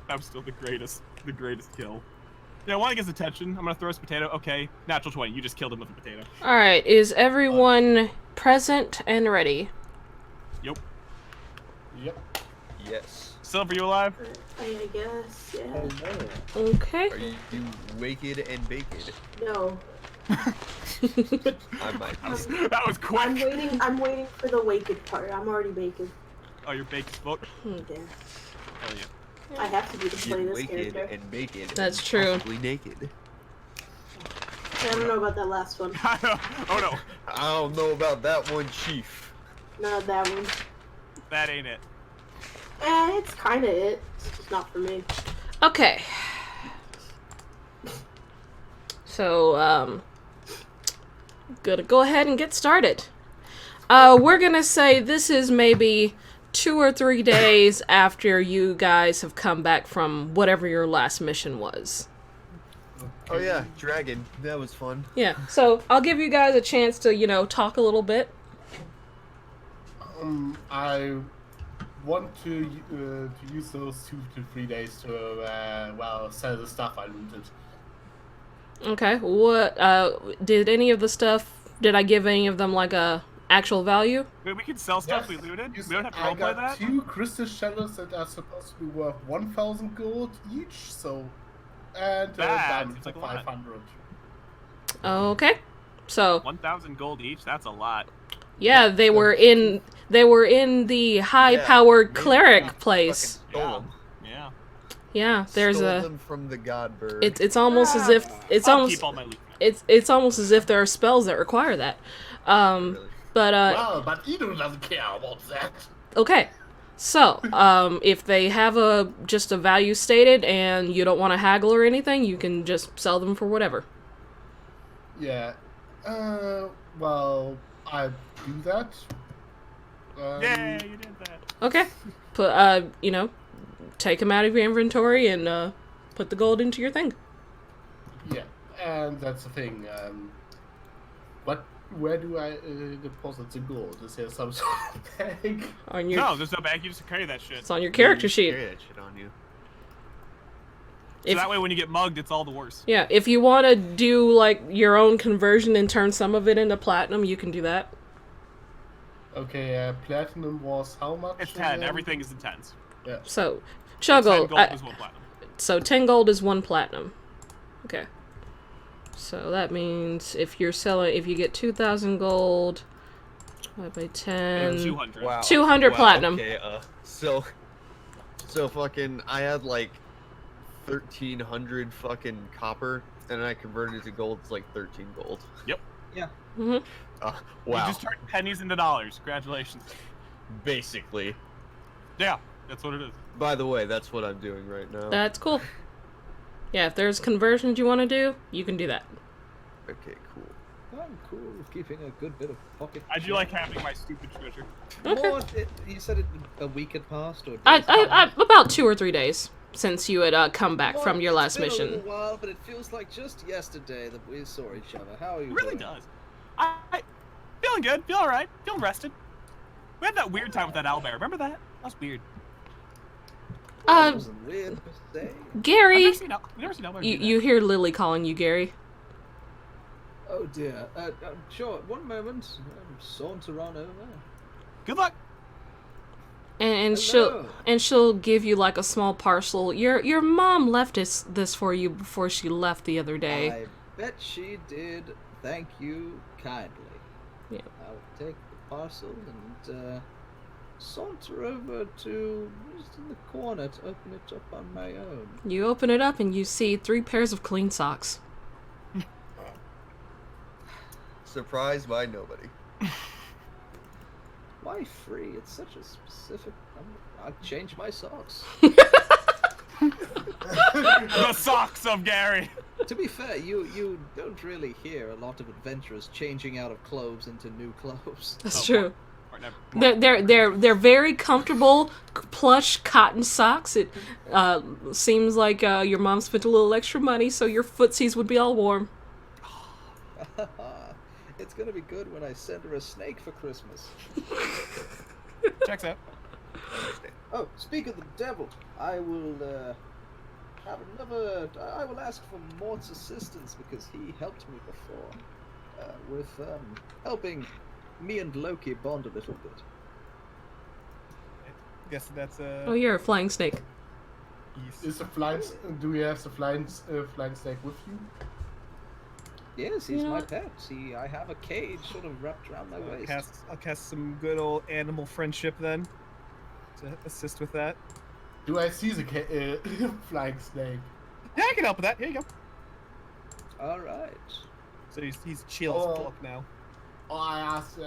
That was still the greatest kill. Yeah, I want to get his attention. I'm gonna throw his potato. Okay, natural 20. You just killed him with a potato. All right, is everyone present and ready? Yep. Yes. Silver, you alive? I guess, yeah. Okay. Are you waked and baked? No. I might. That was quick. I'm waiting for the waked part. I'm already baked. Oh, you're baked as fuck. Yeah. Hell yeah. I have to be to play this Waked character. and baked. That's and true. Possibly naked. I don't know about that last one. Oh no. I don't know about that one, Chief. Not that one. That ain't it. It's kinda it. It's just not for me. Okay. So, gonna go ahead and get started. We're gonna say this is maybe 2 or 3 days after you guys have come back from whatever your last mission was. Oh yeah, dragon. That was fun. Yeah, so I'll give you guys a chance to, talk a little bit. I want to use those 2 to 3 days to, sell the stuff I looted. Okay, what, did any of the stuff, did I give any of them, like, a actual value? Wait, we can sell stuff we looted? We don't have to roleplay that? I got 2 crystal shells that are supposed to be worth 1,000 gold each, so... And diamonds seems like for a lot. 500. Okay, so... 1,000 gold each? That's a lot. Yeah, they were in the high-powered cleric place. Stole them. Yeah. Yeah, there's Stole a... them from the god bird. It's almost as if... I'll keep all my loot. It's almost as if there are spells that require that. Really? But, Well, but Edu doesn't care about that. okay. So, if they have just a value stated and you don't want to haggle or anything, you can just sell them for whatever. Yeah. Well, I do that. Yay, you did that. Okay. Put, take them out of your inventory and, put the gold into your thing. Yeah, and that's the thing. Where do I deposit the gold? Is there some sort of bag? On your... No, there's no bag. You just carry that shit. It's on your character You sheet. carry that shit on you. So that way when you get mugged, it's all the worse. Yeah, if you want to do, like, your own conversion and turn some of it into platinum, you can do that. Okay, platinum was how much? It's 10. Everything is in 10s. Yeah. So, 10 Chuggle, gold is 1 platinum. so 10 gold is 1 platinum. Okay. So that means if you get 2,000 gold, divided by 10... 200. Wow. 200 Wow, platinum. Okay, so fucking, I had like 1,300 fucking copper, and I converted it to gold. It's like 13 gold. Yep. Yeah. Mm-hmm. Wow. You just turned pennies into dollars. Congratulations. Basically. Yeah, that's what it is. By the way, that's what I'm doing right now. That's cool. Yeah, if there's conversions you want to do, you can do that. Okay, cool. I'm cool with keeping a good bit of pocket. I do like having my stupid treasure. Okay. More, you said a week had passed, or days I about 2 or 3 days since you had come back Well, from your last it's been mission. a little while, but it feels like just yesterday that we saw each other. How are you? It really doing? does. I feeling good. Feeling alright. Feeling rested. We had that weird time with that owlbear. Remember that? That was weird. It wasn't weird per se. Gary, We've never seen owlbear do that. you hear Lily calling you Gary. Oh dear. Sure. One moment. Saunter on over. Good luck. And Hello. she'll give you like a small parcel. Your mom left this for you before she left the other day. I bet she did. Thank you kindly. Yeah. I'll take the parcel and saunter over to just in the corner to open it up on my own. You open it up and you see 3 pairs of clean socks. Surprised by nobody. Why free? It's such a specific. I'll change my socks. The socks of Gary. To be fair, you don't really hear a lot of adventurers changing out of clothes into new clothes. That's Oh, true. Or never. They're very comfortable plush cotton socks. It seems like your mom spent a little extra money, so your footsies would be all warm. It's gonna be good when I send her a snake for Christmas. Checks out. Oh, speak of the devil, I will have another. I will ask for Mort's assistance because he helped me before with helping me and Loki bond a little bit. Guess that's Oh, you're a flying snake. Is the flying? Do we have the flying snake with you? Yes, he's You know my what? pet. See, I have a cage sort of wrapped around my waist. I'll cast some good old animal friendship then to assist with that. Do I see the flying snake? Yeah, I can help with that. Here you go. All right. So he's chill as fuck now. Oh, I asked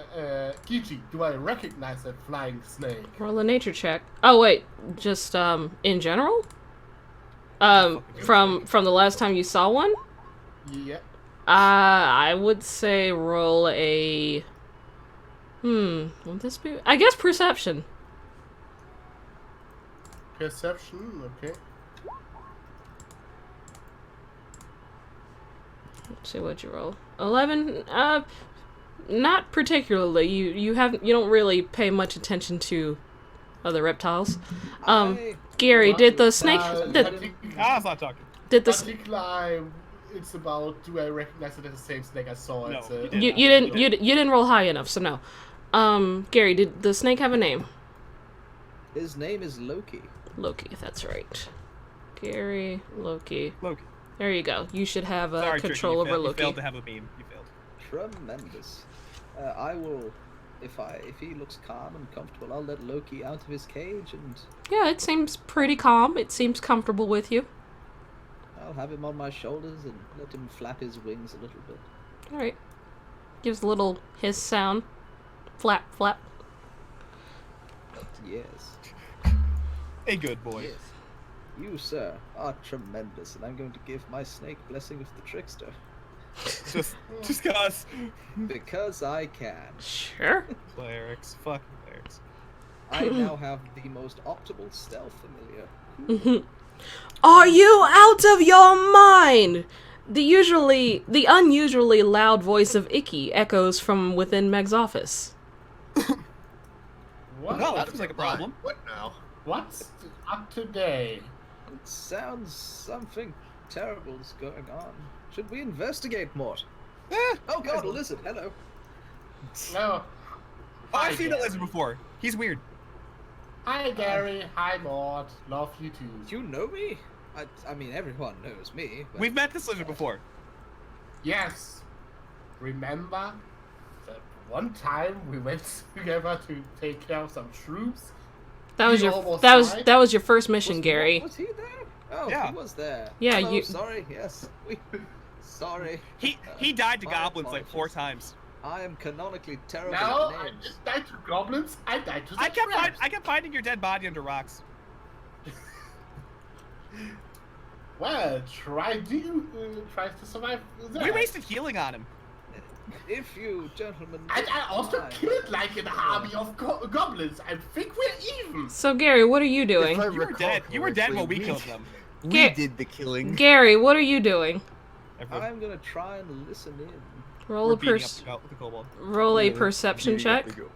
Kichi, do I recognize that flying snake? Roll a nature check. Oh wait, just in general. From the last time you saw one. Yeah. I would say roll a. Would this be? I guess perception. Perception, okay. Let's see what you roll. 11. Not particularly. You don't really pay much attention to other reptiles. Gary, did the snake? I was not talking. Did the Particularly, it's about, do I recognize it as the same snake I saw? No, at, you you didn't roll high enough, so no. Gary, did the snake have a name? His name is Loki. Loki, that's right. Gary, Loki. Loki. There you go. You should have Sorry, control Tricky, over you Loki. failed to have a meme. You failed. Tremendous. I will, if he looks calm and comfortable, I'll let Loki out of his cage and Yeah, it seems pretty calm. It seems comfortable with you. I'll have him on my shoulders and let him flap his wings a little bit. All right. Gives a little hiss sound. Flap, flap. Yes. A good boy. Yes. You, sir, are tremendous, and I'm going to give my snake blessing of the trickster. Just cause. Because I can. Sure. Clerics. Fucking clerics. I now have the most optimal stealth familiar. Are you out of your mind? The unusually loud voice of Icky echoes from within Meg's office. What? No, that seems like a problem. What now? What's up today? It sounds something terrible is going on. Should we investigate, Mort? Oh god, a lizard, hello. No. I've seen a lizard before. He's weird. Hi, Gary. Hi, Maud. Love you too. You know me? I mean, everyone knows me. But We've met this lizard before. Yes. Remember that one time we went together to take care of some troops? That was You your almost that died? was your first mission, Gary. Was he there? Oh, Yeah. he was there. Yeah, Hello, you- Sorry, yes. Sorry. He died to My goblins like 4 apologies. times. I am canonically terrible No, at I names. just died to goblins. I died to the I traps. kept finding your dead body under rocks. Well, try to survive that. We wasted healing on him. If you gentlemen... And I also mind. killed like an army of goblins. I think we're even. So Gary, what are you doing? If I You were recall dead. You were dead when we correctly, killed them. We Ga- did the killing. Gary, what are you doing? I'm gonna try and listen in. Roll We're a beating up the kobold. roll a Yeah, perception beating up check. the goat.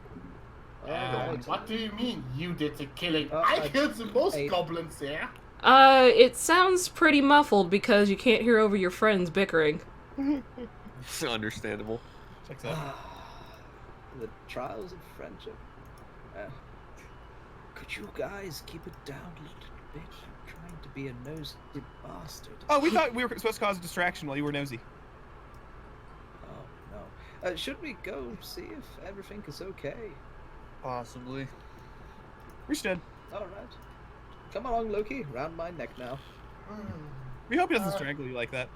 Alright. What do you mean you did the killing? I I- killed the most 8. goblins there. It sounds pretty muffled because you can't hear over your friends bickering. It's understandable. Checks out. The trials of friendship. Could you guys keep it down a little bit? I'm trying to be a nosy bastard. Oh, we thought we were supposed to cause a distraction while you were nosy. Oh no. Should we go see if everything is okay? Possibly. We should. Alright. Come along, Loki. Round my neck now. We hope he doesn't strangle you like that.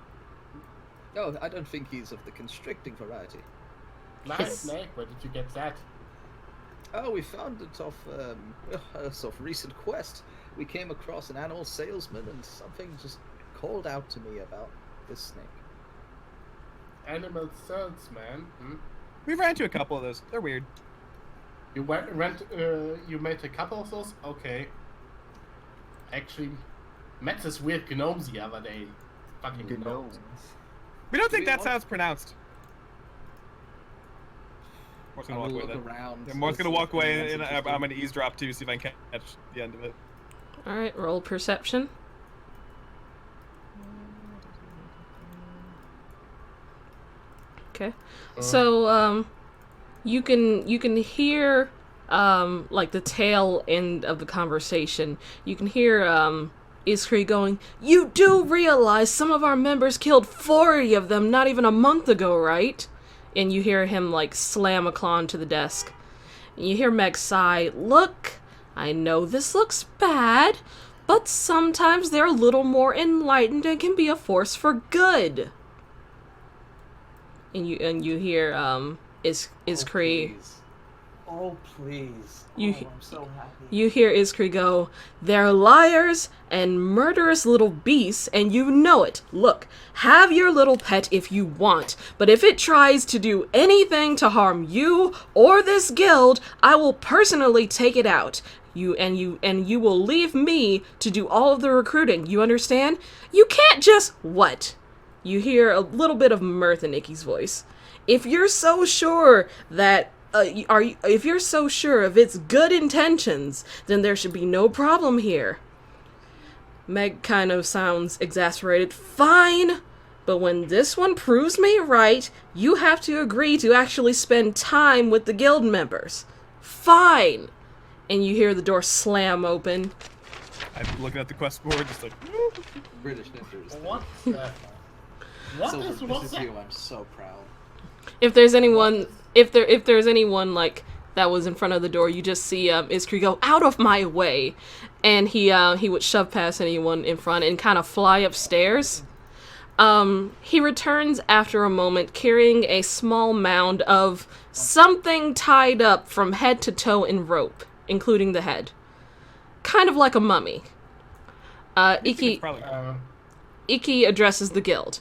Oh, I don't think he's of the constricting variety. Nice snake. Where did you get that? Oh, we found it off recent quest. We came across an animal salesman and something just called out to me about this snake. Animal salesman. We ran into a couple of those. They're weird. You you met a couple of those? Okay. Actually, met this weird gnome the other day. Fucking gnomes. We don't think We that's want- how it's pronounced. Mort's I gonna will walk away look then. around. Yeah, Mort's gonna Let's walk see if away, anyone's and interested. I'm gonna eavesdrop too, see if I can catch the end of it. All right, roll perception. Okay. So you can hear like the tail end of the conversation. You can hear Iskri going, "You do realize some of our members killed 40 of them not even a month ago, right?" And you hear him like slam a claw into the desk. And you hear Meg sigh, "Look, I know this looks bad, but sometimes they're a little more enlightened and can be a force for good." And you hear Iskri. Oh, please. You- Oh, I'm so happy. You hear Iskri go, "They're liars and murderous little beasts, and you know it. Look, have your little pet if you want, but if it tries to do anything to harm you or this guild, I will personally take it out. You will leave me to do all of the recruiting. You understand? You can't just what?" You hear a little bit of mirth in Nikki's voice. "If you're so sure that if you're so sure of its good intentions, then there should be no problem here." Meg kind of sounds exasperated. "Fine, but when this one proves me right, you have to agree to actually spend time with the guild members. Fine." And you hear the door slam open. I'm looking at the quest board, just like, British ninjas. What the? What Silver, is this what's is that? you. I'm so proud. If there's anyone, if there's anyone like that was in front of the door, you just see Iskri go, "Out of my way," and he would shove past anyone in front and kind of fly upstairs. He returns after a moment carrying a small mound of something tied up from head to toe in rope, including the head, kind of like a mummy. Iki addresses the guild.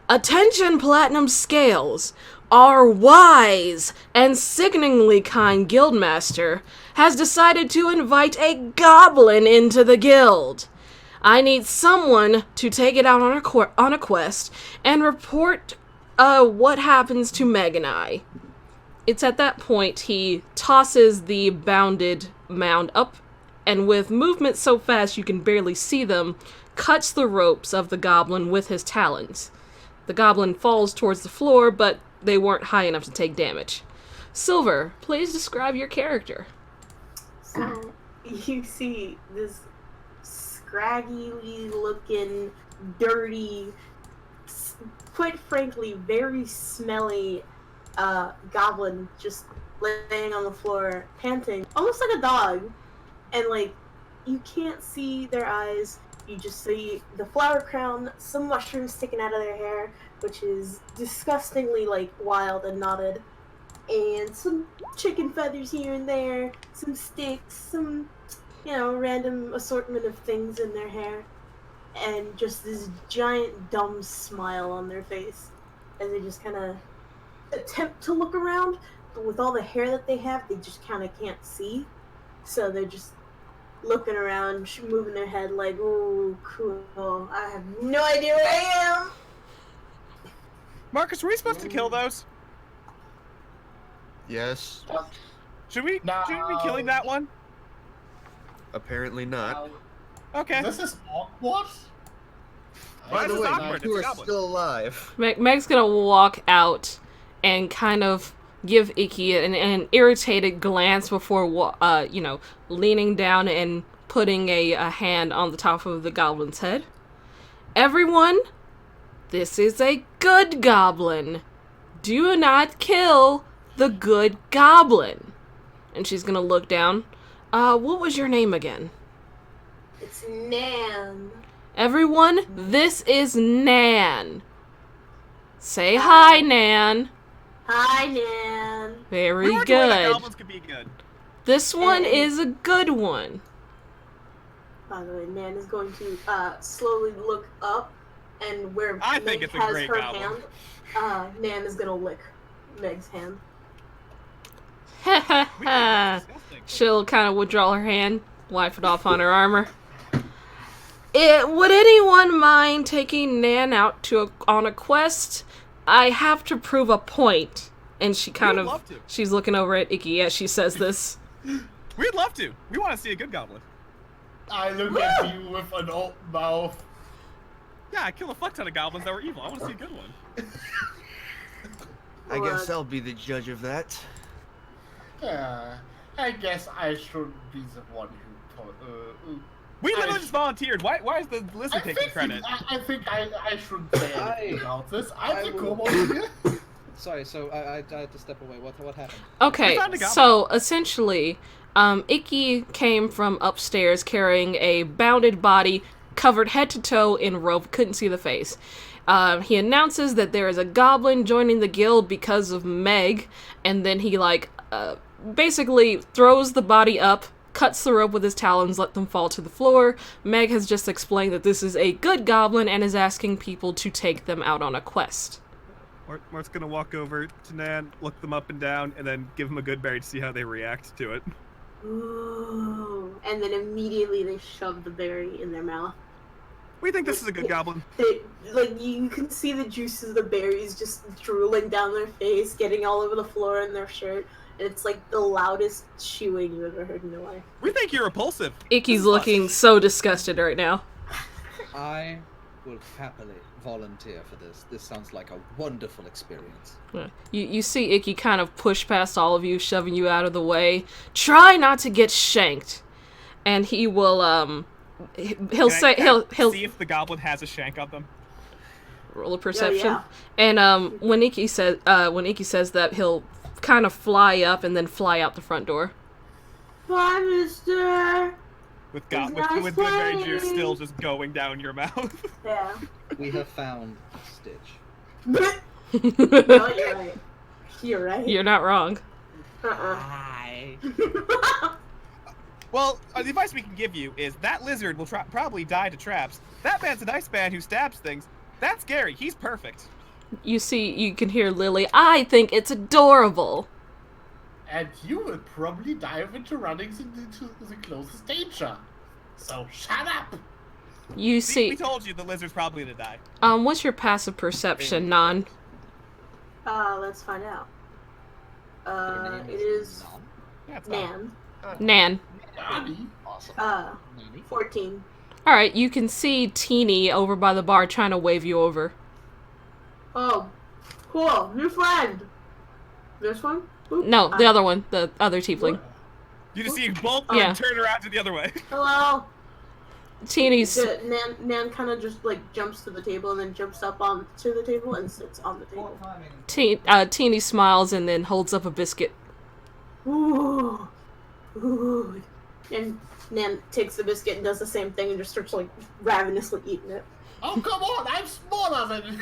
"Attention, Platinum Scales! Our wise and sickeningly kind guildmaster has decided to invite a goblin into the guild. I need someone to take it out on a quest and report what happens to Meg and I." It's at that point he tosses the bounded mound up, and with movement so fast you can barely see them, cuts the ropes of the goblin with his talons. The goblin falls towards the floor, but they weren't high enough to take damage. Silver, please describe your character. So you see this scraggly looking, dirty, quite frankly, very smelly goblin just laying on the floor, panting, almost like a dog. And like, you can't see their eyes. You just see the flower crown, some mushrooms sticking out of their hair, which is disgustingly like wild and knotted, and some chicken feathers here and there, some sticks, some, random assortment of things in their hair, and just this giant dumb smile on their face as they just kind of attempt to look around, but with all the hair that they have, they just kind of can't see, so they're just looking around, moving their head like, "Ooh, cool, I have no idea where I am." Marcus, were we supposed to kill those? Yes. Should we No. be killing that one? Apparently not. Okay. This is awkward. By the this way, is awkward, you it's a are goblin. still alive. Meg's gonna walk out and kind of give Iki an irritated glance before, leaning down and putting a hand on the top of the goblin's head. "Everyone, this is a good goblin. Do not kill the good goblin." And she's gonna look down. What was your name again?" It's Nan. "Everyone, this is Nan. Say hi, Nan." Hi, Nan. Very We were told that good. goblins could be good. This one Hey. is a good one. By the way, Nan is going to slowly look up, and where I Meg think it's a has great her goblin. hand, Nan is gonna lick Meg's hand. Ha ha ha. Disgusting. She'll kind of withdraw her hand, wipe it off on her armor. Would anyone mind taking Nan out on a quest? I have to prove a point. And she kind would of, love to. she's looking over at Iki as she says this. We'd love to. We want to see a good goblin. I look at you with an open mouth. Yeah, I killed a fuck ton of goblins that were evil. I want to see a good one. I guess I'll be the judge of that. I guess I should be the one who. We literally just volunteered. Why is the lizard taking credit? I think I should say anything about this. I'm the will- kobold here. Sorry, so I had to step away. What happened? Okay, We found a goblin. so essentially, Icky came from upstairs carrying a bounded body covered head to toe in rope, couldn't see the face. He announces that there is a goblin joining the guild because of Meg, and then he, basically throws the body up, cuts the rope with his talons, let them fall to the floor. Meg has just explained that this is a good goblin and is asking people to take them out on a quest. Mart's gonna walk over to Nan, look them up and down, and then give them a good berry to see how they react to it. Ooh. And then immediately they shove the berry in their mouth. We think this is a good goblin. You can see the juices of the berries just drooling down their face, getting all over the floor in their shirt. And it's like the loudest chewing you've ever heard in your life. We think you're repulsive. Icky's looking so disgusted right now. I will happily volunteer for this. This sounds like a wonderful experience. You see Icky kind of push past all of you, shoving you out of the way. Try not to get shanked. And he will, he'll say, he'll see if the goblin has a shank on them. roll a perception. Yeah. And, when Icky says that, he'll kind of fly up and then fly out the front door. Bye, mister! With Nice with goodberry play. juice still just going down your mouth. Yeah. We have found Stitch. No, you're right. You're right. You're not wrong. Hi. Well, the advice we can give you is that lizard will probably die to traps. That man's a nice man who stabs things. That's Gary. He's perfect. You can hear Lily. I think it's adorable. And you will probably dive into running into the closest danger. So shut up! You We see, told you the lizard's probably gonna die. what's your passive perception, Non? Let's find out. It is Yeah, it's not. Nan. Nan. Nani? Awesome. 14. Alright, you can see Teeny over by the bar trying to wave you over. Oh, cool. New friend. This one? Oop. No, the other one, the other tiefling. You just see both Yeah. turn around to the other way. Hello. Teeny's Nan kind of just jumps to the table and then jumps up onto the table and sits on the table. Teeny smiles and then holds up a biscuit. Ooh. Ooh. And Nan takes the biscuit and does the same thing and just starts ravenously eating it. Oh, come on! I'm smaller than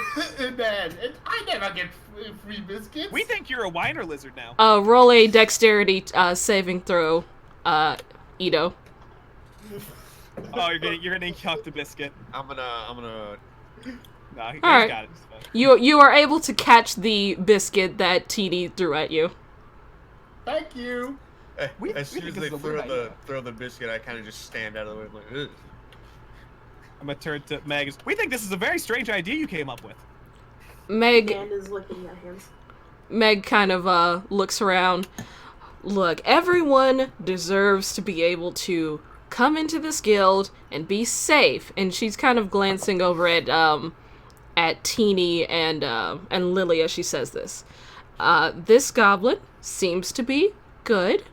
Ned, and I never get free biscuits. We think you're a whiner lizard now. Roll a dexterity saving throw, Ito. Oh, you're gonna chuck the biscuit. I'm gonna. Nah, he's Alright. got it. It's fine. You are able to catch the biscuit that Teeny threw at you. Thank you. We As soon think as this they is a weird throw the biscuit, I kind of just stand out of the way. I'm like, ugh. I'm gonna turn to Meg. We think this is a very strange idea you came up with. Meg Nan is licking at him. Meg kind of looks around. Look, everyone deserves to be able to come into this guild and be safe. And she's kind of glancing over at Teeny and Lily as she says this. This goblin seems to be good,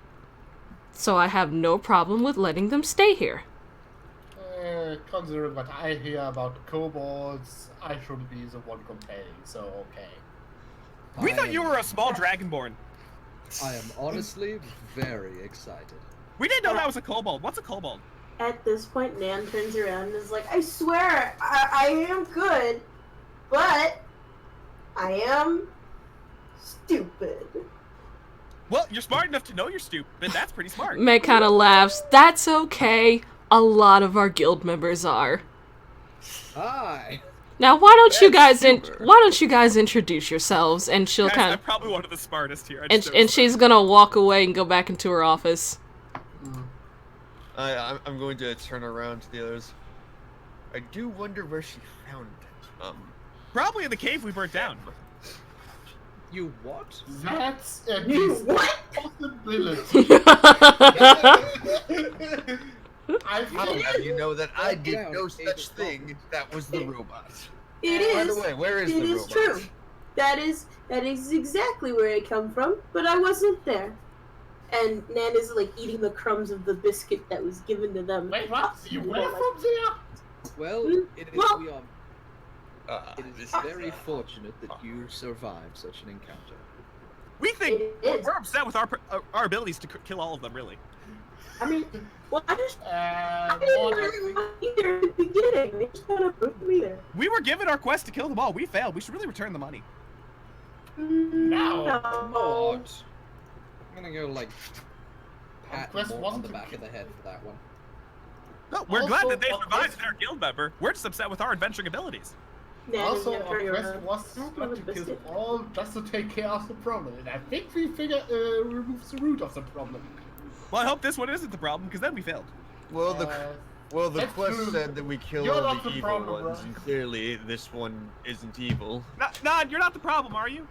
so I have no problem with letting them stay here. Considering what I hear about kobolds, I shouldn't be the one complaining, so okay. We thought you were a small dragonborn. I am honestly very excited. We didn't know that was a kobold. What's a kobold? At this point, Nan turns around and is like, I swear, I am good, but I am stupid. Well, you're smart enough to know you're stupid. That's pretty smart. Meg kind of laughs. That's okay. A lot of our guild members are. Hi. Now, why don't you That's guys super. why don't you guys introduce yourselves? And she'll Guys, kind I'm of probably one of the smartest here. I and just don't she's gonna walk away and go back into her office. I'm going to turn around to the others. I do wonder where she found it. Probably in the cave we burnt down. You what? That's a You decent what? possibility. I How think have you know that I did Down, no Ava such thing? That was the robot. It By is. the way, where is It the is robot? true. That is exactly where I come from, but I wasn't there. And Nan is like eating the crumbs of the biscuit that was given to them. Wait, what? You were Like, from there? Well, Mm, it is, well- we are, it is very fortunate that you survived such an encounter. We think It is. we're upset with our abilities to kill all of them. Really. I mean, well, I Uh, didn't what really want either in the beginning. They just kind of put me there. We were given our quest to kill them all. We failed. We should really return the money. No. Not. I'm gonna go like pat quest Mort on wasn't the to back kill- of the head for that one. No, we're glad Also, that they our survived quest- and are a guild member. We're just upset with our adventuring abilities. Nan Also, is gonna our turn quest around. was Can I have not another to kill them biscuit? all, just to take care of the problem. And I think we removed the root of the problem. Well, I hope this one isn't the problem, because then we failed. Well, the That's quest true. said that we kill You're all not the the evil problem, ones, bro. and clearly this one isn't evil. Nod, you're not the problem, are you?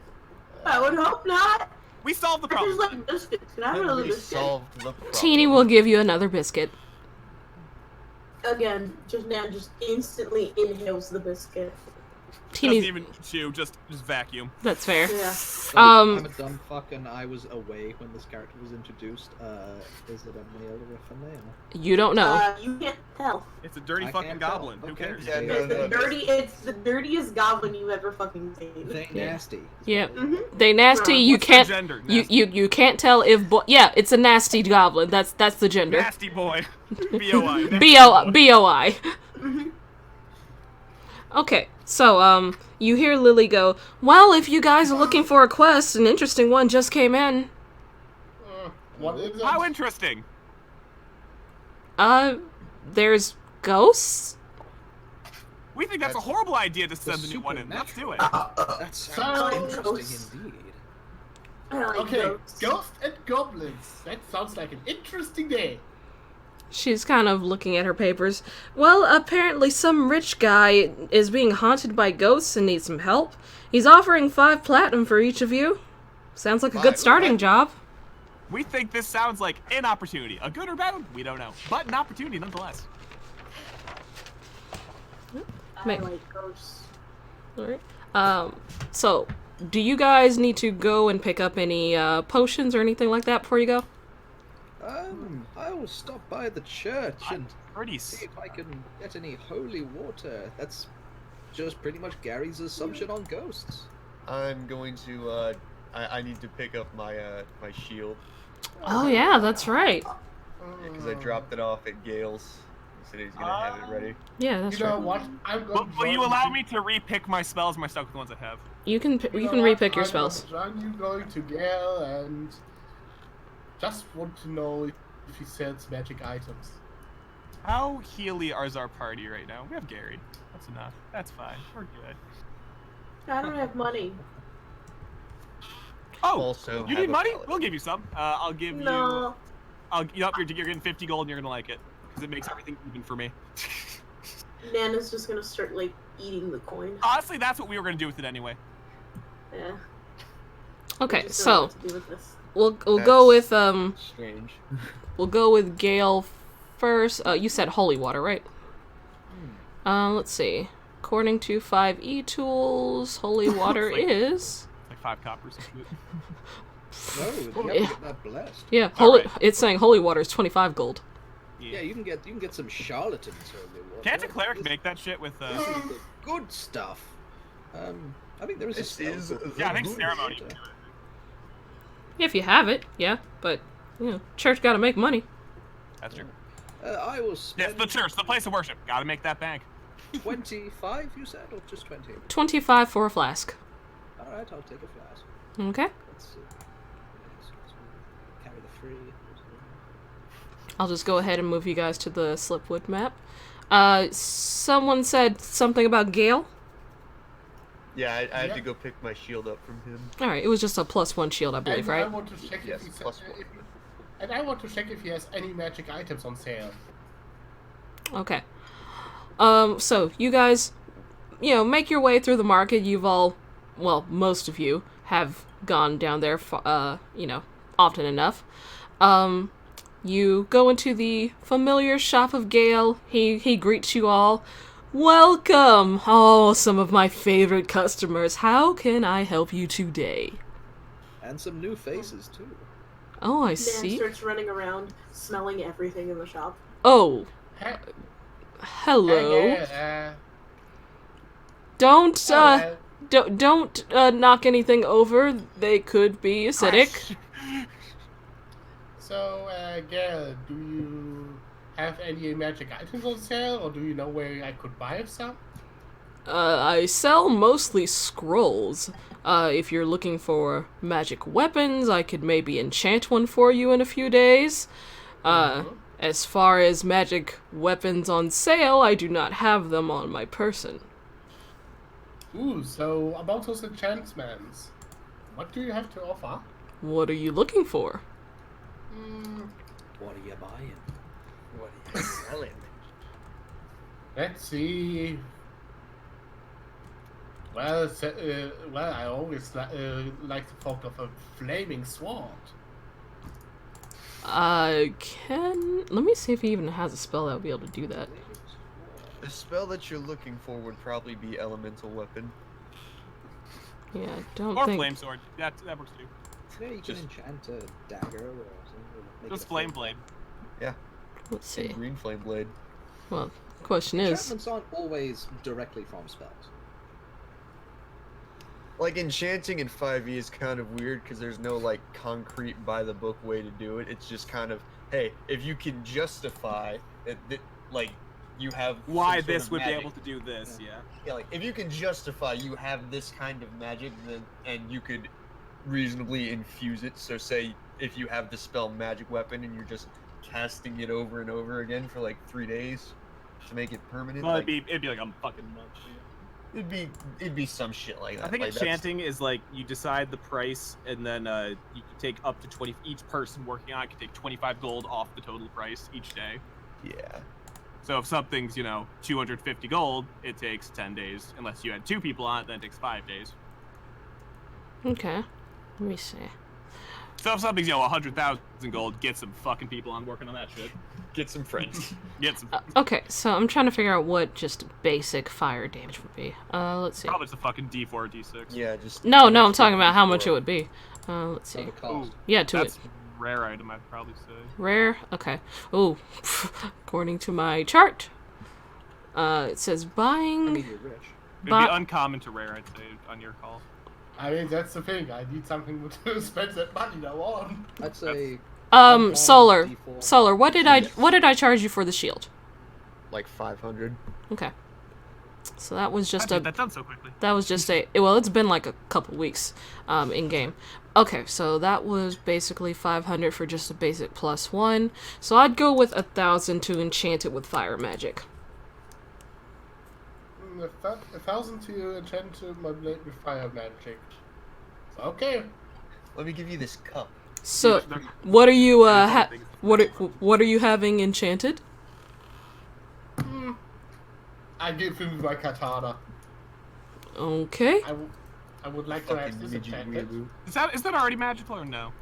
I would hope not. We solved the I just problem. like biscuits. Can I have And another we biscuit? solved the problem. Teeny will give you another biscuit. Again, just Nan just instantly inhales the biscuit. Doesn't Teeny, even chew, just vacuum. that's fair. Yeah. So, Um, I'm a dumb fuck and I was away when this character was introduced. Is it a male or a female? You don't know. You can't tell. It's a dirty I fucking can't tell. goblin. Who Okay. cares? Yeah, no, It's the no, it's the dirtiest goblin you've ever fucking seen. They Yeah. nasty. Yeah. Mhm. They nasty. What's You What's can't. the gender? You Nasty. you can't tell if yeah, it's a nasty goblin. That's the gender. Nasty boy. B-O-I. B-O-I. Mhm. Okay, so you hear Lily go, "Well, if you guys are looking for a quest, an interesting one just came in. What is How it? interesting. There's ghosts." We think that's a That's- horrible idea to send the new one in. Let's do it. That sounds So- interesting indeed. I like Okay, ghosts. ghosts and goblins. That sounds like an interesting day. She's kind of looking at her papers. "Well, apparently some rich guy is being haunted by ghosts and needs some help. He's offering 5 platinum for each of you. Sounds like a good 5? starting job." We think this sounds like an opportunity. A good or bad one? We don't know. But an opportunity nonetheless. I like ghosts. Alright. So, do you guys need to go and pick up any potions or anything like that before you go? I will stop by the church and Pretty see if I can get any holy water. That's just pretty much Gary's assumption on ghosts. I'm going to, I need to pick up my, my shield, Oh yeah, that's right. because I dropped it off at Gale's. He said he's gonna have it ready. Yeah, that's You know right. what? I'm going Will you allow me to re-pick my spells? Am I stuck with the ones I have? You can repick your spells. I'm going to Gale and just want to know if he sells magic items. How healy is our party right now? We have Gary. That's enough. That's fine. We're good. I don't have money. Oh, Also, you have need a money? pallet. We'll give you some. I'll give No. you. You're getting 50 gold, and you're gonna like it because it makes everything even for me. Nana's just gonna start like eating the coin. Honestly, that's what we were gonna do with it anyway. Yeah. Okay, I just don't so know what to do with this. we'll go with Strange. we'll go with Gale first. You said holy water, right? Let's see. According to 5e tools, holy water Like- is Like 5 coppers. and shit. No, you have to Yeah. get that blessed. yeah, holy. Alright. It's saying holy water is 25 gold. Yeah, you can get some charlatans holy water. Can't a cleric This- make that shit with? This is the good stuff. I think there is a This spell is called the Yeah, I think holy ceremony. water. If you have it, yeah, but you know, church got to make money. That's true. I will Yes, spend the church, the place of worship. Gotta make that bank. 25, you said, or just 20? 25 for a flask. Alright, I'll take a flask. Okay. Let's see. Carry the free. I'll just go ahead and move you guys to the Slipwood map. Someone said something about Gale. Yeah, I had Yeah. to go pick my shield up from him. All right, it was just a +1 shield, I believe, And I right? want to check Yes, if he plus one. and I want to check if he has any magic items on sale. Okay. So you guys, you know, make your way through the market. You've all, well, most of you have gone down there, you know, often enough. You go into the familiar shop of Gale. He greets you all. Welcome! Oh, some of my favorite customers. How can I help you today? And some new faces too. Oh, I Man see. starts running around, smelling everything in the shop. Oh, Hey, hello. hey, Don't, hello. don't knock anything over. They could be acidic. So, Gail, do you have any magic items on sale, or do you know where I could buy some? I sell mostly scrolls. If you're looking for magic weapons, I could maybe enchant one for you in a few days. As far as magic weapons on sale, I do not have them on my person. Ooh, so about those enchantments, what do you have to offer? What are you looking for? What are you buying? What are you selling? Let's see. Well, I always like the thought of a flaming sword. Let me see if he even has a spell that would be able to do that. The spell that you're looking for would probably be elemental weapon. Yeah, I don't Or think... flame sword. That works too. Yeah, you can Just- enchant a dagger or something. Make Just it a flame blade. Let's see. Green flame blade. Well, question is... Enchantments aren't always directly from spells. Like enchanting in 5e is kind of weird because there's no like concrete by the book way to do it. It's just kind of, hey, if you can justify that like you have Why some sort this of would be magic. able to do this, yeah. Yeah, like if you can justify you have this kind of magic, then and you could reasonably infuse it. So say if you have the spell magic weapon and you're just casting it over and over again for like 3 days to make it permanent. Well, like, it'd be like a fucking month. Yeah. it'd be some shit like that. I think like, that's- enchanting is like you decide the price, and then you can take up to 20. Each person working on it can take 25 gold off the total price each day. Yeah. So if something's 250 gold, it takes 10 days. Unless you had 2 people on it, then it takes 5 days. Okay. Let me see. So if something's 100,000 gold, get some fucking people on working on that shit. Get some friends. Get some. Okay, so I'm trying to figure out what just basic fire damage would be. Let's see. Probably just a fucking D4 or D6. Yeah, just No, I'm talking about how much it would be. Let's So see. the cost. Yeah, to That's it. rare item, I'd probably say. Rare? Okay. Ooh. According to my chart, it says I buying... mean, you're rich. It'd But- be uncommon to rare, I'd say, on your call. I mean, that's the thing. I need something to spend that money now on. I'd say Solar. D4. Solar, what did I charge you for the shield? like 500. Okay. So that was just How'd you a... get that done so quickly. That was just a... Well, it's been like a couple weeks in-game. Okay, so that was basically 500 for just a basic +1. So I'd go with 1,000 to enchant it with fire magic. 1,000 to enchant my blade with fire magic. So, okay. Let me give you this cup. So, what are you, what are you having enchanted? I give him my katana. Okay. I would like to have Fucking this midget enchanted. weeaboo. Is that already magical or no?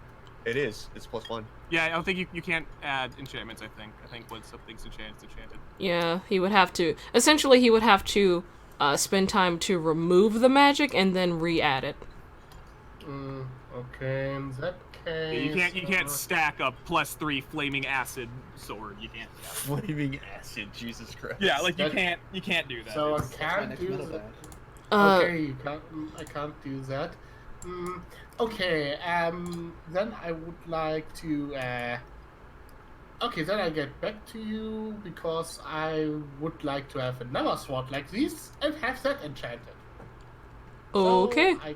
It is. It's +1. Yeah, I don't think you can't add enchantments, I think when something's enchanted, it's enchanted. Yeah, he would have to... Essentially, he would have to spend time to remove the magic and then re-add it. Okay, in that Yeah, case... you can't stack a +3 flaming acid sword. You can't. Yeah, Flaming acid, Jesus Christ. yeah like you That- can't do that. So I It's- That's my can't next do metal that. badge. Okay, you can't, I can't do that. Okay, then I would like to, okay, then I get back to you because I would like to have another sword like this and have that enchanted. Okay. So I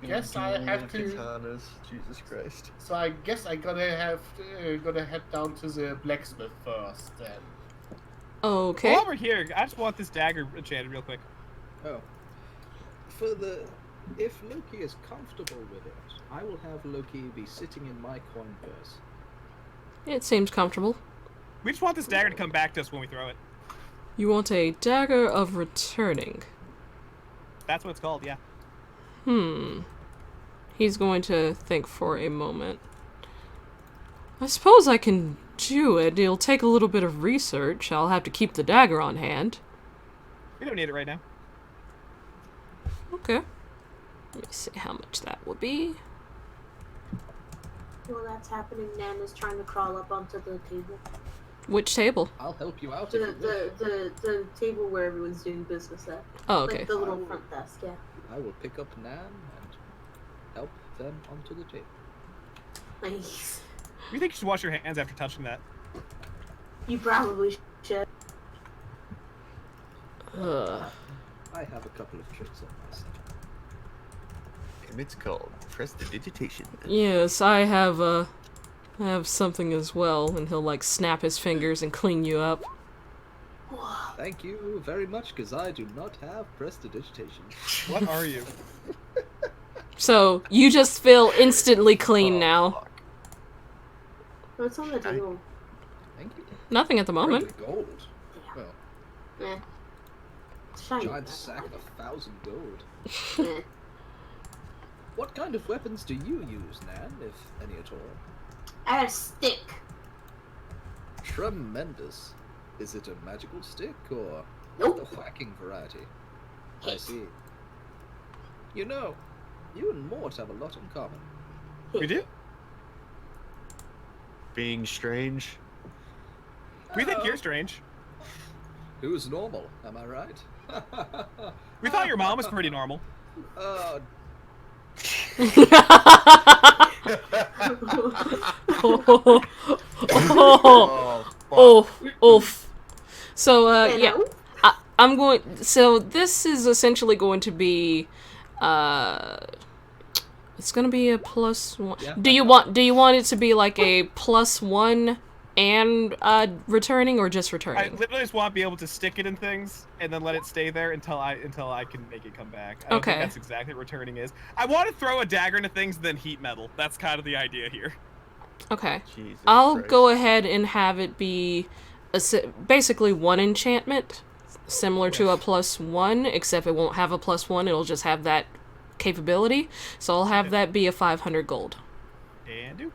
guess I have to, Katanas, Jesus Christ. so I guess I gotta head down to the blacksmith first then. Okay. While we're here, I just want this dagger enchanted real quick. Oh. If Loki is comfortable with it, I will have Loki be sitting in my coin purse. It seems comfortable. We just want this dagger to come back to us when we throw it. You want a dagger of returning. That's what it's called, yeah. He's going to think for a moment. I suppose I can do it. It'll take a little bit of research. I'll have to keep the dagger on hand. We don't need it right now. Okay. Let me see how much that would be. While that's happening, Nan is trying to crawl up onto the table. Which table? I'll help you out if you wish. The table where everyone's doing business at. Oh, okay. Like the little front desk, yeah. I will pick up Nan and help them onto the table. Nice. You think you should wash your hands after touching that? You probably should. I have a couple of tricks up my sleeve. And it's called prestidigitation. Yes, I have something as well, and he'll like snap his fingers and clean you up. Thank you very much, because I do not have prestidigitation. What are you? So you just feel instantly clean now. Fuck. What's on the table? Thank you. Nothing at the moment. Really gold. Well, Eh. It's shiny. giant sack of 1,000 gold. Eh. What kind of weapons do you use, Nan, if any at all? I got a stick. Tremendous. Is it a magical stick or Nope. the whacking variety? I see. You know, you and Mort have a lot in common. We do? Being strange. We think you're strange. Who's normal? Am I right? We thought your mom was pretty normal. Oh, Oh, Oh, oof. So, yeah. Hello? I'm going. So this is essentially going to be, it's going to be a +1. Yeah, Do you want it to be like a +1 and returning, or just I returning? literally just want to be able to stick it in things and then let it stay there until I can make it come back. I don't think Okay. that's exactly what returning is. I want to throw a dagger into things, then heat metal. That's kind of the idea here. Okay. Jesus I'll Christ. go ahead and have it be basically one enchantment, similar to a +1, except it won't have a +1. It'll just have that capability. So I'll have that be a 500 gold. And do.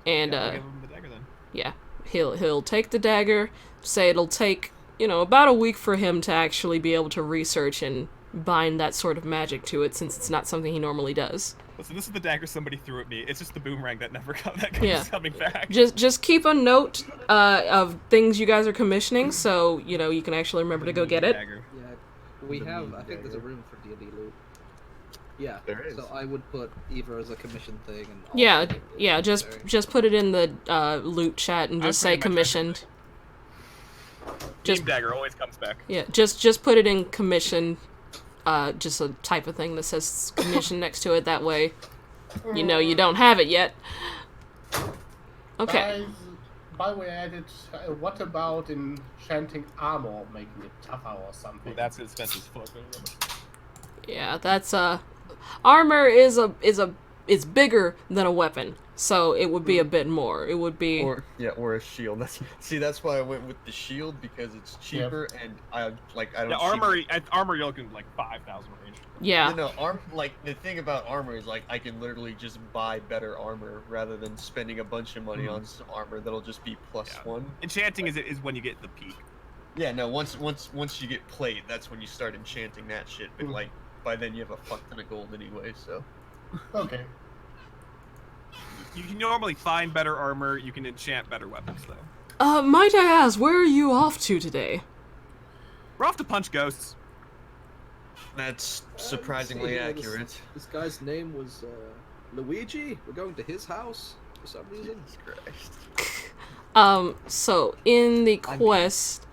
And Yeah, we'll give him the dagger then. yeah, he'll take the dagger. Say it'll take about a week for him to actually be able to research and bind that sort of magic to it, since it's not something he normally does. Listen, this is the dagger somebody threw at me. It's just the boomerang that never Yeah. coming back. Just keep a note of things you guys are commissioning, so you can actually remember to go get it. Dagger. yeah. We The have. mean I think there's a dagger. room for D&D loot. Yeah. There is. So I would put either as a commission thing and. Yeah, also yeah. if Just necessary. put it in the loot chat and I'm just say putting my commissioned. Just Team dagger always comes back. yeah, just put it in commission. Just a type of thing that says commission next to it. That way, you don't have it yet. Okay. By the way, I added, what about enchanting armor, making it tougher or something? Well, that's expensive as fuck. Yeah, that's armor is bigger than a weapon, so it would be a bit more. It would be or a shield. That's why I went with the shield, because it's cheaper and I don't. Yeah, armor you're looking like 5,000 range. yeah. The thing about armor is I can literally just buy better armor rather than spending a bunch of money on some armor that'll just be +1. Enchanting is when you get the peak. Yeah, no. Once you get plate, that's when you start enchanting that shit. But by then you have a fuck ton of gold anyway. So. Okay. You can normally find better armor. You can enchant better weapons, though. Might I ask, where are you off to today? We're off to punch ghosts. That's Let's surprisingly see, accurate. This guy's name was Luigi. We're going to his house for some reason. Jesus Christ. So in the quest,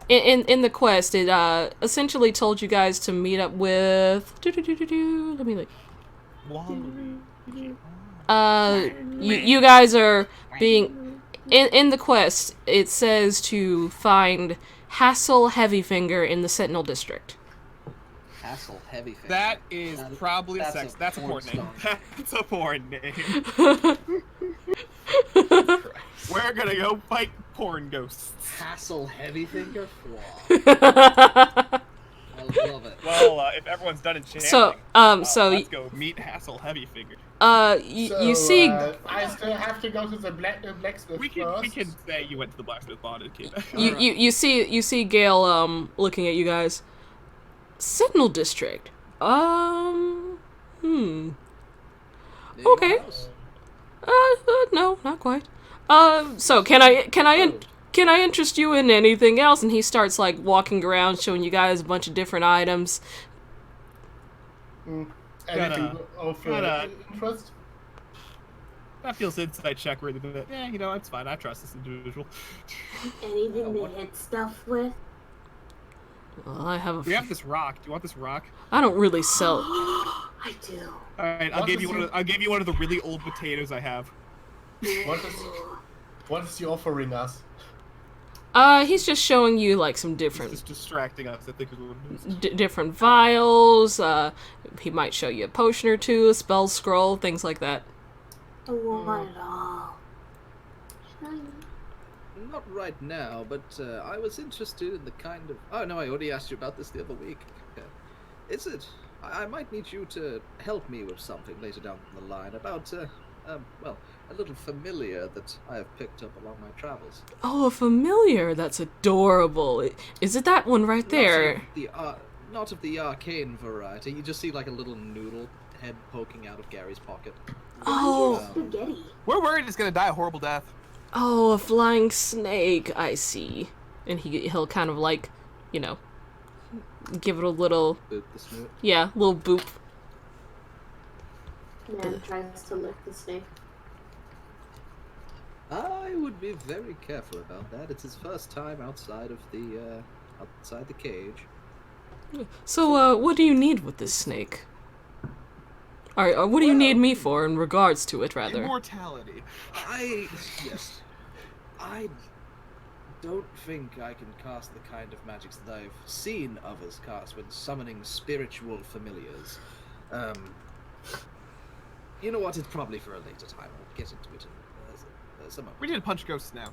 in the quest, it essentially told you guys to meet up with. Let me look. You guys are being in the quest. It says to find Hassel Heavyfinger in the Sentinel District. Hassel heavy finger. That is probably a that's sex. a That's a porn porn name. star. That's a porn name. We're gonna go fight porn ghosts. Hassel heavy finger. Wow. Love it. Well, if everyone's done enchanting, So, let's go meet Hassel Heavy Figure. you see, I still have to go to the blacksmith We first. can say you went to the blacksmith bond and came back. you see Gale, looking at you guys. Sentinel District. Near Okay. your house. No, not quite. So can I interest you in anything else? And he starts like walking around, showing you guys a bunch of different items. Anything of gotta- interest? That feels insight check worthy, but yeah, you know, it's fine. I trust this individual. Anything to hit stuff with? Well, I have. We have this rock. Do you want this rock? I don't really sell. I do. All right, I'll give you one. I'll give you one of the really old potatoes I have. What is he offering us? He's just showing you like some It's different just distracting us. I think is what it is. different vials. He might show you a potion or two, a spell scroll, things like that. I want it all. Shiny. Not right now, but I was interested in the kind of. Oh no, I already asked you about this the other week. Is it? I might need you to help me with something later down the line about, well, a little familiar that I have picked up along my travels. Oh, a familiar. That's adorable. Is it that one right there? Not of the arcane variety. You just see like a little noodle head poking out of Gary's pocket. Oh. Spaghetti. We're worried it's gonna die a horrible death. Oh, a flying snake. I see. And he'll kind of like, you know, give it a little, The snoot. yeah, little boop. Man tries to lick the snake. I would be very careful about that. It's his first time outside of the cage. So, what do you need with this snake? Or what do you need me for in regards to it, rather? Immortality. Yes. I don't think I can cast the kind of magics that I've seen others cast when summoning spiritual familiars. You know what? It's probably for a later time. I'll get into it some other. We need to punch ghosts now.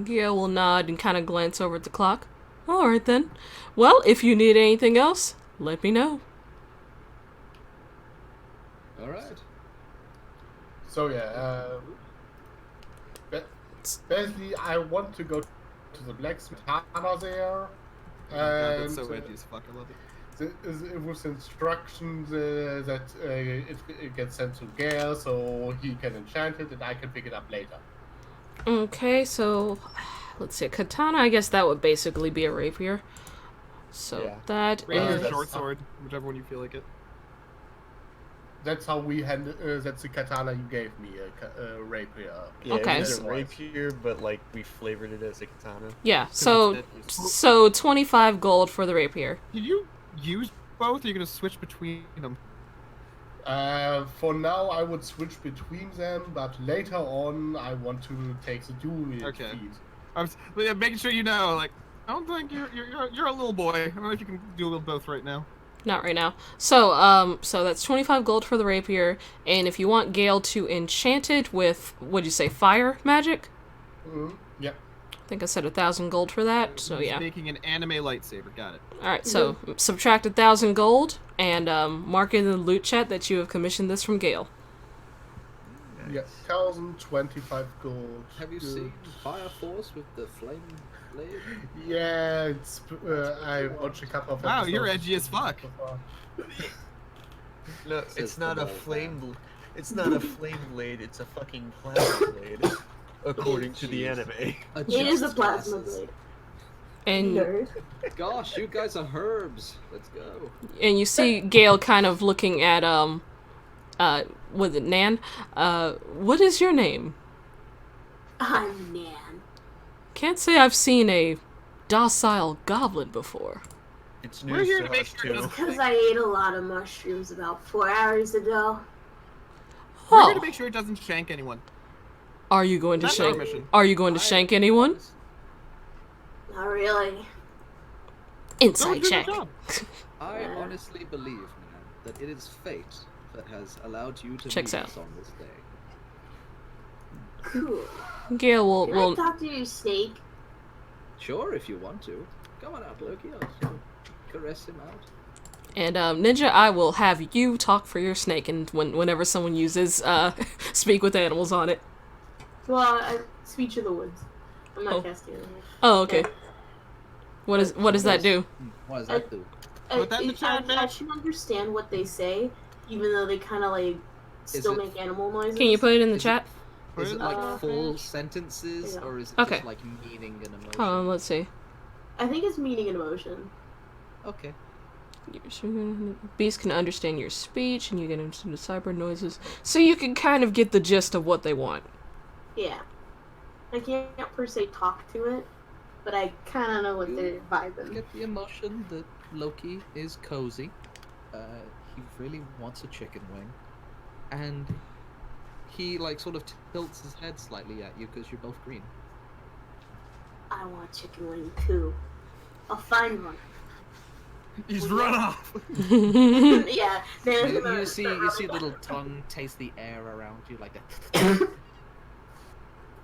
Gail will nod and kind of glance over at the clock. Alright then. Well, if you need anything else, let me know. All right. So yeah, basically I want to go to the blacksmith Hana there, and That's so edgy as fuck. I love it. with instructions that it gets sent to Gale so he can enchant it and I can pick it up later. Okay, so let's see. Katana, I guess that would basically be a rapier. So Yeah. that Rapier, is... short sword, whichever one you feel like it. That's how we handle. That's the katana you gave me, a rapier. Yeah, Okay. it was a rapier, but like we flavored it as a katana. Yeah, so 25 gold for the rapier. Did you use both? Or are you gonna switch between them? For now, I would switch between them, but later on, I want to take the dual Okay. feat. I'm making sure you know. Like, I don't think you're a little boy. I don't know if you can do a little both right now. Not right now. So, so that's 25 gold for the rapier, and if you want Gale to enchant it with, what'd you say, fire magic? Yep. I think I said 1,000 gold for that, so yeah. Making an anime lightsaber. Got it. Alright, so subtract 1,000 gold, and mark in the loot chat that you have commissioned this from Gale. Yeah, 1,025 gold. Have you Good. seen Fire Force with the flame blade? Yeah, it's. I watched a couple of. Wow, you're episodes edgy as fuck. so far. No, Says it's the not a bald flame. man. It's not a flame blade. It's a fucking plasma blade, according to the Jeez. anime. It is a Adjust plasma glasses. blade. And Nerd. Gosh, you guys are herbs. Let's go. you see Gale kind of looking at, was it Nan? What is your name? I'm Nan. Can't say I've seen a docile goblin before. It's We're news here to to make us sure it too. doesn't- Because I ate a lot of mushrooms about 4 hours ago. We're here Oh, to make sure it doesn't shank anyone. are you going to That's our shank? mission. Are you going to shank anyone? Not really. Inside do your check. job. I honestly believe, man, that it is fate that has allowed you to Checks meet out. us on this day. Cool. Gale will Can I talk to you, snake? Sure, if you want to. Come on out, Loki. caress him out. And Ninja, I will have you talk for your snake, and whenever someone uses speak with animals on it. Well, speech of the woods. I'm not casting it. Oh, okay. Yeah. What does that do? What does that do? Put that in the chat, I man. should understand what they say, even though they kind of like still it- make animal noises. Can you put it in the Is chat? Put Is it it in the like full chat. sentences, Yeah. or is it Okay. just like meaning and emotion? Hold on, let's see. I think it's meaning and emotion. Okay. Beasts can understand your speech, and you can understand the cyber noises, so you can kind of get the gist of what they want. Yeah. I can't per se talk to it, but I kind of know what they're vibing. Get the emotion that Loki is cozy. He really wants a chicken wing, and he like sort of tilts his head slightly at you because you're both green. I want a chicken wing too. I'll find one. He's run off. Yeah. Then You see little tongue taste the air around you like that.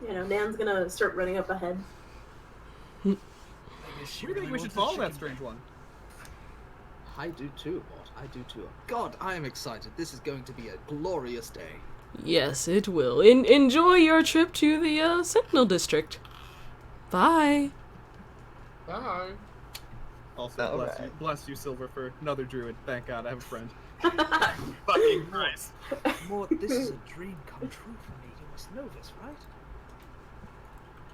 You know, Nan's gonna start running up ahead. What do you think we should follow that strange one? I do too, Mort. I do too. God, I am excited. This is going to be a glorious day. Yes, it will. Enjoy your trip to the Sentinel District. Bye. Bye. Also, All bless you, right. bless you, Silver, for another druid. Thank God, I have a friend. Fucking Christ. Mort, this is a dream come true for me. You must know this, right?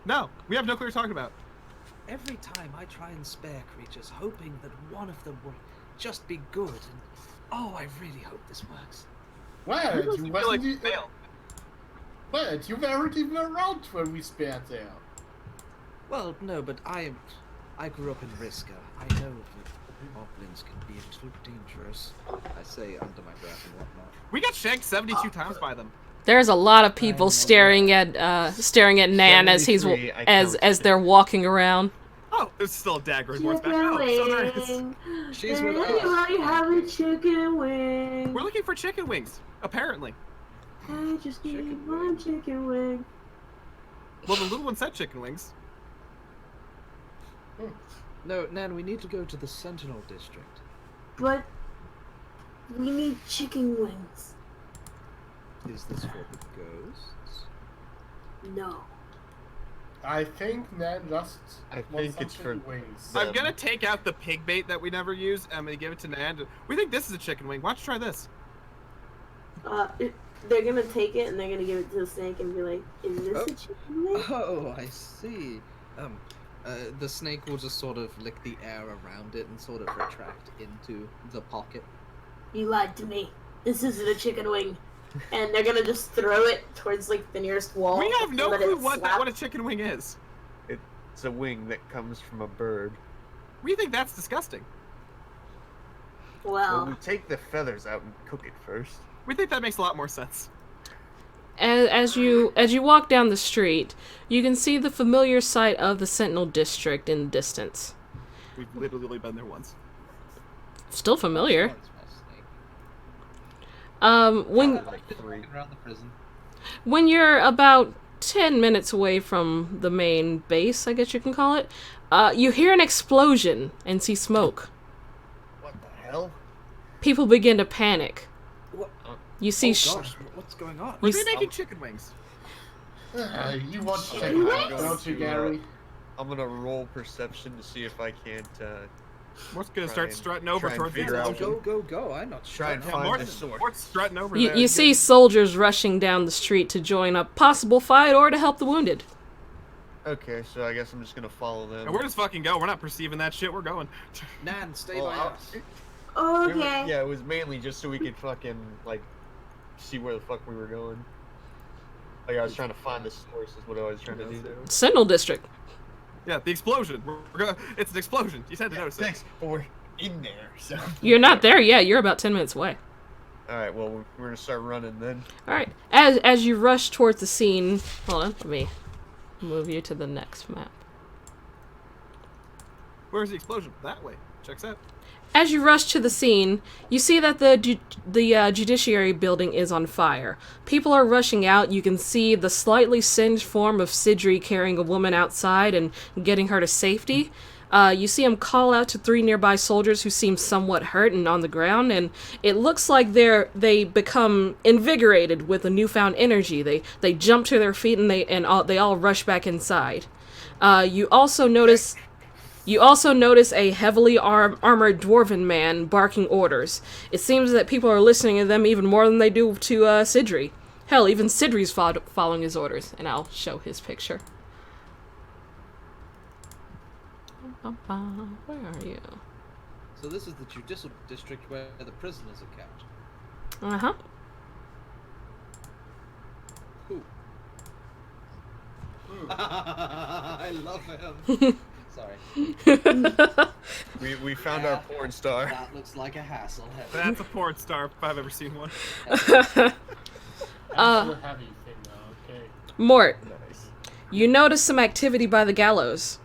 No, we have no clue what you're talking about. Every time I try and spare creatures, hoping that one of them will just be good, and oh, I really hope this works. Well, you I feel like wasn't. we failed. Well, you weren't even around when we spared there. Well, no, but I grew up in Riska. I know that goblins can be too dangerous. I say under my breath and whatnot. We got shanked 72 times by them. There's a lot of people staring at Nan as he's 73, I as counted. they're walking around. Oh, there's still a dagger in horseback. Chicken Oh, so there is. wing. She's Does with us. anybody have a chicken wing? We're looking for chicken wings, apparently. I just need Chicken one chicken wing. Well, the little one said chicken wings. No, Nan, we need to go to the Sentinel District. But we need chicken wings. Is this for the ghosts? No. I think Nan just. I wants think it's some for- chicken wings. I'm gonna take out the pig bait that we never use. I'm gonna give it to Nan. We think this is a chicken wing. Why don't you try this? They're gonna take it and they're gonna give it to the snake and be like, "Is this Oh. a chicken wing?" Oh, I see. The snake will just sort of lick the air around it and sort of retract into the pocket. You lied to me. This isn't a chicken wing. And they're gonna just throw it towards like the nearest wall. We have no let clue it what slap. a chicken wing is. It's a wing that comes from a bird. We think that's disgusting. Well, Well, we take the feathers out and cook it first. We think that makes a lot more sense. As you walk down the street, you can see the familiar sight of the Sentinel District in the distance. We've literally been there once. Still familiar. Small snake. When Like three. Around the prison. when you're about 10 minutes away from the main base, I guess you can call it, you hear an explosion and see smoke. What the hell? People begin to panic. What? You see, Oh gosh, what's going on? Were You they s- making chicken wings? You want Okay, chicken I'm wings, going don't you, to, Gary? I'm gonna roll perception to see if I can't Mort's gonna Try start and- strutting over try and towards the figure out- explosion. Go! I'm not try and sure. find Mort's, the sword. Mort's strutting over you, there. you see soldiers rushing down the street to join a possible fight or to help the wounded. Okay, so I guess I'm just gonna follow them. And we're just fucking go. We're not perceiving that shit. We're going. Nan, stay Well, by I'll- us. okay. Yeah, it was mainly just so we could fucking like see where the fuck we were going. Like I was trying to find the source is what I was trying to do. Sentinel District. Yeah, the explosion. It's an explosion. You said to Yeah, notice it. thanks, but we're in there, so. You're not there yet. You're about 10 minutes away. All right, well we're gonna start running then. All right. As you rush towards the scene, hold on. Let me move you to the next map. Where's the explosion? That way. Checks out. As you rush to the scene, you see that the judiciary building is on fire. People are rushing out. You can see the slightly singed form of Sidri carrying a woman outside and getting her to safety. You see him call out to 3 nearby soldiers who seem somewhat hurt and on the ground, and it looks like they become invigorated with a newfound energy. They jump to their feet and they all rush back inside. You also notice a heavily armored dwarven man barking orders. It seems that people are listening to them even more than they do to Sidri. Hell, even Sidri's following his orders, and I'll show his picture. Where are you? So this is the judicial district where the prisoners are kept. Uh-huh. Who? I love him. Sorry. We found our porn star. That looks like a hassle. That's a porn star if I've ever seen one. That's a heavy thing now, okay. Mort, Nice. you notice some activity by the gallows.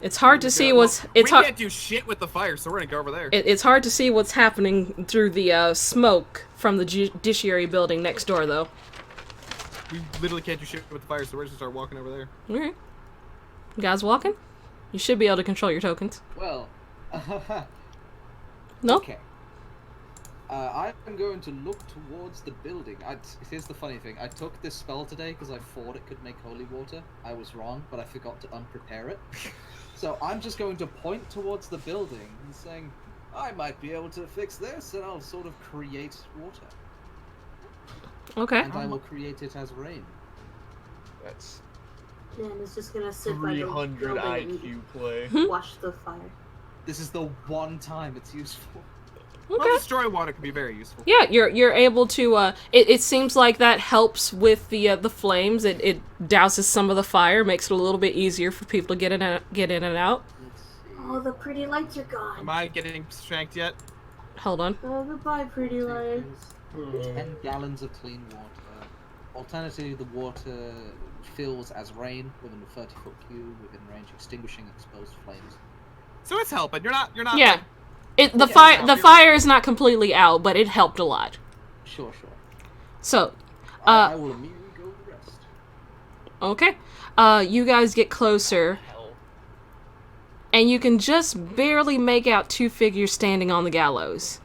It's hard to see We hard. can't do shit with the fire, so we're gonna go over there. It's hard to see what's happening through the smoke from the judiciary building next door, though. We literally can't do shit with the fire, so we're just gonna start walking over there. Okay. You guys walking? You should be able to control your tokens. Well, No? okay. I'm going to look towards the building. Here's the funny thing. I took this spell today because I thought it could make holy water. I was wrong, but I forgot to unprepare it. So I'm just going to point towards the building and saying, I might be able to fix this, and I'll sort of create water. Okay. And I will create it as rain. That's And it's just gonna sit by the 300 building IQ play. and watch the fire. This is the one time it's useful. Well, Okay. destroy water could be very useful. Yeah, you're able to. It seems like that helps with the flames. It douses some of the fire, makes it a little bit easier for people to get in and out. Let's see. Oh, the pretty lights are Am gone. I getting shanked yet? Hold on. Oh, goodbye, pretty lights. 10 gallons of clean water. Alternatively, the water fills as rain within a 30-foot cube within range, extinguishing exposed flames. So it's helping. You're not. Yeah. The Yeah, fire is not completely out, but it helped a lot. Sure. So, I will immediately go the rest. okay. You guys get closer, and you can just barely make out 2 figures standing on the gallows.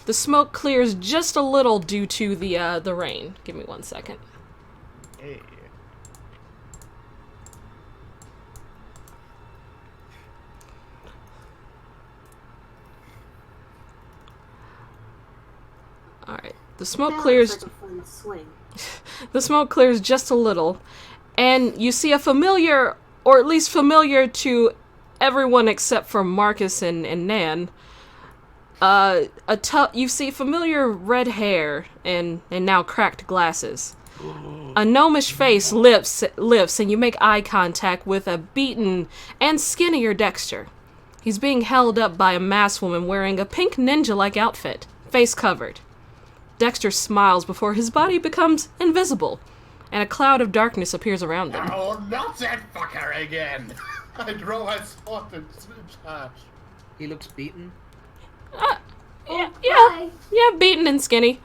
The smoke clears just a little due to the rain. Give me 1 second. Hey. Alright. The smoke That clears. looks like a fun swing. The smoke clears just a little, and you see a familiar, or at least familiar to everyone except for Marcus and Nan. You see familiar red hair and now cracked glasses. A gnomish face lifts, and you make eye contact with a beaten and skinnier Dexter. He's being held up by a masked woman wearing a pink ninja-like outfit, face covered. Dexter smiles before his body becomes invisible, and a cloud of darkness appears around them. Oh, not that fucker again! I draw my sword and charge. He looks beaten. Yeah, beaten and skinny.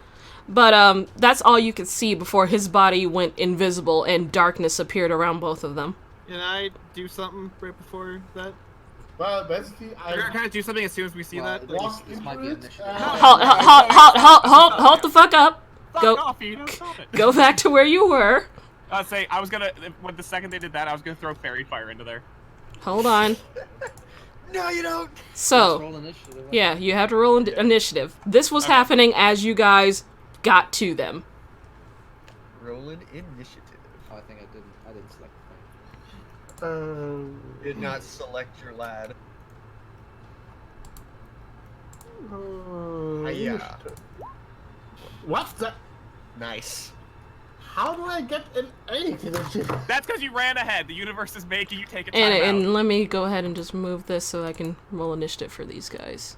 But that's all you could see before his body went invisible and darkness appeared around both of them. Can I do something right before that? Well, basically, Can I do something as soon as we see that? walk This into might be it, initiative. Hold the fuck up. Fuck Go- off, you don't stop it. Go back to where you were. I was gonna, when the second they did that, I was gonna throw fairy fire into there. Hold on. No, you don't. Let's So, roll initiative. yeah, you have to roll initiative. This was happening as you guys got to them. Rolling initiative. Oh, I think I didn't select the thing. Did not select your lad. Hiya. What's that? Nice. How do I get an 8 initiative? That's because you ran ahead. The universe is making you take a time And out. let me go ahead and just move this so I can roll initiative for these guys.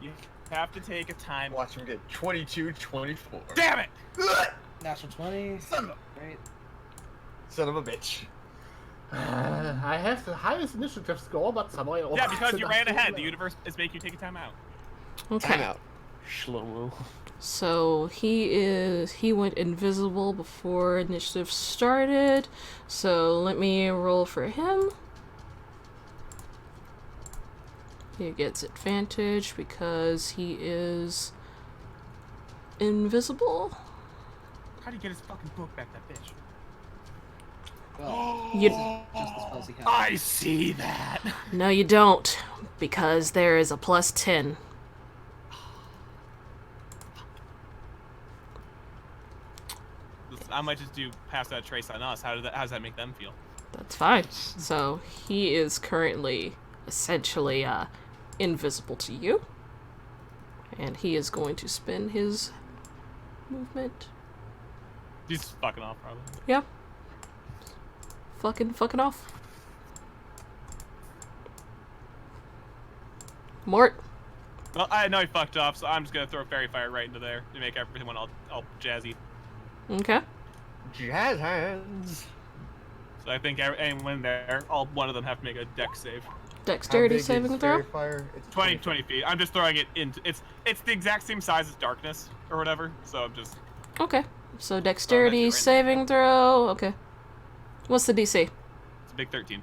You have to take a time. Watch him get 22, 24. Damn it! Natural 20. Son of a, Great. son of a bitch. I have the highest initiative score, but somehow I also Yeah, because you ran ahead. the The universe is making you take a time out. Okay. Time out. Shlomo. So he went invisible before initiative started. So let me roll for him. He gets advantage because he is invisible. How do you get his fucking book back, that bitch? Well, You- just the spells he has. I see that. No, you don't, because there is a +10. I might just do pass that trace on us. How does that make them feel? That's fine. So he is currently essentially invisible to you. And he is going to spend his movement. He's fucking off, probably. Yep. Fucking off. Mort. Well, I know he fucked off, so I'm just gonna throw Fairy Fire right into there to make everyone all jazzy. Okay. Jazz hands. So I think anyone there, one of them have to make a dex save. Dexterity saving throw. Fire? It's 20 feet. I'm just throwing it into. It's the exact same size as darkness or whatever. So I'm just. Okay. So dexterity right now. saving throw. Okay. What's the DC? It's a big 13.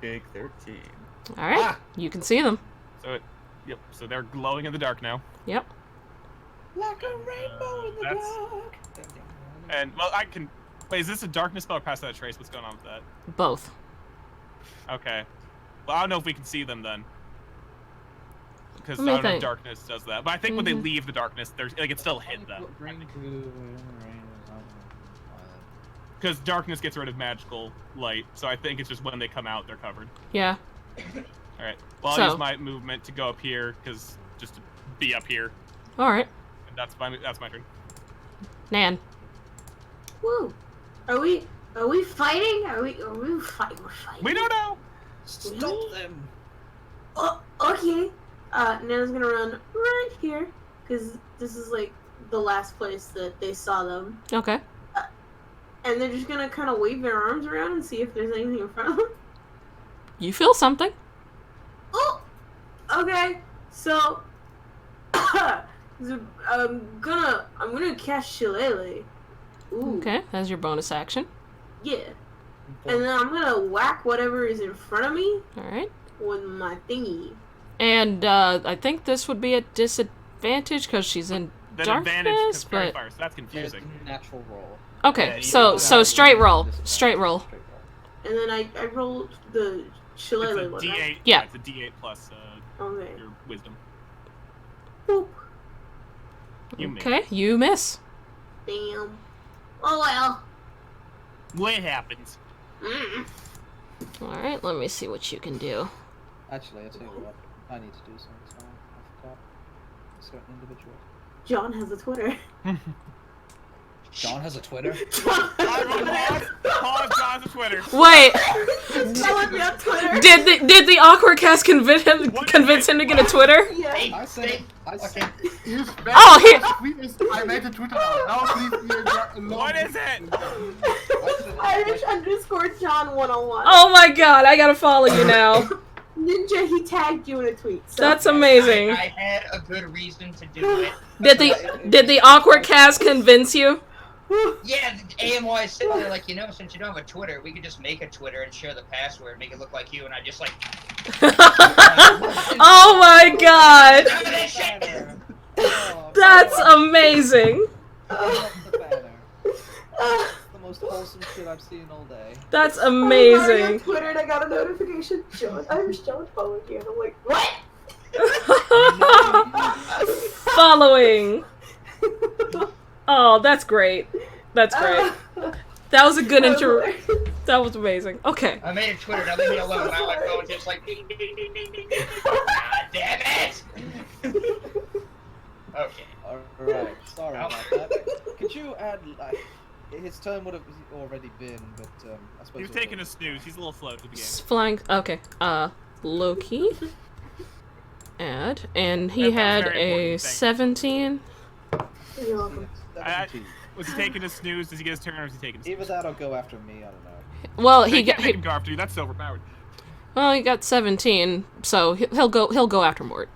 Big 13. All right. Ah! You can see them. So yep. So they're glowing in the dark now. Yep. Like a rainbow in the that's- dark. And well, I can. Wait, is this a darkness spell or pass that trace? What's going on with that? Both. Okay. Well, I don't know if we can see them then. Because I Let me don't know if think. darkness does that. But I think when they Mhm. leave the darkness, there's like it still hit them. Because darkness gets rid of magical light, so I think it's just when they come out, they're covered. Yeah. All right. Well, I'll So- use my movement to go up here, because just to be up here. All right. And that's my turn. Nan. Woo. Are we fighting? Are we fighting? We're fighting. We don't know. Stop them! Oh, okay. Nana's gonna run right here because this is like the last place that they saw them, Okay. and they're just gonna kind of wave their arms around and see if there's anything in front of them. You feel something. Oh, okay. So, I'm gonna cast Shillelagh. Ooh, Okay. That's your bonus action. yeah. And then I'm gonna whack whatever is in front of me All right. with my thingy. And I think this would be a disadvantage because she's in Then advantage darkness, because fairy but fire, so that's There's confusing. a natural roll. okay. Yeah, you So can so roll. straight roll. Straight roll. And then I rolled the It's Shillelagh a one. D8. Right? Yeah. It's a D8 plus Okay. your wisdom. Boop. You may. Okay. You miss. Damn. Oh well. What happens? Mm. All right. Let me see what you can do. Actually, I tell you what, I need to do something. So I forgot a certain individual. John has a Twitter. John has a Twitter. Pause John's Twitter. Wait. Follow me on Twitter. Did the awkward cast convince him to get a Twitter? Yeah. I said. I said. He's back. Oh, here- My tweet is, I made a Twitter out. Now leave me alone. What is it? Irish_John 101. Oh my god! I gotta follow you now. Ninja, he tagged you in a tweet. So. That's amazing. I had a good reason to do it. Did the awkward cast convince you? Yeah, AMY is sitting there like, since you don't have a Twitter, we could just make a Twitter and share the password, make it look like you, and I just like. Oh my god! None of that shit. That's amazing. The banner. Uh, The most wholesome shit I've seen all day. That's I was on amazing. Twitter and I got a notification. Irish John followed you, and I'm like, what? Following. Oh, that's great. That's great. That was a good intro. That was amazing. Okay. I made a Twitter, now leave me alone. Now my phone's just like ding ding ding ding ding ding. God damn it! Okay. Alright, sorry about that. Could you add, his turn would have already been, but, I suppose... He's taking a snooze. He's a little slow to the game. Flying. Okay. Loki. Add. And he That's a had very a important thing. 17. You're welcome. 17. Was he taking a snooze? Does he get his turn or is he taking a snooze? Either that or go after me, I don't know. Well, He he can't got make him go after you. That's overpowered. well, he got 17, so he'll go after Mort.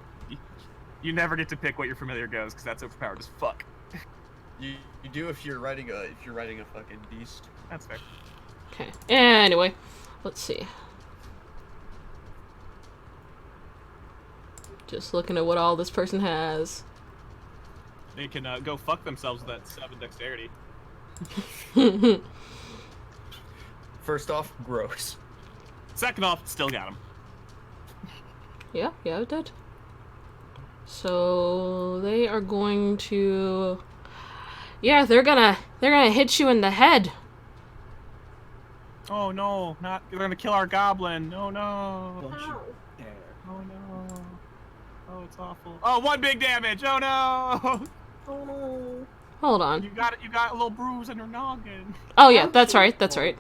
You never get to pick what your familiar goes because that's overpowered as fuck. You do if you're riding a fucking beast. That's fair. Okay. Anyway, let's see. Just looking at what all this person has. They can go fuck themselves with that 7 dexterity. First off, gross. Second off, still got him. Yeah, it did. So they are going to. Yeah, they're gonna hit you in the head. Oh no, not they're gonna kill our goblin. Oh no. Don't you Ow. dare. Oh no. Oh, it's awful. Oh, 1 big damage. Oh no. Oh. Hold on. You got a little bruise on your noggin. Oh yeah, that's right. That's right.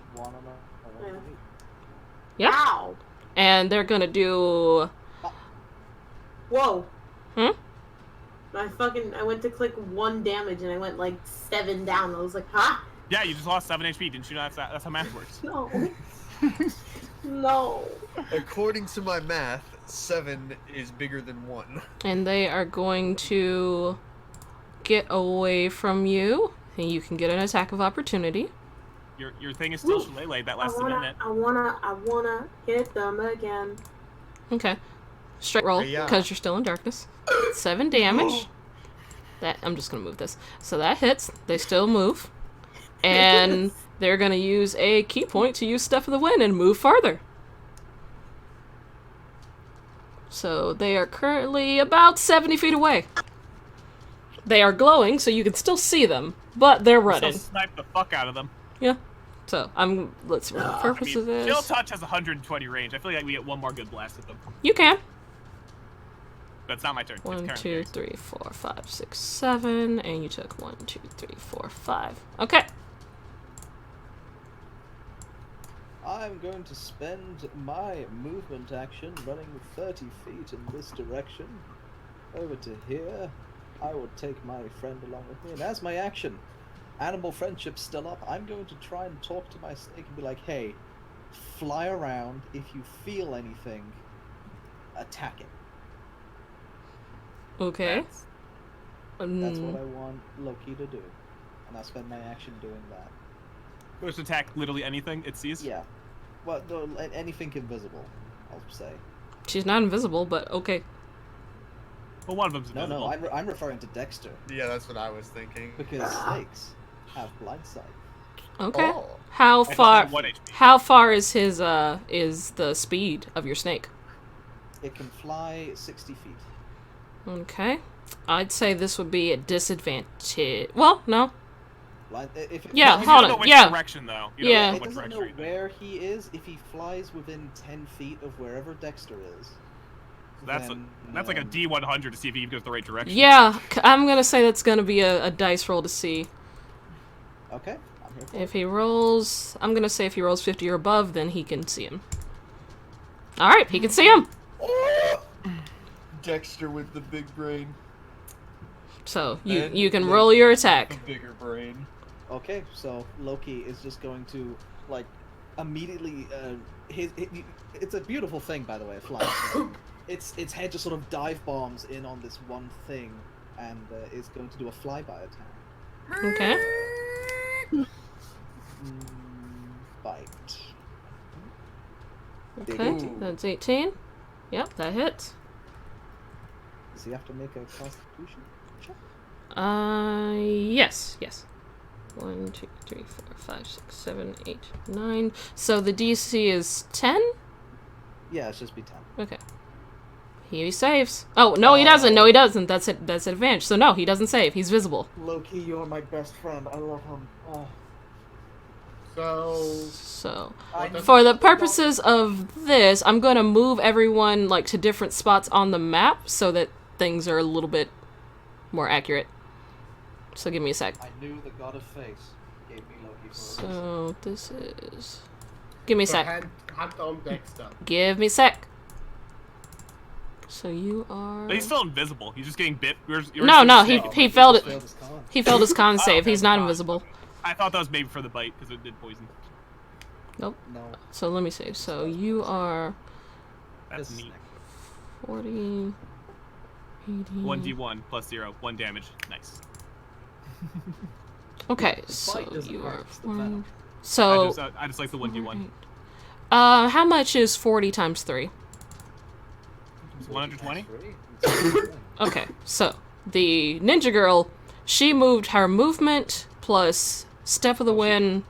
Yep. Ow. And they're gonna do. Whoa. Hmm? I went to click 1 damage and I went like 7 down. I was like, huh? Yeah, you just lost 7 HP, didn't you know that's how math works? No. No. According to my math, 7 is bigger than 1. And they are going to get away from you, and you can get an attack of opportunity. Your thing is still shillelagh. That lasts a minute. I wanna hit them again. Okay. Straight roll, Yeah. because you're still in darkness. 7 damage. That I'm just gonna move this. So that hits. They still move. And they're gonna use a key point to use Step of the Wind and move farther. So they are currently about 70 feet away. They are glowing, so you can still see them, but they're running. Still snipe the fuck out of them. Yeah. So let's see what the purpose of this. Chill Touch has 120 range. I feel like we get 1 more good blast at them. You can. But it's not my turn. 1, It's 2, Karen's. 3, 4, 5, 6, 7, and you took 1, 2, 3, 4, 5. Okay. I'm going to spend my movement action running 30 feet in this direction over to here. I will take my friend along with me, and as my action, animal friendship's still up. I'm going to try and talk to my snake and be like, hey, fly around. If you feel anything, attack it. Okay. That's what I want Loki to do. And I'll spend my action doing that. Goes to attack literally anything it sees. Yeah. Well, no, anything invisible, I'll say. She's not invisible, but okay. Well, one of them's No, invisible. I'm referring to Dexter. Yeah, that's what I was thinking. Because snakes have blind sight. Okay. Oh. How And far? only 1 HP. How far is his is the speed of your snake? It can fly 60 feet. Okay. I'd say this would be a disadvantage. Well, no. If it Yeah, flies- You hold don't know on, which yeah. direction though. You Yeah. don't know It what doesn't know direction. where he is. If he flies within 10 feet of wherever Dexter is. That's then, that's like a D100 to see if he goes the right direction. Yeah, I'm gonna say that's gonna be a dice roll to see. Okay, I'm here for If he rolls, I'm gonna say if he rolls 50 or above, then he can see him. All right, he can see him. Dexter with the big brain. So you And you can the- roll your The attack. bigger brain. Okay, so Loki is just going to, like, immediately, it's a beautiful thing, by the way, flying. its head just sort of dive bombs in on this one thing, and is going to do a flyby attack. Okay. Bite. Okay, Ooh. that's 18. Yep, that hits. Does he have to make a Constitution check? Yes. 1, 2, 3, 4, 5, 6, 7, 8, 9. So the DC is 10? Yeah, it's just be 10. Okay. He saves. Oh, no, he doesn't. No, he doesn't. That's it. That's an advantage. So no, he doesn't save. He's visible. Loki, you're my best friend. I love him. Oh. So, what does- for the purposes of this, I'm going to move everyone, like, to different spots on the map so that things are a little bit more accurate. So give me a sec. I knew the god of face gave me Loki for a reason. So this is... Give me a So sec. hand on Dexter. Give me a sec. So you are... But he's still invisible. He's just getting bit. No, he He failed just it. failed his con. He failed his con Oh, save. okay, He's not fine. invisible. I thought that was maybe for the bite because it did poison. Nope. No. So let me see. So you are That's This neat. 40, 80. 1d1 plus 0, 1 damage. Nice. Okay, The so bite doesn't you are hurt, it's the 40. venom. So I just like the 1d1. how much is 40 times 3? It's 120? Okay, so the ninja girl, she moved her movement plus step of the wind.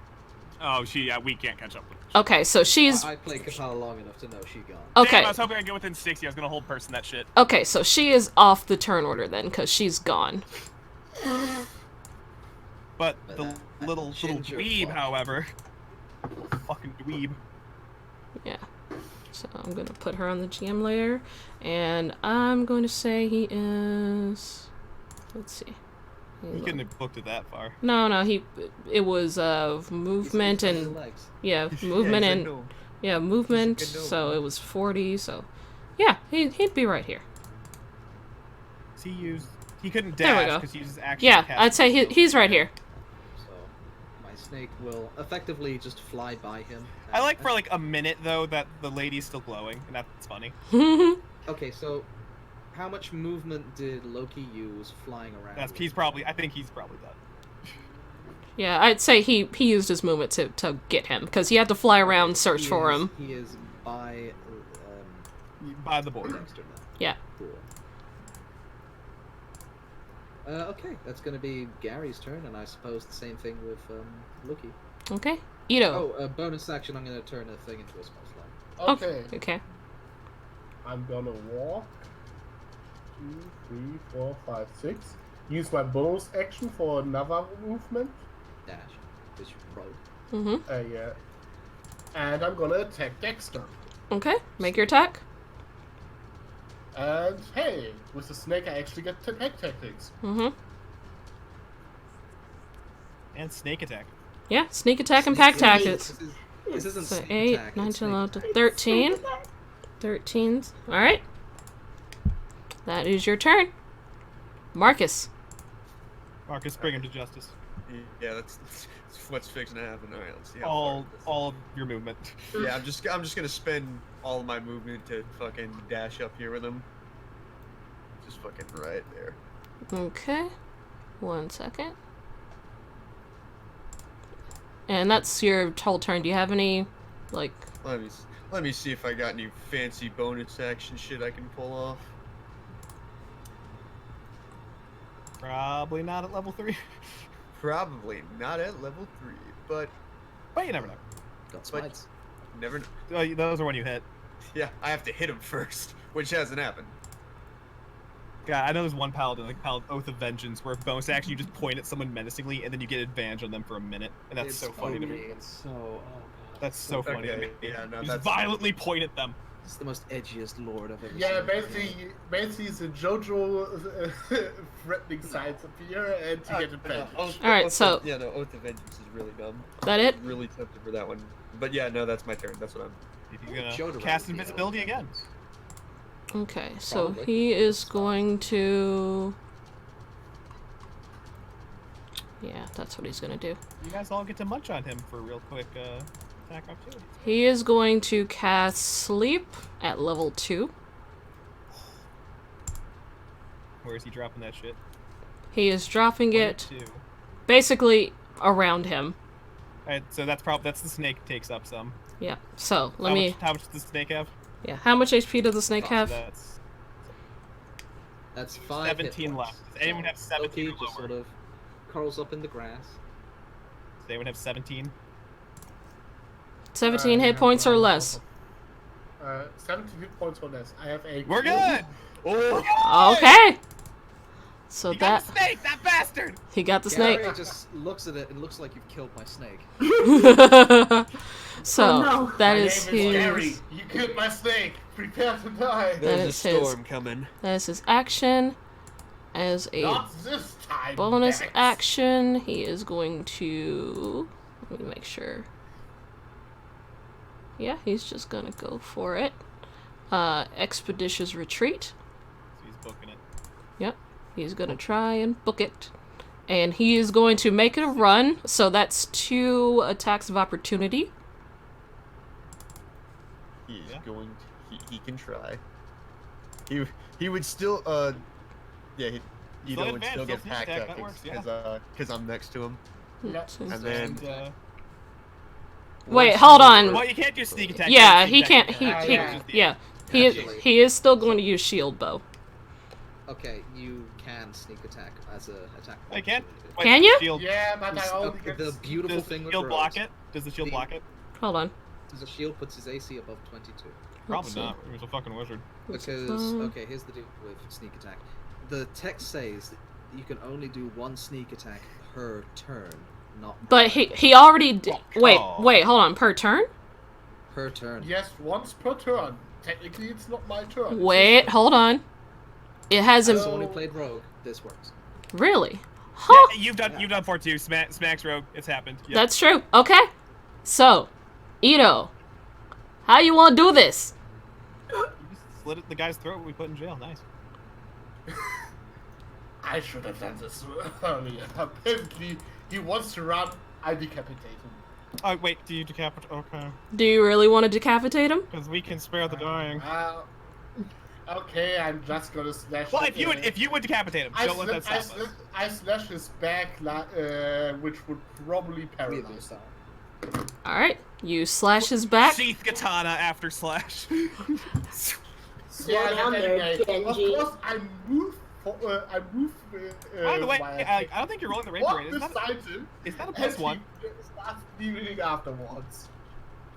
Oh, we can't catch up with her. Okay, so she's I played Katana long enough to know she gone. okay. Damn, I was hoping I'd get within 60. I was gonna hold person that shit. Okay, so she is off the turn order then, because she's gone. But But the that little ginger dweeb, fuck. however. Fucking dweeb. Yeah. So I'm gonna put her on the GM layer, and I'm going to say he is. Let's see. You couldn't have booked it that far. No, it was movement He's and legs. yeah, movement he's a and gnome. yeah, movement. He's a gnome. So it was 40. So yeah, he'd be right here. He couldn't There we dash go. because he was actually Yeah, cast I'd say he's right here. So my snake will effectively just fly by him. I like for like a minute though that the lady's still glowing, and that's funny. Okay, so how much movement did Loki use flying around? I think he's probably done. Yeah, I'd say he used his movement to get him because he had to fly around, search He for is- him. He is by By the board. Dexter now. Yeah. Cool. Okay, that's gonna be Gary's turn, and I suppose the same thing with Loki. Okay, Ito. Oh, bonus action, I'm gonna turn a thing into a small slime. Okay. Okay. I'm gonna walk. 2, 3, 4, 5, 6. Use my bonus action for another movement. Dash. Because you roll. Mm-hmm. Yeah. And I'm gonna attack Dexter. Okay. Make your attack. And hey, with the snake I actually get attack tactics. Mm-hmm. And snake attack. Yeah. Sneak attack and pack tactics. This isn't So sneak 8, attack, 9, it's 10, sneak 11, attack. 13. 13's. Alright. That is your turn. Marcus. Marcus, bring him to justice. Yeah, that's what's fixing to happen. All right, let's see how All far this is. of your movement. Yeah, I'm just gonna spend all of my movement to fucking dash up here with him. Just fucking right there. Okay. 1 second. And that's your whole turn. Do you have any, like... Let me see if I got any fancy bonus action shit I can pull off. Probably not at level 3. Probably not at level 3, but But you never know. Got smites. never know. Those are when you hit. Yeah, I have to hit him first, which hasn't happened. God, I know there's one paladin, like Paladin Oath of Vengeance, where bonus action you just point at someone menacingly and then you get advantage on them for a minute, and that's It's so funny to me. It's so, oh god. That's so funny to me. Yeah, no, You just that's violently point at them. It's the most edgiest lord I've ever Yeah, seen. basically the JoJo threatening signs appear and to get advantage. Alright, so- yeah, no, Oath of Vengeance is really dumb. That it? Really tempted for that one, but yeah, no, that's my turn. That's what I'm. You're gonna Jotaro, cast yeah. invisibility again. Okay, so Probably. he is going to... Yeah, that's what he's gonna do. You guys all get to munch on him for a real quick attack opportunity. He is going to cast Sleep at level 2. Where is he dropping that shit? He is dropping it 22. basically around him. Alright, so that's the snake takes up some. Yeah, so let how me... Much, how much does the snake have? Yeah, how much HP does the snake So have? That's 5 hit 17 points. left. Does anyone have 17 Loki or just lower? sort of curls up in the grass. Does anyone have 17? 17 hit points or less. 17 hit points or less. I have 8. We're good! Okay! So You got that... the snake, that bastard! He got the snake. Gary just looks at it and looks like you've killed my snake. So, Oh, no. that My is name is Gary. his... You killed my snake. Prepare to die. That There's a is his- storm coming. That is his action. As a Not this time. bonus Dex. action, he is going to... Let me make sure. Yeah, he's just gonna go for it. Expeditious Retreat. So he's booking it. Yep. He's gonna try and book it. And he is going to make it a run, so that's 2 attacks of opportunity. He's Yeah. going. He can try. He would still yeah. You Still know, would advance, still still get sneak packed attack, up that works, yeah. because I'm next to him. Let's see. And then Wait, Once hold you- on. well, you can't do sneak attack. Yeah, you he sneak attack can't. He, attack, he yeah. which is the yeah. end. He is. Actually- He is still going to use shield bow. Okay, you can sneak attack as a attack. I can. opportunity. Wait, Can you? Shield. Yeah, but I It's- only okay, get the beautiful Does thing the with shield block rogues, it? Does the shield block it? Hold on. the shield puts his AC above 22. Probably see. not. He was a fucking wizard. Because okay, here's the deal with sneak attack. The text says that you can only do one sneak attack per turn, not. But he already. Wait, Oh. wait, hold on. Per turn? per turn. Yes, once per turn. Technically, it's not my turn. it's Wait, his hold on. It has As a someone who played rogue, this works. really. Huh? Yeah, you've done 4-2. Smacks Rogue. It's happened. Yeah. That's true. Okay. So, Ito, how you want to do this? You just slit the guy's throat. We put in jail. Nice. turn. I should have done this earlier. Apparently, he wants to run. I decapitate him. Oh wait, do you decapitate? Okay, Do you really want to decapitate him? because we can spare the dying. Okay, I'm just gonna slash. Well, it, if you would decapitate him, don't let that stop us. I slash his back, which would probably Weirdly paralyze. style. All right. You slash his back. Sheath katana after slash. Slow down there, Genji. Of course, I move. I move. By the way, my I don't think you're rolling the rapier walk rate. Is that beside him. is that a and plus one? he starts dealing afterwards.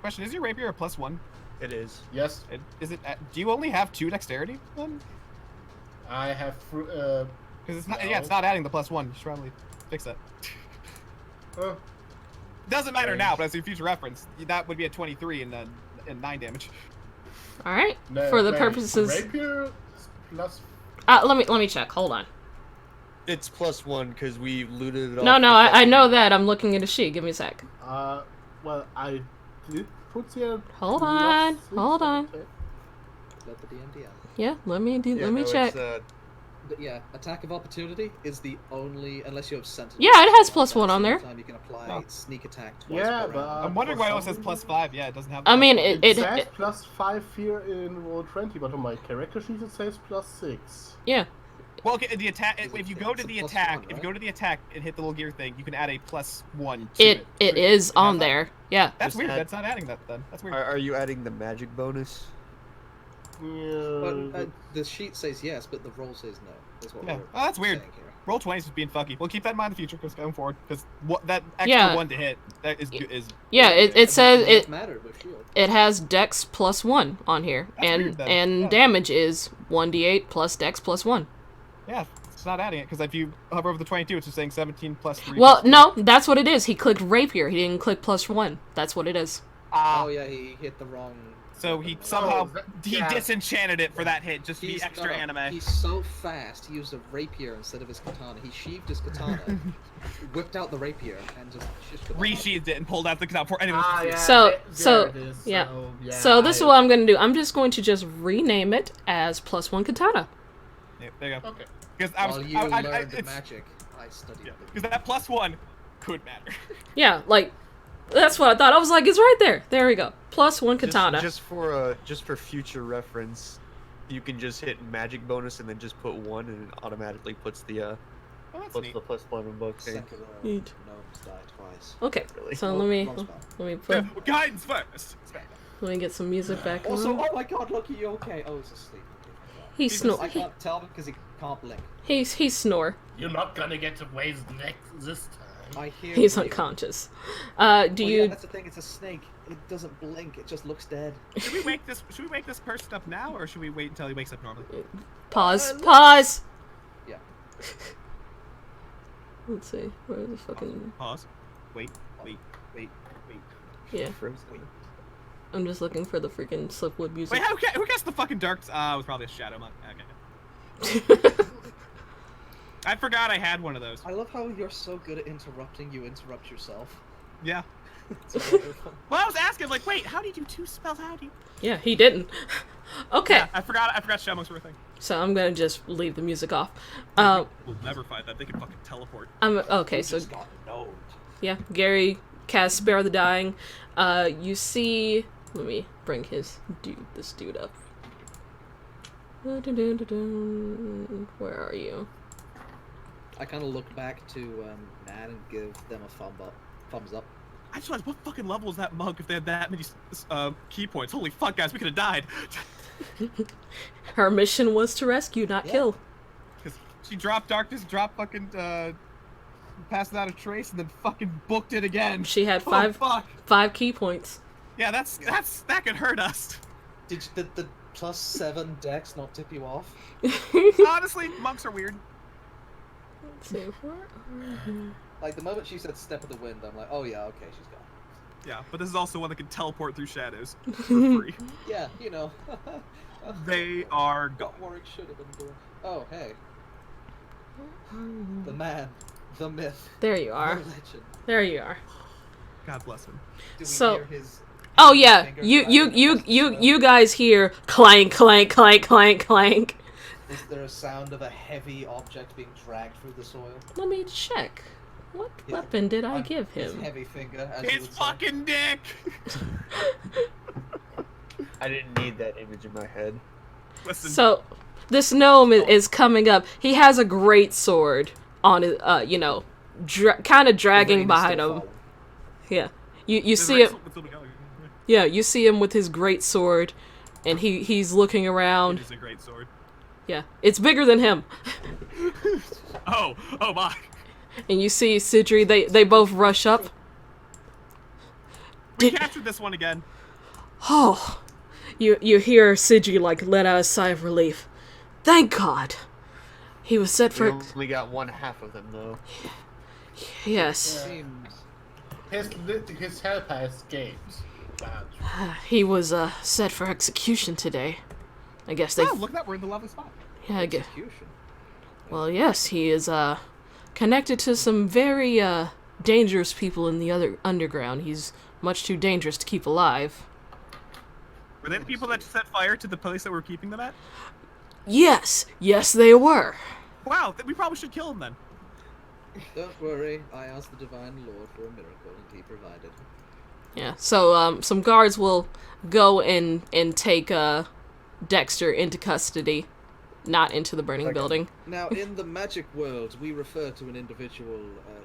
Question: is your rapier a plus one? It is. Yes, Is it? Do you only have 2 dexterity then? I have. Because it's not. Yeah, No. it's not adding the plus one. You should probably fix that. Uh, Doesn't matter Right. now, but as a future reference, that would be a 23 and 9 damage. All right. no, For the wait, purposes. Rapier is plus. Let me check. Hold on. It's +1 because we looted it off. No, the I know fucking- that. I'm looking at a sheet. Give me a sec. Well, I did put here. Hold on. Hold on. Let the DMD out. Yeah. Let me Yeah, let me no, it's, check. But yeah, attack of opportunity is the only, unless you have sentinel. Yeah, it has at +1 the on same there. Time you can apply Oh. sneak attack twice Yeah, per but round. I'm wondering for why it some says reason- +5. Yeah, it doesn't have. I mean, +1. It says +5 here in roll 20, but on my character sheet it says +6. Yeah. Well, okay, the attack. Is it- If you go to it's a the plus attack, one, if you right? go to the attack and hit the little gear thing, you can add a +1 to It it. is It on has that? there. Yeah. That's Just weird. add- That's not adding that then. That's weird. Are you adding the magic bonus? Yeah. But the sheet says yes, but the roll says no. Is what Yeah. we're Oh, that's weird. saying here. Roll 20s is being funky. We'll keep that in mind in the future, because going forward, because what that extra Yeah. 1 to hit that is. Yeah. It It says doesn't it matter with shield. it has Dex +1 on here, That's and weird, then. and Yeah. damage is 1d8 plus Dex +1. Yeah, it's not adding it because if you hover over the 22, it's just saying 17 plus 3. Well, plus 2. no, that's what it is. He clicked rapier. He didn't click +1. That's what it is. Ah, Oh yeah, he hit the wrong. so he weapon. somehow he yeah. disenchanted it for that hit, just to be He's extra no, anime. He's so fast. He used a rapier instead of his katana. He sheathed his katana, whipped out the rapier, and just shifted. Resheathed it and pulled out the gun for anyone. Ah, yeah. So- there so- it is. yeah. yeah, So this is what I'm going to do. I'm just going to just rename it as +1 katana. Yeah, there you go. Okay. Because I was, While you learned the magic, I studied. because that +1 could matter. Yeah, like that's what I thought. I was like, it's right there. There we go. +1 katana. Just for future reference, you can just hit magic bonus and then just put 1 and it automatically puts the Oh, that's puts neat. the +1 in both things. Sekiro, Neat. gnomes die twice. Okay. Really? So Oh, let me wrong spell. put Guidance first. let me get some music back Also, on. oh my god, look, are you okay? Oh, he's asleep. He he's snore. I can't tell because he can't blink. He snore. You're not gonna get to waste this time. I hear. He's you. unconscious. Do Oh, you? Yeah, that's the thing. It's a snake. It doesn't blink. It just looks dead. Should we wake this person up now, or should we wait until he wakes up normally? Pause. Pause. Yeah. Let's see. Where the fucking? Pause. Wait. Yeah. I'm just looking for the freaking Slipwood music. Wait, who guessed the fucking dark? It was probably a shadow monk. Okay. I forgot I had one of those. I love how you're so good at interrupting. You interrupt yourself. Yeah. It's wonderful. Well, I was asking, like, wait, how do you do 2 spells? How do you? Yeah, he didn't. Okay. Yeah, I forgot shadow monks were a thing. So I'm gonna just leave the music off. We'll never find that. They can fucking teleport. I'm okay. So Just got node. yeah, Gary cast Spare the Dying. You see. Let me bring this dude up. Where are you? I kind of look back to Nan and give them a thumbs up. I just realized, what fucking level is that monk if they had that many key points? Holy fuck, guys, we could have died. Her mission was to rescue, not kill. Because she dropped darkness, dropped fucking, passed without a trace, and then fucking booked it again. She had Oh, 5 key points. Yeah, that could hurt us. Did the +7 dex not tip you off? Honestly, monks are weird. Let's see, where are you? Like, the moment she said step of the wind, I'm like, oh yeah, okay, she's gone. Yeah, but this is also one that can teleport through shadows for free. Yeah, you know. They are gone. What Warwick should have been doing. Oh, hey. The man. The myth. There you are. The legend. There you are. God bless him. Do we So- hear his... Oh yeah, finger you guys hear clank, clank, clank, clank, clank. Is there a sound of a heavy object being dragged through the soil? Let me check. What Yeah. weapon did I On give his him? heavy finger, as you His would say. fucking dick! I didn't need that image in my head. Listen, So, this gnome is coming up. He has a great sword on his, kind of dragging Rain is behind still him. falling. Yeah, you there's see Rachel him. with Silver Gallery. Yeah, you see him with his great sword, and he's looking It around. is a great sword. Yeah, it's bigger than him. Oh my. And you see Sidri. They both rush up. We Did- captured this one again. Oh, you hear Sidri like let out a sigh of relief. Thank God. He was set We for. only got one half of them though. Yes, Seems... His helper escaped. But he was set for execution today. I guess they. Oh, look at that, we're in the lovely spot. Yeah, I guess. Execution. Well, yes, he is connected to some very dangerous people in the other underground. He's much too dangerous to keep alive. Were they the people that set fire to the place that we were keeping them at? Yes, they were. Wow, we probably should kill him then. Don't worry, I asked the Divine Lord for a miracle, and he provided. Yeah. So some guards will go and take Dexter into custody, not into the burning building. Now, in the magic world, we refer to an individual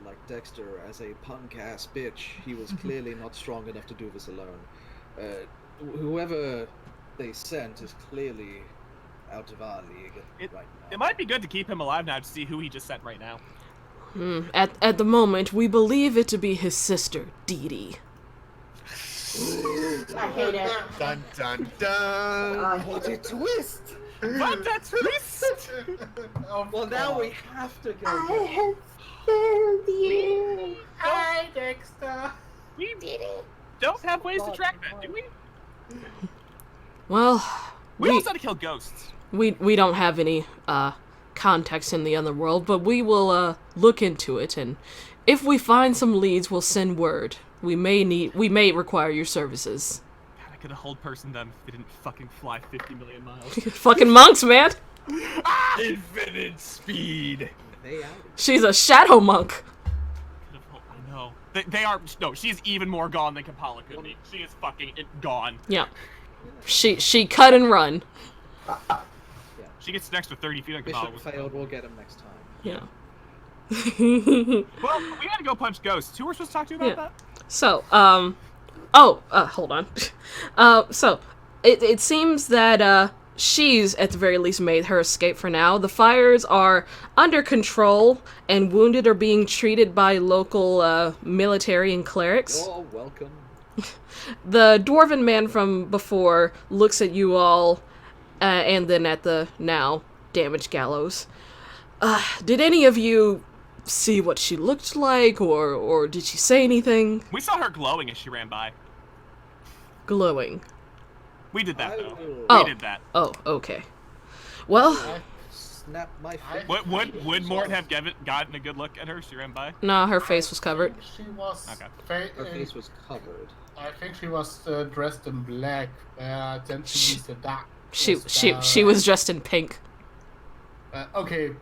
like Dexter as a punk-ass bitch. He was clearly not strong enough to do this alone. Whoever they sent is clearly out of our league right now. It might be good to keep him alive now to see who he just sent right now. At the moment, we believe it to be his sister, Dee Dee. I hate it. Dun dun dun. I hate it. Twist! But that's twist! Well, now we have to go. I have failed you. hi, Dexter. We don't have ways to track that, do we? Well, We we also had to kill ghosts. we don't have any contacts in the underworld, but we will look into it, and if we find some leads, we'll send word. We may require your services. God, I could have hold person them if they didn't fucking fly 50 million miles. Fucking monks, man. Infinite speed. They out. She's a shadow monk. I know. They are. No, she's even more gone than Kapala could be. She is fucking gone. Yeah. She cut and run. She gets an extra 30 feet on Bishop Kapala. failed, we'll get him next time. Yeah. Well, we had to go punch ghosts. Who were supposed to talk to about Yeah. that? So, hold on. So, it seems that, she's, at the very least, made her escape for now. The fires are under control, and wounded are being treated by local, military and clerics. You're welcome. The dwarven man from before looks at you all, and then at the now damaged gallows. Did any of you see what she looked like, or did she say anything? We saw her glowing as she ran by. Glowing. We did that, I though. will Oh. We did that. Oh, okay. Well, snap my finger. Would Mort have gotten a good look at her as she ran by? no, her face was covered. She was. Okay. Her face was covered. I think she was dressed in black. Then she used a dark. She was dressed in pink. Okay.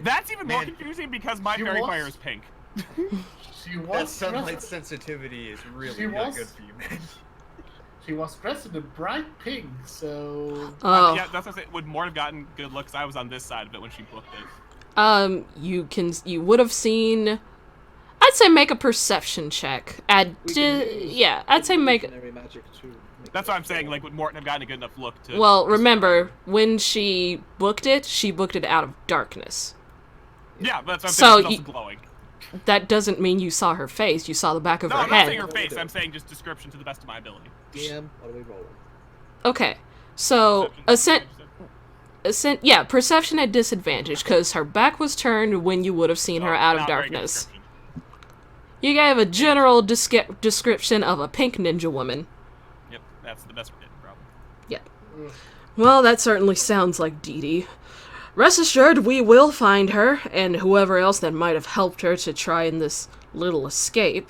That's even more Man. confusing because my She fairy was- fire is pink. She That was sunlight dressed, sensitivity is really She not was- good for you, man. he was dressed in a bright pink, so... Oh. Yeah, that's what I'm saying. Would Mort have gotten good looks? I was on this side of it when she booked it. You would have seen... I'd say make a perception check. I'd say make... Visionary magic to make That's that what I'm saying. fall. Like, would Morton have gotten a good enough look to? Well, remember, when she booked it out of darkness. Yeah, but that's what I'm So saying. She's also glowing. That doesn't mean you saw her face, you saw the back of No, her I'm not head. saying her face. I'm saying just description to the best of my ability. DM, what are we rolling? Okay, so, Perception. perception at disadvantage, because her back was turned when you would have seen her out of Not very good darkness. description. You gave a general description of a pink ninja woman. Yep, that's the best we're getting, probably. Yeah. Well, that certainly sounds like Dee Dee. Rest assured, we will find her, and whoever else that might have helped her to try in this little escape.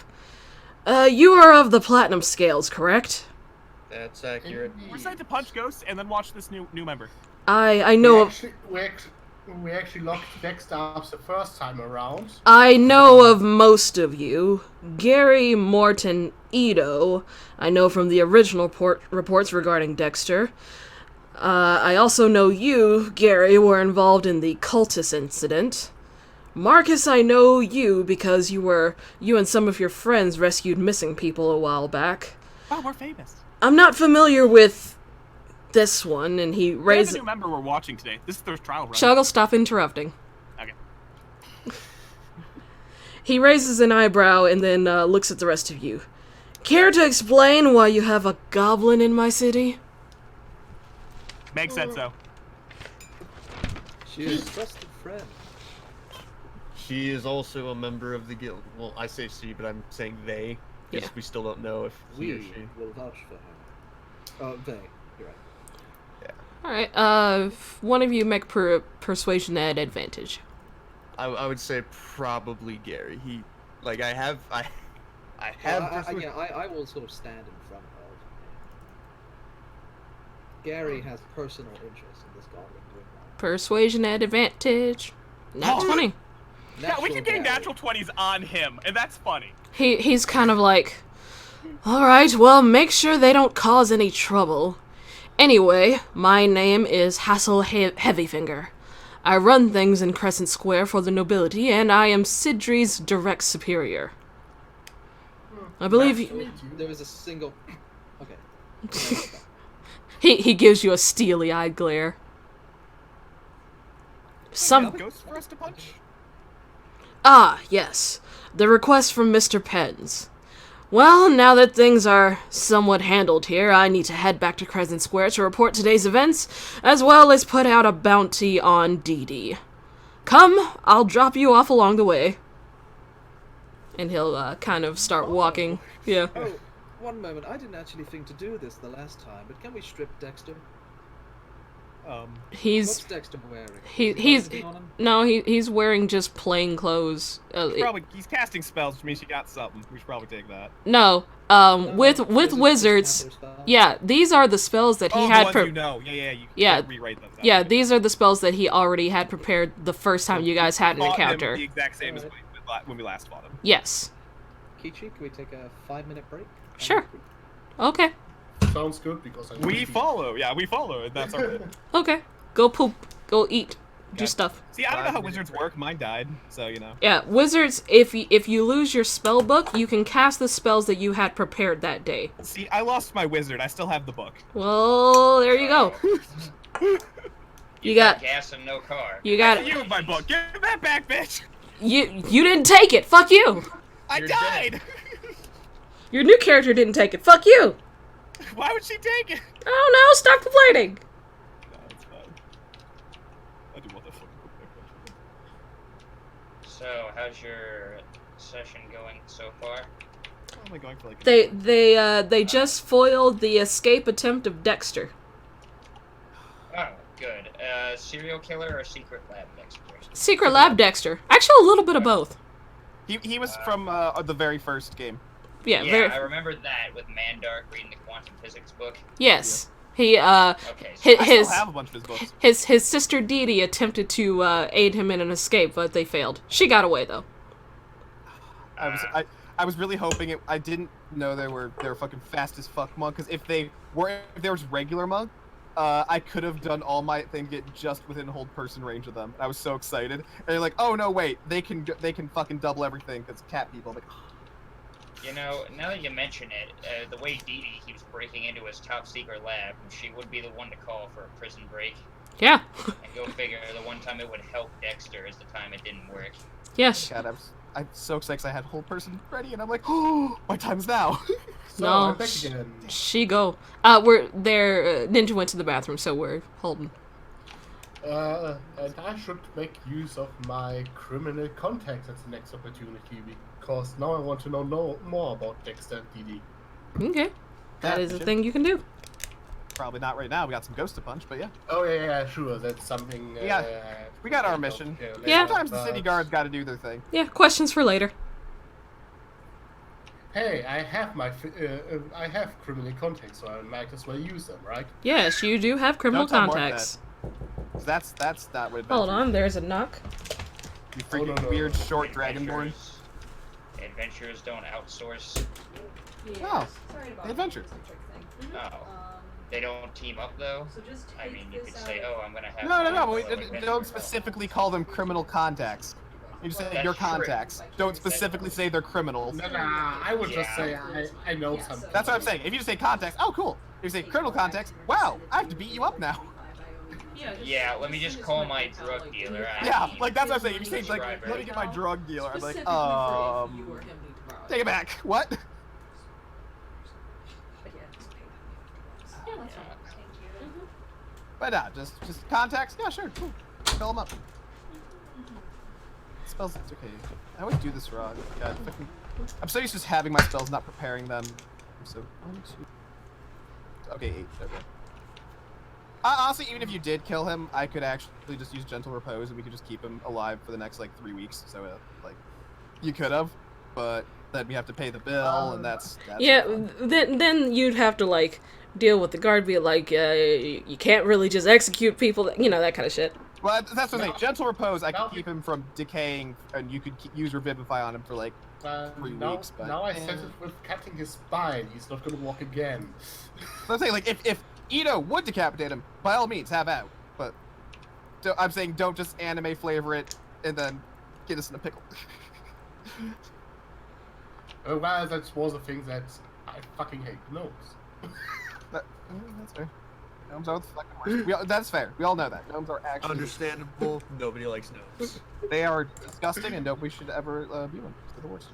You are of the Platinum Scales, correct? That's accurate. We're decided to punch ghosts and then watch this new member. I know of... We actually locked Dexter up the first time around. I know of most of you. Gary, Morton, Ito. I know from the original reports regarding Dexter. I also know you, Gary, were involved in the cultist incident. Marcus, I know you because you and some of your friends rescued missing people a while back. Wow, we're famous. I'm not familiar with this one, and he There's raised... a new member we're watching today. This is their trial run. Chuggle, stop interrupting. Okay. He raises an eyebrow and then looks at the rest of you. Care to explain why you have a goblin in my city? Meg said so. She is a trusted friend. She is also a member of the guild. Well, I say she, but I'm saying they. Because Yeah. we still don't know if he or We she. will vouch for her. Oh, they. You're right. Alright, one of you make persuasion at advantage. I would say probably Gary. He, like, I have. I will sort of stand in front of him. Gary has personal interest in this goblin doing that. Persuasion at advantage. Nat 20. Yeah, we keep getting Gary. natural 20s on him, and that's funny. He's kind of like, alright, well, make sure they don't cause any trouble. Anyway, my name is Hassel Heavyfinger. I run things in Crescent Square for the nobility, and I am Sidri's direct superior. I believe Nice to meet you. There was a single. Okay. he gives you a steely-eyed glare. Some Ghosts for us to punch? Ah, yes. The request from Mr. Pens. Well, now that things are somewhat handled here, I need to head back to Crescent Square to report today's events, as well as put out a bounty on Dee Dee. Come, I'll drop you off along the way. And he'll kind of start walking. Yeah. Oh, one moment. I didn't actually think to do this the last time, but can we strip Dexter? What's He's Dexter wearing? he- Is he he's- got anything on him? no, he's wearing just plain clothes. He's casting spells, which means he got something. We should probably take that. No, No, with wizards just wizards. have their spells. Yeah, these are the spells that he Oh, had the ones you know. Yeah, you Yeah. can't rewrite those. Yeah, these are the spells that he already had prepared the first time you guys had an Fought him encounter. The exact same as when we last fought him. Yes. Kichi, can we take a 5-minute break? Sure. Okay. Sounds good because I We follow. Yeah, we follow, and that's all right. Okay. Go poop. Go eat. Do Okay. stuff. See, I don't know how wizards work. Mine died, so you know. Yeah, wizards, if you lose your spell book, you can cast the spells that you had prepared that day. See, I lost my wizard. I still have the book. Well, there you go. You got gas and no car. you got You with my book. Give that back, bitch. you didn't take it. Fuck you. I You're died. Your new character didn't take it. Fuck you. Why would she take it? I don't know. Stop complaining. No, it's fine. I do want that fucking book. So, how's your session going so far? How am I going for like? They just foiled the escape attempt of Dexter. Oh, good. Serial killer or secret lab exploration? Secret Lab Dexter. Actually, a little bit of both. He was from the very first game. Yeah. Yeah, Very. I remember that with Mandark reading the quantum physics book. Yes. He Okay, so I his still have a bunch of his books. his sister Dee Dee attempted to aid him in an escape, but they failed. She got away though. I I was really hoping it. I didn't know they were fucking fast as fuck monk. Because if there was regular monk, I could have done all my thing get just within hold person range of them. I was so excited. And they're like, oh no, wait, they can fucking double everything because cat people. I'm like, You know, now that you mention it, the way Dee Dee keeps breaking into his top secret lab, she would be the one to call for a prison break. Yeah. And go figure, the one time it would help Dexter is the time it didn't work. Yes. God, I'm so excited 'cause I had hold person ready, and I'm like, oh, my time's now. So, No, I'm back again. She go. We're there. Ninja went to the bathroom, so we're holding. And I should make use of my criminal contacts at the next opportunity, because now I want to know more about Dexter and Dee Dee. Okay. That Yeah, is a sure. thing you can do. Probably not right now. We got some ghost to punch, but yeah. Oh yeah, sure, that's something... Yeah, we got our mission. Yeah. Sometimes the city guards got to do their thing. Yeah. Questions for later. Hey, I have criminal contacts, so I might as well use them, right? Yes, you do have criminal Don't tell Mark contacts. 'Cause that's not what. Hold adventure on, is. there's a knock. You Oh, freaking no. weird short dragonborn. Adventurers don't outsource. Oh, adventure. Oh. They don't team up though? I mean, you could say, oh, I'm gonna have... No. We, fellow adventurers don't help. specifically call them criminal contacts. You just say That's your true. contacts. Don't specifically say they're criminals. Nah, I would just Yeah. say I know something. That's what I'm saying. If you just say contacts, oh cool. If you say criminal contacts, wow, I have to beat you up now. Yeah, let me just call my drug dealer. Yeah, like that's what I'm saying. If you say like, Subscriber. let me get my drug dealer, I'm like, take it back. What? But nah, just contacts. Yeah, sure, cool. Fill them up. Spells, it's okay. I always do this wrong. God, fucking, I'm so used to just having my spells, not preparing them. So 1, 2. Okay, 8. Okay. Honestly, even if you did kill him, I could actually just use Gentle Repose, and we could just keep him alive for the next like 3 weeks. So like, you could have, but then we have to pay the bill, and that's Yeah, fun. then you'd have to like deal with the guard, be like, you can't really just execute people, that kind of shit. Well, that's what I'm saying. No. Gentle Repose, I No. could keep him from decaying, and you could use Revivify on him for like. 3 now, weeks, but- now I said it with cutting his spine. He's not gonna walk again. I'm saying like if Ito would decapitate him, by all means, have at. But I'm saying don't just anime flavor it and then get us in a pickle. Well, that's one of the things that I fucking hate. Gnomes. That's fair. Gnomes are the fucking worst. That's fair. We all know that. Gnomes are actually Understandable. Nobody likes gnomes. they are disgusting and nobody should ever view them. They're the worst.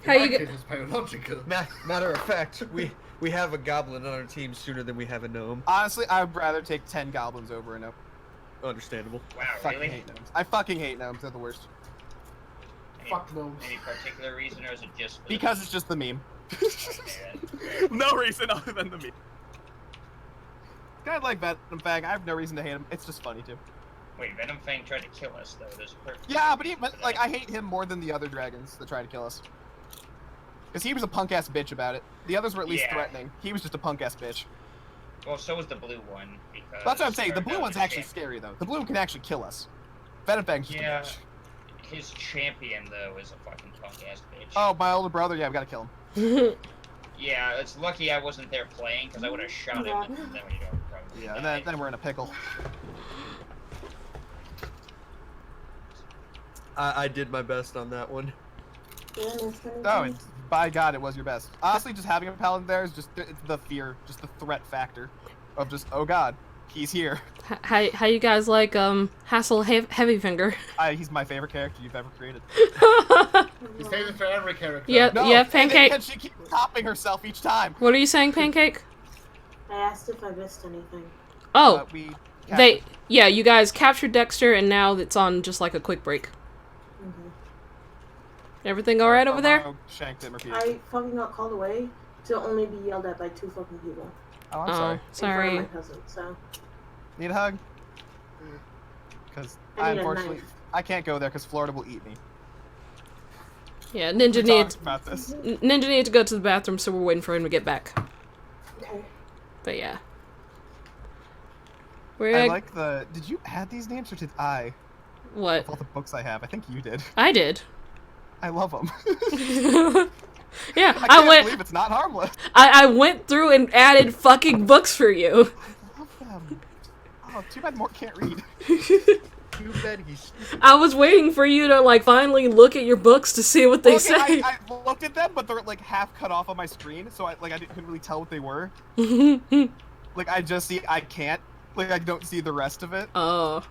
How In you my get- case, it's biological. Matter of fact, we have a goblin on our team sooner than we have a gnome. Honestly, I would rather take 10 goblins over a gnome. Understandable. Wow, I fucking really? hate gnomes. I fucking hate gnomes. They're the worst. Fuck gnomes. Any particular reason, or is it just... for the- Because it's just the meme. Okay, then. No reason other than the meme. Kind of like Venom Fang. I have no reason to hate him. It's just funny too. Wait, Venom Fang tried to kill us, though. There's a perfect Yeah, reason but for like that. I hate him more than the other dragons that tried to kill us. Because he was a punk ass bitch about it. The others were at least Yeah. threatening. He was just a punk ass bitch. Well, so was the blue one, because... That's what I'm saying. The turned blue out one's his actually champ- scary though. The blue one can actually kill us. Venom Fang's just Yeah. a bitch. His champion, though, is a fucking punk-ass bitch. Oh, my older brother. Yeah, we gotta kill him. Yeah, it's lucky I wasn't there playing, because I would have shot him, Yeah. and then we'd have probably Yeah, and died. then we're in a pickle. I did my best on that one. Yeah, it's gonna Oh, be- and by God, it was your best. Honestly, just having a paladin there is just it's the fear, just the threat factor of just oh God, he's here. How you guys like Hassel Heavyfinger? He's my favorite character you've ever created. He says it for every character. Yeah. No, Pancake. And she keeps topping herself each time. What are you saying, Pancake? I asked if I missed anything. Oh, We you guys captured Dexter, and now it's on just like a quick break. Okay. Everything all right over there? Shanked him repeatedly. I fucking got called away to only be yelled at by 2 fucking people. Oh, I'm Oh, sorry. In front of sorry. my cousin, so. Need a hug? Because I need a unfortunately knife. I can't go there because Florida will eat me. Yeah, We Ninja needs talked about this. Ninja needs to go to the bathroom, so we're waiting for him to get back. Okay. But yeah, I we're like the. Did you add these names or did I? what Of all the books I have, I think you did. I did. I love them. Yeah, I can't believe it's not harmless. I went through and added fucking books for you. I love them. Oh, too bad Mort can't read. Too bad he's stupid. I was waiting for you to like finally look at your books to see what they Okay, say. I looked at them, but they're like half cut off on my screen, so I couldn't really tell what they were. Like I just see I can't. Like I don't see the rest of it. Oh.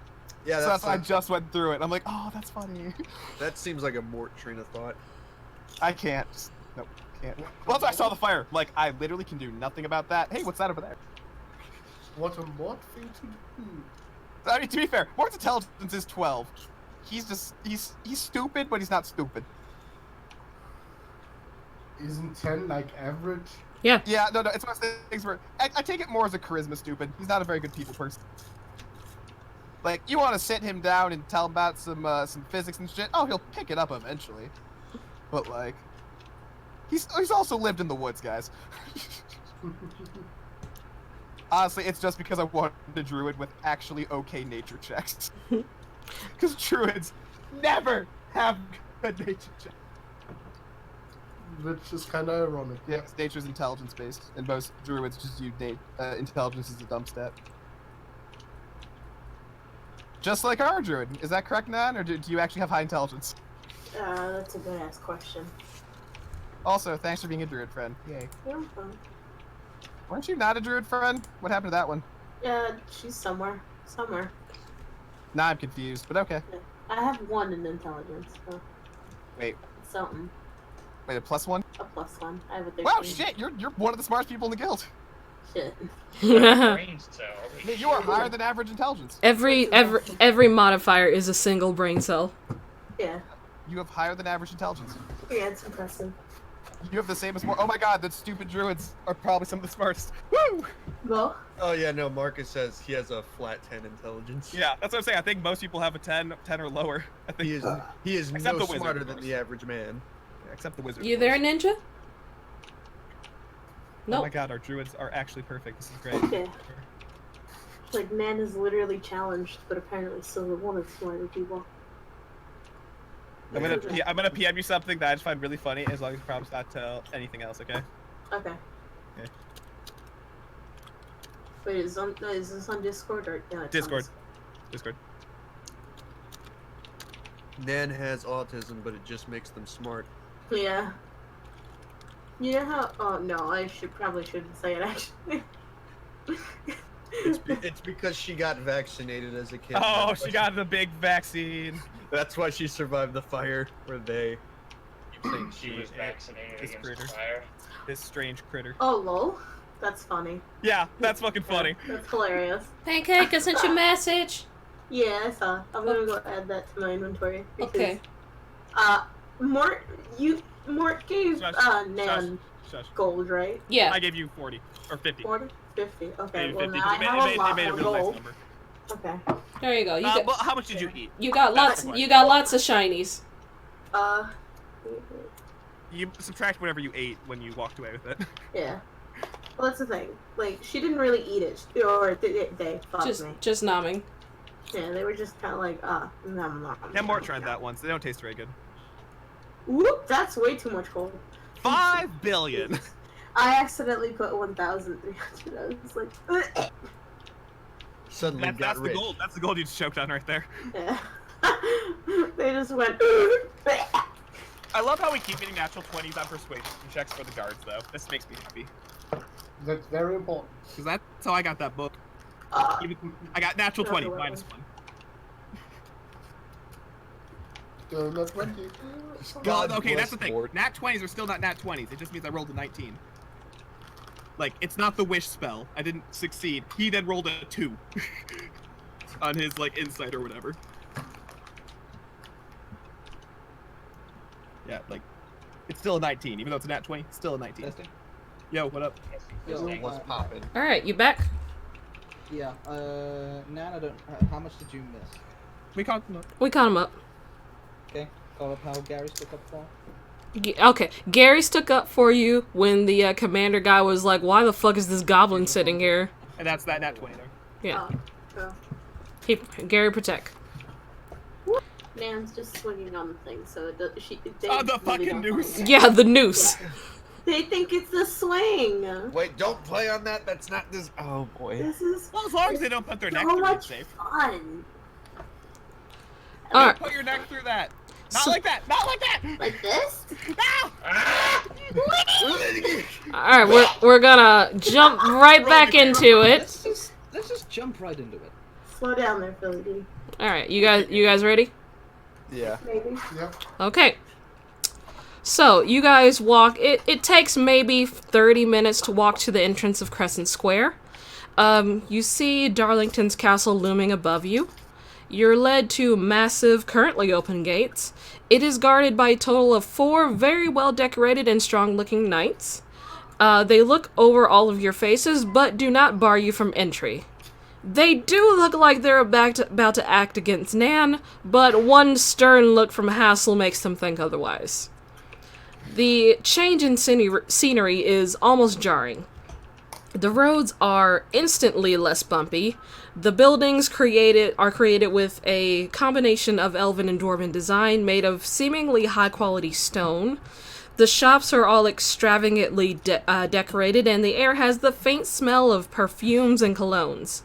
Yeah, So that's I just went through it. I'm like, oh, that's funny. that seems like a Mort train of thought. I can't. Nope, can't. Well, I saw the fire. Like I literally can do nothing about that. Hey, what's that over there? What a mod thing to do. I mean, to be fair, Mort's intelligence is 12. He's stupid, but he's not stupid. Isn't 10 like average? Yeah. Yeah, no, it's one of those things where I take it more as a charisma stupid. He's not a very good people person. Like, you want to sit him down and tell him about some physics and shit. Oh, he'll pick it up eventually. But like, he's also lived in the woods, guys. Honestly, it's just because I wanted a druid with actually okay nature checks. Because druids never have good nature checks. Which is kind of ironic. Yeah, nature's intelligence based, and most druids just use intelligence as a dump stat. Just like our druid. Is that correct, Nan? Or do you actually have high intelligence? That's a good ass question. Also, thanks for being a druid friend. Yay. Yeah, I'm fine. Weren't you not a druid friend? What happened to that one? Yeah, she's somewhere. Somewhere. Now I'm confused, but okay. Yeah. I have 1 in intelligence, so. Wait. Something. Wait, a +1? A +1. I have a 13. Wow, shit! You're one of the smartest people in the guild. Shit. Brain cell. I mean, you are higher than average intelligence. every modifier is a single brain cell. Yeah. You have higher than average intelligence. Yeah, it's impressive. You have the same as more. Oh my god, the stupid druids are probably some of the smartest. Woo! Well, Oh yeah, no. Marcus says he has a flat 10 intelligence. Yeah, that's what I'm saying. I think most people have a 10 or lower. I think He is Except no the wizard, smarter of than course. the average man. except the wizard. You of there, course. Ninja? Oh No. my god, our druids are actually perfect. This is great. yeah. Like, man is literally challenged, but apparently still one of the smarter people. I'm gonna PM you something that I just find really funny, as long as you promise not to tell anything else, okay? Okay. Okay. Wait, is this on Discord or yeah, it's Discord. On Discord. Nan has autism, but it just makes them smart. Yeah. You know how? Oh no, I probably shouldn't say it actually. It's because she got vaccinated as a kid. Oh, That's she why got the big vaccine. That's why she survived the fire. Where they. You think she was vaccinated This against critter. fire? This strange critter. Oh lol, that's funny. Yeah, that's fucking funny. That's hilarious. Pancake, I sent you a message. Yeah, I saw. I'm gonna go add that to my inventory. Because, Okay. Mort gave Shush, Nan Shush. gold, right? Yeah. I gave you 40 or 50. 40? 50. I Okay, gave you well 50 now I 'cause have a it lot made a more real nice gold. number. Okay. There you go. Well, how much did you eat? You got That's lots of shinies. You subtract whatever you ate when you walked away with it. Yeah. Well, that's the thing. Like, she didn't really eat it. Or they fucked me. Just nomming. Yeah, they were just kind of like, nom. Yeah, Mort tried that once. They don't taste very good. Whoop, that's way too much gold. 5 billion. I accidentally put 1,300. I was like, ugh. Suddenly got That's rich. the gold. That's the gold you just choked on right there. Yeah. They just went, ugh. I love how we keep getting natural 20s on persuasion checks for the guards, though. This makes me happy. That's very important. Because that's how I got that book. I got natural 20, -1. Still not 20. Well, God okay, that's bless the thing. Mort. Nat 20s are still not nat 20s. It just means I rolled a 19. Like, it's not the wish spell. I didn't succeed. He then rolled a 2 on his, like, insight or whatever. Yeah, like, it's still a 19. Even though it's a nat 20, it's still a 19. Testing. Yo, what up? Yo, What's poppin'? All right, you back? Yeah. Nan, I don't. How much did you miss? We caught them up. We caught him up. Okay. Call up how Gary stuck up for. Okay, Gary stuck up for you when the commander guy was like, "Why the fuck is this goblin sitting here?" And that's that nat 20 there. Yeah. Oh. Gary protect. Nan's just swinging on the thing, so it does, they Oh, the really fucking don't noose. mind. Yeah, the noose. They think it's a swing. Wait, don't play on that. That's not this. Oh boy. This is Well, as long as they don't put their neck so through it, much it's safe. fun. All right. Put your neck through that. Not So- like that. Not like that. Like this? No. All right, we're gonna jump right back into it. Let's just jump right into it. Slow down there, Philly D. All right, you guys ready? Yeah. Maybe. Yep. Okay. So, you guys walk. It takes maybe 30 minutes to walk to the entrance of Crescent Square. You see Darlington's castle looming above you. You're led to massive, currently open gates. It is guarded by a total of 4 very well decorated and strong looking knights. They look over all of your faces, but do not bar you from entry. They do look like they're about to act against Nan, but one stern look from Hassel makes them think otherwise. The change in scenery is almost jarring. The roads are instantly less bumpy. The buildings are created with a combination of elven and dwarven design made of seemingly high-quality stone. The shops are all extravagantly decorated, and the air has the faint smell of perfumes and colognes.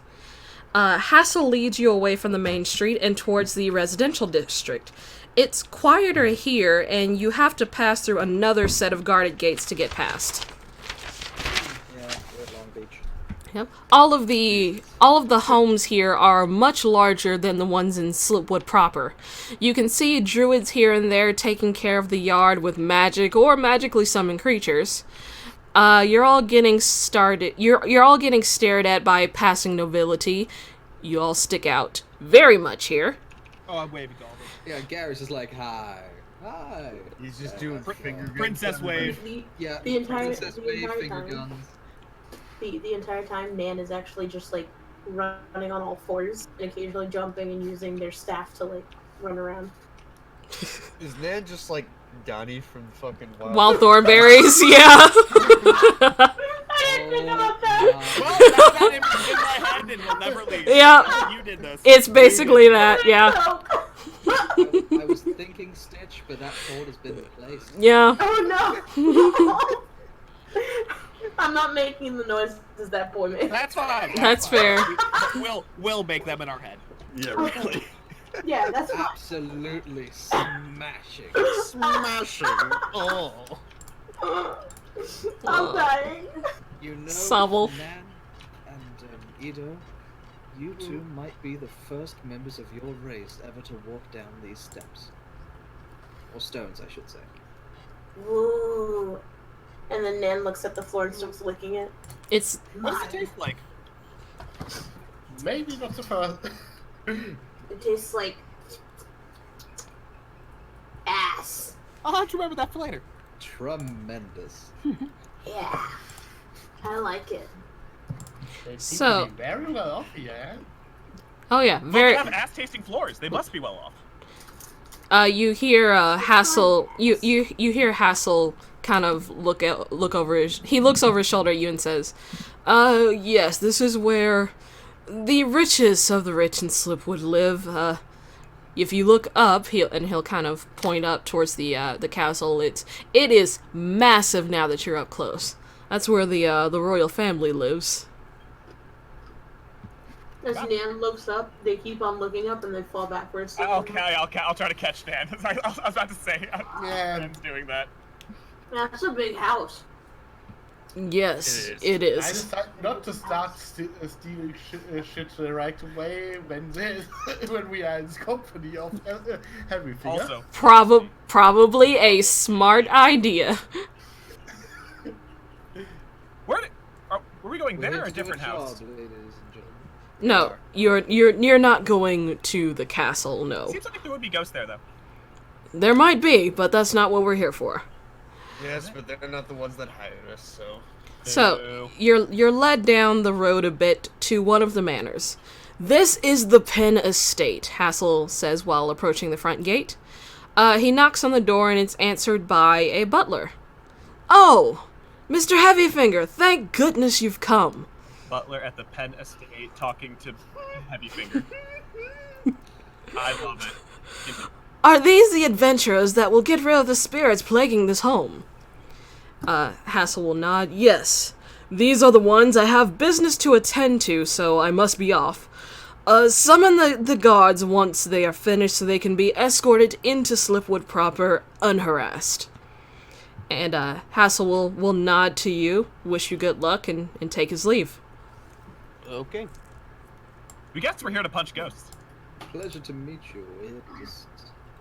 Hassel leads you away from the main street and towards the residential district. It's quieter here, and you have to pass through another set of guarded gates to get past. Yeah, we're at Long Beach. Yep. All of the homes here are much larger than the ones in Slipwood proper. You can see druids here and there taking care of the yard with magic or magically summoned creatures. You're all getting started. You're all getting stared at by passing nobility. You all stick out very much here. Oh, I'm waving to all this. Yeah, Gary's just like, hi. He's just doing finger guns. Princess wave. Yeah, The entire- princess the wave, entire finger time. guns. The entire time, Nan is actually just like running on all fours and occasionally jumping and using their staff to like run around. Is Nan just like Donnie from fucking Wild thornberries, yeah. I didn't think about that. Well, that's that in my head and will never leave. Yeah. You did this. It's basically that, yeah. I was thinking Stitch, but that thought has been replaced. Yeah. Oh no! I'm not making the noises that boy made. That's fine. That's fine. fair. We'll make them in our head. Yeah, really. Yeah, that's fine. Absolutely smashing. Smashing. Oh. I'm dying. You know, Sobble. Nan and Ido, you two might be the first members of your race ever to walk down these steps. Or stones, I should say. Ooh. And then Nan looks at the floor and starts licking it. It's What does it taste like? Maybe not the first. It tastes like ass. I'll have to remember that for later. Tremendous. Yeah. I like it. They seem So- to be very well off here. oh yeah, Well, very. they have ass-tasting floors. They must be well off. You hear Hassel. You hear Hassel kind of look over his. He looks over his shoulder at you and says, yes, this is where the richest of the rich in Slipwood live. If you look up, he'll kind of point up towards the castle. It is massive now that you're up close. That's where the royal family lives. As Nan looks up, they keep on looking up and they fall backwards. Okay, I'll try to catch Dan. I was about to say. Yeah. Dan's doing that. That's a big house. Yes, it I is. decided not to start stealing shit right away when we are in the company of everything. Also, Probably a smart idea. were we going We're there here or a to do different job, house? ladies and gentlemen. No, you're not going to the castle. No, Seems like there would be ghosts there, though. there might be, but that's not what we're here for. Yes, but they're not the ones that hired us, so. So you're led down the road a bit to one of the manors. This is the Penn Estate, Hassel says while approaching the front gate. He knocks on the door and it's answered by a butler. Oh, Mr. Heavyfinger, thank goodness you've come. Butler at the Penn Estate talking to Heavyfinger. I love it. Are these the adventurers that will get rid of the spirits plaguing this home? Hassel will nod. Yes. These are the ones. I have business to attend to, so I must be off. Summon the guards once they are finished so they can be escorted into Slipwood proper unharassed. And Hassel will nod to you, wish you good luck, and take his leave. Okay. We guess we're here to punch ghosts. Pleasure to meet you.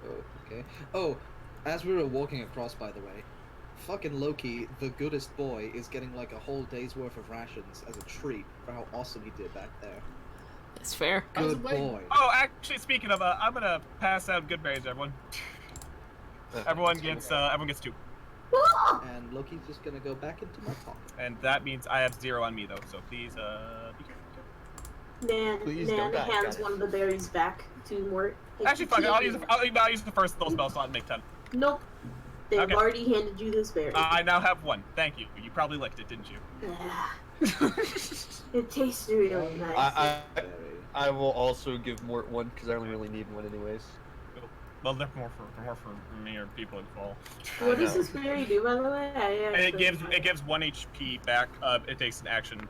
Oh, okay. Oh, as we were walking across, by the way, fucking Loki, the goodest boy, is getting like a whole day's worth of rations as a treat for how awesome he did back there. That's fair. Good boy. Oh, actually, speaking of, I'm gonna pass out good berries, everyone. Everyone gets 2. And Loki's just gonna go back into my pocket. And that means I have 0 on me, though, so please, be careful. Please Nan don't die, hands guys. one of the berries back to Mort. Actually, fuck it, I'll use the first little spell slot and make 10. Nope. They've Okay. already handed you this berry. I now have 1. Thank you. You probably licked it, didn't you? It tastes really nice. I will also give Mort 1 because I only really need 1 anyways. Well, they're more for me or people involved. What does this berry do, by the way? It gives 1 HP back. It takes an action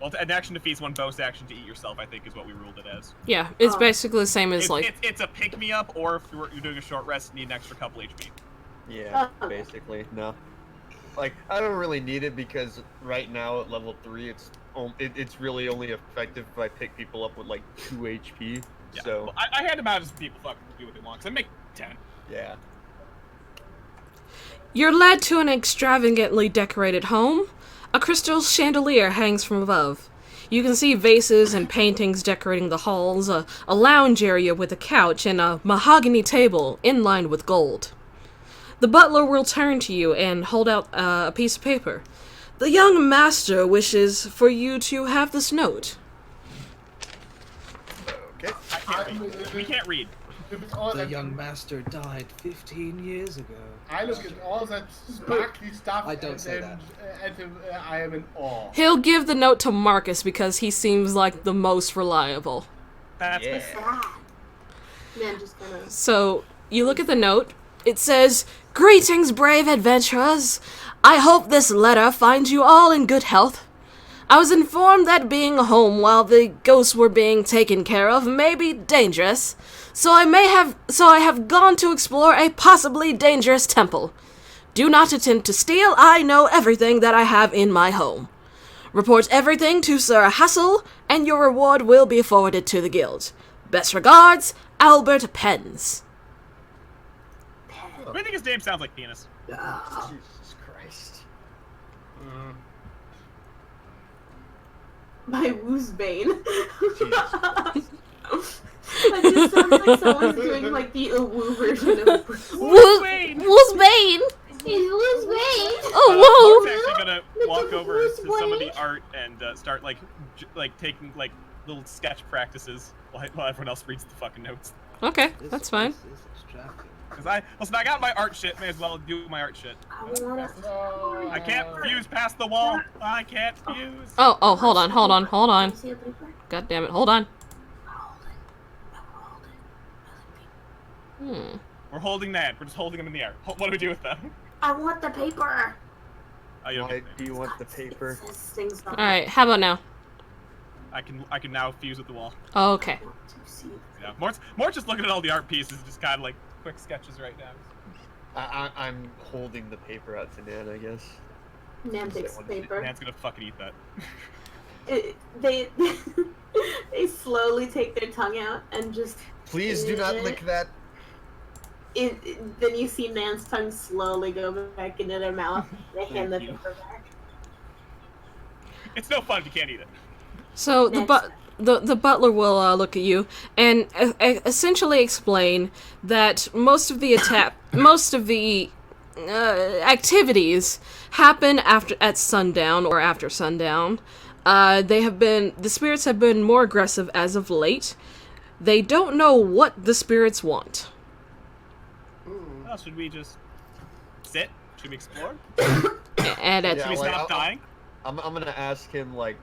an action defeats 1 bonus action to eat yourself. I think is what we ruled it as. Yeah, it's Oh. basically the same as It's a pick me up, or if you're doing a short rest, need an extra couple HP. Yeah, Oh. basically. No. Like, I don't really need it because right now at level 3, it's really only effective if I pick people up with like 2 HP. Yeah. So Well, I hand them out as people fucking do what they want. Cause I make 10. yeah. You're led to an extravagantly decorated home. A crystal chandelier hangs from above. You can see vases and paintings decorating the halls, a lounge area with a couch, and a mahogany table inlined with gold. The butler will turn to you and hold out a piece of paper. The young master wishes for you to have this note. Okay. We can't read. Look at all The that, young master died 15 years ago. I look at all that sparkly stuff I don't and say then I am in awe. He'll give the note to Marcus because he seems like the most reliable. That's Yeah. What's that? Nan just kind of. So, you look at the note. It says, "Greetings, brave adventurers. I hope this letter finds you all in good health. I was informed that being home while the ghosts were being taken care of may be dangerous, so I have gone to explore a possibly dangerous temple. Do not attempt to steal. I know everything that I have in my home. Report everything to Sir Hassel, and your reward will be forwarded to the guild. Best regards, Albert Pens." I think his name sounds like penis. Jesus Christ. By Woosbane. Jesus. That just sounds like someone's doing like the woo version of Wayne! Woosbane! He's Woosbane! Oh, Mort's whoa! actually gonna walk over to some of the art and start taking little sketch practices while everyone else reads the fucking notes. Okay, This that's fine. place is extravagant. Cause I got my art shit. May as well do my art shit. I can't fuse past the wall. I can't fuse. Oh, hold on. You see a paper? God damn it, hold on. Hold it. We're holding that. We're just holding them in the air. What do we do with them? I want the paper. Oh, you don't Why get do you want the paper? It says things not Alright, how about now? I can now fuse with the wall. Okay. I want to see. Yeah. Mort's just looking at all the art pieces, just kind of like quick sketches right now. I'm holding the paper out to Nan, I guess. Nan takes the paper. Nan's gonna fucking eat that. They they slowly take their tongue out and just. Please do not lick that. Then you see Nan's tongue slowly go back into their mouth. They hand the Thank you. paper back. It's no fun if you can't eat it. So the butler will look at you and essentially explain that most of the activities happen at sundown or after sundown. The spirits have been more aggressive as of late. They don't know what the spirits want. Well, should we just sit? Should we explore? And at Yeah, Should we like, stop dying? I'm gonna ask him like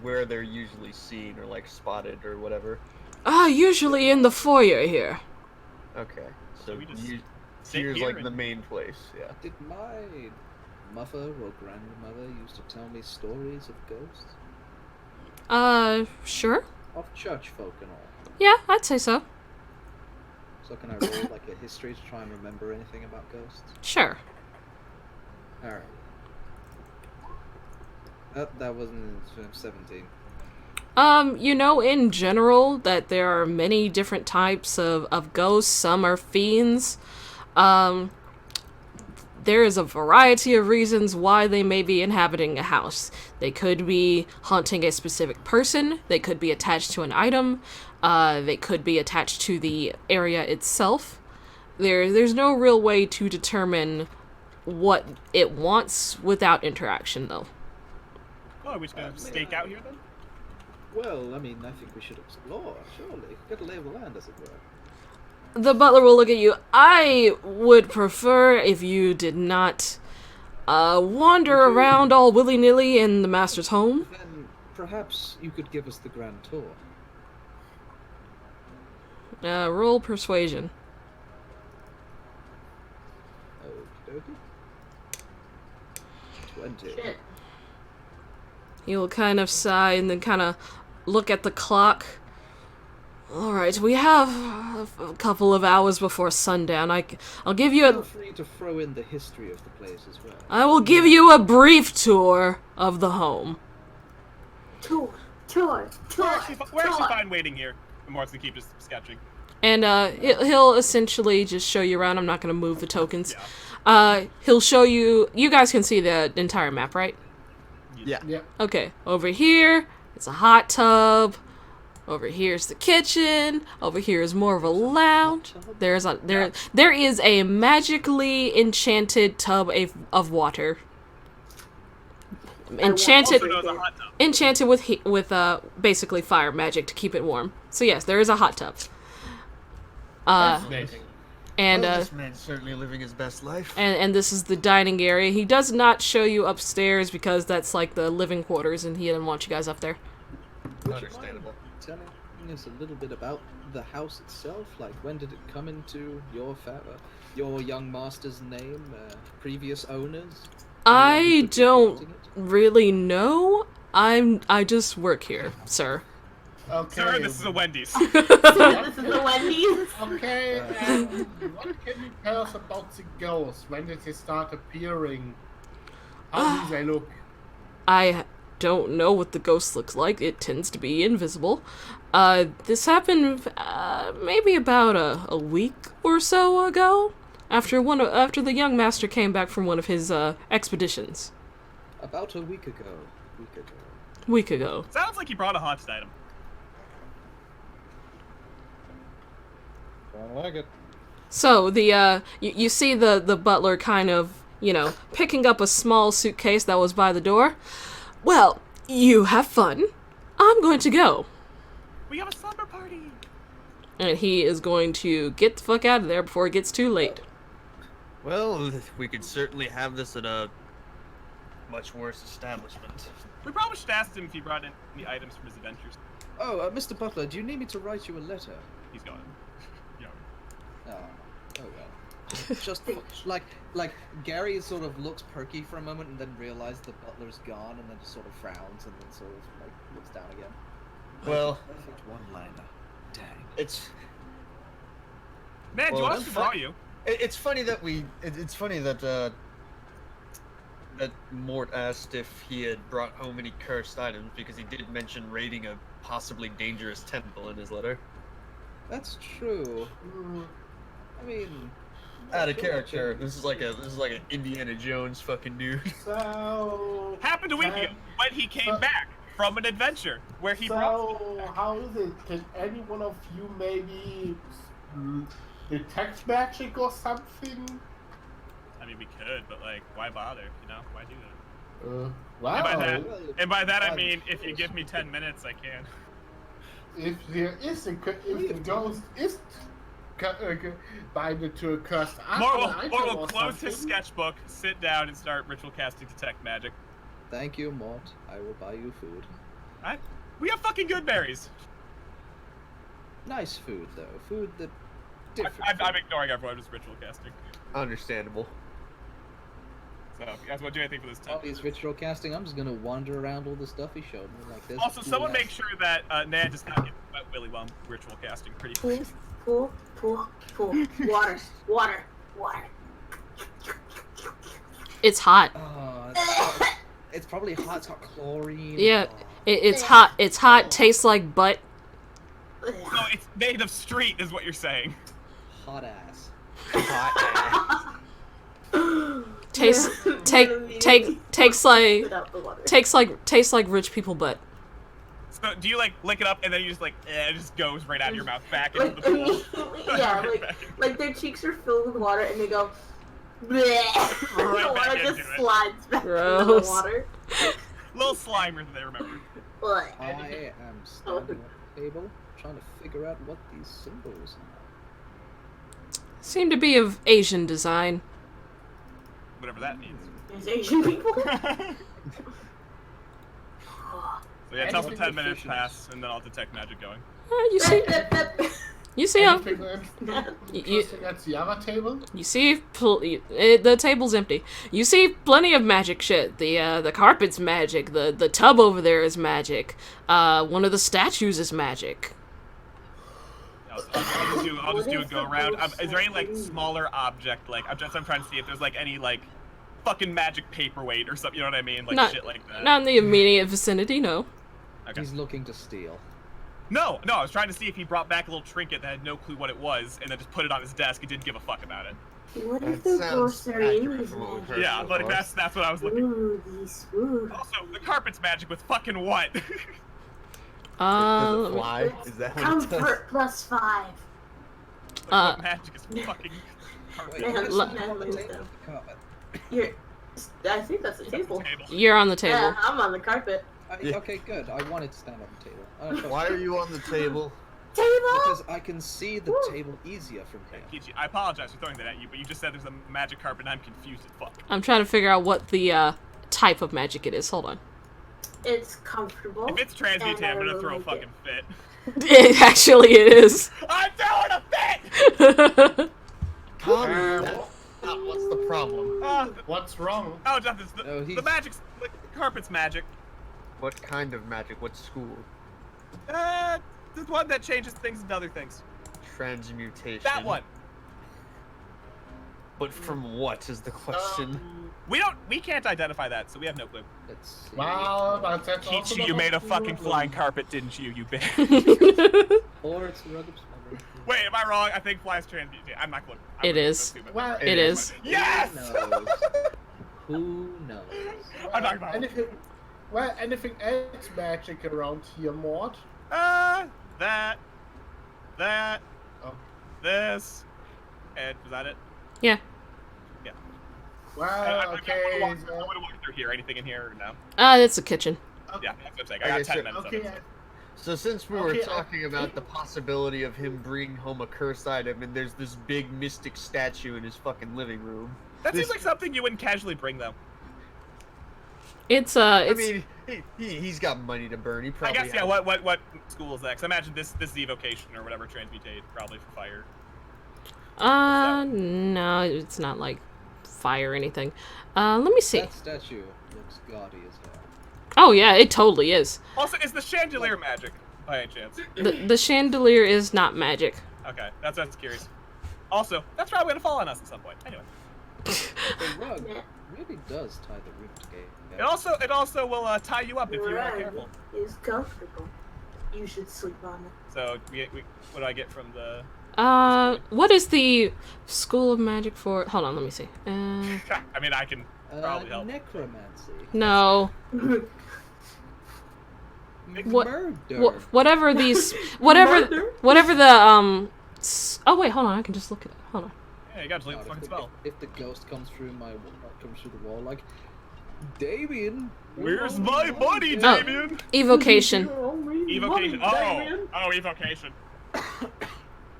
where they're usually seen or like spotted or whatever. usually in the foyer here. Okay. So we just you, sit here's here like and- the main place. Yeah. Did my mother or grandmother used to tell me stories of ghosts? Sure. Of church folk and all. Yeah, I'd say so. So can I roll like a history to try and remember anything about ghosts? Sure. Alright. That wasn't 17. You know, in general, that there are many different types of ghosts. Some are fiends. There is a variety of reasons why they may be inhabiting a house. They could be haunting a specific person. They could be attached to an item. They could be attached to the area itself. There's no real way to determine what it wants without interaction, though. Well, are we just gonna stake out here then? Well, I mean, I think we should explore, surely. Get a lay of the land, as it were. The butler will look at you. I would prefer if you did not wander around all willy-nilly in the master's home. Then perhaps you could give us the grand tour. Roll persuasion. Okie dokie. 20. Shit. He'll kind of sigh and then kind of look at the clock. Alright, we have a couple of hours before sundown. I'll give you Feel a... free to throw in the history of the place as well. I will give you a brief tour of the home. Tour. We're actually fine waiting here. And Mark's gonna keep just sketching. And he'll essentially just show you around. I'm not going to move the tokens. He'll show you... You guys can see the entire map, right? Yeah. Yeah. Okay, over here, it's a hot tub. Over here's the kitchen. Over here is more of a lounge. There is a magically enchanted tub of water. Enchanted Also known as a hot tub. enchanted with basically fire magic to keep it warm. So yes, there is a hot tub. Fascinating. And Well, this man's certainly living his best life. and this is the dining area. He does not show you upstairs because that's like the living quarters, and he didn't want you guys up there. Understandable. Telling us a little bit about the house itself. Like, when did it come into your young master's name? Previous owners? I don't really know. I just work here, sir. Okay. Sir, this is a Wendy's. This is the Wendy's. Okay, what can you tell us about the ghosts? When did they start appearing? How do they look? I don't know what the ghost looks like. It tends to be invisible. This happened maybe about a week or so ago, after the young master came back from one of his expeditions. About a week ago. Week ago. Sounds like he brought a haunted item. I like it. So you see the butler kind of, picking up a small suitcase that was by the door. Well, you have fun. I'm going to go. We have a slumber party. And he is going to get the fuck out of there before it gets too late. Well, we could certainly have this at a much worse establishment. We probably should ask him if he brought in any items from his adventures. Oh, Mr. Butler, do you need me to write you a letter? He's gone. Yeah. Oh well. Just like Gary sort of looks perky for a moment and then realizes the butler's gone and then just sort of frowns and then sort of like looks down again. Well, Perfect one-liner. Dang. it's Man, do you Well, want us to that's draw fun. you? it's funny that it's funny that that Mort asked if he had brought home any cursed items because he did mention raiding a possibly dangerous temple in his letter. That's true. I mean, Out of character. This is like an Indiana Jones fucking dude. So. Happened a week ago when he came back from an adventure where he brought. So, how is it? Can any one of you maybe detect magic or something? I mean, we could, but like, why bother? Why do that? Wow. And by that I mean, if you give me 10 minutes, I can. If there is if the ghost is binded to a cursed item Mort will or close his something, sketchbook, sit down, and start ritual casting detect magic. thank you, Mort. I will buy you food. We have fucking good berries. Nice food, though. Food that different. I'm ignoring everyone. I'm just ritual casting. Understandable. So, if you guys want to do anything for this time. While he's ritual casting, I'm just gonna wander around all the stuff he showed me. Like this. Also, someone make sure that Nan does not get wet willy while I'm ritual casting. Pretty Pool, please. pool, pool, pool. Water, water, water. It's hot. It's probably hot. It's got chlorine. Yeah, Oh, it's hot. It's hot. Tastes like butt. No, it's made of street, is what you're saying. hot ass. Hot Tastes tastes like rich people butt. So, do you like lick it up and then you just like, it just goes right out of your mouth back into the pool? Yeah, like their cheeks are filled with water and they go. Bleh. Right The back water into just it. slides back into Gross. the water. Little slimer than they remember. Bleh. I am standing at the table trying to figure out what these symbols are. Seem to be of Asian design. Whatever that means. There's Asian people. So yeah, tell them 10 minutes Efficient. pass, and then I'll detect magic going. You see him. Interesting at the other table? You see, the table's empty. You see plenty of magic shit. The carpet's magic. The tub over there is magic. One of the statues is magic. I'll just do a go around. Is there any like smaller object? Like I'm trying to see if there's like any like fucking magic paperweight or something. You know what I mean? Like shit like that. Not in the immediate vicinity. No. Okay. He's looking to steal. No. I was trying to see if he brought back a little trinket that had no clue what it was, and then just put it on his desk and didn't give a fuck about it. What if That the sounds ghosts are accurate in from what we've this? heard. Yeah, so like far. that's what I was looking. Spooky, spooky. Also, the carpet's magic with fucking what? Does Let it me- fly? Is that what it does? Comfort plus 5. Like, what magic is fucking carpet? Yeah, Where's L- the yeah. carpet? You're, I think that's a table. Table. You're on the table. Yeah, I'm on the carpet. Yeah. Okay, good. I wanted to stand on the table. I don't trust Why are you on the table? Table! Because I can see the Woo. table easier from here. Kichi, I apologize for throwing that at you, but you just said there's a magic carpet, and I'm confused as fuck. I'm trying to figure out what the type of magic it is. Hold on. It's comfortable. If it's transmutate, and I I'm gonna really throw a like fucking it. fit. Actually, it is. I'm throwing a fit! What's the problem? What's wrong? Oh, nothing. No, The he's- magic's the carpet's magic. What kind of magic? What school? The one that changes things into other things. Transmutation. That one. But from what is the question? We can't identify that, so we have no clue. Let's see. Well, but that's also Kichi, not you made a clue. fucking flying carpet, didn't you, you bitch? Or it's a rug of splendor. Wait, am I wrong? I think fly's transmutate. I'm not clue. It is. Well, It is. Yes! Who knows? I'm not about it. Anything else magic around here, Mort? That, Oh. this, and was that it? Yeah. Well, I okay. want to walk through here. Anything in here or no? It's a kitchen. Yeah, that's what I'm saying. I got Okay, 10 minutes of Okay, it. So since we were Okay, talking about the possibility of him bringing home a cursed item, and there's this big mystic statue in his fucking living room. That seems This- like something you wouldn't casually bring, though. It's I mean, he's got money to burn. He I probably. guess, yeah, has- what school is that? 'Cause I imagine this is evocation or whatever, transmutate, probably for fire. no, it's not like fire or anything. Let me see. That statue looks gaudy as hell. Oh yeah, it totally is. Also, is the chandelier magic, by any chance? The chandelier is not magic. Okay, that's what I was curious. Also, that's probably gonna fall on us at some point. Anyway. The rug really does tie the room together. It also will tie you up if you're not Rug careful. is comfortable. You should sleep on it. So, what do I get from the... What is the School of Magic for? Hold on, let me see. I mean, I can probably help. Necromancy. No. Murder. Whatever these, whatever the oh wait, hold on, I can just look at it. Hold on. Yeah, you gotta delete the God, fucking if, spell. if the ghost comes through comes through the wall, like, Damien. Where's my buddy, Oh. Damien? Evocation. Evocation. Oh, evocation.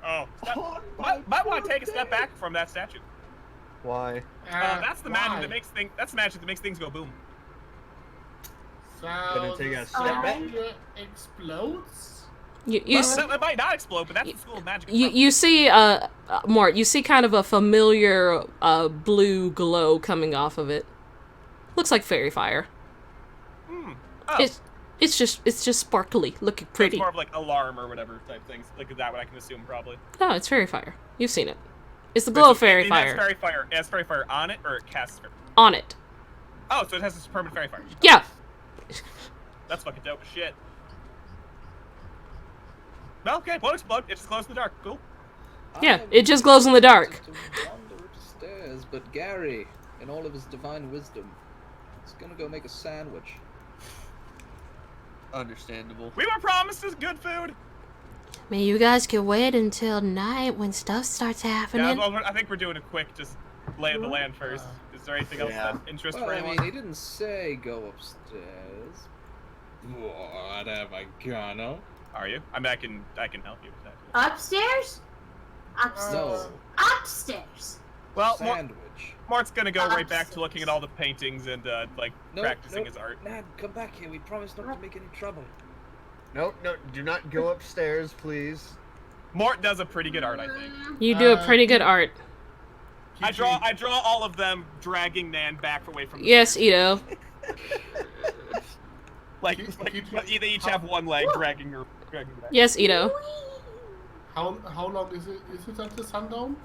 Oh, might want to take a step back from that statue. Why? That's the magic why? that makes things. That's the magic that makes things go boom. So Gonna take a the step back? statue explodes? It might not explode, but that's the school of magic. You see, Mort, you see kind of a familiar blue glow coming off of it. Looks like fairy fire. Oh. It's just sparkly, looking So pretty. it's more of like alarm or whatever type things. Like is that what I can assume probably? No, it's fairy fire. You've seen it. It's the glow of fairy It fire. has fairy fire. It has fairy fire on it, or it casts fairy. On it. Oh, so it has this permanent fairy fire. Yeah. That's fucking dope as shit. Well, okay, won't explode. It just glows in the dark. Cool. Yeah, it just glows in the dark. To wander upstairs, but Gary, in all of his divine wisdom, is gonna go make a sandwich. Understandable. We were promised us good food. Maybe you guys can wait until night when stuff starts happening. Yeah, well, I think we're doing a quick just lay of the land first. Is there anything else Yeah. that interests Well, for I anyone? mean, he didn't say go upstairs. What am I gonna? Are you? I mean, I can help you with that. Upstairs? Upstairs. No. Upstairs. Well, Sandwich. Mart's gonna go right back to looking at all the paintings and Nope, practicing nope. his art. Nan, come back here. We promised not to make any trouble. No, do not go upstairs, please. Mort does a pretty good art, I think. You do a pretty good art. I draw all of them dragging Nan back away from. Yes, Ito. Like they each have one leg dragging her back. Yes, Ito. How long is it? Is it until sundown?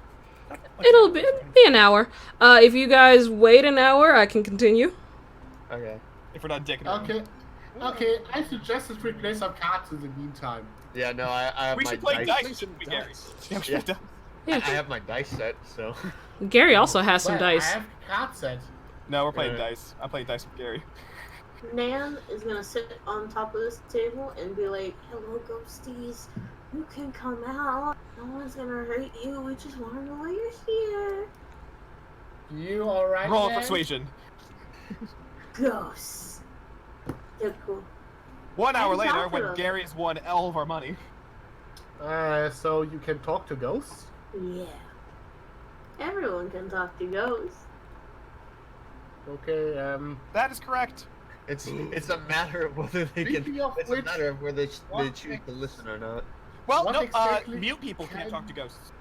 It'll be an hour. If you guys wait an hour, I can continue. Okay. If we're not dicking around. Okay. I suggest we play some cards in the meantime. Yeah, no, I have We my should play dice. dice. shouldn't we, Gary? Yeah. Yeah. I have my dice set, so. Gary also has some Well, dice. I have card set. No, we're playing Yeah. dice. I'm playing dice with Gary. Nan is gonna sit on top of this table and be like, "Hello, ghosties. You can come out. No one's gonna hurt you. We just want to know why you're here." You alright? Roll a Nan? persuasion. Ghosts. They're cool. 1 hour I'm later, talking when about- Gary's won all of our money. So you can talk to ghosts? Yeah. Everyone can talk to ghosts. Okay. That is correct. It's a matter of whether they can. Speaking of It's a which, matter of whether they what choose to listen or not. Well, What no, exactly mute people can't can- talk to ghosts.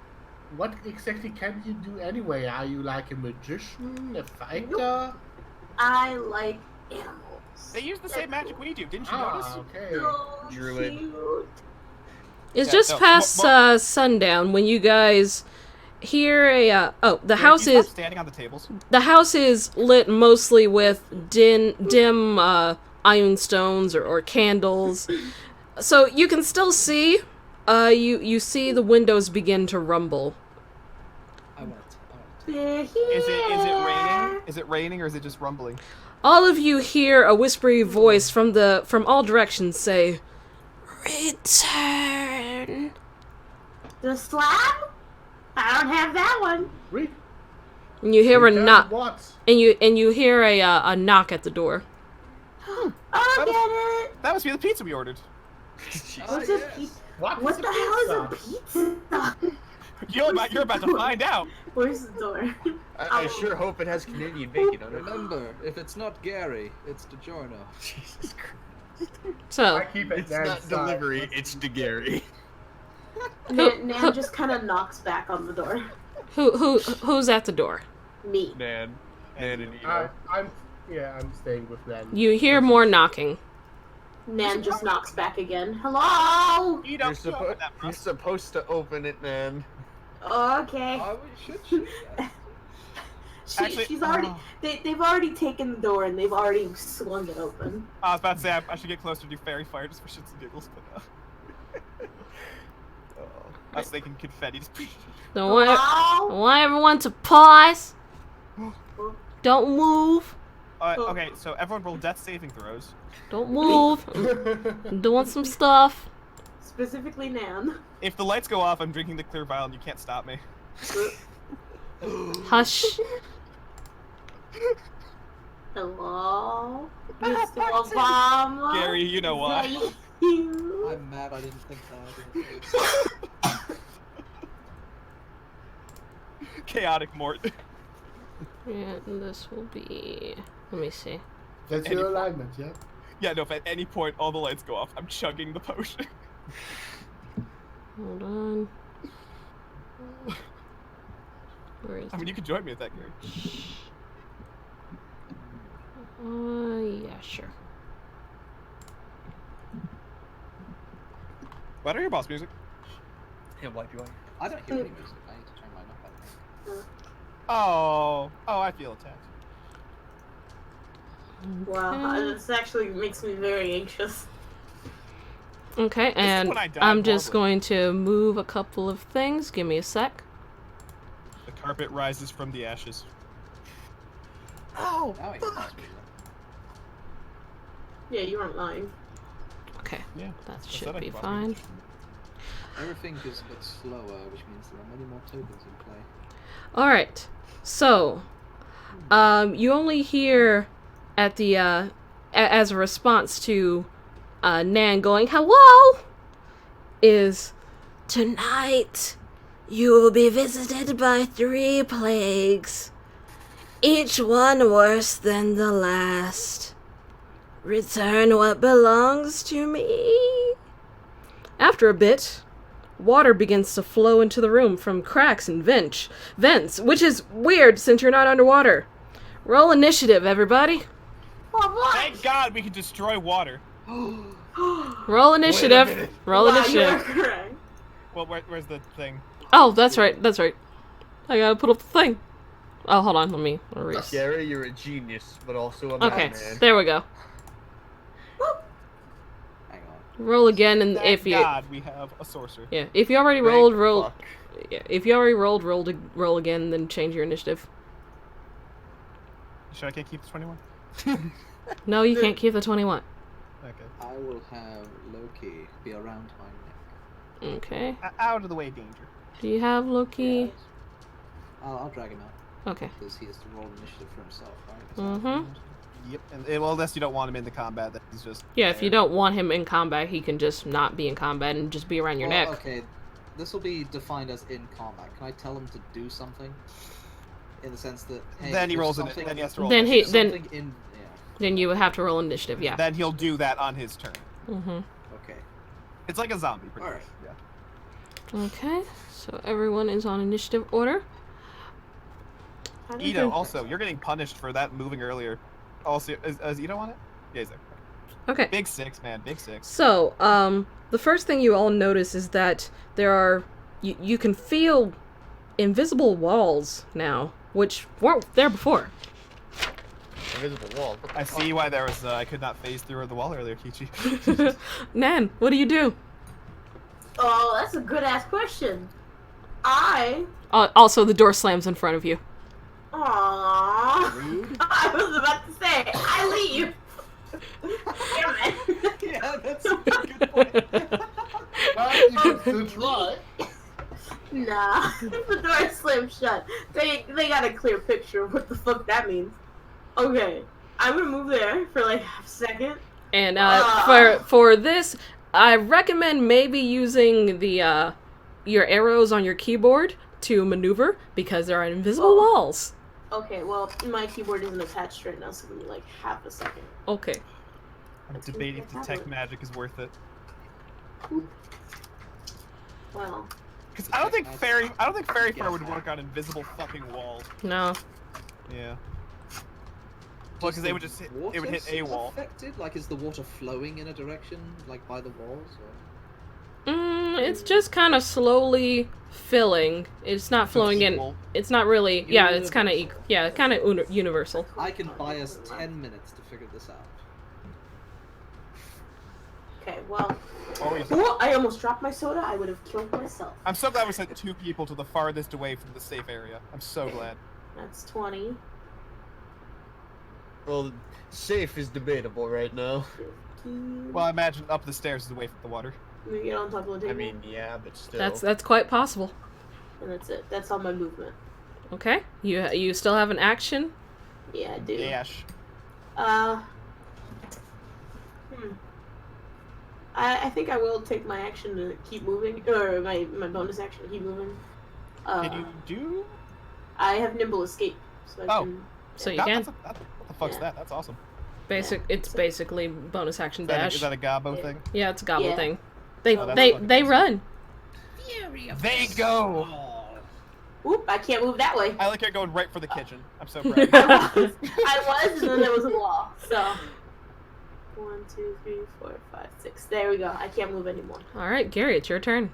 What exactly can you do anyway? Are you like a magician, a fighter? I like animals. They use the same magic we do, didn't you Ah, notice? okay. So Druid. cute. It's Yeah, just no, past sundown when you guys hear a the house Can you is stop standing on the tables. the house is lit mostly with dim iron stones or candles, so you can still see. You see the windows begin to rumble. I want. They're here. Is it raining? Is it raining or is it just rumbling? All of you hear a whispery voice from all directions say, "Return." The slab? I don't have that one. Read. And you hear a Return knock, What? and you hear a knock at the door. I'll get it. That must be the pizza we ordered. What's a pizza? What the hell is a pizza? You're about to find out. Where's the door? I sure hope it has Canadian bacon on it. Remember, if it's not Gary, it's DiGiorno. Jesus Christ. So I keep it It's there not inside. delivery, it's to Gary. Nan just kind of knocks back on the door. who's at the door? Me. Nan and Ito. I'm staying with them. You hear more knocking. Nan just knocks back again. Hello. You don't You're supposed to open it, man. Okay. Should she? Actually, She's already. They've already taken the door and they've already swung it open. I was about to say I should get closer to fairy fire just for shits and giggles, but I was thinking confetti. Just Don't want Hello. everyone to pause. Don't move. Okay, so everyone roll death saving throws. Don't move. I'm doing some stuff. Specifically Nan. If the lights go off, I'm drinking the clear vial and you can't stop me. Hush. Hello, Mr. Obama. Gary, you know why. You. I'm mad I didn't think that. Chaotic Mort. And this will be. Let me see. That's Any- your alignment, yeah? Yeah, no, if at any point all the lights go off, I'm chugging the potion. Hold on. Where is I mean, you could join me with that, Gary. yeah, sure. Why don't you hear boss music? Yeah, why do I? I don't hear any music. I need to turn mine up, I think. Oh, I feel attacked. Wow, this actually makes me very anxious. Okay, and when I died I'm just horribly. going to move a couple of things. Give me a sec. The carpet rises from the ashes. Oh, Now I hear boss music. Yeah, you weren't lying. Okay, Yeah, that said should I be could fine. Everything is a bit slower, which means there are many more tokens in play. Alright, so, you only hear at the, as a response to, Nan going, hello, is, tonight, you will be visited by 3 plagues, each one worse than the last. Return what belongs to me. After a bit, water begins to flow into the room from cracks and vents, which is weird since you're not underwater. Roll initiative, everybody. Oh, what? Thank God we can destroy water. Roll initiative. minute. Roll Wow, initiative. you're correct. Well, where's the thing? Oh, that's right. That's right. I gotta put up the thing. Oh, hold on. Let me erase. Gary, you're a genius, but also a Okay, madman. there we go. Hang on. Roll again, and Thank if you God we have a sorcerer. if you already Thank rolled, roll. fuck. Yeah, if you already roll again, then change your initiative. Should I can't keep the 21? No, you can't keep the 21. Okay. I will have Loki be around my neck. Okay. Out of the way, danger. Do you have Loki? I'll drag him out. Okay. Because he has to roll initiative for himself, right? Mm-hmm. Yep. And well, unless you don't want him in the combat, that he's just. Yeah, if you there. don't want him in combat, he can just not be in combat and just be around your neck. Okay, this will be defined as in combat. Can I tell him to do something? In the sense that hey, Then he if rolls it. something- Then he has to roll. Then he- initiative. something in Then you would have to roll initiative, yeah. Then he'll do that on his turn. Mm-hmm. Okay. It's like a zombie, pretty Alright. much. Yeah. Okay, so everyone is on initiative order. How do you Ito, think- also, you're getting punished for that moving earlier. Also, is Ito on it? Yeah, he's there. Okay. Big 6, man. Big 6. So, the first thing you all notice is that there are... You can feel invisible walls now, which weren't there before. Invisible wall. I see why there was. I could not phase through the wall earlier, Kichi. Nan, what do you do? Oh, that's a good ass question. I. Also, the door slams in front of you. Aww. Rude. I was about to say, I leave. Damn it. Yeah, that's a good point. But you can still try. Nah, the door slammed shut. They got a clear picture of what the fuck that means. Okay, I'm gonna move there for like half a second. And for this, I recommend maybe using the your arrows on your keyboard to maneuver because there are invisible walls. Okay, well, my keyboard isn't attached right now, so give me like half a second. Okay. I'm debating if detect magic is worth it. Well, Because I don't think fairy fire would work on invisible fucking walls. No. Yeah. Well, because they would just hit, it would hit a wall. Affected? Like, is the water flowing in a direction, like by the walls? Or... It's just kind of slowly filling. It's not flowing in. equal. It's not really. Yeah, it's kind of. Yeah, kind of universal. I can buy us 10 minutes to figure this out. okay, well. Or we- Ooh, I almost dropped my soda. I would have killed myself. I'm so glad we sent 2 people to the farthest away from the safe area. I'm so glad. That's 20. Well, safe is debatable right now. 15. Well, I imagine up the stairs is away from the water. Let me get on top of the table. I mean, yeah, but still. That's quite possible. And that's it. That's all my movement. Okay. You still have an action. Yeah, I do. Dash. I think I will take my action to keep moving, or my bonus action to keep moving. Can you do? I have nimble escape, so I Oh. can. So you That- can. what the fuck's Yeah. that? That's awesome. It's basically bonus action Is that dash. a gobbo thing? Yeah, it's a gobble Yeah. thing. They Oh, that's they fucking they awesome. run. Fury of They the go. sword. Oop, I can't move that way. I like it going right for the kitchen. I'm so proud. I was, and then there was a wall. So 1, 2, 3, 4, 5, 6. There we go. I can't move anymore. All right, Gary, it's your turn.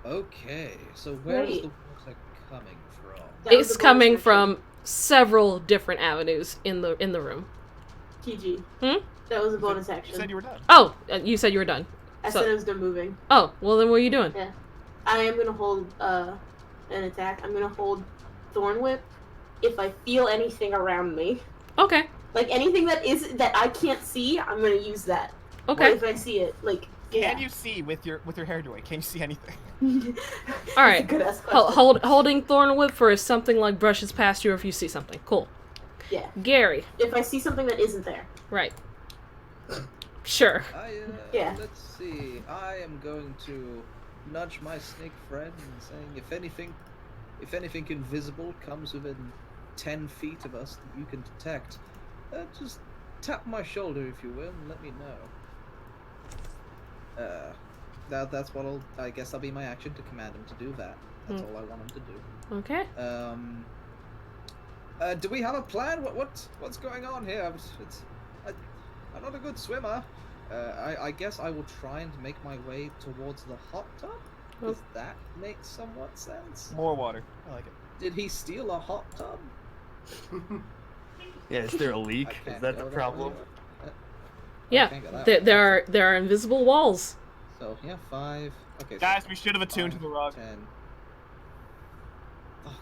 Okay, so where is Wait. the water coming from? That was It's the bonus coming action. from several different avenues in the room. TG. Hmm? That was a bonus You action. said you were done. Oh, you said you were done. I so- said I was done moving. Oh, well then what are you doing? I am gonna hold an attack. I'm gonna hold Thorn Whip if I feel anything around me. Okay. Like anything that I can't see, I'm gonna use that. Okay. Or if I see it, like yeah. Can you see with your hair doing? Can you see anything? All right. Good ass question. Holding Thorn Whip for if something like brushes past you or if you see something. Cool. Yeah. Gary. If I see something that isn't there. Right. Sure. Yeah. Let's see. I am going to nudge my snake friend and saying, if anything invisible comes within 10 feet of us that you can detect, just tap my shoulder if you will and let me know. That's what I guess that'll be my action to command him to do that. That's all I want him to do. Okay. Do we have a plan? What's going on here? I'm not a good swimmer. I guess I will try and make my way towards the hot tub. Does that make somewhat sense? More water. I like it. Did he steal a hot tub? Yeah, is there a I leak? can't Is that go the that problem? way. Yeah. can't go that way. There are invisible walls. So yeah, 5. Okay. Guys, we should have attuned to the rug. 10. Fuck.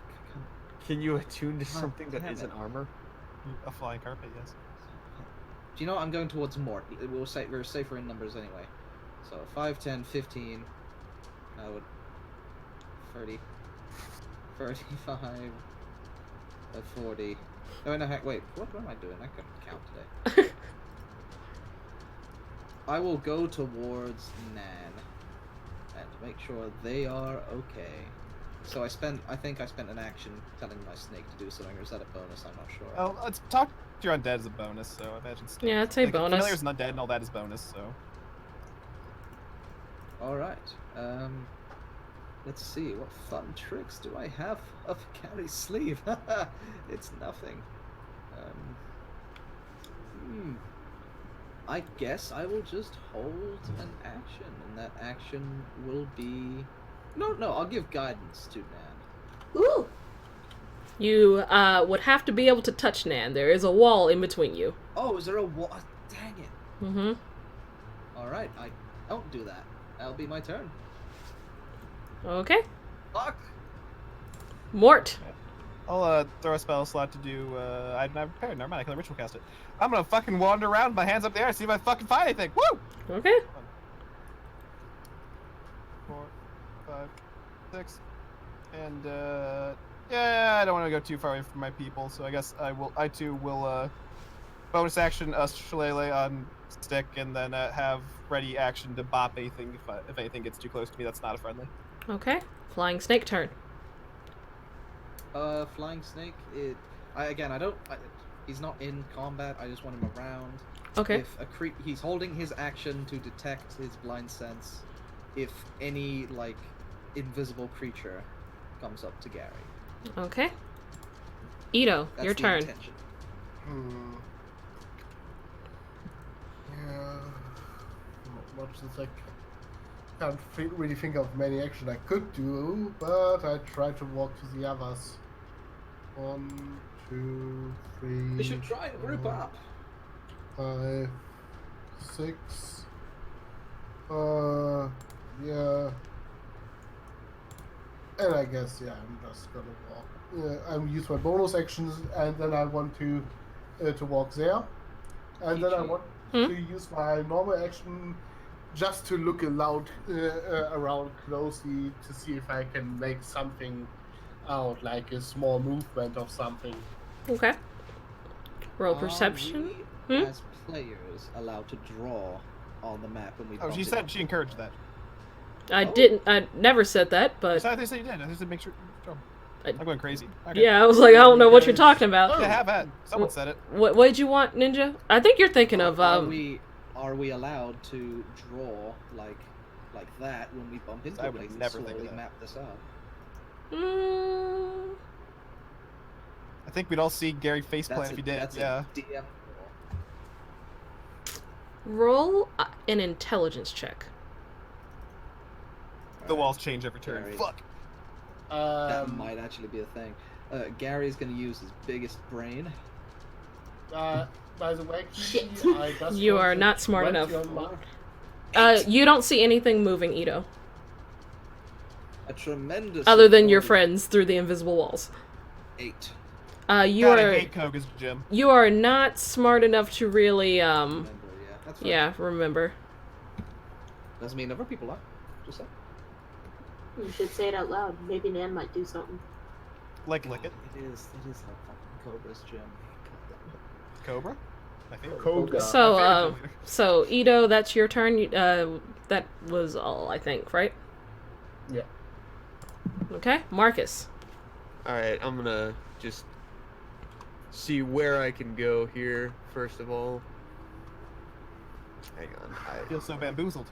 Can you attune to God something that damn isn't it. armor? A flying carpet, yes. Do you know what? I'm going towards Mort. We're safer in numbers anyway. So 5, 10, 15. 30. 35. 40. No, heck, wait. What am I doing? I couldn't count today. I will go towards Nan and make sure they are okay. So I think I spent an action telling my snake to do something, or is that a bonus? I'm not sure. Oh, let's talk to your undead as a bonus, so I imagine. Yeah, I'd say bonus. Familiar's an undead and all that is bonus, so. Alright. Let's see, what fun tricks do I have up Gary's sleeve? It's nothing. I guess I will just hold an action, and that action will be... No, I'll give guidance to Nan. Ooh. You would have to be able to touch Nan. There is a wall in between you. Oh, is there a wall? Dang it. Mm-hmm. Alright, I don't do that. That'll be my turn. Okay. Fuck! Mort. I'll throw a spell slot to do. I'm not prepared. Never mind. I can ritual cast it. I'm gonna fucking wander around with my hands up there and see if I fucking find anything. Woo! Okay. 4, 5, 6, and yeah, I don't want to go too far away from my people, so I guess I too will bonus action Shillelagh on stick, and then have ready action to bop anything if anything gets too close to me that's not a friendly. Okay. Flying snake turn. Flying snake, he's not in combat, I just want him around. Okay. If he's holding his action to detect his blind sense if any, like, invisible creature comes up to Gary. Okay. Ito, That's your the turn. intention. Yeah. Not much as I can't really think of many actions I could do, but I try to walk to the others. 1, 2, 3. We should try and group 4, up. 5, 6. Yeah. And I guess, yeah, I'm just gonna walk. I use my bonus actions, and then I want to walk there. And then I want to use my normal action just to look around closely to see if I can make something out, like a small movement of something. Okay. Roll Are perception. we, as players, allowed to draw on the map when we Oh, bump she it said up? she encouraged that. I never said that, but I said you did. I just said make sure. I'm going crazy. Okay. yeah, I was like, I don't know what you're talking about. Yeah, have at. Someone said it. What did you want, Ninja? I think you're thinking of Are we are we allowed to draw like that when we bump into I a would place and never think of slowly that. map this out? Mm, I think we'd all see Gary faceplant if you did. That's Yeah. a DM roll an intelligence check. The walls change every turn. Gary. Fuck. That might actually be a thing. Gary's gonna use his biggest brain. By the way, Shit. Kiki, I just You are wanted not smart 20 enough. on my- You don't see anything moving, Ito, A tremendous. other than your friends through the invisible walls. 8. You God, I are hate Koga's gym. you are not smart enough to really Remember, yeah. That's fine. yeah, remember. Doesn't mean other people are. Just saying. You should say it out loud. Maybe Nan might do something. Like lick it. It is like fucking Cobra's gym. Cobra? My favorite. Koga. So Ito, that's your turn. That was all, I think, right? Yeah. Okay, Marcus. Alright, I'm gonna just see where I can go here, first of all. Hang on. I feel so bamboozled.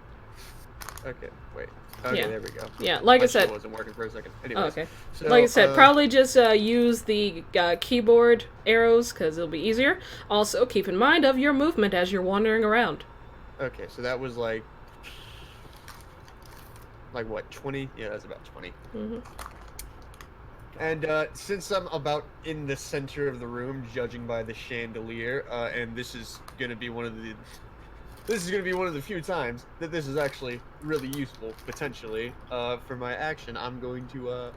Okay, wait. Okay, Yeah. there we go. Yeah, like I My shit said. wasn't working for a second. Oh, Anyways, okay. so, Like I said, probably just use the keyboard arrows because it'll be easier. Also, keep in mind of your movement as you're wandering around. Okay, so that was like what, 20? Yeah, that's about 20. Hmm. And since I'm about in the center of the room, judging by the chandelier, and this is gonna be one of the few times that this is actually really useful, potentially, for my action. I'm going to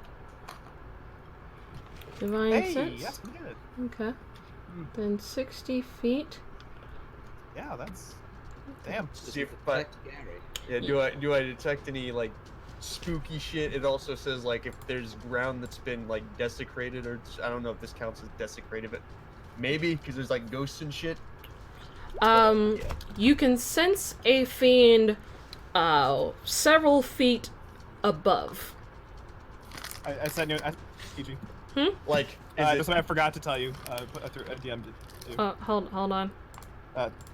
Divine Hey, sense. that's pretty good. Okay. Then 60 feet. Yeah, that's. Damn. see if I, Protect Gary. yeah, do I detect any like spooky shit? It also says like if there's ground that's been like desecrated, or I don't know if this counts as desecrated, but maybe because there's like ghosts and shit. You can sense a fiend several feet above. I said no. PG. Like, is That's it, what I forgot to tell you. A DM did do. Hold on.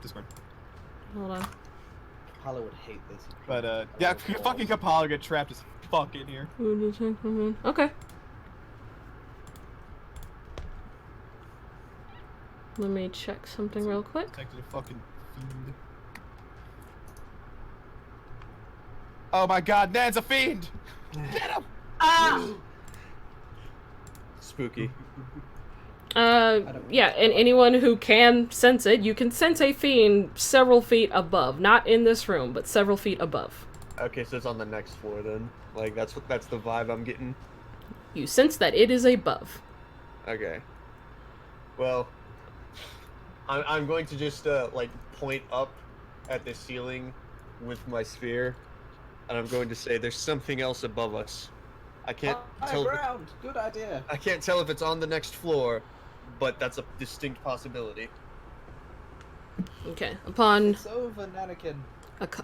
Discord. Hold on. Apollo would hate this. But yeah, fucking Kapala get trapped as fuck in here. Okay. Let me check something real quick. Detected a fucking fiend. Oh my god, Nan's a fiend! Get him! Ah! spooky? Yeah, and anyone who can sense it, you can sense a fiend several feet above. Not in this room, but several feet above. Okay, so it's on the next floor then. Like that's the vibe I'm getting. You sense that it is above. Okay. Well, I'm going to just like point up at the ceiling with my sphere, and I'm going to say there's something else above us. I can't tell. Ground. Good idea. I can't tell if it's on the next floor, but that's a distinct possibility. Okay. Upon It's over, Nanakin.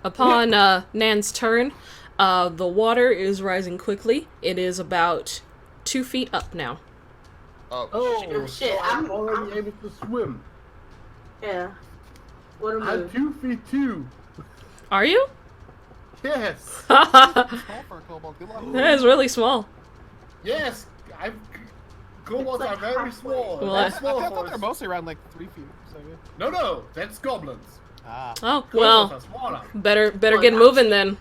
upon Nan's turn, the water is rising quickly. It is about 2 feet up now. Oh, Shit, so I'm I'm- already able to swim. Yeah. What a I'm move. 2 feet 2. Are you? Yes. That Small for a kobold. Good luck. is really small. Yes. Kobolds It's are like very halfway. small. Well, That's I small thought for they were us. mostly around like 3 feet. So yeah. No, that's goblins. Ah. Oh, Kobolds well, are smaller. better Well, get yeah. moving then.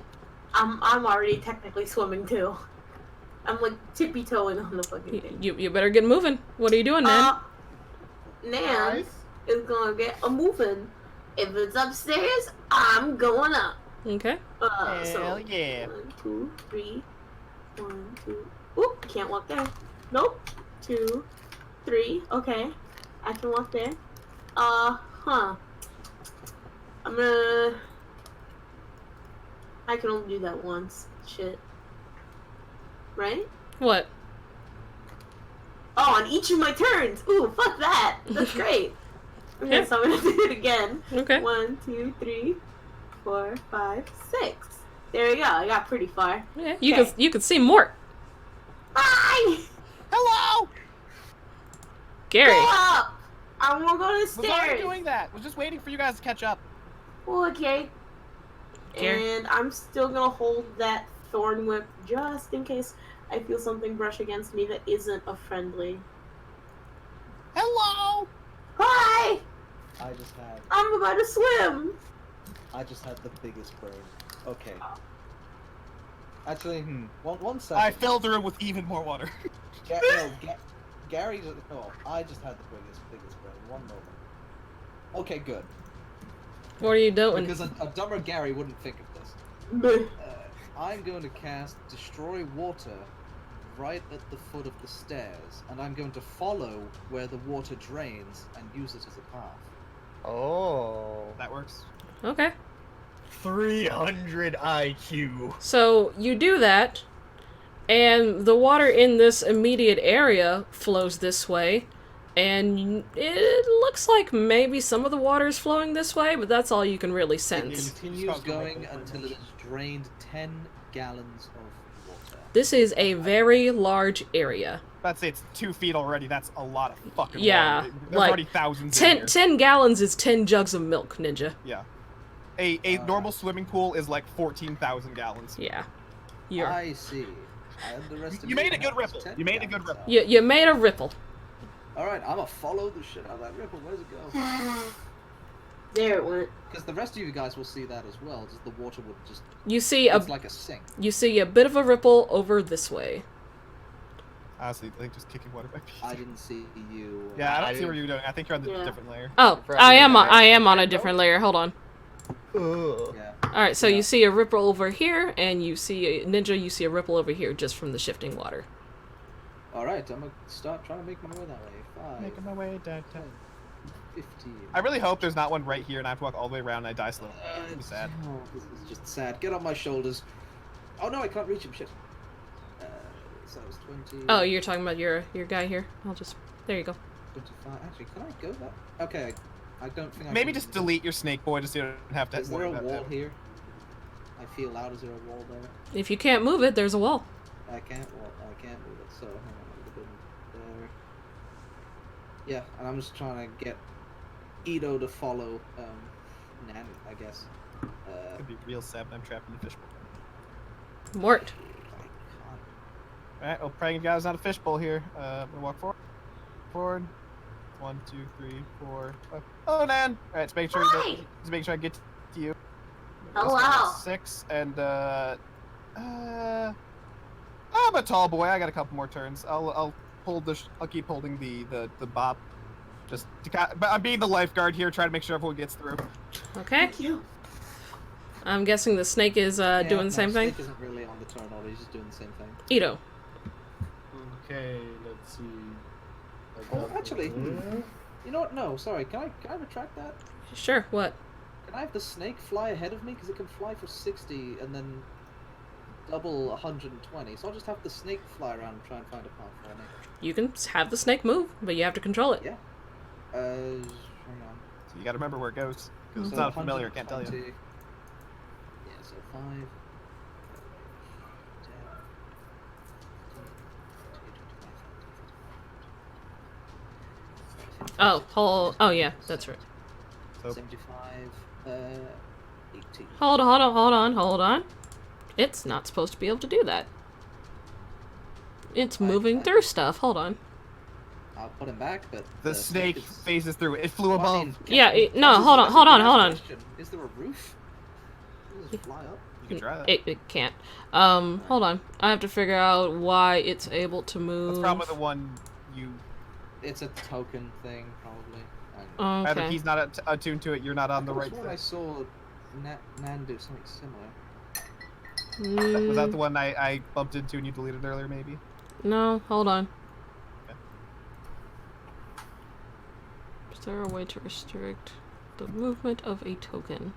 I'm already technically swimming too. I'm like tippy toeing on the fucking thing. You better get moving. What are you doing, Nan? Nan Nice. is gonna get a moving. If it's upstairs, I'm going up. Okay. Hell yeah. 1, 2, 3. 1, 2. Oop, can't walk there. Nope. 2, 3. Okay, I can walk there. I'm gonna. I can only do that once. Shit. Right? What? Oh, on each of my turns. Ooh, fuck that. That's great. Okay, Yeah. so I'm gonna do it again. Okay. 1, 2, 3, 4, 5, 6. There we go. I got pretty far. Yeah, you Okay. can see Mort. Hi! Hello! Gary. Go up! I wanna go to the Was already stairs. doing that. Was just waiting for you guys to catch up. Okay. Here. And I'm still gonna hold that thorn whip just in case I feel something brush against me that isn't a friendly. Hello. Hi! I I'm about to swim! just had the biggest brain. Okay. Actually, one second. I filled the room with even more water. Gary just, I just had the biggest brain. One moment. Okay, good. What are you doing? Because a dumber Gary wouldn't think of this. Meh. I'm going to cast Destroy Water right at the foot of the stairs, and I'm going to follow where the water drains and use it as a path. Oh. That works. Okay. 300 IQ. So you do that, and the water in this immediate area flows this way, and it looks like maybe some of the water is flowing this way, but that's all you can really It sense. continues going until it has drained 10 gallons of water. This is a very large area. I'd say it's 2 feet already. That's a lot of fucking Yeah, water. There's like, already thousands in here. 10 gallons is 10 jugs of milk, Ninja. Yeah. A normal swimming pool is like 14,000 gallons. Yeah. You're... I see. I underestimated. You made a good how much ripple. 10 You made a good gallons ripple. are. You made a ripple. Alright, I'm gonna follow the shit out of that ripple. Where's it go? There it went. Because the rest of you guys will see that as well. Just the water would just. You see a It's like a sink. you see a bit of a ripple over this way. Honestly, I think just kicking water back. I didn't see you. Yeah, I don't see what you're doing. I think you're on the Yeah. different layer. Oh, I am on a different layer. Hold on. Ugh. Yeah. All right, so you see a ripple over here, and you see Ninja. You see a ripple over here, just from the shifting water. Alright, I'm gonna start trying to make my way that way. 5, Making my way downtown. 10, 15. I really hope there's not one right here, and I have to walk all the way around, and I die slow. It'd be sad. Oh, this is just sad. Get on my shoulders. Oh no, I can't reach him. Shit. So it's 20. Oh, you're talking about your guy here. I'll just there you go. 25. Actually, can I go that? Okay, I don't think I Maybe can. just delete your snake boy, just so you don't have to Is there worry a about wall that. here? I feel loud. Is there a wall there? If you can't move it, there's a wall. I can't move it. So hang on, I would have been there. Yeah, and I'm just trying to get Ito to follow Nan, I guess. It'd be real sad when I'm trapped in the fishbowl. Mort. I can't. Alright, well, praying guy's not a fishbowl here. I'm gonna walk forward. Forward. 1, 2, 3, 4, 5. Oh, Nan! Alright, let's make sure Hi! just make sure I get to you. Hello. 6, and, I'm a tall boy. I got a couple more turns. I'll hold I'll keep holding the bob. Just but I'm being the lifeguard here, trying to make sure everyone gets through. Okay. Thank you. I'm guessing the snake is Yeah, doing the no, same thing. Snake isn't really on the turn order. He's just doing the same thing. Ito. Okay, let's see. Oh, actually, you know what? No, sorry. Can I retract that? Sure. What? Can I have the snake fly ahead of me? Because it can fly for 60 and then double 120. So I'll just have the snake fly around and try and find a path for me. You can have the snake move, but you have to control it. Yeah. Hang on. So you gotta remember where it goes. Because it's So not familiar, I can't tell you. 120. Yeah, so 5. 10, Oh, yeah, that's right. So 75, 18. Hold on. It's not supposed to be able to do that. It's moving through stuff. Hold on. I'll put him back, but the snake is- phases through it. It flew Well, above. I mean, Yeah, can- no, this is- hold on, that's hold a on, good hold on. question. Is there a roof? Does it fly up? You can try that. It can't. Hold on. I have to figure out why it's able to move. That's probably the one you. It's a token thing, probably. Either Okay. he's not attuned to it, you're not on the right I thing. saw Nan do something similar. Was that the Mm, one I bumped into and you deleted earlier, maybe? No, hold on. Okay. Is there a way to restrict the movement of a token?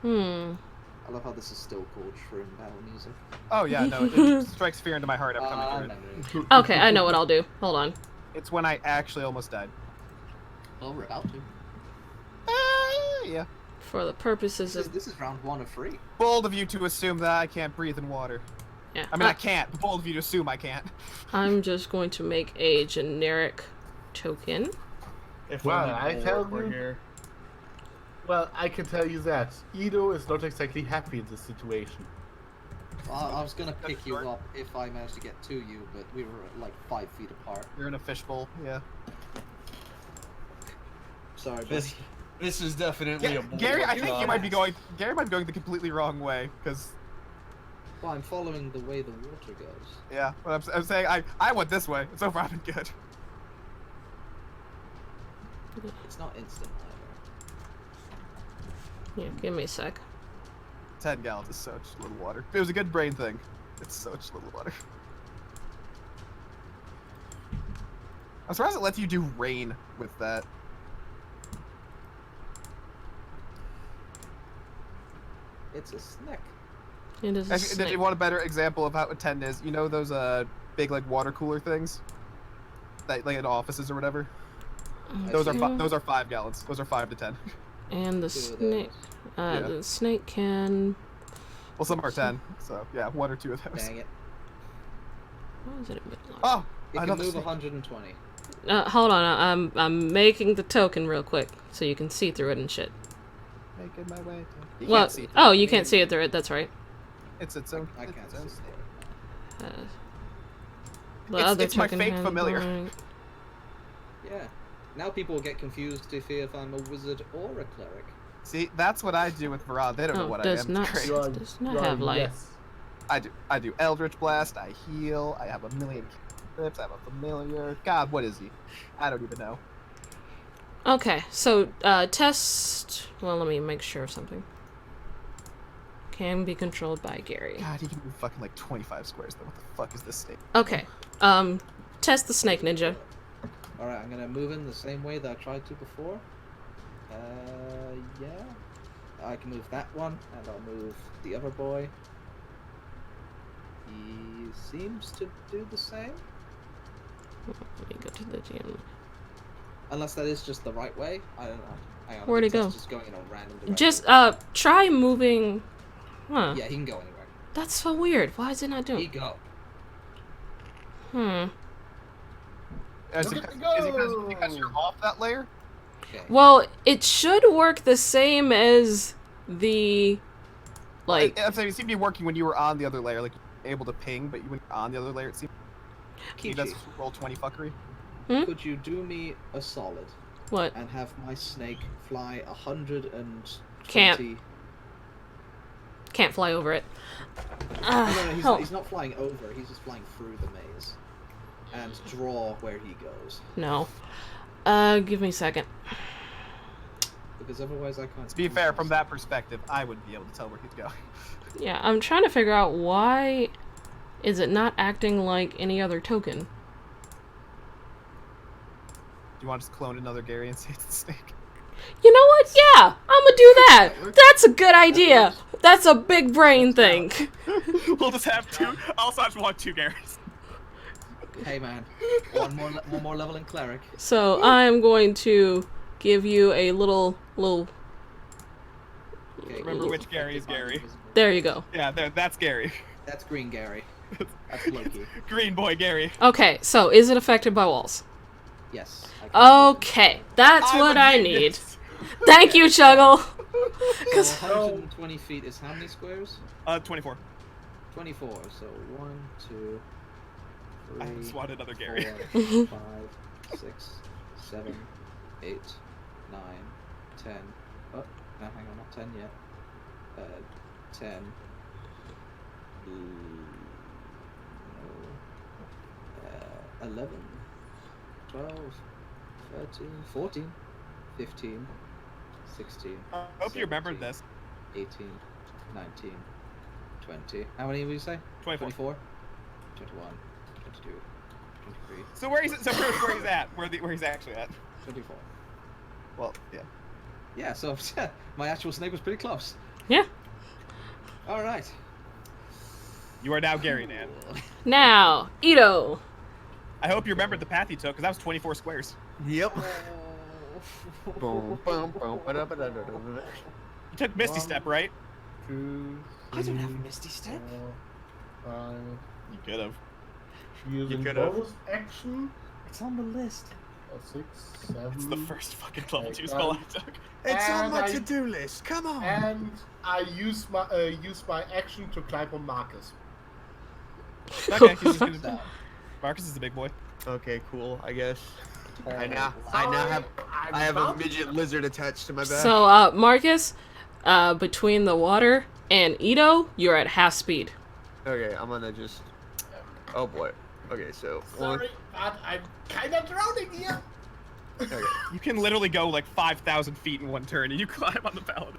I love how this is still called Shroom Battle Music. Oh yeah, no, it strikes fear into my heart every time I hear it. Okay, I know what I'll do. Hold on. It's when I actually almost died. Oh, we're about to. Yeah. For the purposes of... This is round 1 of 3. Bold of you to assume that I can't breathe in water. Yeah. I mean, I can't, but bold of you to assume I can't. I'm just going to make a generic token. If Well, only I Bulwark tell were you- here. Well, I can tell you that Ido is not exactly happy in this situation. I was gonna pick you up if I managed to get to you, but we were like 5 feet apart. You're in a fishbowl. Yeah. Sorry, This is definitely a bold Gary, I think shot. you might be going. Gary might be going the completely wrong way because. Well, I'm following the way the water goes. Yeah, but I'm saying I went this way. So far, I've been good. It's not instant either. Yeah, give me a sec. 10 gallons is such little water. It was a good brain thing. It's such little water. I'm surprised it lets you do rain with that. It's a snack. It is a If you snake. want a better example of how a 10 is, you know those big like water cooler things that like in offices or whatever. Those are 5 gallons. Those are 5 to 10. And the Two of snake. Yeah. The snake can. Well, some are 10. So yeah, 1 or 2 of those. Dang it. What is it? A mid-lock? Oh, It can another move snake. 120. Hold on. I'm making the token real quick so you can see through it and shit. Making my way. You Well, can't see. oh, you can't see it through it. That's right. It's its own. I it's can't its own see snake. The It's- other it's my token fake has familiar. blank. Yeah. Now people get confused if I'm a wizard or a cleric. See, that's what I do with Varad. They don't know Oh, what I does am. not. It's great. You are- Does not you are have light. Yes. I do Eldritch Blast, I heal, I have a million clips, I have a familiar. God, what is he? I don't even know. Okay, so test. Well, let me make sure of something. Can be controlled by Gary. God, he can move fucking like 25 squares though. What the fuck is this snake? Okay. Test the snake ninja. Alright, I'm gonna move in the same way that I tried to before. Yeah. I can move that one, and I'll move the other boy. He seems to do the same. Let me go to the gym. Unless that is just the right way. I don't know. Hang on, Where'd the he go? test is going in a random direction. Just try moving. Huh. Yeah, he can go anywhere. That's so weird. Why is it not He doing? go. Is Look it at me because you're off that layer? Okay. Well, it should work the same as the like. I'm saying it seemed to be working when you were on the other layer, like able to ping, but when you're on the other layer, it seemed he does Kichi, roll 20 fuckery. could you do me a solid What? and have my snake fly 120? Can't fly over it. No, he's not flying over. He's just flying through the maze, and draw where he goes. No. Give me a second. Because otherwise, I can't. To be fair, from that perspective, I wouldn't be able to tell where he'd go. Yeah, I'm trying to figure out why is it not acting like any other token. Do you want to just clone another Gary and say it's the snake? You know what? Yeah, I'm gonna do that. That's a good idea. That's a big brain thing. We'll just have 2. Also, I just want 2 Garys. Hey man, one more level in cleric. So I'm going to give you a little. Okay, Remember cool. which Gary is Gary. There you go. Yeah, that's Gary. That's Green Gary. That's Loki. Green boy Gary. Okay, so is it affected by walls? Yes. I Okay, that's I'm what a I genius. need. Thank you, Chuggle. can. So 120 feet is how many squares? 24. 24. So 1, 2, I 3, just want another Gary. 4, 5, 6, 7, 8, 9, 10. Oh, no, hang on, not 10 yet. 10. 11, 12, 13, 14, 15, 16. I hope you remembered 17, this. 18, 19, 20. How many would you say? 24. 24, 21, 22, 23, So where he's at? Where he's actually at? 24. Well, yeah. Yeah, so my actual snake was pretty close. Yeah. Alright. You are now Gary, Dan. Now, Ito. I hope you remembered the path he took, because that was 24 squares. Yep. Oh. You took Misty Step, right? 2, I don't have a Misty Step. 4, 5. You could have. Using could've. bonus action. It's on the list. 6, 7. It's the first fucking level 2 Okay, spell done. I took. It's on And my I- to-do list. Come on. And I use my action to climb on Marcus. Okay, he's just gonna... So, Marcus is a big boy. Okay, cool. I guess. I uh, now have I'm I have a about- midget lizard attached to my back. So, Marcus, between the water and Ito, you're at half speed. Okay, I'm gonna just. Oh boy. Okay, so one. Sorry, but I'm kind of drowning here. Okay. You can literally go like 5,000 feet in one turn and you climb on the paladin.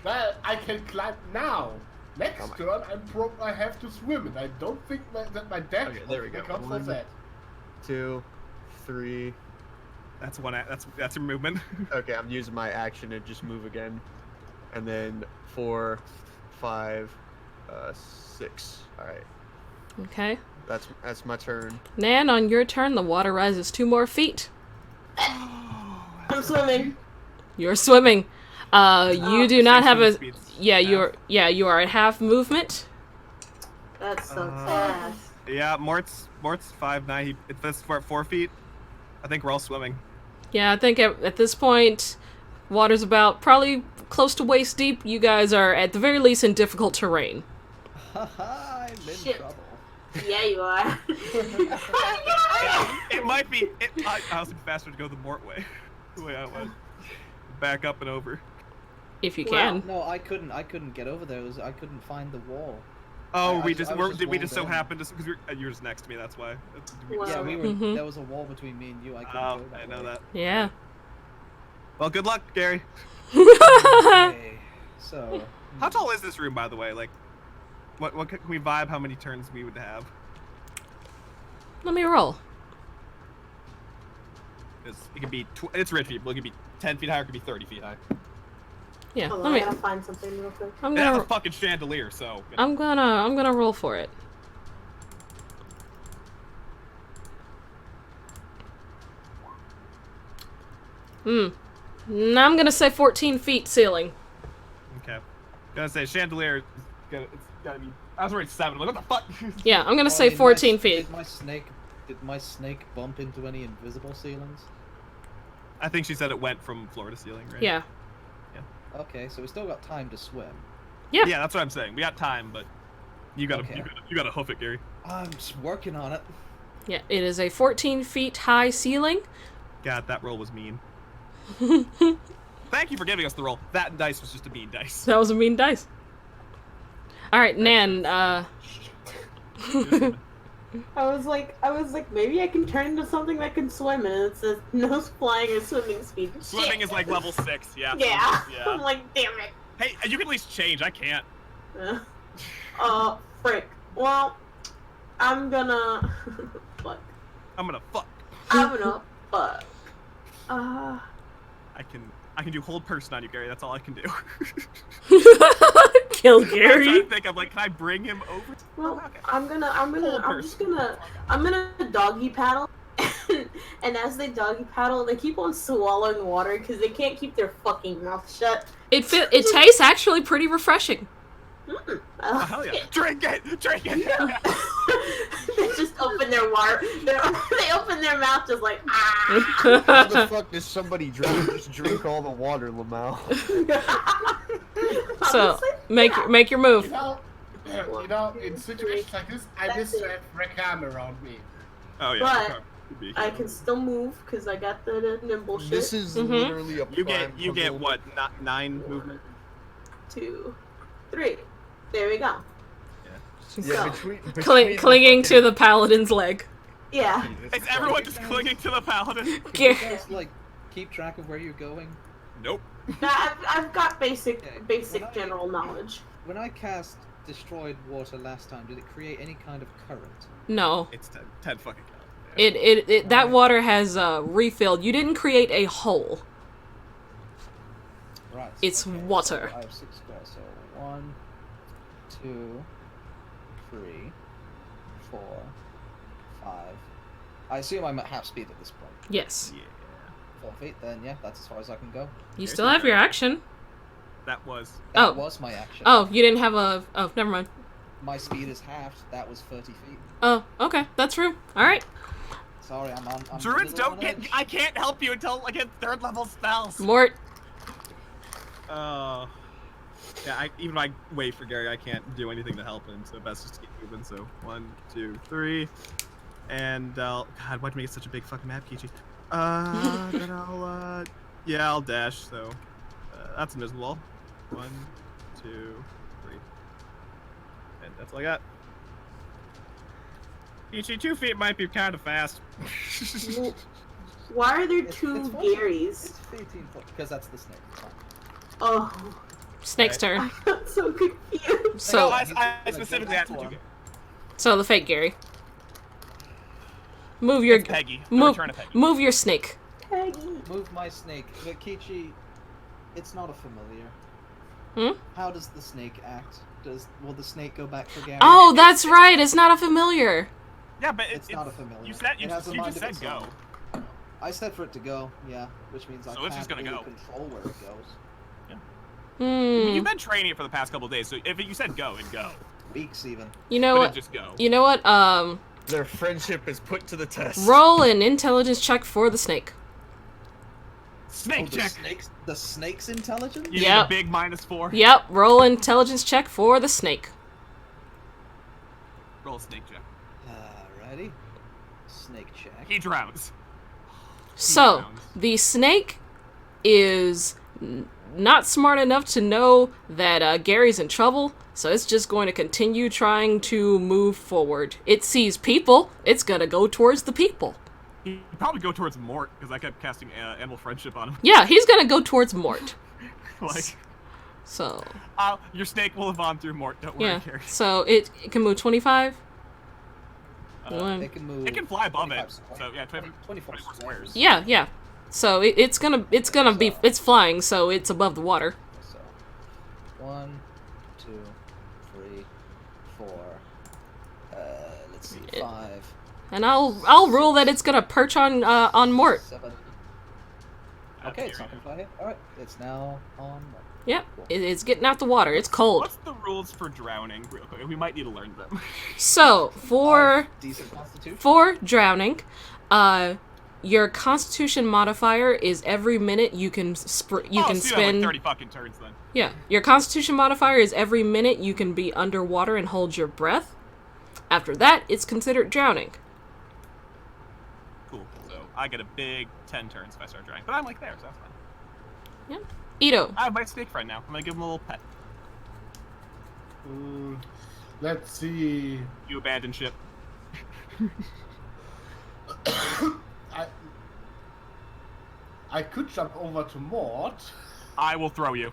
Well, I can climb now. Next Oh my- turn, I have to swim, and I don't think that my dash Okay, there we go. becomes One. for that. 2, 3. That's one. That's your movement. Okay, I'm using my action to just move again, and then 4, 5, 6. All right, Okay. that's my turn. Nan, on your turn, the water rises 2 more feet. I'm swimming. You're swimming. You do not have a. Speed's Yeah, half. you are at half movement. That sucks ass. Yeah, Mort's 5'9". If that's 4 feet, I think we're all swimming. Yeah, I think at this point, water's about probably close to waist deep. You guys are at the very least in difficult terrain. I'm in Shit. trouble. Yeah, you are. It might be. I was faster to go the Mort way, the way I went, back up and over. If you Well, can. No, I couldn't get over there. I couldn't find the wall. Oh, I we was just just did we just so walled in. happen to because you were just next to me. That's why. Wow. Yeah, we were. Mhm. There was a wall between me and you. I couldn't Oh, go that I know way. that. Yeah. Well, good luck, Gary. Okay, so How tall is this room, by the way? Like, what can we vibe? How many turns we would have? Let me roll. Because it could be it's rich people. It could be 10 feet high. Or it could be 30 feet high. Yeah. Hold Let on, I me. gotta find something real quick. I'm It has a gonna. fucking chandelier, so. I'm gonna roll for it. I'm gonna say 14 feet ceiling. Okay. Gonna say chandelier. It's gotta be. I was already 7. I'm like, what the fuck? Yeah, I'm gonna say did 14 feet. Did my snake bump into any invisible ceilings? I think she said it went from floor to ceiling, right? Yeah. Okay, so we still got time to swim. Yeah. Yeah, that's what I'm saying. We got time, but you gotta Okay. you gotta hoof it, Gary. I'm just working on it. Yeah. It is a 14 feet high ceiling. God, that roll was mean. Thank you for giving us the roll. That dice was just a mean dice. That was a mean dice. All right, Nan. I was like, maybe I can turn into something that can swim, and it says no flying or swimming speed. Swimming Shit. is like level 6. Yeah. Yeah. I'm Yeah. like, damn it. Hey, you can at least change. I can't. Frick. Well, I'm gonna. Fuck. I'm gonna fuck. I'm gonna fuck. I can do hold person on you, Gary. That's all I can do. Kill I'm trying Gary. to think. I'm like, can I bring him over? Well, Okay. I'm gonna doggy paddle, and as they doggy paddle, they keep on swallowing water because they can't keep their fucking mouth shut. It tastes actually pretty refreshing. Oh, hell yeah. Drink it! Drink it! They just open their water. They open their mouth just like How ah. the fuck does somebody just drink all the water, Lamau? So Honestly, make your move. You know, in situations like this, I miss to have Rekam around me. Oh, yeah. But Could be. I can still move because I got the nimble shit. This is Mhm. literally a You prime get puzzle. what? 9 movement? 2, 3. There we go. Yeah, So, between Clinging the to the paladin's leg. yeah. fucking- Is everyone just clinging to the paladin? Can you guys like keep track of where you're going? Nope. I've got basic When I- general knowledge. When I cast destroyed water last time, did it create any kind of current? No. It's 10 fucking count. Yeah. It that water has refilled. You didn't create a hole. Right. It's okay, water. So I have 6 squares. So 1, 2, 3, 4, 5. I assume I'm at half speed at this point. Yes. Yeah. 4 feet. Then yeah, that's as far as I can go. You still have your action. That was. That Oh. was my action. Oh, you didn't have a. Oh, never mind. My speed is halved. That was 30 feet. Oh, okay, that's true. All right. Sorry, I'm Druids a little don't on get. edge. I can't help you until I get 3rd level spells. Mort. Oh. Yeah, even if I wait for Gary, I can't do anything to help him, so best just to keep moving. So 1, 2, 3. And God, why'd you make it such a big fucking map, Kichi? Then I'll dash, so that's invisible. 1, 2, 3. And that's all I got. Kichi, 2 feet might be kind of fast. Why are there It's two fine. Garys? It's 15 foot because that's the snake. It's fine. Oh, Snake's turn. I got so confused. So, No, I specifically asked you. so the fake Gary. Move your It's Peggy. The move, return of Peggy. move your snake. Peggy. Move my snake. But Kichi, it's not a familiar. Hmm? How does the snake act? Will the snake go back for Gary? Oh, that's right. It's not a familiar. Yeah, but It's not a familiar. You said It has a you mind just of said its go. own. I said for it to go, yeah, which means I So can't it's just gonna really go. control where it goes. Hmm. You've been training it for the past couple days, so if you said go, it'd go. Weeks even. You know But what? it'd just go. You know what? Their friendship is put to the test. Roll an intelligence check for the snake. Snake the check. snake's intelligence? You Yep. need a big -4. Yep. Roll an intelligence check for the snake. Roll a snake check. Alrighty. Snake check. He drowns. So drowns. the snake is not smart enough to know that Gary's in trouble, so it's just going to continue trying to move forward. It sees people, it's gonna go towards the people. He'd probably go towards Mort, because I kept casting Animal Friendship on him. Yeah, he's gonna go towards Mort. Like, So, your snake will have gone through Mort, don't worry, yeah. Gary. So it can move 25. It can move. It can fly above 25 it, squares. so yeah, 24 squares. Yeah, yeah. So it's gonna be it's flying, so it's above the water. So, 1, 2, 3, 4. Let's see, 5. And I'll rule that it's gonna perch on Mort. 7. That's Okay, it's Gary. not gonna fly. Alright, it's now on. Yeah, it's getting out the water. It's cold. What's the rules for drowning, real quick? We might need to learn them. So for Decent constitution. drowning, your Constitution modifier is every minute you can So can you have, like, spend. 30 fucking turns then. Yeah, your Constitution modifier is every minute you can be underwater and hold your breath. After that, it's considered drowning. Cool. So I get a big 10 turns if I start drowning. But I'm like there, so that's fine. Yeah. Ito. I have my snake friend now. I'm gonna give him a little pet. Let's see. You abandon ship. I could jump over to Mort. I will throw you.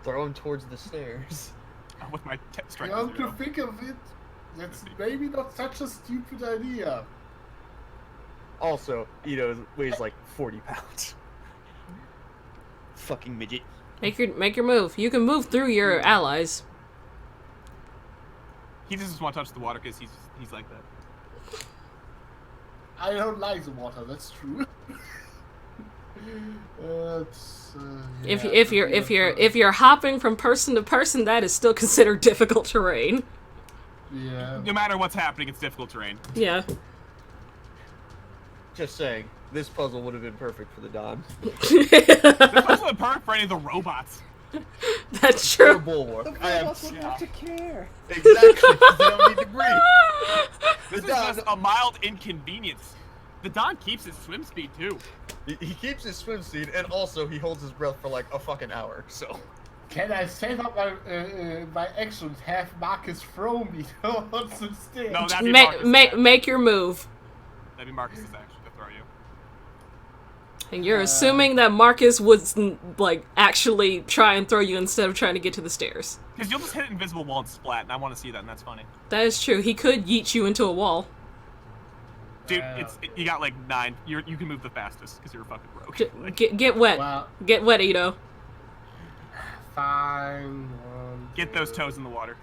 Throw him towards the stairs. With my strength Come to 0. think of it, that's maybe not such a stupid idea. Also, Ito weighs like 40 pounds. Fucking midget. Make your move. You can move through your allies. He just doesn't want to touch the water because he's like that. I don't like the water. That's true. If you're hopping from person to person, that is still considered difficult terrain. Yeah. No matter what's happening, it's difficult terrain. Yeah. Just saying, this puzzle would have been perfect for the Don. This also a perfect for any of the robots. That's Or true. bulwark. I None of us have would have to care. exactly. 'Cause they don't need to breathe. This is Don- just a mild inconvenience. The Don keeps his swim speed too. He keeps his swim speed, and also he holds his breath for like a fucking hour. So Can I save up my actions? Have Marcus throw me on some stairs? No, that'd be Marcus' action. Make your move. That'd be Marcus's action to throw you. And you're assuming that Marcus would like actually try and throw you instead of trying to get to the stairs. Because you'll just hit an invisible wall and splat, and I want to see that, and that's funny. That is true. He could yeet you into a wall. Dude, you got like 9. You can move the fastest because you're a fucking rogue. Like, Get wet. Well, Get wet, Ito. fine. 1, get those toes in the water.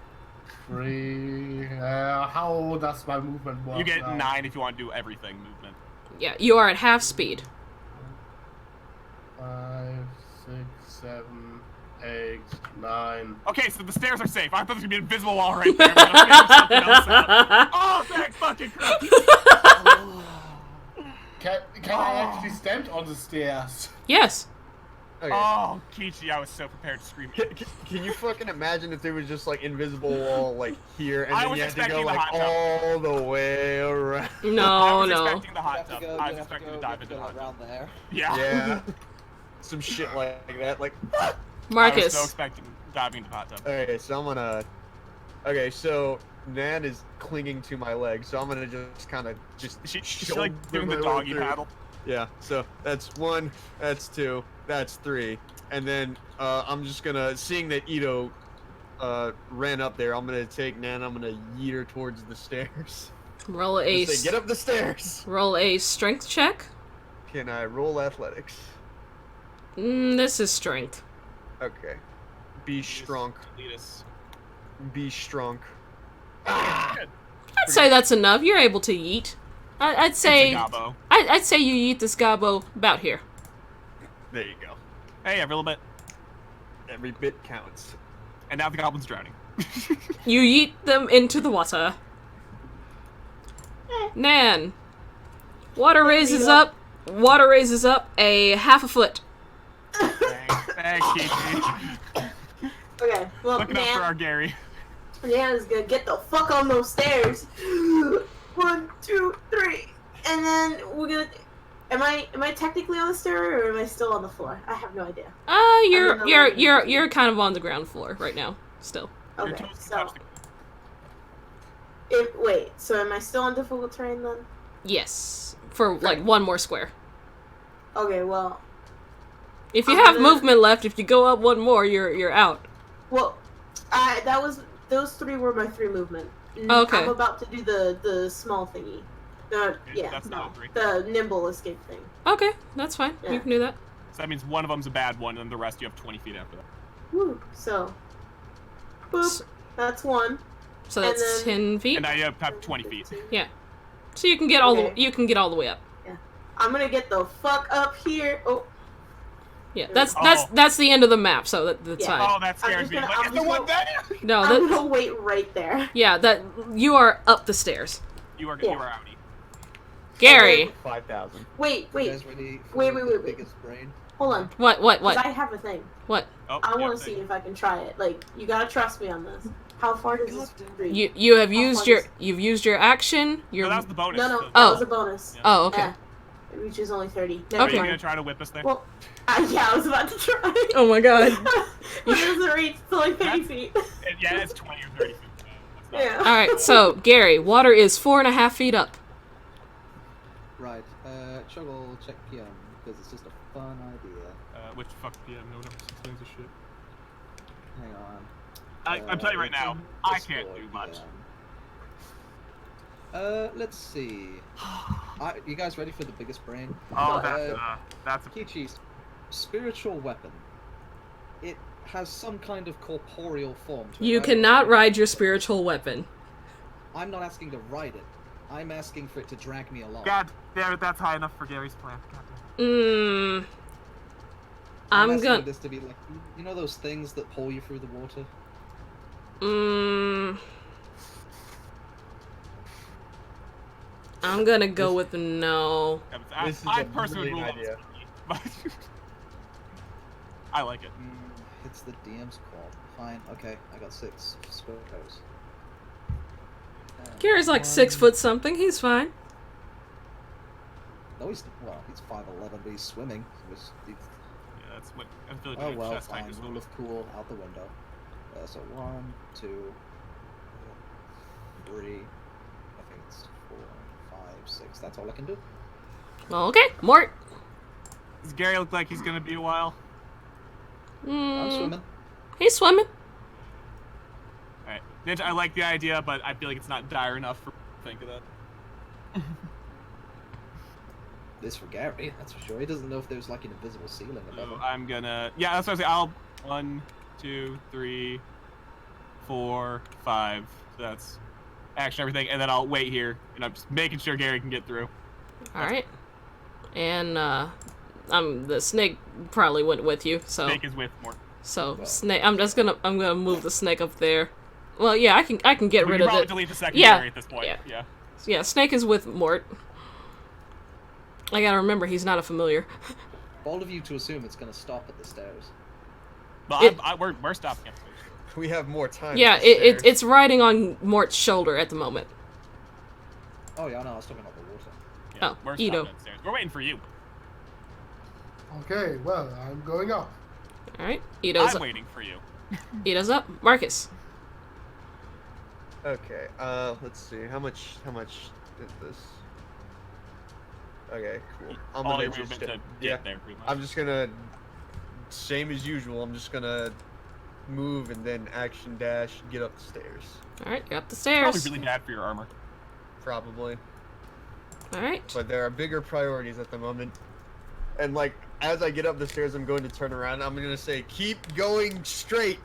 3. How does my movement work? You get now? 9 if you want to do everything movement. Yeah, you are at half speed. 5, 6, 7, 8, 9. Okay, so the stairs are safe. I thought there was gonna be an invisible wall right there. But I'm figuring something else out. fucking Christ. Can I actually stand on the stairs? Yes. Okay. Oh, Kichi, I was so prepared to scream. Can you fucking imagine if there was just like invisible wall like here, and I then was you had to go expecting the like hot tub. all the way around? I No, was no. expecting the You hot have to tub. go, I you was have to expecting go, to you dive have to into the go hot tub. around there. Yeah. Yeah. Some shit like that. Like. I was so Marcus. expecting diving into the hot tub. Okay, so I'm gonna. Okay, so Nan is clinging to my leg, so I'm gonna just kind of just. She's like doing the shoulder my way doggy through. paddle. Yeah. So that's 1, that's 2, that's 3, and then I'm just gonna, seeing that Ito ran up there, I'm gonna take Nan. I'm gonna yeet her towards the stairs. Roll a Just say, get up the stairs. roll a strength check. Can I roll athletics? This is strength. Okay. Be strong. Lead us. Be strong. I'd say that's enough. You're able to yeet. I'd say It's a gobbo. I'd say you yeet this gobbo about here. There you go. Hey, every little bit. Every bit counts. And now the goblin's drowning. You yeet them into the water. Nan. Water raises up. Water raises up a half a foot. Thanks, Kichi. Okay, well, Looking up for our Gary. Nan is gonna get the fuck on those stairs. 1, 2, 3, and then we're gonna. Am I technically on the stair or am I still on the floor? I have no idea. You're kind of on the ground floor right now. Still. Your Okay, toes so touch the wait, so am I still on difficult terrain then? Yes. For like one more square. Okay, well, If you I'm have gonna- movement left, if you go up one more, you're out. well, those 3 were my 3 movement. Okay. I'm about to do the small thingy. That's not a 3. The nimble escape thing. Okay, that's fine. Yeah. You can do that. So that means one of them's a bad one, and the rest you have 20 feet after that. Woo. So, boop. S- That's 1. So And that's then- 10 feet. And now you have 20 feet. Yeah. So you can get all Okay. the all the way up. I'm gonna get the fuck up here. Oh, Yeah. There That's we go. that's the end of the map. So that's Yeah. fine. Oh, that scares just me. gonna- Like, I'm it's the just one gonna- there! No, I'm that gonna wait right there. yeah, that you are up the stairs. You are Yeah. outie. Gary. 5,000. Wait, You wait, guys ready for wait, the wait. biggest brain? hold on. What? 'Cause I have a thing. What? Oh, I yeah, want to see if I can try it. Like, you gotta trust me on this. How far does this reach? You have How used far your does- you've used your action. Your No, that was the bonus. No, So- that Oh. was a bonus. Yeah. oh okay. Yeah. It reaches only 30. Are Never you Okay. gonna try to whip us there? Well, yeah, I was about to try. Oh my god. But it doesn't reach to like 30 That's- feet. Yeah, it's 20 or 30 feet. That's not Yeah. All right. So Gary, water is 4.5 feet up. Right. Chuggle check PM because it's just a fun idea. Which fuck PM? No one else explains this shit. Hang on. I'm telling you right it's now, in I Discord can't do much. PM. Let's see. You guys ready for the biggest brain? Oh, Uh, that's a Kichi's spiritual weapon. It has some kind of corporeal form to it. You cannot ride your spiritual weapon. I'm not asking to ride it. I'm asking for it to drag me along. God damn it, that's high enough for Gary's plan. God damn Mmm. I'm I'm asking gonna. this to be like, you know those things that pull you through the water? Mmm. I'm gonna go with no. it. This is I a personally brilliant rule idea. but I like it. It's the DM's call. Fine, okay, I got 6 squares. Gary's like 6 foot something. He's fine. No, he's 5'11", but he's swimming. Yeah, that's what I feel like Oh doing well, chest height fine. is Rule of cool out the window. So 1, 2, 3. I think it's 4, 5, 6. That's all I can do. Well, okay, Mort. Does Gary look like he's gonna be a while? I'm Mm, swimming. he's swimming. Alright. Ninja, I like the idea, but I feel like it's not dire enough for to think of that. This for Gary, that's for sure. He doesn't know if there's like an invisible ceiling above So him. I'm gonna. Yeah, that's what I was saying. I'll. 1, 2, 3, 4, 5. So that's action, everything, and then I'll wait here, and I'm just making sure Gary can get through. All right. And the snake probably went with you. So Snake is with more. snake. I'm gonna move the snake up there. Well, yeah, I can get We rid can of probably it. delete the secondary Yeah. at this point. Yeah. Yeah. Yeah, Snake is with Mort. I gotta remember, he's not a familiar. All of you to assume it's gonna stop at the stairs. Well, It- we're stopping at the station. We have more time. Yeah, at the stairs. it's riding on Mort's shoulder at the moment. Oh yeah, no, I was talking about the water. Yeah, Oh, we're Ito. stopping at the stairs. We're waiting for you. Okay, well, I'm going up. Alright, Ito's I'm up. waiting for you. Ito's up. Marcus. Okay. Let's see. How much is this? Okay, cool. I'm All gonna your just movement to get yeah. there, pretty much. I'm just gonna, same as usual. I'm just gonna move and then action dash, get up the stairs. Alright, you're up the Probably stairs. really bad for your armor. Probably, Alright. but there are bigger priorities at the moment. And like, as I get up the stairs, I'm going to turn around. I'm gonna say, keep going straight,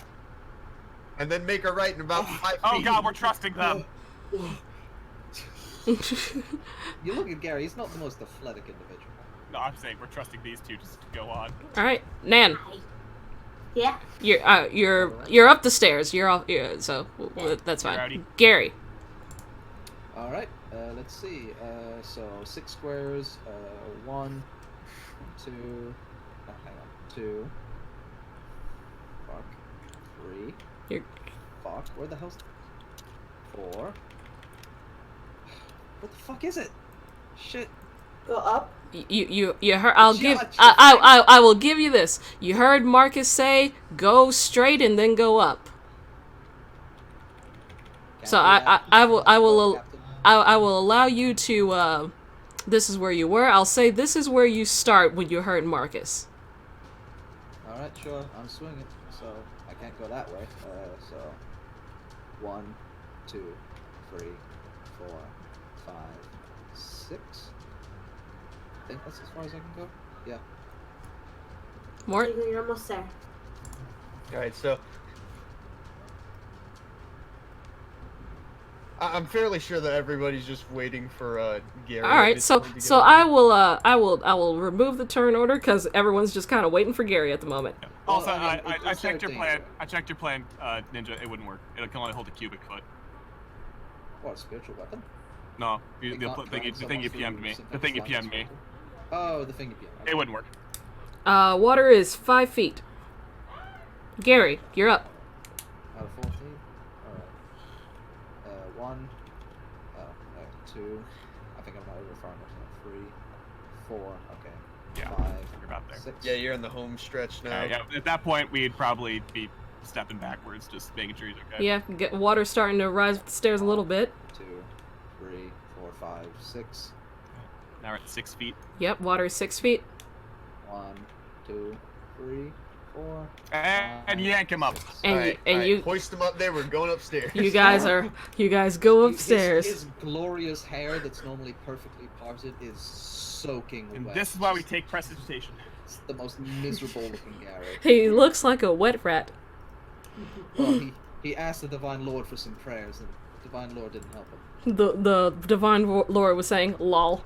and then make a right in about 5 feet. Oh god, we're trusting them. You look at Gary, he's not the most athletic individual. No, I'm saying we're trusting these two just to go on. Alright, Nan. Yeah. You're up the stairs. You're off. So that's You're fine. outie. Gary. Alright, let's see. So 6 squares, 1, 2, oh, hang on, 2, fuck, 3, You're fuck, where the hell's 4, what the fuck is it? Shit. Go up. you heard. I'll give. Judge. I will give you this. You heard Marcus say, "Go straight and then go up." Can't So do that. I will Captain. I will allow you to. This is where you were. I'll say this is where you start when you heard Marcus. Alright, sure, I'm swinging, so I can't go that way. So 1, 2, 3, 4, 5, 6. I think that's as far as I can go. Yeah. Mort. You're almost there. All right, so I'm fairly sure that everybody's just waiting for Gary. All at right. this So point to get so up. I will remove the turn order because everyone's just kind of waiting for Gary at the moment. Well, Also, I mean, I it's checked your sort of plan. dangerous. I checked your plan, Ninja. It wouldn't work. It can only hold a cubic foot. What, a spiritual weapon? No, You the can't thing you drown someone PM'd me. through The thing you synthetic PM'd me. slime Oh, the thing you PM'd. It wouldn't work. Water is 5 feet. Gary, you're up. Out of 14? Alright. 1. Oh, 2. I think I'm not over far enough. 3. 4. Okay. Yeah, 5. you're about there. 6. Yeah, you're in the home stretch now. Yeah. At that point, we'd probably be stepping backwards, just making sure he's okay. Yeah, water starting to rise up the stairs a little bit. 2, 3, 4, 5, 6. Now we're at 6 feet. Yep, water is 6 feet. 1, 2, 3, 4. And yank him up. And All right, and all right, you hoist them up there. We're going upstairs. you guys go upstairs. His glorious hair that's normally perfectly parted is soaking And wet. this is why we take prestidigitation. It's the most miserable looking Gary. He looks like a wet rat. Well, he asked the Divine Lord for some prayers, and the Divine Lord didn't help him. The divine lord was saying, "Lol,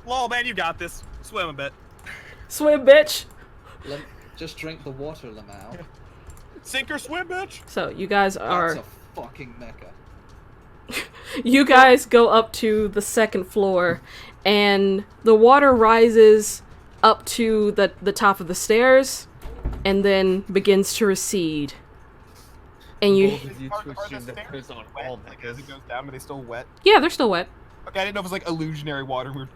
Lol, man, you got this. Swim a bit. swim, bitch." Just drink the water, Lamau. Sink or swim, bitch. So you guys are That's a fucking mecca. you guys go up to the second floor, and the water rises up to the top of the stairs, and then begins to recede. And you, Both of you to Are the assume that stairs there's on wet? all Like, as it goes down, are they still wet? yeah, they're still wet. Okay, I didn't know if it was like illusionary water. We were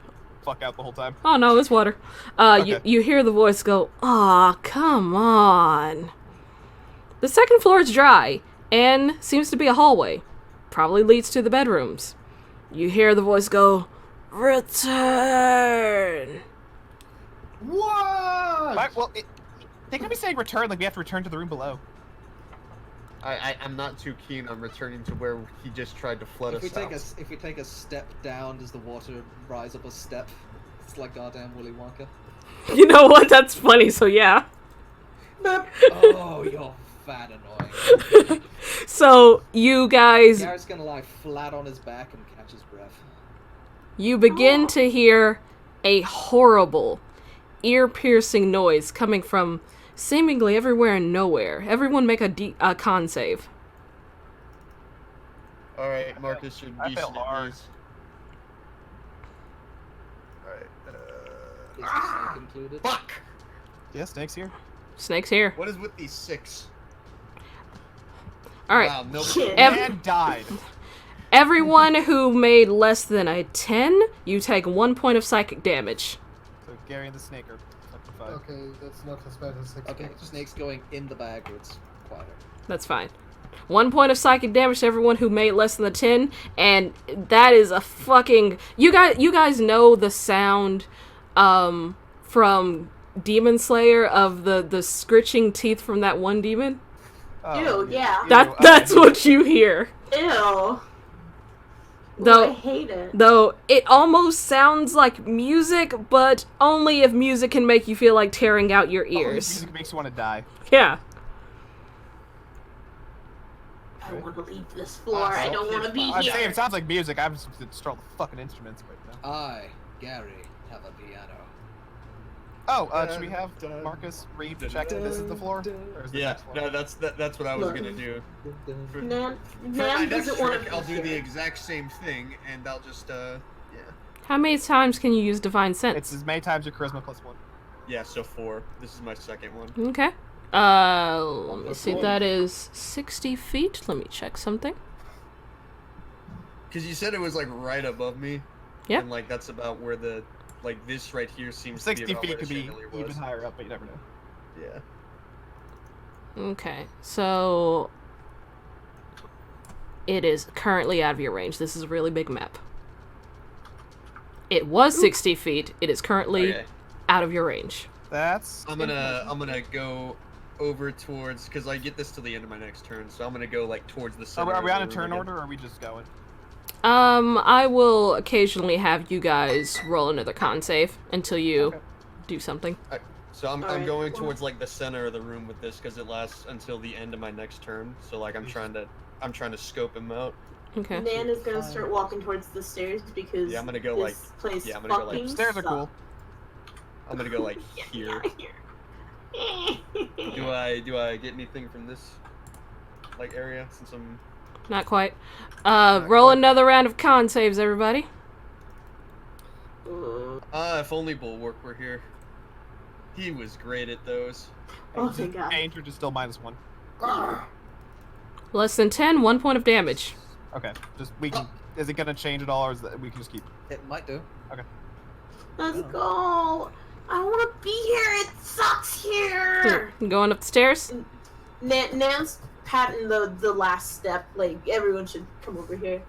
fuck out the whole time. Oh no, it's water. Okay. You hear the voice go, "Aw, come on." The second floor is dry and seems to be a hallway. Probably leads to the bedrooms. You hear the voice go, "Return." What? Right, well, they could be saying return, like we have to return to the room below. I'm not too keen on returning to where he just tried to flood If we us out. take a step down, does the water rise up a step? It's like goddamn Willy Wonka. You know what? That's funny, so yeah. Oh, you're fat annoying. So, you guys, Garrett's gonna lie flat on his back and catch his breath. you begin to hear a horrible, ear-piercing noise coming from seemingly everywhere and nowhere. Everyone make a con save. All right, Marcus should I be felt hard. these. right. Is the snake included? Fuck! Yeah, snake's here. Snake's here. What is with these 6? All right. Wow, no. Shit. And died. Everyone who made less than a 10, you take 1 point of psychic damage. So Gary and the snake are fucking fine. Okay, that's not as bad as expected. Okay, snake's going in the bag where it's quieter. That's fine. 1 point of psychic damage to everyone who made less than the 10, and that is a fucking... You guys know the sound from Demon Slayer of the scritching teeth from that one demon? Ew, yeah. That's what you hear. Ew. Though I hate it. Though it almost sounds like music, but only if music can make you feel like tearing out your ears. Music makes you want to die. Yeah. I want to leave this floor. I don't want to be I'm saying here. it sounds like music. I'm just gonna destroy all the fucking instruments right now. I, Gary, have a piano. Oh, should we have Marcus recheck if this is the floor? Or is the Yeah, next floor? no, that's what I was gonna do. Nan For my next doesn't want trick, to I'll do the exact same thing, and I'll just, yeah. How many times can you use Divine Sense? It's as many times your charisma plus 1. Yeah, so 4. This is my second one. Okay. Let me see. That is 60 feet. Let me check something. Because you said it was, like, right above me. Yeah. And, like, that's about where the, like, this right here seems to 60 be about feet where could the be chandelier even was. higher up, but you never know. Yeah. Okay. So it is currently out of your range. This is a really big map. It was 60 feet. It is currently Okay. out of your range. That's... I'm gonna go over towards, because I get this to the end of my next turn, so I'm gonna go, like, towards the center. Are we of on a the turn room again. order, or are we just going? I will occasionally have you guys roll another con save until you Okay. do something. So I'm Alright, going well- towards, like, the center of the room with this, because it lasts until the end of my next turn. So, like, I'm trying to scope him out. Okay. Nan is gonna start walking towards the stairs because Yeah, I'm gonna go, this like- place yeah, I'm gonna go, like- fucking Stairs are cool. I'm gonna go, like, sucks. here. Do I get anything from this, like, area, since I'm... Not quite. Roll another round of con saves, everybody. If only Bulwark were here. He was great at those. Oh my god. Danger just still -1. Less than 10, 1 point of damage. Okay, just we can. Is it gonna change at all, or is that we can just keep? It might do. Let's go. I want to be here. It sucks here. Going up the stairs? Nan's patting the last step. Like everyone should come over here.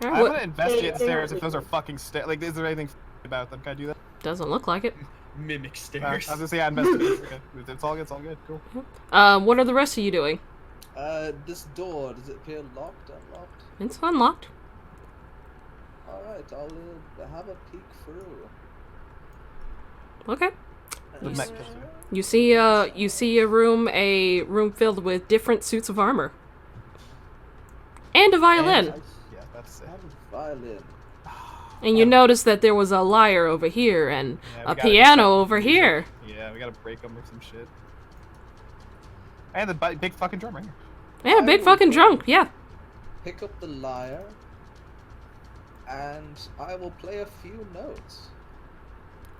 Alright, I'm what- gonna investigate the They- stairs they're- if those are fucking Like, is there anything about them? Can I do that? Doesn't look like it. Mimic I was stairs. gonna say I investigate. Okay, it's all good. It's all good. Cool. What are the rest of you doing? This door, does it appear locked, unlocked? It's unlocked. Alright, I'll have a peek through. Okay. The Yes. mech kills you. You see a room filled with different suits of armor. And a violin. Yeah, that's it. I have a violin. And you notice that there was a lyre over here and Yeah, we a gotta do piano something over with music. here. Yeah, we gotta break them or some shit. And the big fucking drum right here. Yeah, big fucking drunk, yeah. Pick up the lyre, and I will play a few notes.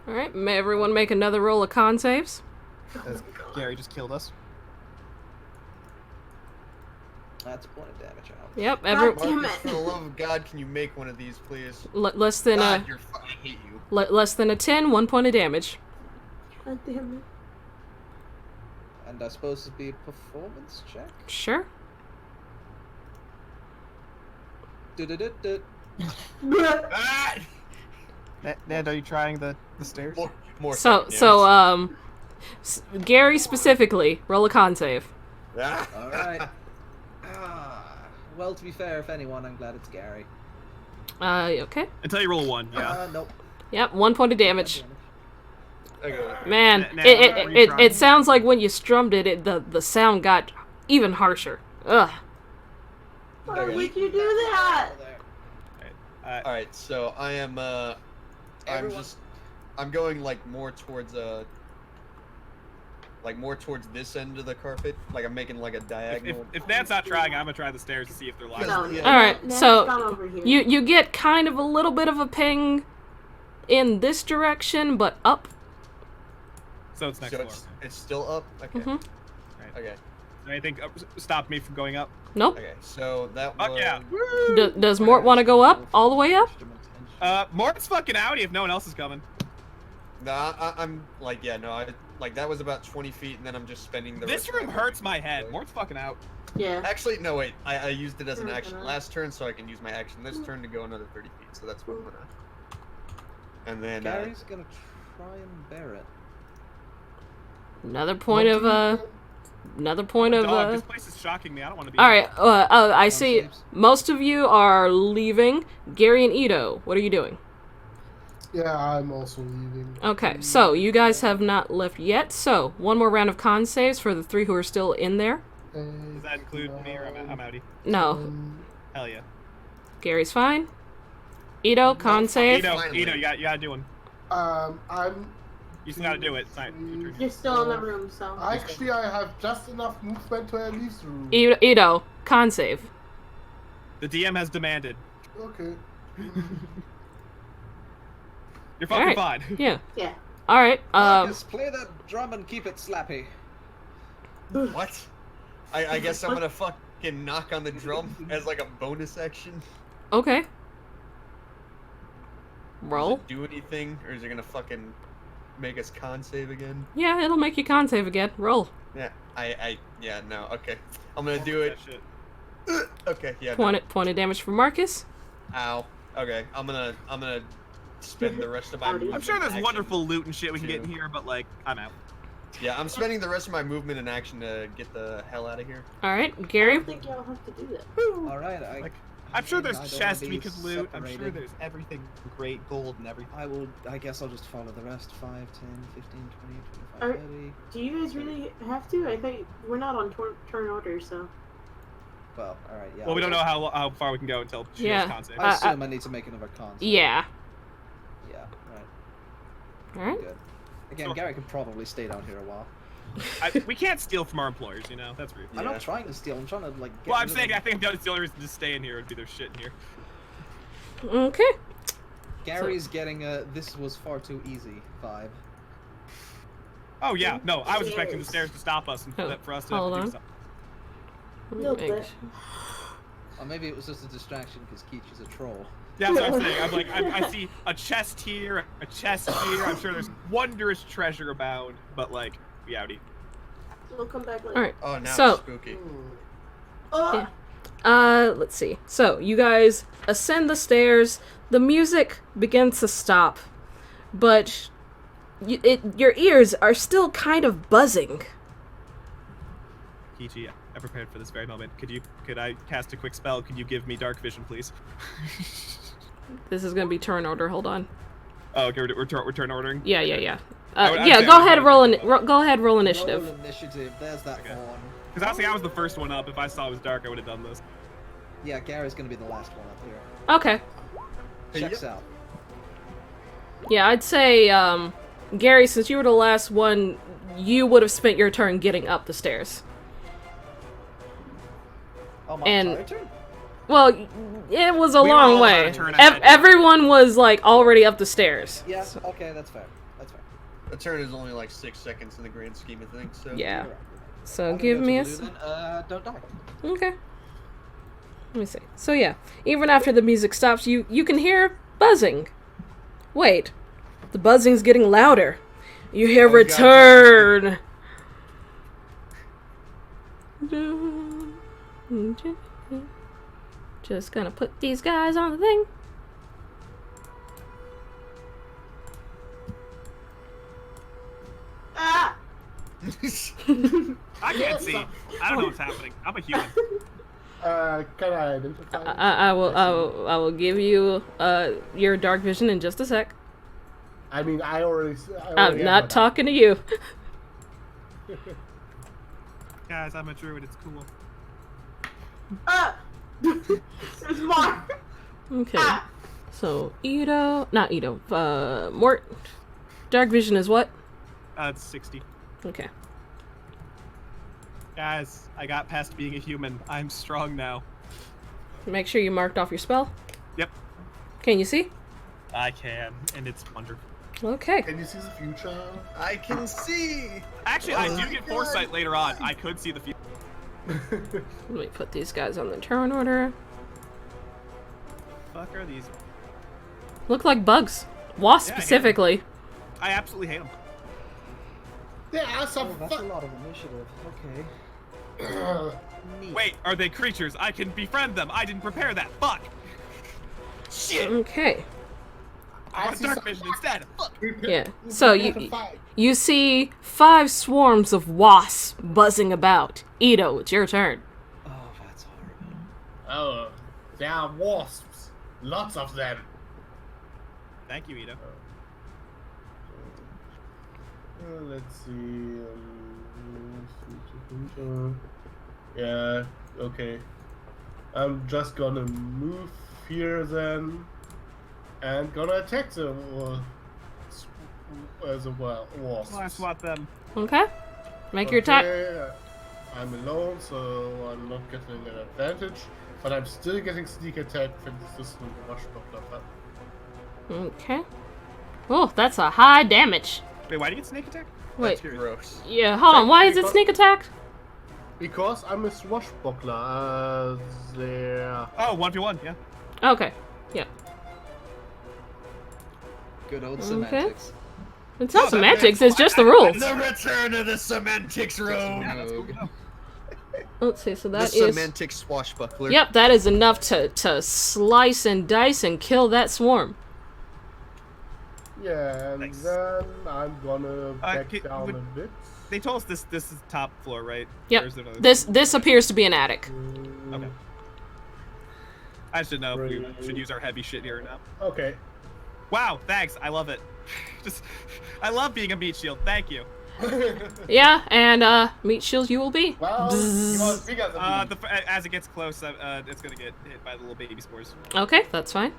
Alright, may everyone make another roll of con saves? As Gary just killed us. That's a point of damage out. Yep, God damn Marcus, it. for the love of God, can you make one of these, please? less than God, a you're I hate you. less than a 10, 1 point of damage. God damn it. And I suppose it'd be a performance check? Sure. Du-du-du-du. Ah! Nand, are you trying the stairs? More So second Gary specifically, roll a con save. damage. Ah! Alright. Well, to be fair, if anyone, I'm glad it's Gary. Okay. Until you roll a 1, yeah. Nope. Yep, 1 point of damage. Okay. Man, Now, it are you trying? sounds like when you strummed it, the sound got even harsher. Ugh. Why Okay. would you do that? All right, so I am. Everyone- I'm going like more towards this end of the carpet. Like I'm making like a If, diagonal. if Nat's not trying, I'm gonna try the stairs to see if they're locked. No, Yeah. All right, Nan's so gone over here. You get kind of a little bit of a ping in this direction, but up. So it's next So floor. it's still up. Okay. Mm-hmm. Right. Okay. Anything stopped me from going up? Nope. Okay. So that Fuck was. yeah. Does Mort want to go up? All the way up? Mort's fucking outie if no one else is coming. Nah, I'm like, yeah, no, like that was about 20 feet, and then I'm just spending the. This rest of room my hurts movement my head. to- Mort's fucking out. Yeah. Actually, no, wait. I used it as an You're action gonna- last turn, so I can use my action this turn to go another 30 feet. So that's what I'm gonna. And then. Gary's gonna try and bear it. Another point of Dog, this place is shocking me. I don't want to be. All right. I see. Saves. Most of you are leaving. Gary and Ito, what are you doing? Yeah, I'm also leaving. Okay, so you guys have not left yet. So one more round of con saves for the 3 who are still in there. Does that include me or I'm outie? No, Hell yeah. Gary's fine. Ito, con save. Ito, Finally. you gotta do one. I'm. You still gotta do it. It's not your turn. You're still in the room, so. Actually, I have just enough movement to leave the room. Ito, con save. The DM has demanded. Okay. You're fucking Alright. fine. Yeah. Yeah. All right. Marcus, play that drum and keep it slappy. What? I guess I'm gonna fucking knock on the drum as like a bonus action. Okay. Does Roll. it do anything, or is it gonna fucking make us con save again? Yeah, it'll make you con save again. Roll. Yeah, yeah, no, okay. I'm gonna do it. That shit. Okay, yeah. Point of damage for Marcus. No. Ow. Okay, I'm gonna spend the rest of my. I'm I'm movement sure there's action wonderful loot and shit we can get in to- here, but like, I'm out. Yeah, I'm spending the rest of my movement in action to get the hell out of here. All right, I Gary. don't think y'all have to do that. Alright, Like, I'm sure there's I don't wanna chests be we could loot. I'm sure separated. there's everything great, gold and everything. I guess I'll just follow the rest. 5, 10, 15, 20, 25, Alright. 30. Do you guys really have to? I think we're not on turn order, so. Well, alright, yeah. Well, we don't know how far we can go until she Yeah. does con save. I assume I need to make another con. save. Yeah. Yeah, right. All right. Good. Again, So- Gary can probably stay down here a while. We can't steal from our employers, you know? That's rude. I'm Yeah. not trying to steal. I'm trying to like. Get Well, I'm rid of saying them. I think the only reason to stay in here would be there's shit in here. Okay. Gary's getting a "this was far too easy" vibe. Oh yeah, no, I was expecting the Stairs. stairs to stop us and for us to Hold have to on. do something. No, but Or maybe it was just a distraction because Keach is a troll. Yeah, that's what I'm saying. I'm like, I see a chest here, a chest here. I'm sure there's wondrous treasure abound, but like, we outie. we'll come back later. All right. Oh, now So- it's spooky. Oh, Yeah. Let's see. So you guys ascend the stairs. The music begins to stop, but your ears are still kind of buzzing. Kichi, I prepared for this very moment. Could I cast a quick spell? Could you give me dark vision, please? This is gonna be turn order. Hold on. Oh, okay, we're turn ordering. Yeah. I'd Yeah. say Go I'm ahead. gonna Roll. do that. Go ahead. Roll initiative. Roll initiative. There's that Okay. horn. Because honestly, I was the first one up. If I saw it was dark, I would have done this. Yeah, Gary's gonna be the last one up here. Okay. Checks out. Yeah, I'd say, Gary, since you were the last one, you would have spent your turn getting up the stairs. Oh, my And- entire turn? Well, it was a We were long all way. about a turn ahead. Everyone was, like, already up the stairs. Yeah. Okay, that's fair. That's fair. A turn is only like 6 seconds in the grand scheme of things. So Yeah. You're right. So I'm gonna give go me to a... Lou then. Don't die. Okay. Let me see. So yeah, even after the music stops, you can hear buzzing. Wait, the buzzing's getting louder. You hear Oh, God, return. Just gonna put these guys on the thing. ah! I can't see. I don't know what's happening. I'm a human. Can I identify? I will give you your dark vision in just a sec. I mean, I already. I'm not talking to you. Guys, I'm a druid. It's cool. Ah! There's more! Okay. Ah! So not Ito. Mort. Dark vision is what? It's 60. Okay. Guys, I got past being a human. I'm strong now. Make sure you marked off your spell. Yep. Can you see? I can, and it's wonderful. Okay. Can you see the future? I can see. Actually, I do get foresight later on. I could see the future. Let me put these guys on the turn order. Fuck are these? Look like bugs. Wasps Yeah, I hate 'em. specifically. I absolutely hate them. There are some Oh, that's a lot of initiative. Okay. Neat. Wait, are they creatures? I can befriend them. I didn't prepare that. Fuck. Shit. Okay. I want dark vision instead. Fuck. Yeah. So you see 5 swarms of wasps buzzing about. Ito, it's your turn. Oh, that's horrible. Oh, there are wasps. Lots of them. Thank you, Ito. Let's see. Yeah, okay. I'm just gonna move here then, and gonna attack the wasps. Well, I swat them. Okay. Make your attack. Okay, I'm alone, so I'm not getting an advantage, but I'm still getting sneak attack with this Washbuckler. Okay. Oh, that's a high damage. Wait, why do you get snake attack? Wait. Gross. Yeah, hold on. Why is it sneak attack? Because I'm a swashbuckler. There. Oh, 1v1, yeah. Okay. Yeah. Good old Okay. semantics. It's not No, that- semantics, it's just the I rules. The return of the semantics rogue. Rogue. Let's see, so The that is... semantic swashbuckler. Yep, that is enough to slice and dice and kill that swarm. Yeah, and Nice. then I'm gonna back okay, down would- a bit. They told us this is top floor, right? Or Yep. is there another- This appears to be an attic. Okay. I just didn't know if we should use our heavy shit here or not. Okay. Wow, thanks. I love it. Just, I love being a meat shield. Thank you. Yeah, and meat shields you will be. Well, you want big as a As it gets close, it's gonna get hit by the little baby spores. Okay, that's fine.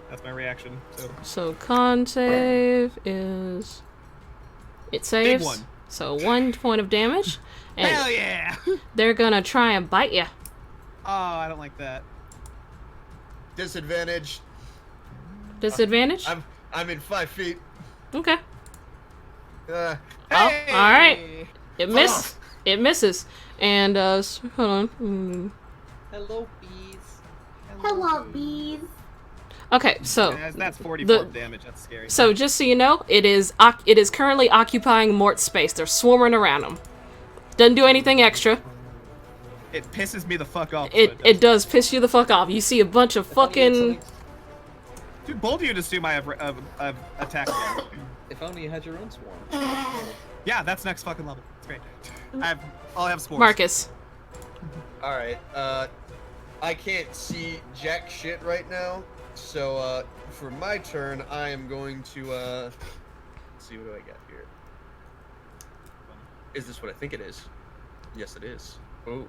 That's my reaction. So So con save is... It saves. one. So 1 point of damage. And hell yeah! they're gonna try and bite you. Oh, I don't like that. Disadvantage. Disadvantage? I'm in 5 feet. Okay. Uh, Oh, alright. It misses. And, hold on. Hello, bees. Hello, bees. Okay, so... That's 44 the- damage. That's scary. So just so you know, it is currently occupying Mort's space. They're swarming around him. Doesn't do anything extra. It pisses me the fuck off. It does piss you the fuck off. You see a bunch of fucking... Dude, bold of you to assume I have attack. If only you had your own swarm. Yeah, that's next fucking level. It's great. I'll have spores. Marcus. all right. I can't see jack shit right now, so for my turn, I am going to let's see, what do I got here? Is this what I think it is? Yes, it is. Oh,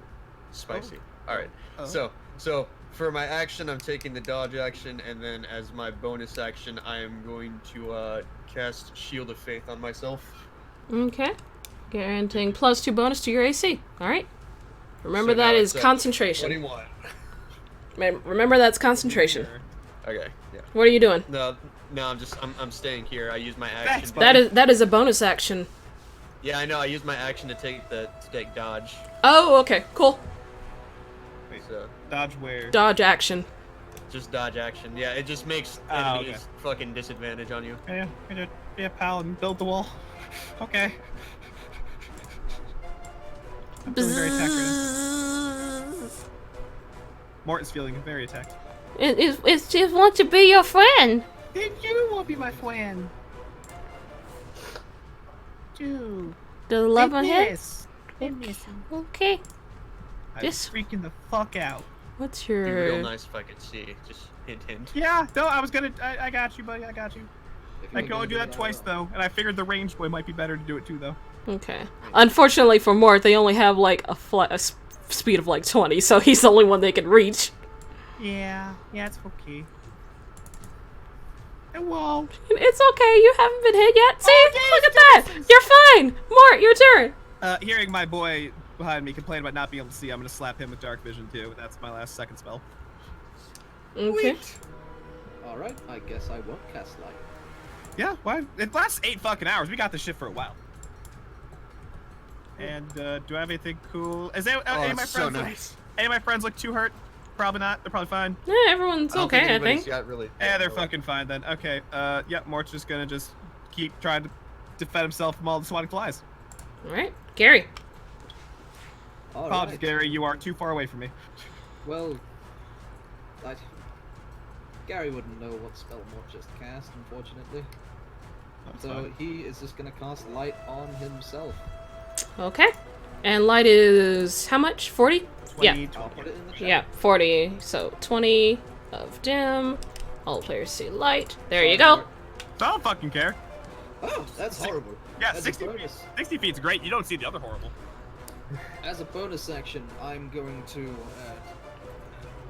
spicy. All right. Oh. So for my action, I'm taking the dodge action, and then as my bonus action, I am going to cast Shield of Faith on myself. Okay. Guaranteeing +2 bonus to your AC. Alright. Remember So that now is it's, concentration. 21. Remember that's concentration. Okay. Yeah. What are you doing? No, I'm staying here. I use my action. That is a bonus action. Yeah, I know. I used my action to take dodge. Oh, okay. Cool. Wait, So dodge where? Dodge action. just dodge action. Yeah, it just makes Oh, enemies okay. fucking disadvantage on you. Yeah, be a pal and build the wall. Okay. I'm feeling very attacked right now. Morton's feeling very attacked. It just wants to be your friend. Did you want to be my friend? Dude. Does love on hit? Yes. Okay. I'm Just- freaking the fuck out. What's It'd be real your... nice if I could see. Just hint, hint. Yeah, no, I was gonna. I got you, buddy. I got you. If you I were can only gonna do that twice out. though, and I figured the ranged boy might be better to do it too, though. Okay. Unfortunately for Mort, they only have like a speed of like 20, so he's the only one they can reach. Yeah, it's okay. Well, It's okay, you haven't been hit yet. See? Look at that! You're fine! Mort, your turn! hearing my boy behind me complain about not being able to see, I'm gonna slap him with dark vision too. That's my last second spell. Okay. Alright, I guess I won't cast light. Yeah, why? It lasts 8 fucking hours. We got this shit for a while. And do I have anything cool? Is there, any of my it's friends? so nice. Any of my friends look too hurt? Probably not. They're probably fine. Yeah, everyone's don't okay, I anybody's think. got really. Yeah, they're fucking fine then. Okay. Yeah, Mort's just gonna keep trying to defend himself from all the swatting flies. All right, Gary. Apologies, Alright. Gary. You are too far away from me. Well, Gary wouldn't know what spell Mort just cast, unfortunately. That's So fine. he is just gonna cast light on himself. Okay. And light is how much? 40? 20, I'll put it in the chat. Yeah, 40. So 20 of dim. All players see light. There you go. I don't fucking care. Oh, that's horrible. Yeah, As 60 a feet. bonus, 60 feet's great. You don't see the other horrible. as a bonus action, I'm going to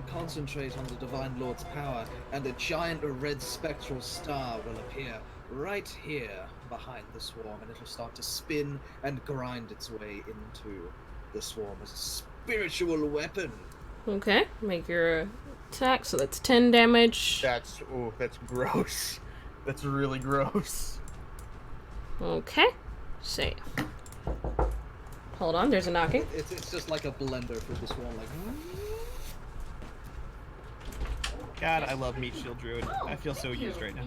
concentrate on the Divine Lord's power, and a giant red spectral star will appear right here behind the swarm, and it'll start to spin and grind its way into the swarm as a spiritual weapon. Okay, make your attack. So that's 10 damage. That's gross. That's really gross. Okay. Save. Hold on, there's a knocking. It's just like a blender for the swarm, like. God, I love Meat Shield Druid. I feel so used right now.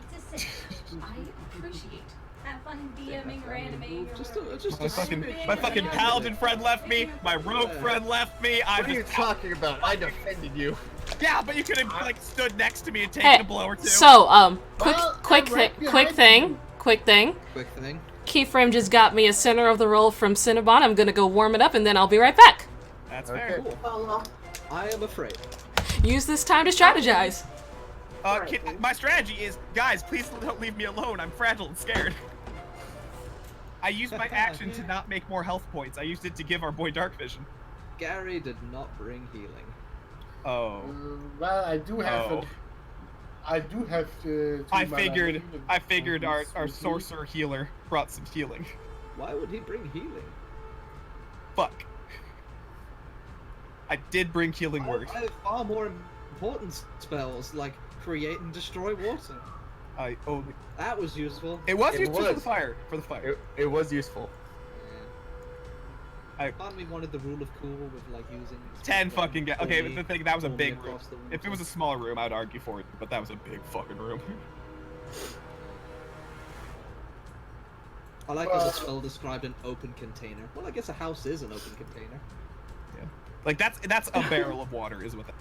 I appreciate. Have fun DMing or animating or Just My a fucking, smidge. my fucking paladin friend left me. My rogue friend left me. What are you talking about? I defended you. Yeah, but you could have like stood next to me and taken a blow or two. So, quick Well, I'm right quick thing. Quick thing. Keyframe just got me a center of the roll from Cinnabon. I'm gonna go warm it up and then I'll be right back. That's Okay. fair. Cool. Oh, well. I am afraid. Use this time to strategize. My strategy is, guys, please don't leave me alone. I'm fragile and scared. I used my action to not make more health points. I used it to give our boy Dark Vision. Gary did not bring healing. Oh. Well, I do have. Oh. I do have to. I figured our sorcerer healer brought some healing. Why would he bring healing? Fuck. I did bring healing word. I have far more important spells like create and destroy water. I only. That was useful. It was It useful for the was. fire. For the fire. It was useful. Part of me wanted the rule of cool with like using 10 fucking ga- Okay, but the thing, that was a only big room. across the room. If it was a small room, I'd argue for it, but that was a big fucking room. I like that the spell described an open container. Well, I guess a house is an open container. Yeah. Like, that's a barrel of water, is what that.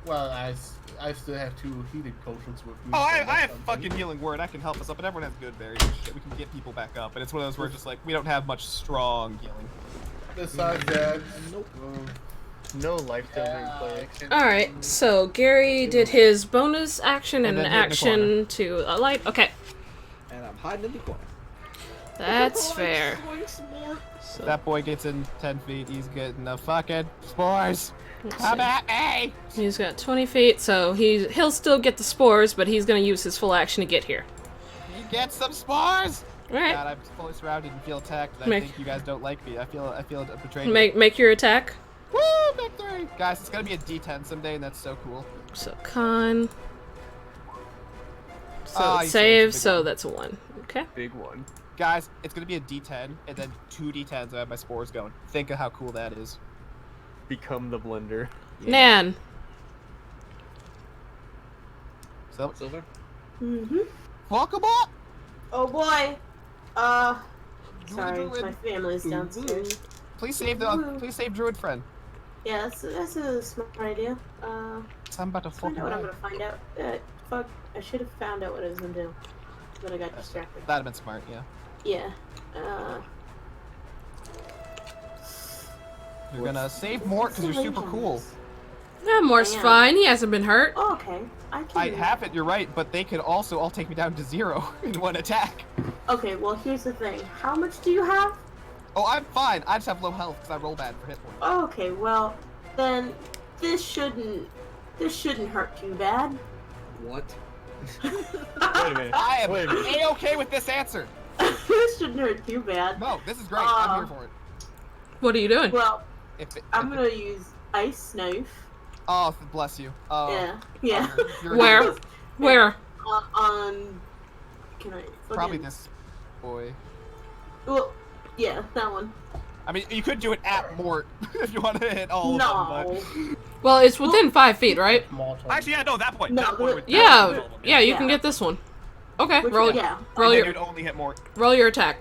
Well, I still have 2 healing potions with me. Oh, so I that's have something. fucking healing word. I can help us up, but everyone has good berries and shit. We can get people back up, and it's one of those where it's just like, we don't have much strong healing. Besides that, Nope. No life domain play. Alright, so Gary did his bonus action and And an then hit in the action to a light. Okay, And I'm hiding in the corner. that's fair. So, That boy gets in 10 feet. He's getting the fucking spores. let's Come see. at me! He's got 20 feet, so he'll still get the spores, but he's gonna use his full action to get here. You get some spores! Alright, God, I'm fully surrounded and feel attacked. And I Make- think you guys don't like me. I feel betrayed. make your attack. Woo! Victory! Guys, it's gonna be a D10 someday, and that's so cool. So con. So Ah, it you saves, saved so the that's a 1. Okay. Big one. Guys, it's gonna be a D10, and then 2 D10s. I have my spores going. Think of how cool that is. Become the blender. Nan. So, Silver? Mm-hmm. welcome up! Oh boy. Sorry, Druid. my family's downstairs. Please save Druid friend. Yeah, that's a smart idea. I'm about to Find fucking out what I'm die. gonna find out. Fuck, I should have found out what I was gonna do. But I got distracted. That'd have been smart, yeah. Yeah. You're gonna save Mort because you're super cool. Yeah, Mort's Damn. fine. He hasn't been hurt. Oh, okay. I can. I have it, you're right, but they could also all take me down to 0 in one attack. Okay, well here's the thing. How much do you have? Oh, I'm fine. I just have low health because I roll bad for hit points. Oh, okay, well then this shouldn't hurt too bad. What? Wait a minute. I am Wait a minute. A-okay with this answer. This shouldn't hurt too bad. No, this is great. I'm here for it. What are you doing? Well, If it, I'm if gonna use Ice Knife. Oh, bless you. Yeah. Yeah. You're Where? Where? On. Can I? Probably fucking- this boy. Well, yeah, that one. I mean, you could do it at Mort if you want to hit all of them, No. Well, it's within 5 feet, right? Mortal. Actually, yeah, no, that point. No, that point would Yeah, definitely kill them, yeah, you Yeah. can get this one. Okay, Which roll one? it. Yeah. Roll and your then you'd only hit Mort. roll your attack.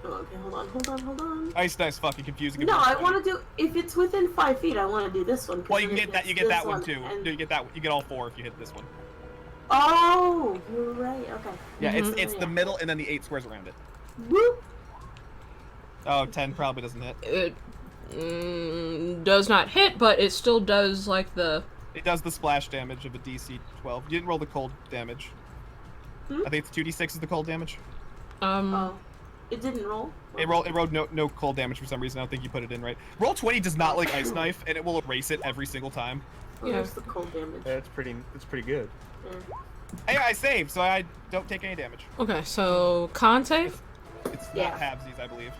Oh, okay, hold on. Ice Knife's fucking confusing. No, I want to do. If it's within 5 feet, I want to do this one. 'cause Well, you can then get that. it's You get this that one too. and- You get that. You get all 4 if you hit this one. Oh, you're right. Okay. Yeah, Mhm. it's the Yeah. middle and then the 8 squares around it. Whoop. Oh, 10 probably doesn't hit. It does not hit, but it still does like the. It does the splash damage of a DC 12. You didn't roll the cold damage. Hmm? I think it's 2d6 is the cold damage. Oh, it didn't roll. It rolled no cold damage for some reason. I don't think you put it in right. Roll 20 does not like Ice Knife, and it will erase it every single time. Oh, Yeah. there's the cold damage. Yeah, it's pretty good. Yeah. Hey, I saved, so I don't take any damage. Okay, so con save. It's Yeah. not halvesies, I believe.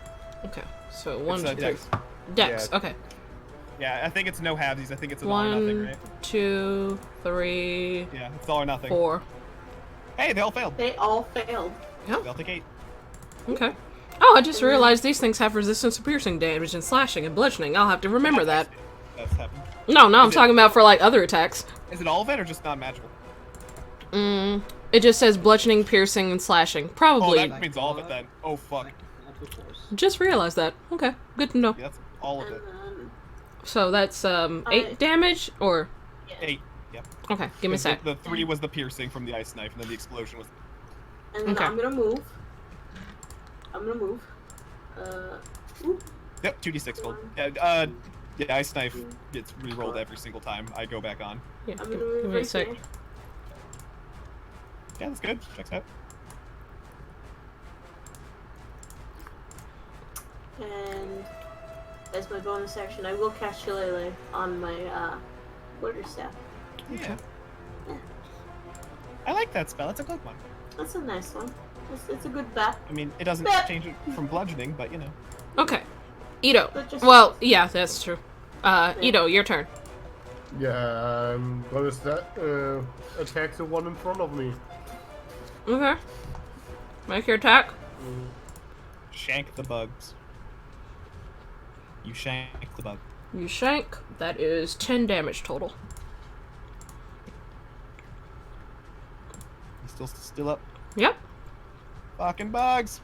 Okay, so 1, It's 2, 3. Dex. Dex. Yeah. Okay. Yeah, I think it's no halvesies. I think it's an all or nothing, 1, right? 2, 3, Yeah, it's all or nothing. 4. Hey, they all failed. They all failed. They'll take 8. Okay. Oh, I just realized these things have resistance to piercing damage and slashing and bludgeoning. I'll have to remember that. That's happened. No, I'm Is it- talking about for like other attacks. Is it all of it or just non-magical? It just says bludgeoning, piercing, and slashing. Oh, Probably. that means all of it then. Oh, fuck. Just realized that. Okay, good to know. Yeah, that's all of And it. then So that's 8 damage, or 8. Yep. okay, give me a sec. The 3 was the piercing from the ice knife, and then the explosion was. and then Okay. I'm gonna move. Oop. Yep, 2d6 gold. Yeah, ice knife gets re-rolled every single time I go back on. Yeah, I'm give, gonna move give me a right sec. here. Yeah, that's good. Checks out. And as my bonus action, I will cast Shillelagh on my quarterstaff. Yeah. I like that spell. It's a good one. That's a nice one. It's a good bet. I mean, it doesn't change it from bludgeoning, but you know. Okay, Ito. But just- Well, yeah, that's true. Ito, your turn. Yeah, I'm gonna attack the one in front of me. Okay. Make your attack. Shank the bugs. You shank the bug. You shank. That is 10 damage total. You still up? Yep. Fucking bugs.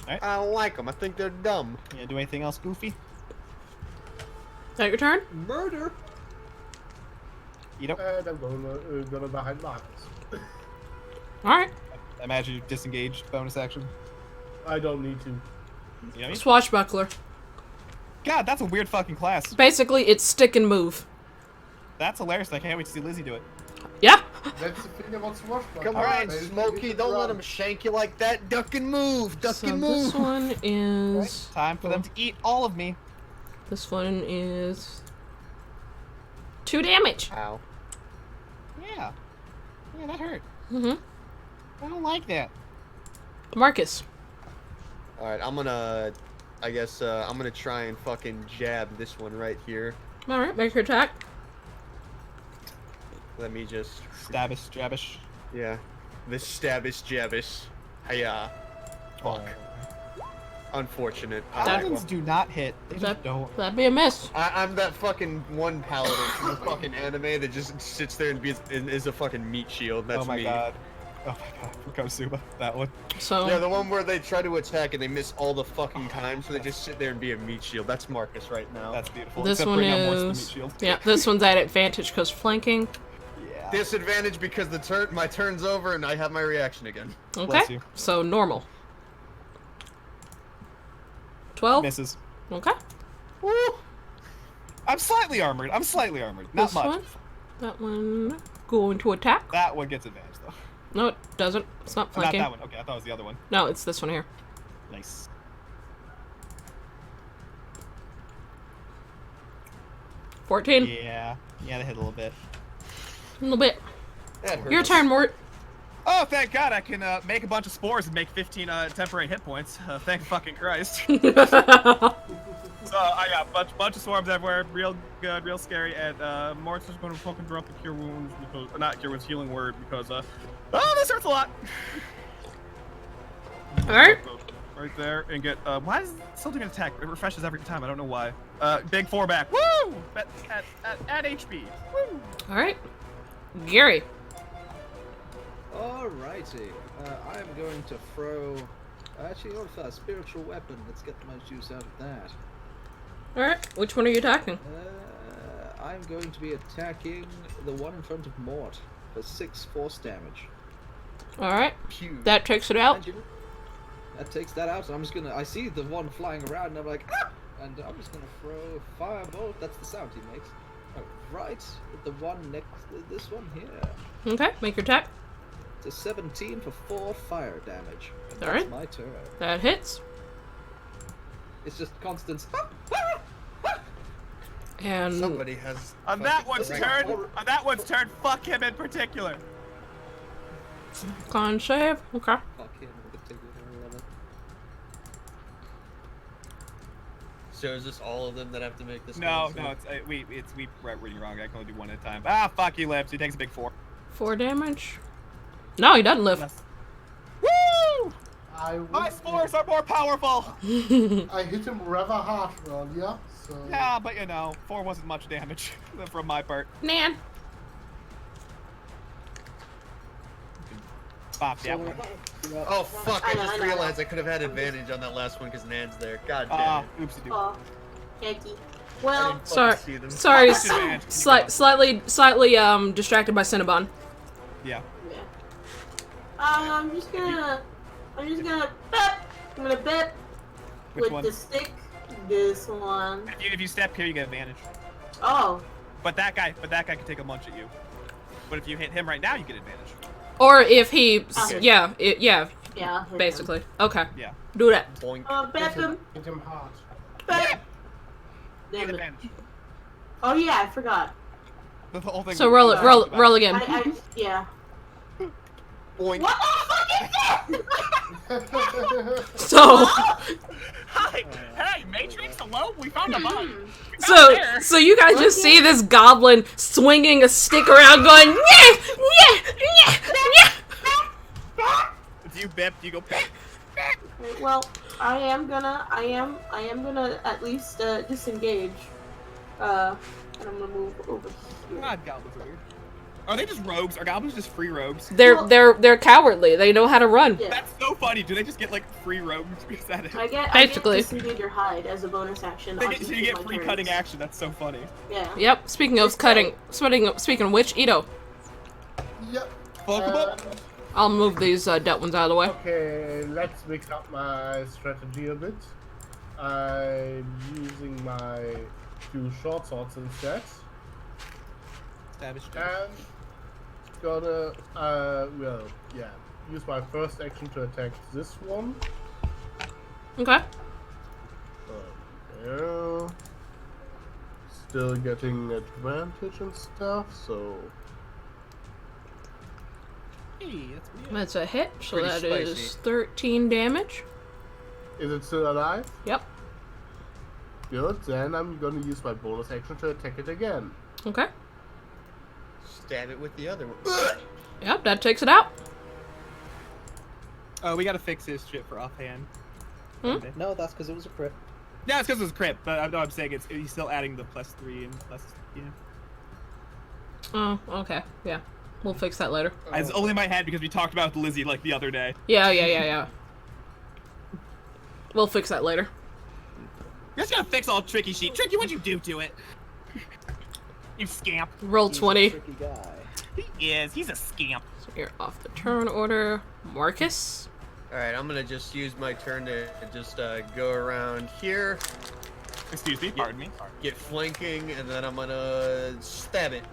I don't like them. I think they're dumb. Yeah, do anything else goofy? Is that your turn? Murder. You don't. And I'm gonna behind Marcus. Alright. Imagine you disengaged bonus action. I don't need to. You know what I mean? Swashbuckler. God, that's a weird fucking class. Basically, it's stick and move. That's hilarious. I can't wait to see Lizzie do it. Yeah. That's the thing about Swashbuckler. Come on, They Smokey, get don't let around. him shank you like that. Duck and move. Duck So and move. this one is... Time for them to eat all of me. This one is... 2 damage. Ow. Yeah. Yeah, that hurt. Mm-hmm. I don't like that. Marcus. All right, I'm gonna. I guess I'm gonna try and fucking jab this one right here. Alright, make your attack. Let me just. Stabbish, jabbish. Yeah. This stabbish jabbish. Hiya. Fuck. Unfortunate. Paladins do not hit. They just That, don't. that'd be a miss. I'm that fucking one paladin from the fucking anime that just sits there and is a fucking meat shield. That's Oh my me. god. Oh my god. Kosuba. That one. So... Yeah, the one where they try to attack and they miss all the fucking time, so they just sit there and be a meat shield. That's Marcus right now. That's beautiful. This Except one bring out more to the is... meat shield. Yeah, this one's at advantage because flanking. Yeah. Disadvantage because my turn's over and I have my reaction again. Bless Okay, you. so normal. 12? Misses. Okay. Woo! I'm slightly armored. Not This much. one. That one going to attack. That one gets advantage though. No, it doesn't. It's not Not flanking. that one. Okay, I thought it was the other one. No, it's this one here. Nice. 14. Yeah. Yeah, they hit a little bit. A little bit. That hurts. Your turn, Mort. Oh, thank God! I can make a bunch of spores and make 15 temporary hit points. Thank fucking Christ. So I got a bunch of swarms everywhere. Real good, real scary. And Morris's going to fucking drop the cure wounds because not cure wounds, healing word because oh, this hurts a lot. All right. Right there and get why is it still doing an attack? It refreshes every time. I don't know why. Big 4 back. Woo! At HP. Woo! All right. Gary. Alrighty. I'm going to throw. Actually, what if a spiritual weapon? Let's get the most use out of that. All right. Which one are you attacking? I'm going to be attacking the one in front of Mort for 6 force damage. All right. Pew. That takes it out. That takes that out. So I'm just gonna. I see the one flying around, and I'm like, ah! And I'm just gonna throw a firebolt. That's the sound he makes. Right at the one next. This one here. Okay. Make your attack. It's a 17 for 4 fire damage. And All that's right. my turn. That hits. It's just constant. And Somebody has. On that one's fucking- turn. On that one's turn. Fuck him in particular. con save. Okay. Fuck him in particular. I love it. So is this all of them that have to make this? No, con no, save? we reading wrong. I can only do one at a time. Ah, fuck you, Lips. He takes a big 4. 4 damage. No, he doesn't live. Woo! I would, My spores are more powerful. I hit him rather hard earlier, so... Yeah, but you know, 4 wasn't much damage from my part. Nan. Bop, yeah. Oh fuck! I I know, just I know. realized I could have had advantage on that last one because Nan's there. God damn Ah, it. oopsie doo. Oh, Yankee. I Well, didn't Sorry. fucking see them. Sorry. Much advantage. Slightly distracted by Cinnabon. Yeah. yeah. I'm just gonna bet. I'm gonna bet Which with one? the stick. This one. If you step here, you get advantage. Oh, But that guy can take a munch at you. But if you hit him right now, you get advantage. Or if he, Okay. yeah, yeah. I'll hit him. basically. Okay. Yeah. Do that. Boink. Bet him. Hit him hard. Bet. You Damn get it. advantage. Oh yeah, I forgot. The whole thing. So roll it. Roll again. Yeah. Boink. What the fuck is that? So, Hey, Matrix, hello? We found a bug. so you guys just see this goblin swinging a stick around, going yeah, yeah, yeah, yeah. If you bip, you go bip. Okay, well, I am gonna at least disengage. And I'm gonna move over here. God, goblins are weird. Are they just rogues? Are goblins just free rogues? They're cowardly. They know how to run. Yeah. That's so funny. Do they just get like free rogues? Is that it? I get Basically. disengage or hide as a bonus action. They on get, each so you of get my free turns. cutting action. That's so funny. Yeah. Yep. Speaking of cutting, speaking of which, Ito, Yep. Fuckable. I'll move these dealt ones out of the way. Okay, let's mix up my strategy a bit. I'm using my 2 short swords instead. Savage. And gonna, use my first action to attack this one. Okay. Yeah. Still getting advantage and stuff, so... Hey, that's weird. That's a hit. So Pretty that is spicy. 13 damage. Is it still alive? Yep. Good, then I'm gonna use my bonus action to attack it again. Okay. Stab it with the other one. Yep. That takes it out. Oh, we gotta fix his shit for offhand. Hmm? No, that's because it was a crit. Yeah, it's because it was crit, but I'm saying he's still adding the +3 and plus. Yeah. Oh. Okay. Yeah. We'll fix that later. It's only in my head because we talked about Lizzie like the other day. Yeah. We'll fix that later. You're just gonna fix all Tricky sheet. Tricky, what'd you do to it? You scamp. Roll He's a 20. tricky guy. He is. He's a scamp. So you're off the turn order. Marcus. Alright, I'm gonna just use my turn to just go around here, Excuse me. Pardon me. get flanking, and then I'm gonna stab it.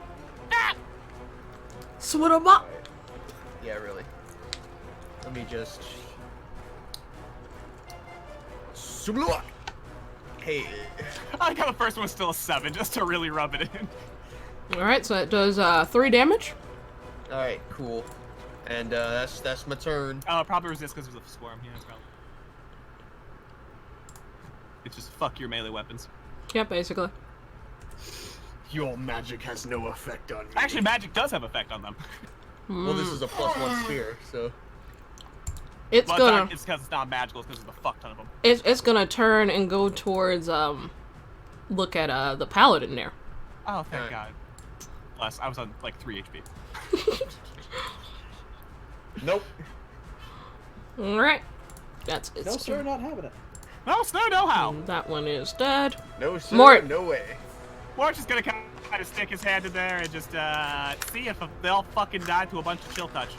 Swittlebop. Yeah, really. Let me just... Subluak! Hey. I like how the first one's still a 7, just to really rub it in. All right. So that does 3 damage. Alright, cool. And that's my turn. Oh, probably resist because there's a swarm. Yeah, probably. It's just fuck your melee weapons. Yeah, basically. Your magic has no effect on me. Actually, magic does have effect on them. Well, this is a +1 sphere, so. It's Well, gonna. it's because it's not magical. It's because there's a fuck ton of them. It's gonna turn and go towards look at the paladin there. Oh, thank Alright. God. Bless. I was on like 3 HP. Nope. All right. That's it. No, sir, not having it. No, Snow, no how. That one is dead. No, sir. Mort. No way. Mort's just gonna kind of stick his hand in there and just see if they all fucking die to a bunch of chill touch.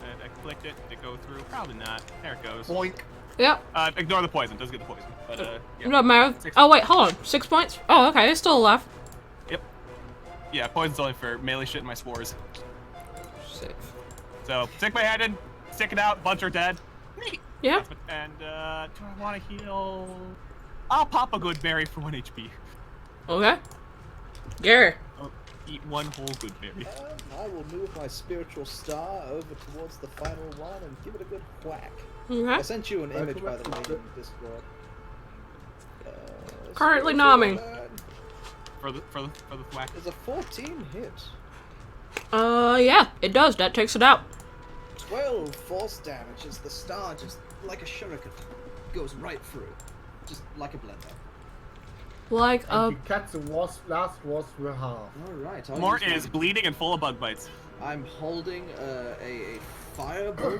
And I clicked it. Did it go through? Probably not. There it goes. Boink. Yep. Ignore the poison. Doesn't get the poison. But yeah. No matter. 6 Oh wait, hold on. 6 points. Oh, okay. It's still alive. Yep. Yeah, poison's only for melee shit and my spores. Safe. So stick my hand in, stick it out. Bunch are dead. Neat. Yeah. And do I want to heal? I'll pop a good berry for 1 HP. Okay. Gary. I'll eat 1 whole good berry. I will move my spiritual star over towards the final one and give it a good whack. I Okay. sent you an image, by the way, in Discord. Currently spiritual nomming. weapon. For the thwack. There's a 14 hit. Yeah, it does. That takes it out. 12 force damage as the star just like a shuriken goes right through. Just like a blender. Like And he cuts the last wasp in half. Alright, Mort is bleeding and full of bug bites. I'm holding a firebolt.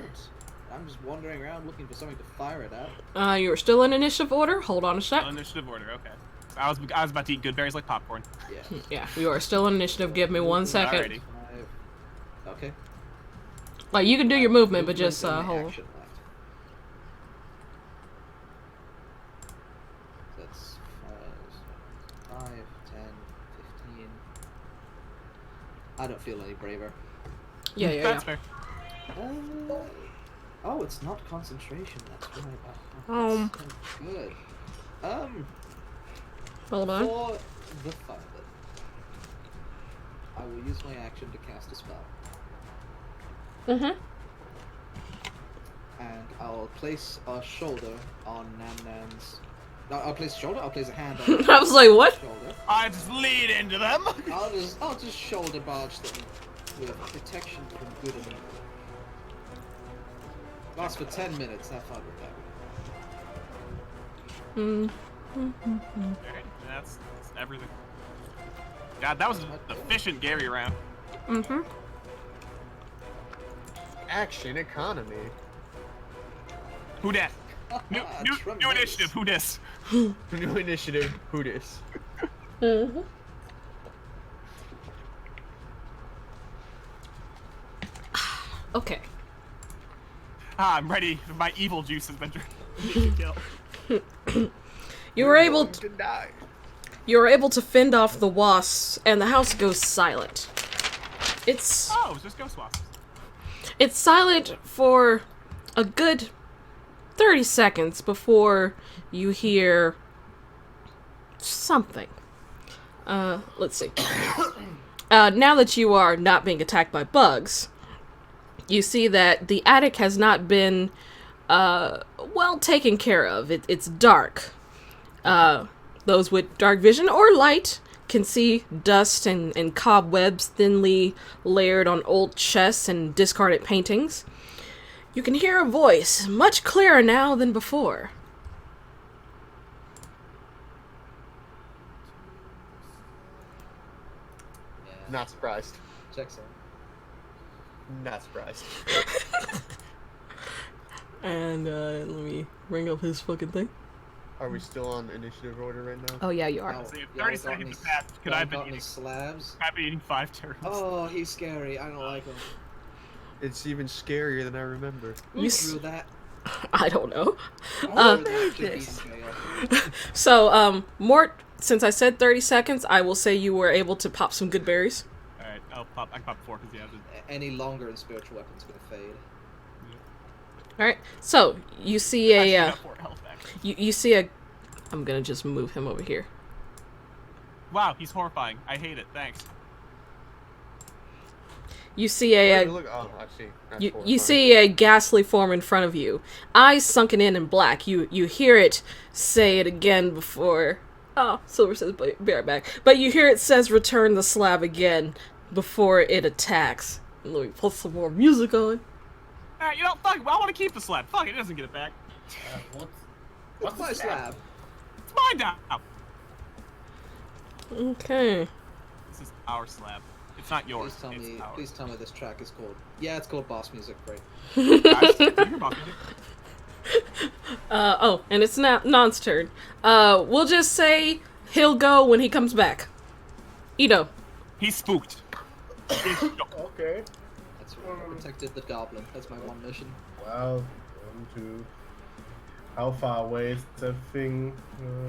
I'm just wandering around looking for something to fire it at. You're still in initiative order. Hold on a sec. Initiative order. Okay. So I was about to eat good berries like popcorn. Yeah. Yeah, you are still in initiative. Give me 1 second. Alrighty. Okay. Like you can do your movement, but just Movement and hold. action left. That's 5, 10, 15. I don't feel any braver. Yeah, yeah, That's yeah. fair. Oh, it's not concentration. That's right. Oh, that's good. Hold on. For the fun of it, I will use my action to cast a spell, Mhm. and I'll place a shoulder on Nan-Nan's. No, I'll place a shoulder. I'll place a hand on. I was like, what? Shoulder. I just lead into them. I'll just shoulder barge them with protection from good and evil. Lasts for 10 minutes. Have fun with that. Mm. Alright, that's everything. God, that was an efficient Gary round. Mhm. Action economy. Who dat? New Tremendous. initiative. Who dis? New initiative. Who dis? Mhm. Okay. Ah, I'm ready. My evil juice has been killed. You were able to, To die. you were able to fend off the wasps, and the house goes silent. It's Oh, it's just ghost wasps. it's silent for a good 30 seconds before you hear something. Let's see. Now that you are not being attacked by bugs, you see that the attic has not been well taken care of. It's dark. Those with dark vision or light can see dust and cobwebs thinly layered on old chests and discarded paintings. You can hear a voice, much clearer now than before. Yeah. Not surprised. Checks in. Not surprised. And let me bring up his fucking thing. Are we still on initiative order right now? Oh yeah, you are. Oh, So if y'all 30 got seconds any- have passed, could y'all I have been got any eating? slabs? I've been eating 5 turtles. Oh, he's scary. I don't like him. It's even scarier than I remember. You Through that. I don't know. Oh, that should be in jail. So, Mort, since I said 30 seconds, I will say you were able to pop some good berries. Alright, I can pop 4 because yeah. Any longer and spiritual weapons gonna fade. Alright, so, you see I a, got 4 health back. you see a, I'm gonna just move him over here. Wow, he's horrifying. I hate it. Thanks. You see Where a do you look? Oh, I see. That's you horrifying. see a ghastly form in front of you, eyes sunken in black. You hear it say it again before. Oh, Silver says, "Be right back." But you hear it says, "Return the slab" again before it attacks. Let me put some more music on. You know, fuck. I want to keep the slab. Fuck it, doesn't get it back. What's My the slab. It's mine now. Okay. This is our slab. It's not yours. It's ours. Please tell me this track is called. Yeah, it's called Boss Music. Great. Guys, do your boss music. Oh, and it's not Non's turn. We'll just say he'll go when he comes back. Ito. He's spooked. Okay. That's right. I protected the goblin. That's my one mission. Well, 1, 2. How far away is the thing?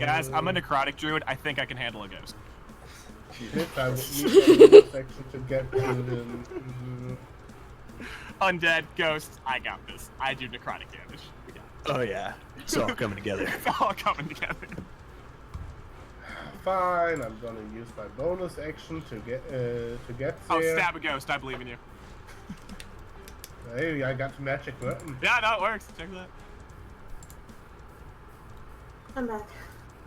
Guys, I'm a necrotic druid. I think I can handle a ghost. I would need a section to get to him. Undead, ghost, I got this. I do necrotic damage. We got it. Oh yeah, it's all coming together. It's all coming together. Fine, I'm gonna use my bonus action to get there. Oh, stab a ghost. I believe in you. Hey, I got the magic weapon. Yeah, no, it works. Check that. I'm back.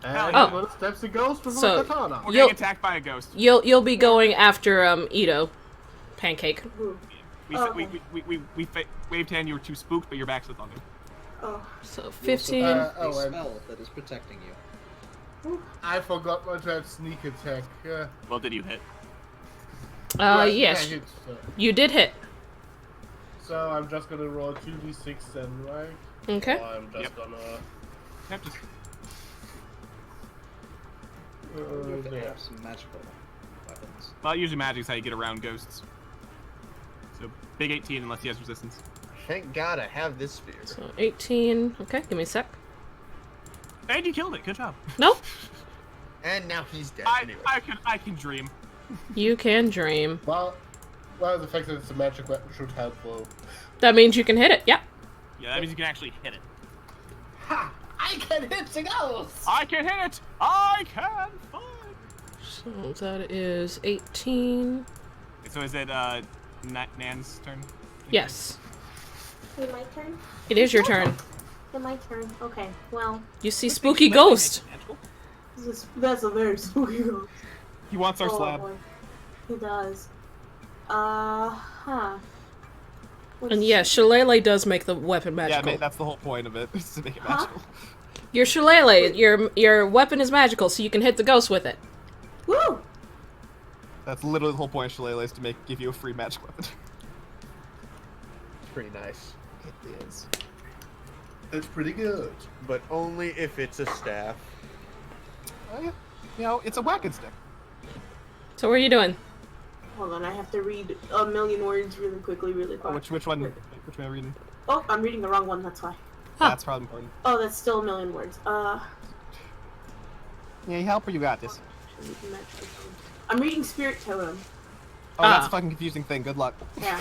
And Oh. one steps the ghost with So- my katana. We're You'll- getting attacked by a ghost. You'll be going after Ito. Pancake. Ooh. We Oh. waved hand. You were too spooked, but your back's to thunder. Oh. So You also 15. have Oh, a and- spell that is protecting you. I forgot what that sneak attack. Well, did you hit? Yes. I hit, You did hit. so I'm just gonna roll 2d6 then, right? Okay. Or I'm just Yep. gonna. Yep, just You have to there. have some magical weapons. well, usually magic's how you get around ghosts. So big 18 unless he has resistance. Thank God I have this spear. So 18. Okay, give me a sec. And you killed it. Good job. Nope. And now he's dead. Anyway. I can dream. You can dream. Well, the fact that it's a magic weapon should help, though. That means you can hit it. Yeah. Yeah, that means you can actually hit it. Ha! I can hit the ghost! I can hit it. I can find. So that is 18. So is it Nan's turn? Yes. Is it my turn? It is your turn. Is it my turn? Okay, well, You see spooky ghost. that's a very spooky ghost. He wants our Oh, slab. boy. He does. Huh. And yeah, Shillelagh does make the weapon Yeah, magical. that's the whole point of it, is to make it Huh? magical. Your Shillelagh, your weapon is magical, so you can hit the ghost with it. Woo! That's literally the whole point of Shillelagh, is to give you a free magic weapon. It's pretty nice. It is. It's pretty good. But only if it's a staff. Oh yeah. You know, it's a whacking stick. So what are you doing? Hold on, I have to read a million words really quickly, really Oh, quick. which one am I reading? Oh, I'm reading the wrong one, that's why. Huh. That's probably important. Oh, that's still a million words. Yeah, you help or you got this. I'm reading Spirit Totem. Oh, that's Ah. a fucking confusing thing. Good luck. Yeah.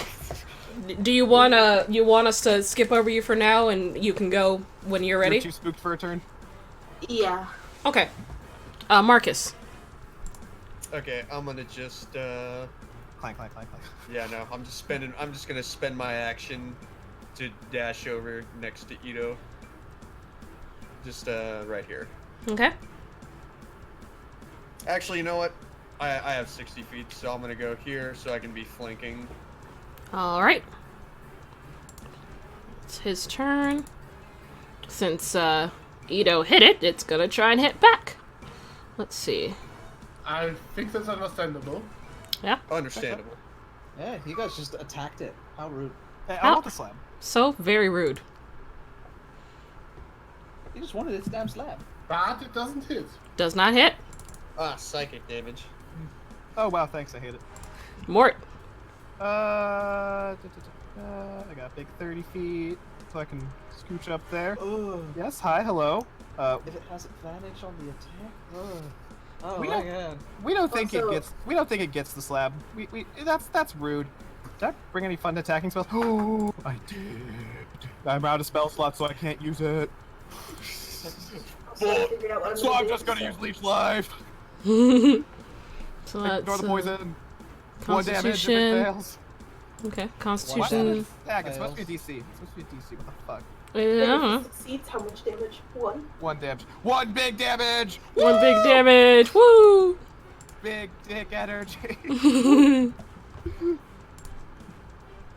Do you want us to skip over you for now, and you can go when you're ready? You're too spooked for a turn? Yeah. Okay. Marcus. Okay, I'm gonna just Clank, clank, clank, clank. yeah, no, I'm just gonna spend my action to dash over next to Ito. Just right here. Okay. Actually, you know what? I have 60 feet, so I'm gonna go here so I can be flanking. All right. It's his turn. Since Ito hit it, it's gonna try and hit back. Let's see. I think that's understandable. Yeah. Understandable. Yeah, you guys just attacked it. How rude. Hey, How- I want the slab. So very rude. You just wanted its damn slab. But it doesn't hit. Does not hit. Ah, psychic damage. Oh wow, thanks. I hate it. Mort. I got a big 30 feet, so I can scooch up there. Ugh. Yes, hi, hello. If it has advantage on the attack. Ugh. Oh We my don't- god. We don't think Also- it gets the slab. That's rude. Did I bring any fun attacking spells? Oh, I did. I'm out of spell slots, so I can't use it. So I figured out what So I'm do, just gonna so- use leech life. So Ignore that's the poison. One damage if it Constitution. fails. Okay, Why Constitution. did it attack? It's supposed to be a DC. It's supposed to be a DC. What the fuck? Yeah, I If don't it know. succeeds, how much damage? 1. 1 damage. 1 big damage. One big damage. Woo! Big dick energy.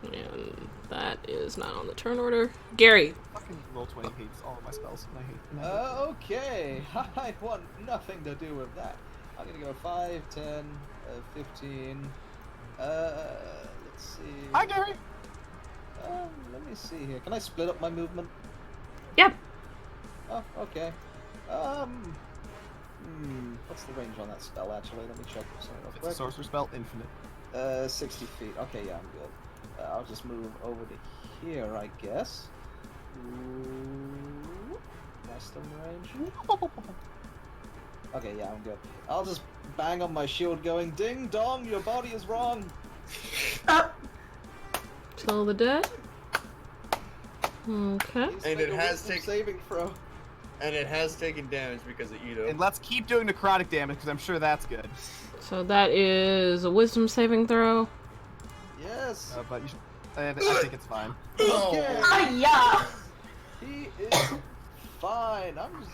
And that is not on the turn order. Gary. Fucking roll 20 hates all of my spells. And I hate them. Okay, I want nothing to do with that. I'm gonna go 5, 10, 15. Let's see. Hi, Gary. Let me see here. Can I split up my movement? Yep. Oh, okay. What's the range on that spell, actually? Let me check something real It's a quick. sorcerer spell, infinite. 60 feet. Okay, yeah, I'm good. I'll just move over to here, I guess. Ooh, that's the range. Okay, yeah, I'm good. I'll just bang on my shield going, ding dong, your body is wrong! Till the dead. Okay. Please And make it a has wisdom taken- saving throw. And it has taken damage because of Ito. And let's keep doing necrotic damage because I'm sure that's good. So that is a wisdom saving throw. Yes! But you should, I think it's fine. Okay! Yeah. He is fine. I'm just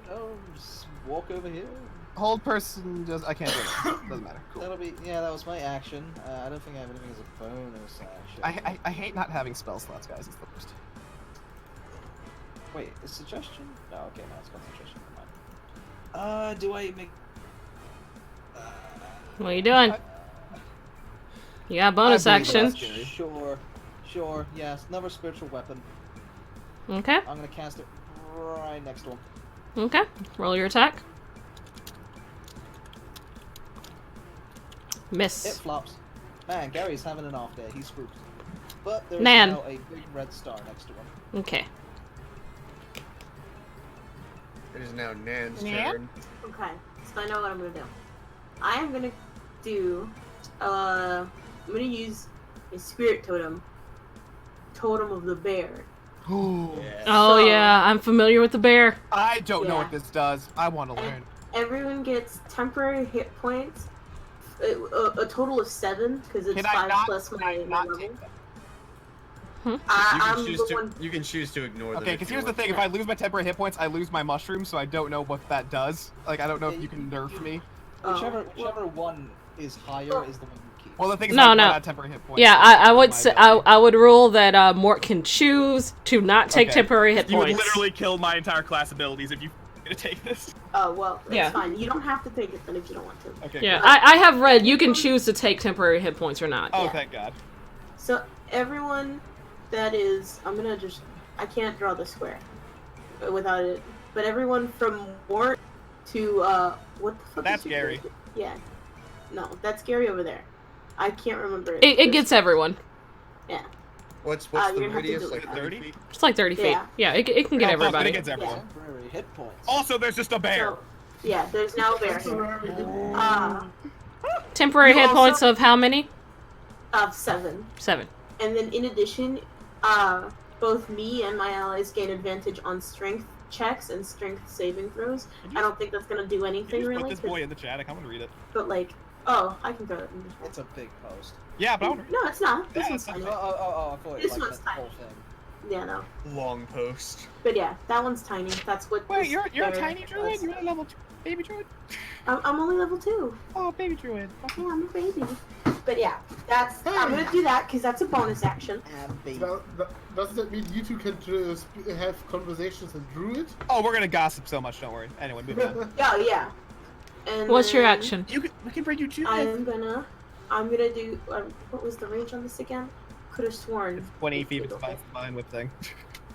gonna, just walk over here. Hold person does. I can't do it. Doesn't matter. Cool. That'll be, that was my action. I don't think I have anything as a bonus action. I hate not having spell slots, guys. It's the worst. Wait, is suggestion? No, okay, no, it's concentration. Never mind. Do I make... What are you doing? You got bonus I believe action. that's scary. Sure, yes, another spiritual weapon. Okay. I'm gonna cast it right next to him. Okay. Roll your attack. It Miss. flops. Man, Gary's having an off day. He's spooked. But there's Nan. now a big red star next to him. Okay. It is now Nan's Nan? turn. Okay, so I know what I'm gonna do. I am gonna do, I'm gonna use a spirit totem. Totem of the bear. Oh So- yeah, I'm familiar with the bear. I don't know Yeah. what this does. I want to learn. Everyone gets temporary hit points. A total of 7, because it's Can I 5 not? plus Can my I not level. take that? I'm choose the to, one. you can choose to ignore them. Okay, if because you here's the want. thing: if I lose my temporary hit points, I lose my mushroom, so I don't know what that does. Like, I don't know if you can nerf me. Whichever well, one is higher is the one you keep. Well, the thing is, No, I no. run out of temporary hit points. Yeah, so I would my say ability. I would rule that Mort can choose to not take Okay. temporary hit You would points. literally kill my entire class abilities if you gonna take this. Oh well, it's Yeah. fine. You don't have to take it then if you don't want to. Okay. Yeah, cool. I have read you can choose to take temporary hit points or not. Oh, Yeah. thank God. So everyone that is, I can't draw the square without it. But everyone from Mort to what the fuck? That's is your Gary. character? Yeah. No, that's Gary over there. I can't remember it. It gets everyone. Yeah. What's you're the gonna have to radius? do it. Like 30 feet? It's like 30 feet. Yeah. Yeah, it can get Oh, fuck, everybody. it gets everyone. Temporary hit points. Also, there's just a bear. So, yeah, there's now a bear here. Temporary You hit also- points of how many? Of 7. 7. And then in addition, both me and my allies gain advantage on strength checks and strength saving throws. I don't think that's gonna do Can anything you just really. put this boy in the chat? I want to read it. But like, oh, I can throw it in the chat. It's a big post. Yeah, but I want to. No, it's not. This Yeah, one's it's tiny. not. I thought This it one's meant the whole tiny. thing. Yeah, no. Long post. But yeah, that one's tiny. That's what. Wait, this you're a bear tiny druid? does. You're a level 2 baby druid? I'm only level 2. Oh, baby druid. Yeah, I'm a baby. But yeah, I'm gonna do that because that's a bonus action. And baby. Does that mean you two can have conversations in Druid? Oh, we're gonna gossip so much. Don't worry. Anyway, move on. Oh yeah. And What's your then action? We can bring you two. I'm gonna do. What was the range on this again? Could have sworn. 20 feet. It's fine with thing.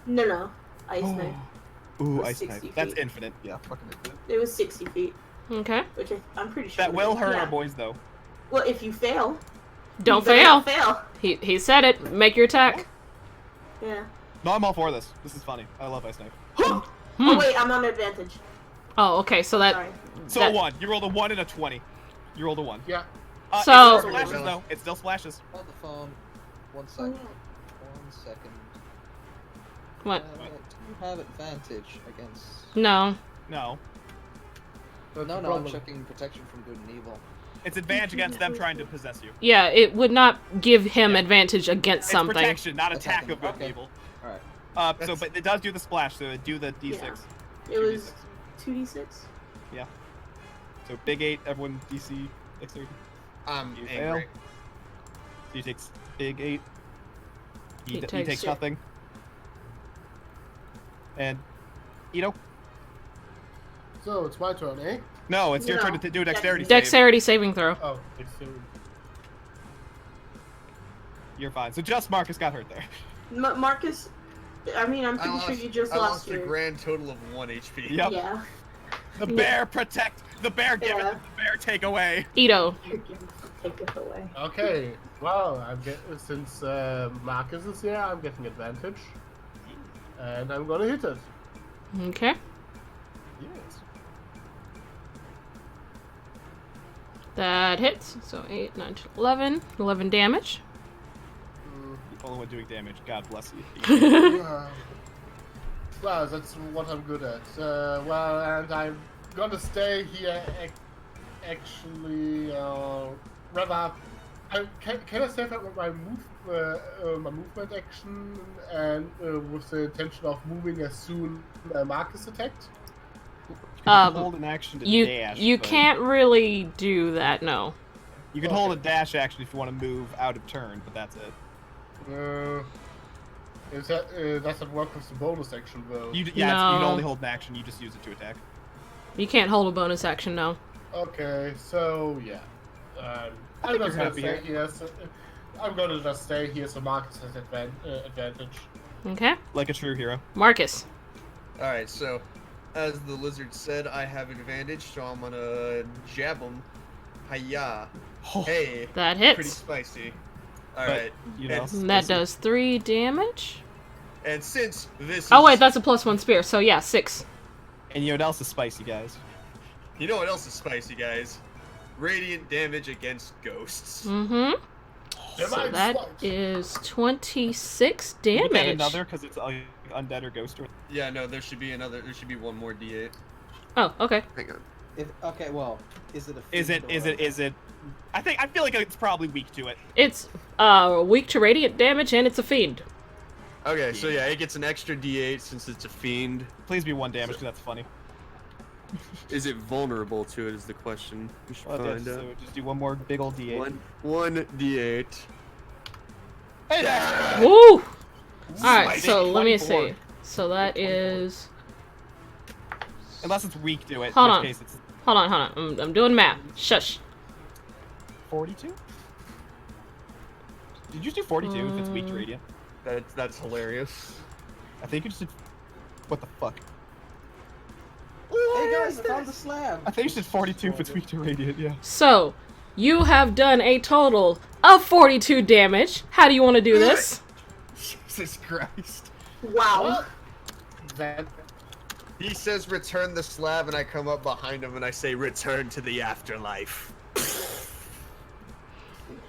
No. Ice knife. Ooh, Or ice 60 knife. feet. That's infinite. Yeah, fucking infinite. It was 60 feet, Okay. which I'm pretty sure. That will hurt yeah. our boys, though. Well, if you fail. Don't you better not fail. Fail. He said it. Make your attack. Yeah. No, I'm all for this. This is funny. I love ice knife. Oh wait, I'm on advantage. Oh, okay. So that Sorry. So That- a 1. You rolled a 1 and a 20. You rolled a 1. Yeah. So- It still splashes, though. It still splashes. Hold the phone. One Oh, second. yeah. 1 second. what? Do you have advantage against? No. No. That's No, the no, I'm problem. checking protection from good and evil. It's advantage against them trying to possess you. Yeah, it would not give him advantage against It's something. protection, not attack Attacking, of good okay. people. Alright. So, but it does do the splash, so it do the d6. Yeah. It was 2d6. Yeah. So big 8, everyone DC dexterity. I'm You angry. fail. He takes big 8. He He takes takes- nothing. And Ito? So it's my turn, eh? No, it's your No. turn to do a dexterity save. Dexterity saving throw. Oh, it's You're fine. So just Marcus got hurt there. Marcus, I mean, I'm pretty sure you just I lost your... a grand total of 1 HP. Yep. Yeah. The bear protect. The bear give it. Yeah. The bear take away. Ito. Take it away. okay. Well, since Marcus is here, I'm getting advantage, and I'm gonna hit it. Okay. Yes. That hits. So 8, 9, 10, 11. 11 damage. The only one doing damage. God bless you. Well, that's what I'm good at. Well, and I'm gonna stay here. Actually, rather, can I say that my movement action and with the intention of moving as soon Marcus attacked? Hold an action to You dash. you but can't really do that. No. You can hold a dash action if you want to move out of turn, but that's it. Is that doesn't work with the bonus action though? You No. you can only hold an action. You just use it to attack. You can't hold a bonus action. No. Okay, so yeah, I'm you're just gonna happy stay here. So, I'm gonna just stay here so Marcus has advantage. Okay. Like a true hero. Marcus. Alright, so as the lizard said, I have advantage, so I'm gonna jab him. Hiya. Hey. That Pretty hits. spicy. But, Alright. you know. And That does 3 damage. And since this Oh is... wait, that's a +1 spear. So yeah, 6. And you know what else is spicy, guys? You know what else is spicy, guys? Radiant damage against ghosts. Mm-hmm. So that is 26 You get damage. another because it's undead or ghost or. Yeah, no, there should be another. There should be one more D8. Oh, okay. Hang on. Okay, well, is it a Is it? fiend or- Is it? I feel like it's probably weak to it. It's weak to radiant damage and it's a fiend. Okay, so yeah, it gets an extra D8 since it's a fiend. Please be 1 damage because that's funny. Is it vulnerable to it? Is the question. We should find out. So just do one more big old D8. One D8. Hey there! Woo! Alright, Spicy so let me 24. see. So that is... Unless it's weak to it. Hold in on. which case it's Hold on. I'm doing math. Shush. 42. Did you just do 42 if it's weak to radiant? That's hilarious. I think you just did. What the fuck? Hey guys, I found the slab. I think you just did 42 if it's weak to radiant. Yeah. So, you have done a total of 42 damage. How do you want to do this? Jesus Christ. Wow. That He says return the slab and I come up behind him and I say return to the afterlife.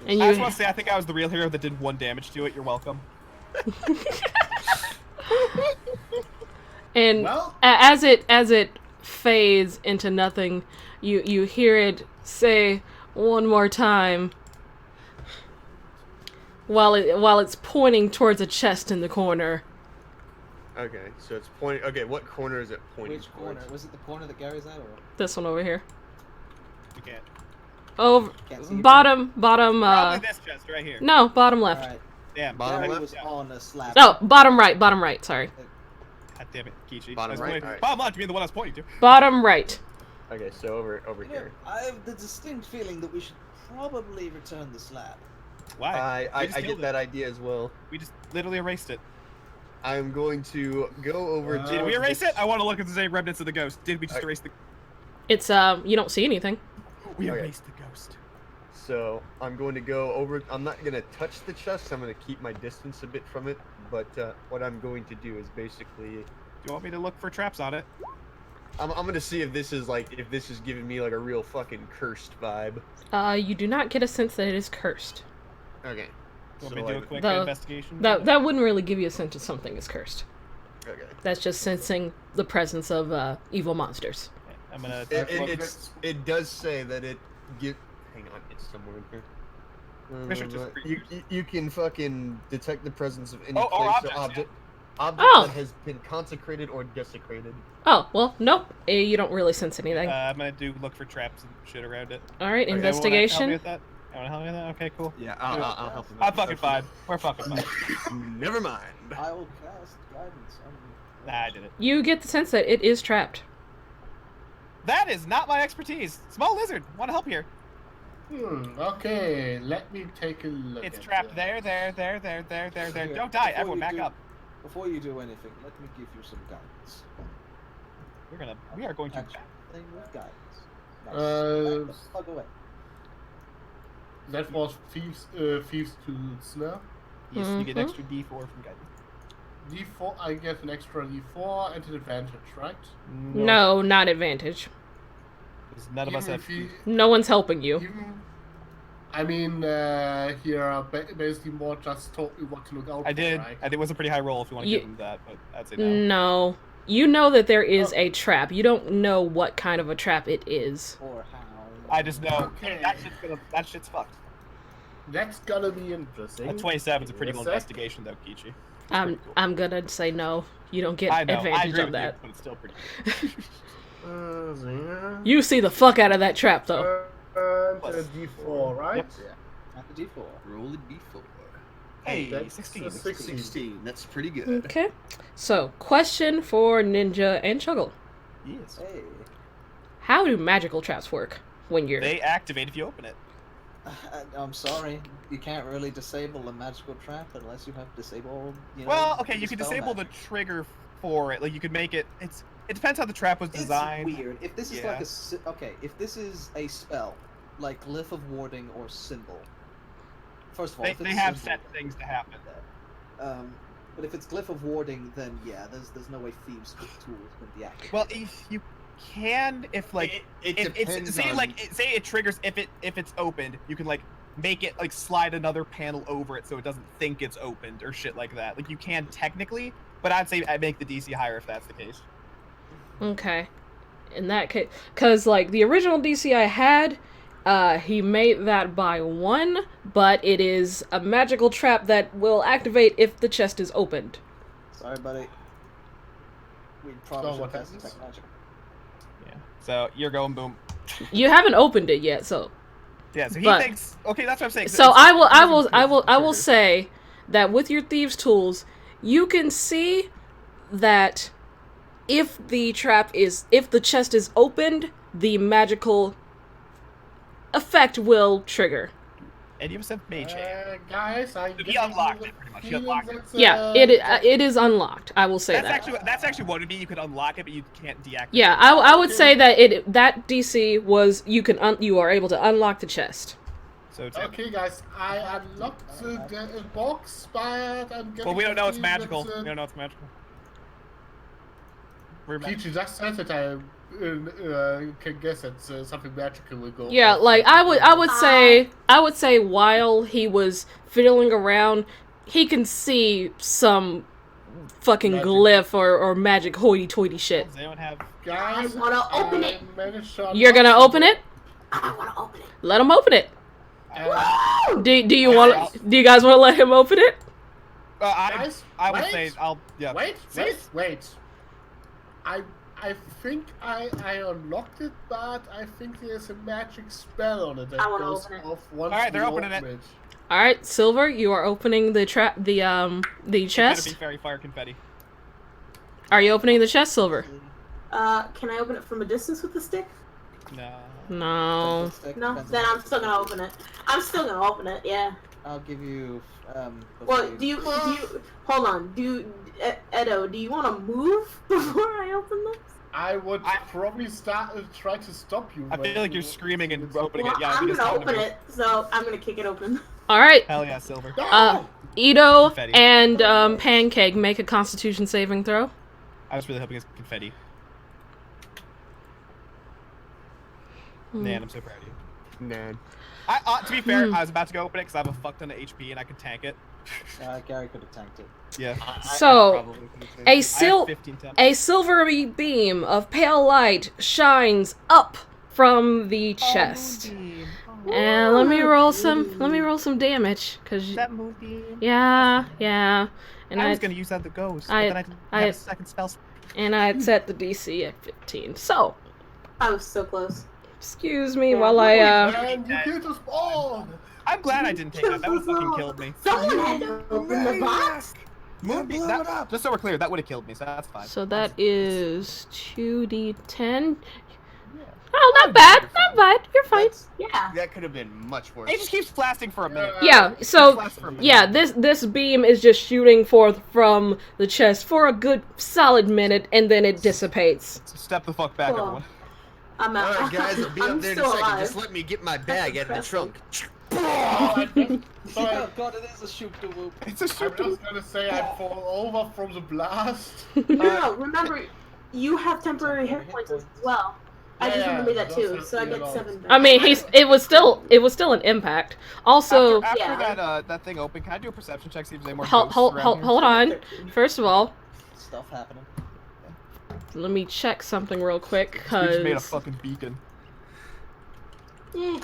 And I just you want to say I think I was the real hero that did 1 damage to it. You're welcome. and Well- as it fades into nothing, you hear it say one more time while it's pointing towards a chest in the corner. Okay, so it's pointing. Okay, what corner is it pointing Which corner? towards? Was it the corner that Gary's at, or This one over here. You can't. Over can't see? bottom Probably this chest right here. no, bottom left. Alright, Damn. Bottom Gary left? was on a slab. No, bottom right, sorry. God damn it, Kichi. Bottom I was right? waiting- Alright. Bottom left, you mean the one I was pointing to. Bottom right. Okay, so over You know, here. I have the distinct feeling that we should probably return the slab. Why? I We just get killed that it. idea as well. We just literally erased it. I'm going to go over to. Did we erase it? I want to look at the same remnants of the ghost. Did we just erase the? It's you don't see anything. We Okay. erased the ghost. So I'm going to go over. I'm not going to touch the chest. I'm going to keep my distance a bit from it. But what I'm going to do is basically, Do you want me to look for traps on it? I'm going to see if this is giving me like a real fucking cursed vibe. You do not get a sense that it is cursed. Okay. You want me to do a quick The- investigation? That wouldn't really give you a sense that something is cursed. Okay. That's just sensing the presence of evil monsters. I'm gonna. It does say that it hang on, it's somewhere in here. Commissioner, just You can fucking detect the presence of any or place or objects, object Oh. that has been consecrated or desecrated. Oh, well, nope. You don't really sense anything. I'm gonna look for traps and shit around it. All right, Okay, anyone wanna help me investigation. with that? You wanna help me with that? Okay, cool. Yeah, I'll help him. I'm fucking fine. We're fucking fine. Never mind. I will cast guidance on you. Nah, I did it. You get the sense that it is trapped. That is not my expertise. Small lizard. Want to help here? Okay, let me take a look. It's at trapped that. there. Here, Don't die. before Everyone you back do- up. Before you do anything, let me give you some guidance. We are going to. Action thing with guidance. Nice. Uh, Plug away. That was thieves tools, no? Yes, you get Mhm. extra D4 from guidance. D4, I get an extra D4 and an advantage, right? No, not advantage. 'Cause none of us Even have. if you- No one's helping you. even- I mean, here, basically more just told me what to look out I for, did. right? It was a pretty high roll if you want to You- give him that, but I'd say no. No. You know that there is a trap. You don't know what kind of a trap it is. Or how. I just know Okay. that shit's fucked. That's gonna be interesting. A 27 is a pretty Give good me a sec. investigation, though, Kichi. I'm gonna say no. You don't get I know. I advantage agree of with that. you, but it's still pretty good. You see the fuck out of that trap, though. And a D4, right? Yep. Not the D4. Roll a D4. Hey, That's 16. a 16. 16. That's pretty good. Okay. So, question for Ninja and Chuggle. Yes. Hey. How do magical traps work when you're... They activate if you open it. I'm sorry. You can't really disable a magical trap unless you have disabled. You know, Well, okay, you can dispel disable the magic. trigger for it. Like, you could make it. It depends how the trap was designed. It's weird. If this is Yeah. like okay, if this is a spell, like Glyph of Warding or Symbol. First of all, if They it's have Symbol, set things to happen. but if it's Glyph of Warding, then yeah, there's no way Thieves' Tools can be activated. Well, if you can, if like It if depends it's say on- like say it triggers if it's opened, you can like make it like slide another panel over it so it doesn't think it's opened or shit like that. Like you can technically, but I'd say I'd make the DC higher if that's the case. Okay. In that case... Because, like, the original DC I had, he made that by 1, but it is a magical trap that will activate if the chest is opened. Sorry, buddy. We probably So should what cast happens? detect magic. Yeah. So you're going boom. You haven't opened it yet, so... Yeah. So he But- thinks. Okay, that's what I'm saying. So it's- I will trigger. say that with your thieves' tools, you can see that if the chest is opened, the magical effect will trigger. And you said mage hand. Guys, I He unlocked it pretty much. He unlocked it. Yeah, it is unlocked. I will say That's that. actually what it'd be. You could unlock it, but you can't deactivate. Yeah, I would say that that DC was you are able to unlock the chest. So it's Okay, guys, I unlocked the box, but I'm getting. well, we don't know it's the feeling magical. that, We don't know it's magical. We're Peachy just said that I can guess that something magical will go. Yeah, off. like I would say while he was fiddling around, he can see some fucking Magic. glyph or magic hoity-toity shit. Does anyone have? Guys, I wanna open it. managed to You're gonna unlock open it? I want to open it. Let him open it. the- Do you guys want to let him open it? Guys, I would wait. say I'll yeah. Wait, Yes. wait. I think I unlocked it, but I think there's a magic spell on it that I wanna goes open it. off once Alright, they're we opening open it. All right, Silver, you are opening the It's gonna be chest. fairy fire confetti. Are you opening the chest, Silver? Can I open it from a distance with the stick? No. No. No, then I'm still gonna open it. I'm still gonna open it. Yeah. I'll give you. Well, do you hold on? Edo, do you want to move before I open this? I would probably try to stop you. I feel like you're screaming and opening Well, it. Yeah, I I'm think it's gonna time to open move. it, so I'm gonna kick it open. All right. Hell yeah, Silver. Ito Confetti. and Pancake make a Constitution saving throw. I was really hoping it's confetti. Hmm. Man, I'm so proud of you. Nah. To be fair, I was about to go open it because I have a fuck ton of HP and I could tank it. Gary could have tanked it. Yeah. So, a sil- a silvery beam of pale light shines up from the chest. And let me roll some damage, cause That movie. yeah. And I was gonna use that the ghost, but then I didn't have a second spell. and I had set the DC at 15. So, I was so close. excuse me Yeah. while I And you killed us all! I'm glad I didn't take that. That would have fucking killed me. Someone had to open the box. Moonbeam, That, just so we're clear, that would have killed me, so that's fine. So that is 2d10. Oh, not bad, not bad. You're fine. Yeah. That could have been much worse. It just keeps blasting for a minute. Yeah. So Lasts for a minute. yeah, this beam is just shooting forth from the chest for a good solid minute, and then it dissipates. So step the fuck back, Cool. everyone. I'm out. Alright, guys, I'll be I'm up there in a still second. alive. Just let me get my bag out of the impressive. trunk. Oh god, it is a shoot to whoop. It's a I'm shoot. just gonna say I fall over from the blast. No, remember, you have temporary hit points as well. I just Yeah, remember that those too, are so I get real. 7 back. I mean, it was still an impact. Also, After Yeah. that thing open, can I do a perception check, see if there's any more hold ghosts around here? on. First of all, Stuff happening. let me check something real quick, We just made a cause fucking beacon. Yeah.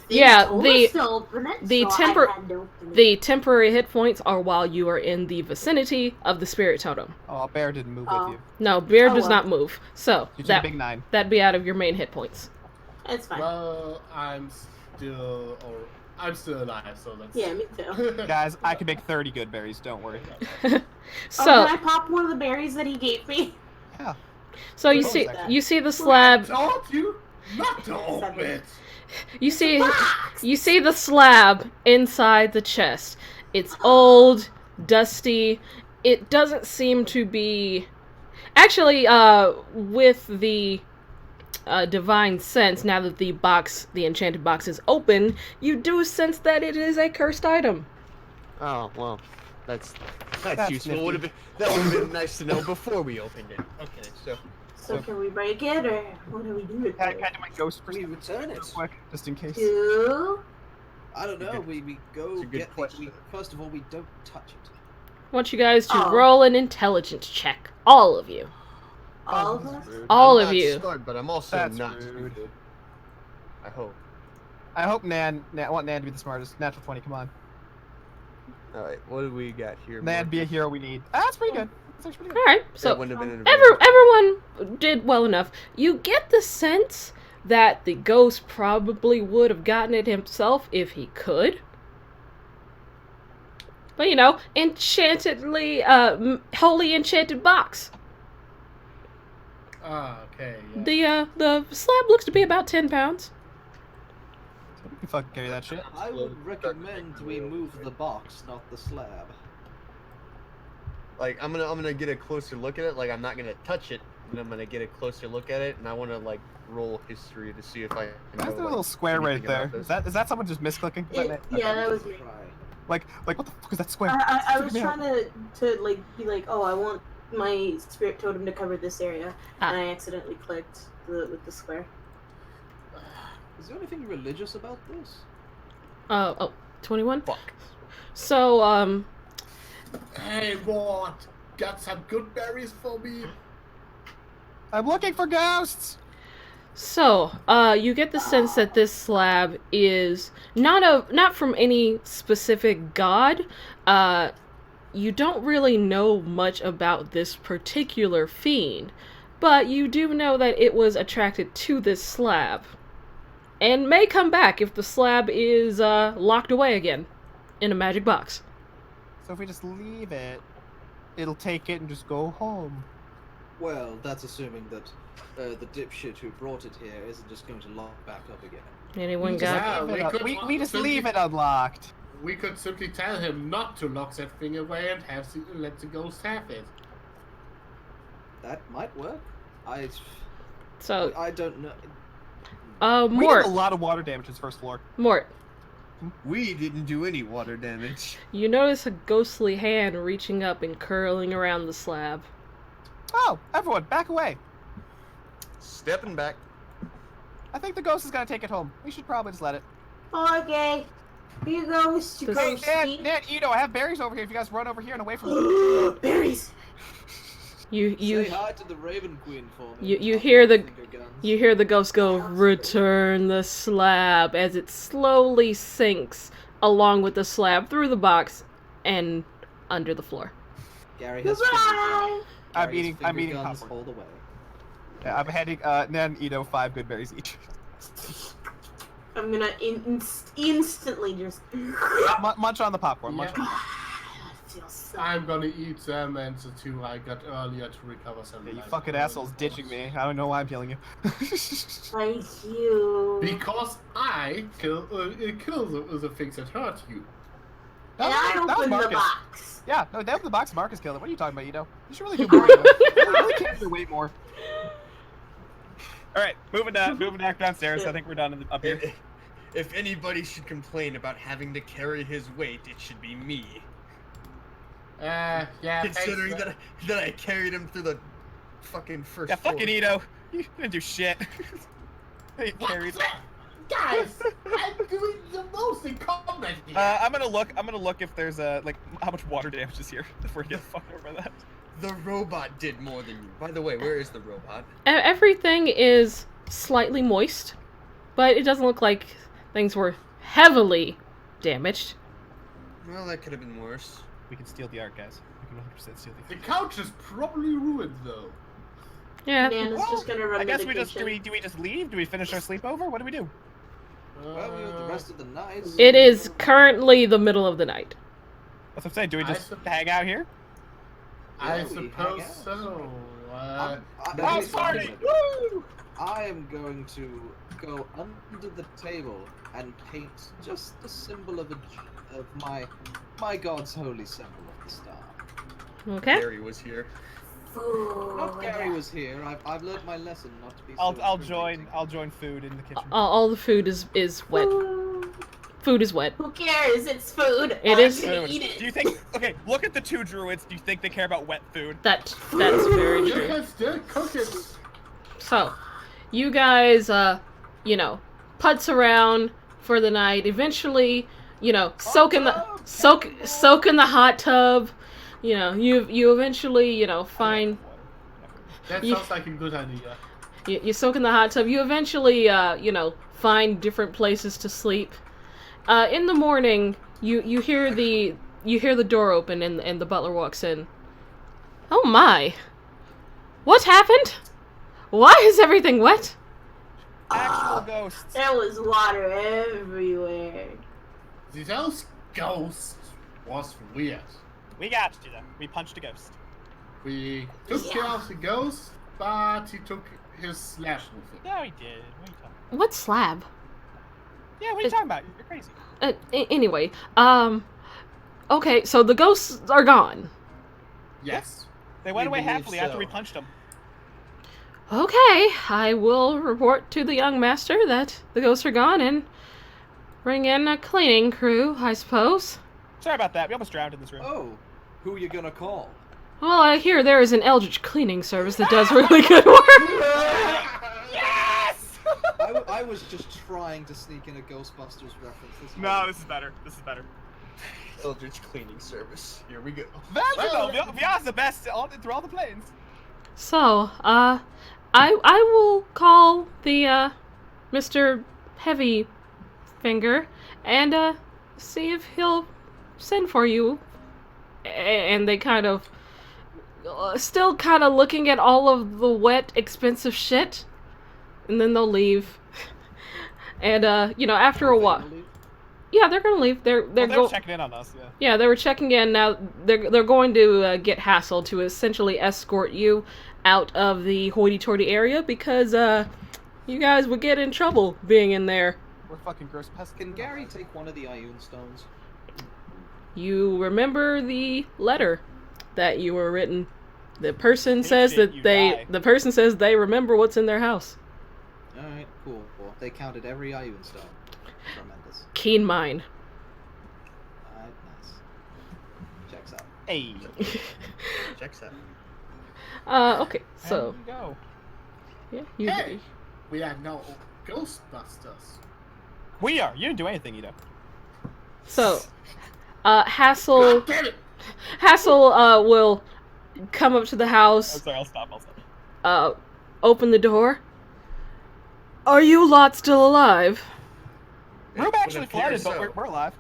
Yeah, told the- us to open it, the so I temper- had to open it. the temporary hit points are while you are in the vicinity of the spirit totem. Oh, Bear didn't move Oh. with you. No, bear Oh, does well. not move, so You took a that big 9. that'd be out of your main hit points. It's fine. Well, I'm still alive, so that's. Yeah, me too. Guys, I can make 30 good berries, don't worry. So Oh, can I pop one of the berries that he gave me? Yeah. so you What see was that? you see the slab. I told you not to open it. You see the slab inside the chest. It's old, dusty. It doesn't seem to be actually with the divine sense, now that the enchanted box is open, you do sense that it is a cursed item. Oh, well. That's useful. nifty. That would have been nice to know before we opened it. Okay, so. So can we break it, or what do we do with Can I it? do my ghost We perception return real it. quick, just in case? Do I don't know. We go it's a good get the, question. first of all, we don't touch it. I want you guys to Oh. roll an intelligence check, all of you. all of this is us? rude. All I'm of not you. Smart, but I'm also That's not rude. stupid. I hope. I hope I want Nan to be the smartest. Natural 20, come on. Alright, what do we got here? Nan, be a hero we need. Ah, that's pretty good. That's actually pretty All good. right, so That wouldn't have been an everyone did well enough. You get the sense that the ghost probably would have gotten it himself if he could. But you know, holy enchanted box. Ah, okay. Yeah. The slab looks to be about 10 pounds. You can fucking carry that shit. I would recommend we move the box, not the slab. Like I'm gonna get a closer look at it. Like I'm not gonna touch it, and I'm gonna get a closer look at it, and I want to like roll history to see if I. That's know, the little square right anything there. about Is that someone just misclicking? Is that It, it? yeah, that was me. Try. Like what the fuck is that square? I It's was freaking me out. trying to like be like, oh, I want my spirit totem to cover this area, and I accidentally clicked with the square. Is there anything religious about this? 21? Fuck. So, Hey, what? Got some good berries for me? I'm looking for ghosts. So, you get the sense that this slab is not from any specific god. You don't really know much about this particular fiend, but you do know that it was attracted to this slab, and may come back if the slab is locked away again in a magic box. So if we just leave it, it'll take it and just go home. Well, that's assuming that the dipshit who brought it here isn't just going to lock back up again. Anyone just got? have- Leave it we up- could we just simply- leave it unlocked. We could simply tell him not to lock that thing away and let the ghost have it. That might work. So, I don't know. We did Mort, a lot of water damage to this first floor. Mort, We didn't do any water damage. you notice a ghostly hand reaching up and curling around the slab. Oh, everyone, back away. Stepping back. I think the ghost is gonna take it home. We should probably just let it. Okay, here you go, Mr. Does- Hey, Ghosty. Nan, Ito, I have berries over here. If you guys run over here and away from me. Berries. You Say hi to the Raven Queen for me. you I'll hear put the finger guns. you hear the ghost go, "Return the slab," as it slowly sinks along with the slab through the box and under the floor. Gary has Goodbye. I'm eating finger guns popcorn. all the way. Yeah, I'm handing Nan and Ito 5 good berries each. I'm gonna instantly just. Munch on the popcorn. Munch Yeah. on. I feel so. I'm gonna eat them and the two I got earlier to recover some. Yeah, you life. fucking assholes ditching me. I don't know why I'm killing you. Thank you. Because I kill the things that hurt you. And I that was opened the Marcus. box. Yeah, no, that was the box Marcus killed it. What are you talking about, Ito? You should really do more. I really can't do way more. All right, moving back downstairs. I think we're done up here. If anybody should complain about having to carry his weight, it should be me. Yeah. Considering thanks, that I carried him through the fucking first Yeah, floor. fucking Ito. You didn't do shit. You carried. Guys, I'm doing the most in combat here. I'm gonna look if there's like how much water damage is here before we get fucked over by that. The robot did more than you. By the way, where is the robot? Everything is slightly moist, but it doesn't look like things were heavily damaged. Well, that could have been worse. We can steal the art, guys. We can 100% steal the The art. couch is probably ruined though. Yeah. Nana's just gonna run I guess to the we just kitchen. do we just leave? Do we finish our sleepover? What do we do? Well, we have the rest of the night. It is currently the middle of the night. That's what I'm saying. Do we I just sup- hang out here? I Yeah, we hang suppose out. so. House party! Woo! I am going to go under the table and paint just the symbol of my god's holy symbol of the star. Okay. Gary was here. Not Gary was here. I've learned my lesson not to be. So I'll incriminating. join food in the kitchen. All the food is wet. Food is wet. Who cares? It's food. It I'm is gonna Food. eat it. Do you think? Okay, look at the two druids. Do you think they care about wet food? That's very You true. can still cook it. So, you guys, putz around for the night. Eventually, soak in the hot tub. You eventually, find That You- sounds like a good idea. you soak in the hot tub. You eventually, find different places to sleep. In the morning, you hear the door open and the butler walks in. Oh my! What happened? Why is everything wet? Actual ghosts. There was water everywhere. Those ghosts was weird. We got you though. We punched a ghost. We took care of the ghost, but he took his slash with him. Yeah, we did. What are you talking? What slab? Yeah, what are you talking about? You're crazy. Anyway, okay, so the ghosts are gone. Yes. They went We away believe happily after so. we punched them. Okay, I will report to the young master that the ghosts are gone and bring in a cleaning crew, I suppose. Sorry about that. We almost drowned in this room. Oh, who are you gonna call? Well, I hear there is an eldritch cleaning service that does really good work. Yes! I was just trying to sneak in a Ghostbusters reference. No, this is better. This is better. Eldritch cleaning service. Here we go. That's Via's the best through all the planes. So, I will call the, Mr. Heavy Finger and, see if he'll send for you. And they kind of, still kind of looking at all of the wet, expensive shit. And then they'll leave. And, after a while. Yeah, they're gonna leave. They're They were checking in on us, yeah. Yeah, they were checking in. Now they're going to get Hassel to essentially escort you out of the hoity-toity area because you guys would get in trouble being in there. We're fucking gross pests. Can Gary take one of the Ioun stones? You remember the letter that you were written. The person Take says shit, that you they die. the person says they remember what's in their house. All right, cool. Well, they counted every Ioun stone. Tremendous. Keen mind. All right, nice. Checks out. Hey. Checks out. Okay, so There you go. yeah, you. Hey! We are now Ghostbusters. We are. You didn't do anything, Ito. So, Hassel. God damn it! Hassel will come up to the I'm house, sorry, I'll stop. open the door. Are you lot still alive? Room It actually would appear flooded, but so. we're alive.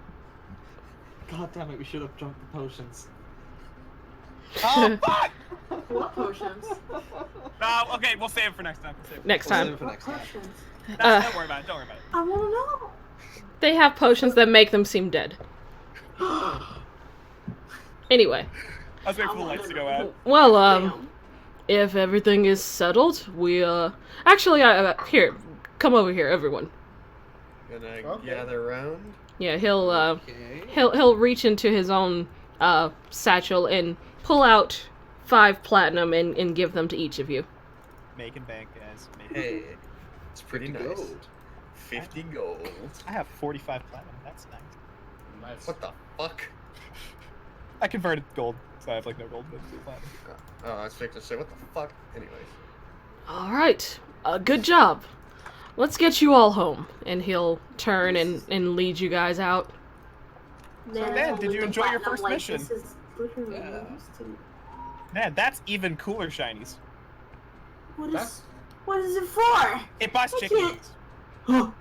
God damn it, we should have drunk the potions. Oh, fuck! What potions? Okay, we'll save it for next time. Next We'll save time. it for next time. Potions. Don't worry about it. Don't worry about it. I want to know. They have potions that make them seem dead. Anyway, I was waiting for the lights to go out. well, Damn. if everything is settled, we, actually, here, come over here, everyone. Gonna Okay. gather around. Yeah, he'll Okay. he'll reach into his own, satchel and pull out 5 platinum and give them to each of you. Making bank, guys. Hey, it's pretty 50 nice. gold. 50 gold. I have 45 platinum. That's nice. Nice. What the fuck? I converted gold, so I have like no gold, but it's platinum. Oh, I was fixing to say, what the fuck? Anyways. Alright, good job. Let's get you all home. And he'll turn and lead you guys out. Man, Dan, did with you the enjoy your platinum, first like, mission? This is literally Yeah. used to- Man, that's even cooler shinies. That's What is it for? It buys I chicken can't- wings.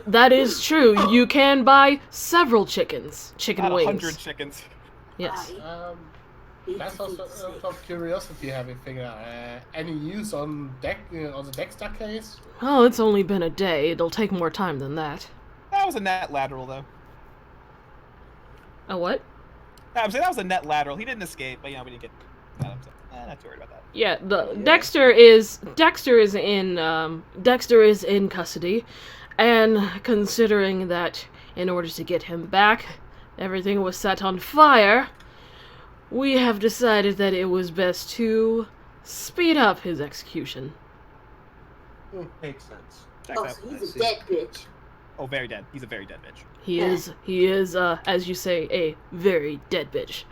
That is true. You can buy several chicken About wings. 100 chickens. Yes. that's also out of curiosity. Have you figured out any use on on the Dexter case? Oh, it's only been a day. It'll take more time than that. That was a net lateral, though. A what? I'm saying that was a net lateral. He didn't escape, but we didn't get. Not too worried about that. Yeah, Yeah. Dexter is in custody, and considering that in order to get him back, everything was set on fire, we have decided that it was best to speed up his execution. Makes sense. Checks Oh, out. so I he's see. a dead bitch. Oh, very dead. He's a very dead bitch. He is, as you say, a very dead bitch.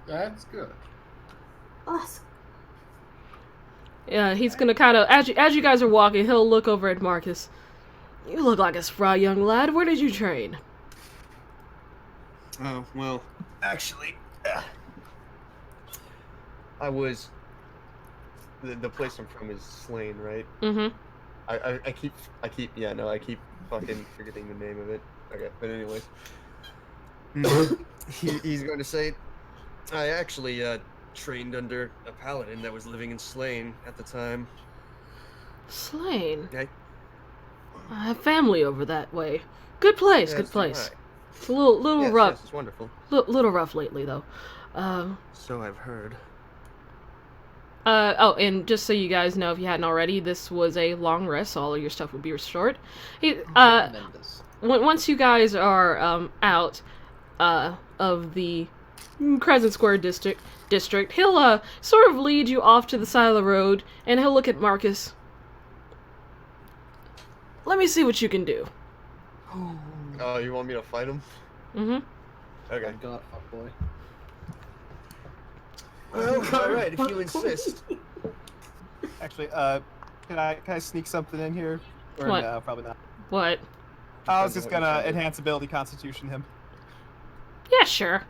That's good. Oh, that's Yeah, he's gonna kind of, as you guys are walking, he'll look over at Marcus. You look like a spry young lad. Where did you train? Oh, well, actually, I was. The place I'm from is Slane, right? Mm-hmm. I keep fucking forgetting the name of it. Okay, but anyways. He's going to say, I actually, trained under a paladin that was living in Slane at the time. Slane. Okay. I have family over that way. Good place, good Yes, place. right. It's a little Yes, rough. yes, it's wonderful. Little rough lately, though. So I've heard. Oh, and just so you guys know, if you hadn't already, this was a long rest, so all of your stuff would be restored. Tremendous. Once you guys are out of the Crescent Square district, he'll sort of lead you off to the side of the road, and he'll look at Marcus. Let me see what you can do. Oh, you want me to fight him? Mm-hmm. Okay. God, fuckboy. Well, all right, if you insist. Actually, can I sneak something in here? Or What? no, probably not. What? I was Depends just on what gonna you do. enhance ability constitution him. Yeah, sure.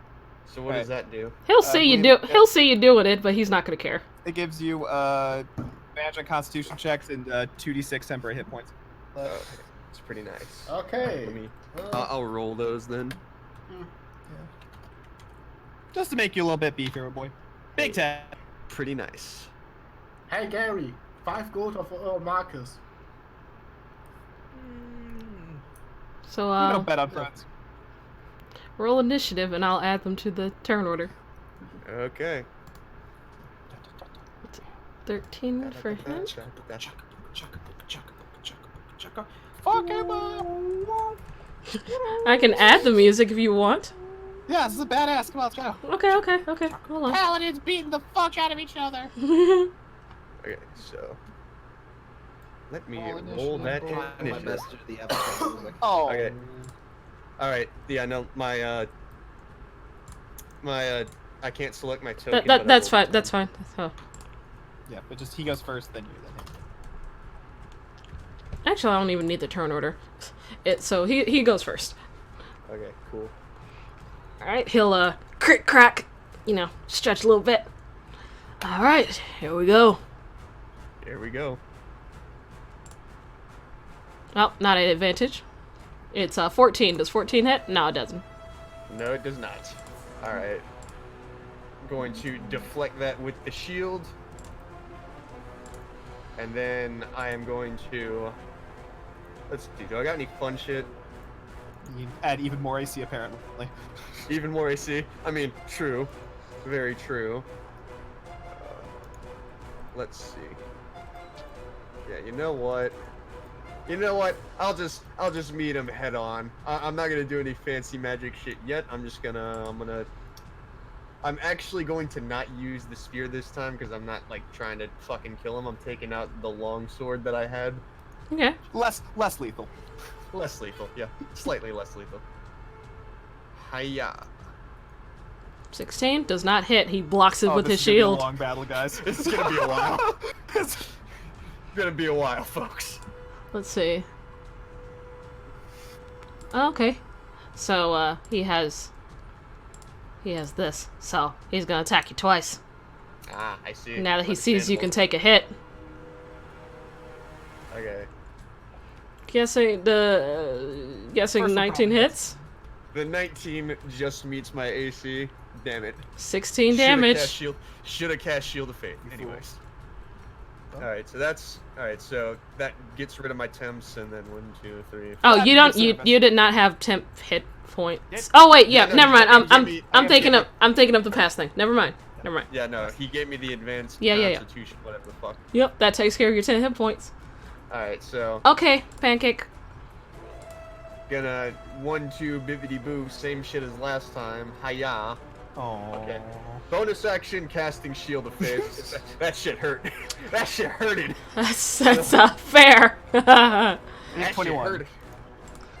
So what does that do? He'll see you do. He'll see you doing it, but he's not gonna care. It gives you advantage on constitution checks and 2d6 temporary hit points. Oh, it's pretty nice. Okay. Let me. Well, I'll roll those then. Just to make you a little bit beefier, boy. Big 10. Pretty nice. hey Gary, 5 gold of Marcus. So You don't bet on friends. roll initiative, and I'll add them to the turn order. Okay. 13 for him. Fuck him up! I can add the music if you want. Yeah, this is a badass. Come on, let's go. Okay. Hold on. Paladins beating the fuck out of each other. Okay, so let me Roll roll initiative. that My initiative. best to do the episode music. Oh. Okay. All right. Yeah, no, my I can't select my token. but I That's rolled fine. That's fine. Oh. Yeah, but just he goes first, then you, then him. Actually, I don't even need the turn order. So he goes first. Okay, cool. All right, he'll crit crack you know, stretch a little bit. All right, here we go. Here we go. Oh, not an advantage. It's 14. Does 14 hit? No, it doesn't. No, it does not. All right. I'm going to deflect that with the shield. And then I am going to... Let's see, do I got any fun shit? You add even more AC, apparently. Even more AC? I mean, true. Very true. Let's see. Yeah, you know what? You know what? I'll just meet him head on. I'm not gonna do any fancy magic shit yet. I'm actually going to not use the spear this time because I'm not like trying to fucking kill him. I'm taking out the long sword that I had. Okay. Less lethal. Less lethal, yeah. Slightly less lethal. Hiya. 16 does not hit. He blocks it with this his is gonna be a shield. long battle, guys. This is gonna be a while. It's gonna be a while, folks. Let's see. Okay. So, he has this. So, he's gonna attack you twice. Ah, I see. Now that he sees you can Understandable. take a hit. Okay. Guessing First 19 problem. hits. The 19 just meets my AC. Damn it. 16 Shoulda damage. Should have cast Shield of Faith. Anyways. Alright, so that's... Alright, so that gets rid of my temps, and then 1, 2, 3... Oh, Yeah, you you don't. said You it, you did not have temp hit points. Yep. Oh wait, yeah. no, Never you mind. didn't give me- I'm I thinking have of. I'm thinking of the past thing. Never mind. Never mind. Yeah, no, he gave me the advanced Yeah. constitution, whatever the fuck. Yep, that takes care of your 10 hit points. Alright, so... Okay, pancake. Gonna 1, 2, bibbity boo, same shit as last time. Hiya. Oh. Okay. Bonus action, casting Shield of Faith. That shit hurt. That shit hurted. That's fair. So That shit 21. hurt.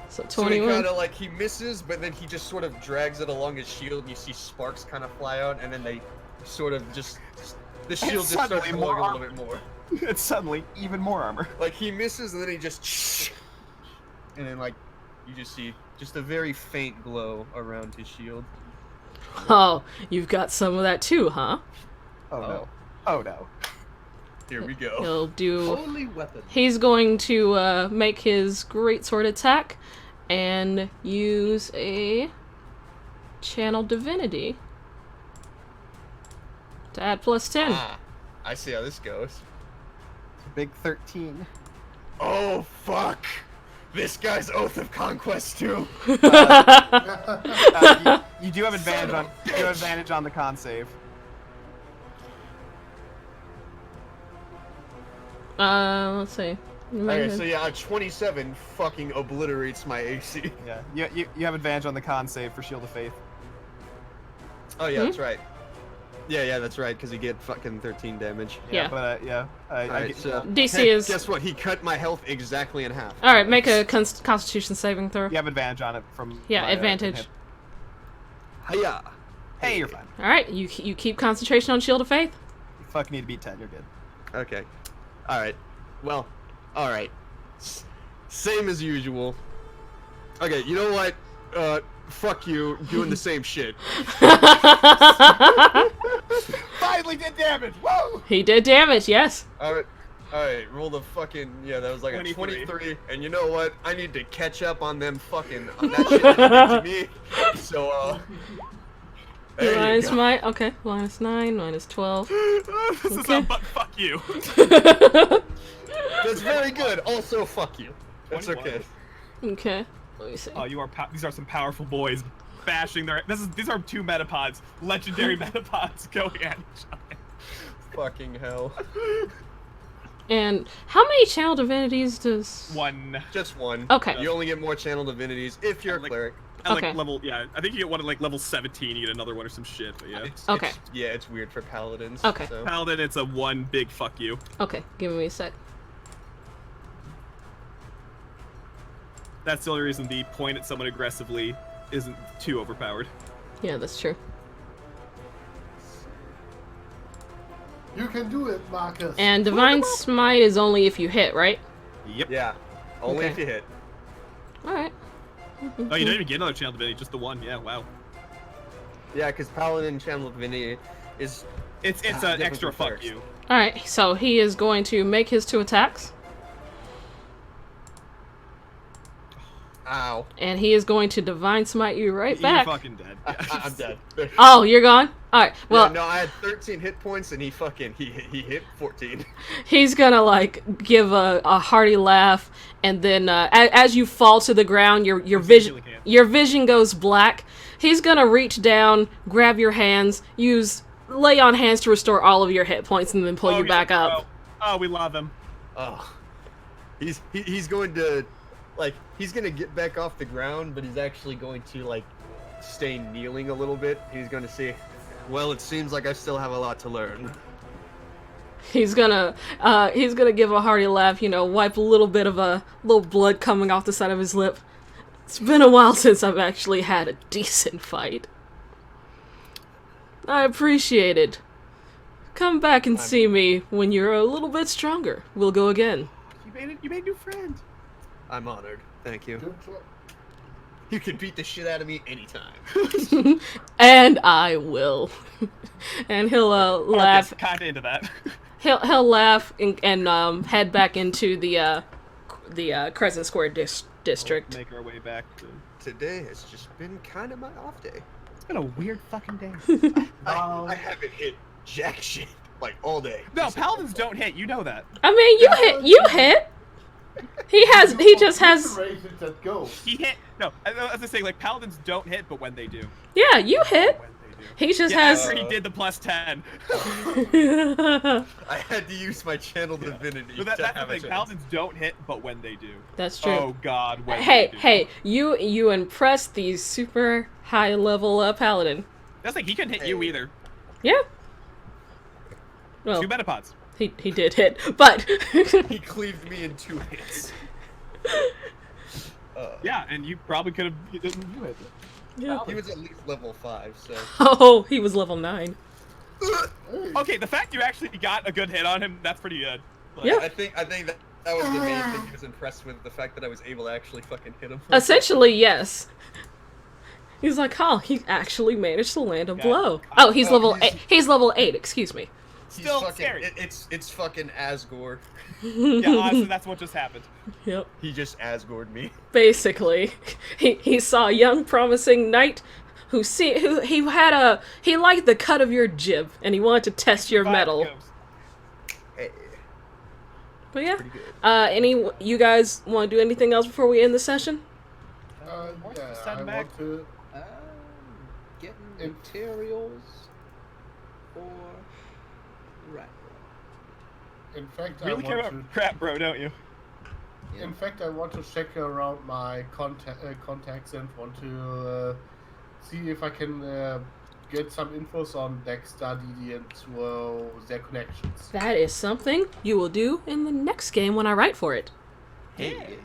So he 21. kind of like, he misses, but then he just sort of drags it along his shield, and you see sparks kind of fly out, and then they sort of just... The shield just starts suddenly glowing a more little bit more. It's suddenly even more armor. Like, he misses, and then he just... And then, like, you just see just a very faint glow around his shield. Oh, you've got some of that too, huh? Oh no. Oh no. Here we go. He'll do. Holy weapon. He's going to make his greatsword attack and use a channel divinity to add +10. Ah, I see how this goes. Big 13. Oh, fuck! This guy's Oath of Conquest too. You do have advantage on. You have advantage on the con save. Let's see. Okay, so yeah, a 27 fucking obliterates my AC. Yeah. You have advantage on the con save for Shield of Faith. Oh yeah, that's right. Yeah, that's right, because he get fucking 13 damage. Yeah. But I Alright, get, so DC hey, is. guess what? He cut my health exactly in half. All right, make a Constitution saving throw. you have advantage on it from. Yeah, my, advantage. hit. Hiya! Hey, you're fine. All right, you keep concentration on Shield of Faith. You fucking need to beat 10. You're good. Okay. Alright. Well, alright. Same as usual. Okay, you know what? Fuck you, doing the same shit. Finally did damage! Whoa! He did damage, yes. Alright, roll the fucking, yeah, that was like 23. a 23, and you know what? I need to catch up on them fucking, on that shit that you did to me. So, there you Minus go. my okay, -9, -12. This is Okay. a but fuck you. That's very good, also fuck you. That's 21. okay. Okay, let me see. Oh, these are some powerful boys bashing their. These are 2 metapods, legendary metapods going at each other. Fucking hell. And how many channel divinities does? 1. Just one. Okay. You only get more channel divinities if you're a Like- cleric. At Okay. like level, yeah, I think you get one at like level 17, you get another one or some shit, but yeah. Okay. It's weird for paladins. Okay. So. Paladin, it's a 1 big fuck you. Okay, give me a sec. That's the only reason the point at someone aggressively isn't too overpowered. Yeah, that's true. You can do it, Marcus. And Divine Smite is only if you hit, right? Yep. Yeah. Only Okay. if you hit. All right. Oh, you don't even get another channel divinity, just the 1. Yeah, wow. Yeah, because Paladin Channel Divinity is It's an different extra from fuck first. you. Alright, so he is going to make his 2 attacks. Ow. And he is going to Divine Smite you right back. You're fucking dead. I'm dead. Oh, you're gone? Alright, well, Yeah, no, I had 13 hit points and he hit 14. he's gonna, like, give a hearty laugh, and then, as you fall to the ground, your vision goes black. He's gonna reach down, grab your hands, use lay on hands to restore all of your hit points, and then pull you back up. Oh, we love him. Oh. He's going to, like, he's going to get back off the ground, but he's actually going to, like, stay kneeling a little bit. He's going to say, well, it seems like I still have a lot to learn. He's gonna give a hearty laugh, wipe a little bit of a little blood coming off the side of his lip. It's been a while since I've actually had a decent fight. I appreciate it. Come back and see me when you're a little bit stronger. We'll go again. You made a new friend. I'm honored. Thank you. Good job. You can beat the shit out of me anytime. And I will. And he'll laugh. Kinda into that. He'll laugh and head back into the Crescent Square district. Make our way back to... Today has just been kind of my off day. It's been a weird fucking day. I haven't hit jack shit, like, all day. No, paladins don't hit. You know that. I mean, you hit. He just has. That goal. He hit. No, I was saying, like, paladins don't hit, but when they do. Yeah, you hit. When they do. He just Yeah, has. after he did the plus 10. I had to use my channel divinity. So that's to the have a thing. chance. Paladins don't hit, but when they do. That's true. Oh God, when Hey, they do. hey, you impressed the super high level paladin. That's like he couldn't hit you either. Yeah. Well, 2 metapods. he did hit, but He cleaved me in 2 hits. Yeah, and you probably could have. You hit. yeah. He was at least level 5, so. Oh, he was level 9. Okay, the fact you actually got a good hit on him, that's pretty good. Like, Yeah. I think that was the main thing he was impressed with, the fact that I was able to actually fucking hit him. Essentially, yes. He's like, oh, he actually managed to land a Yeah. blow. Oh, he's Oh, level he's- 8. He's level 8. Excuse me. He's Still fucking, scary. it's fucking Asgore. Yeah, honestly, that's what just happened. Yep. He just Asgored me. Basically, he saw a young promising knight who he liked the cut of your jib and he wanted to test your mettle. Hey, But yeah, pretty good. you guys want to do anything else before we end the session? Yeah, Stand I back. want to. Getting Im- materials for right. In fact, Really I care want about crap, bro, don't you? to. In fact, I want to check around my contacts and want to see if I can get some infos on Dexter, Didi, and their connections. That is something you will do in the next game when I write for it. Hey,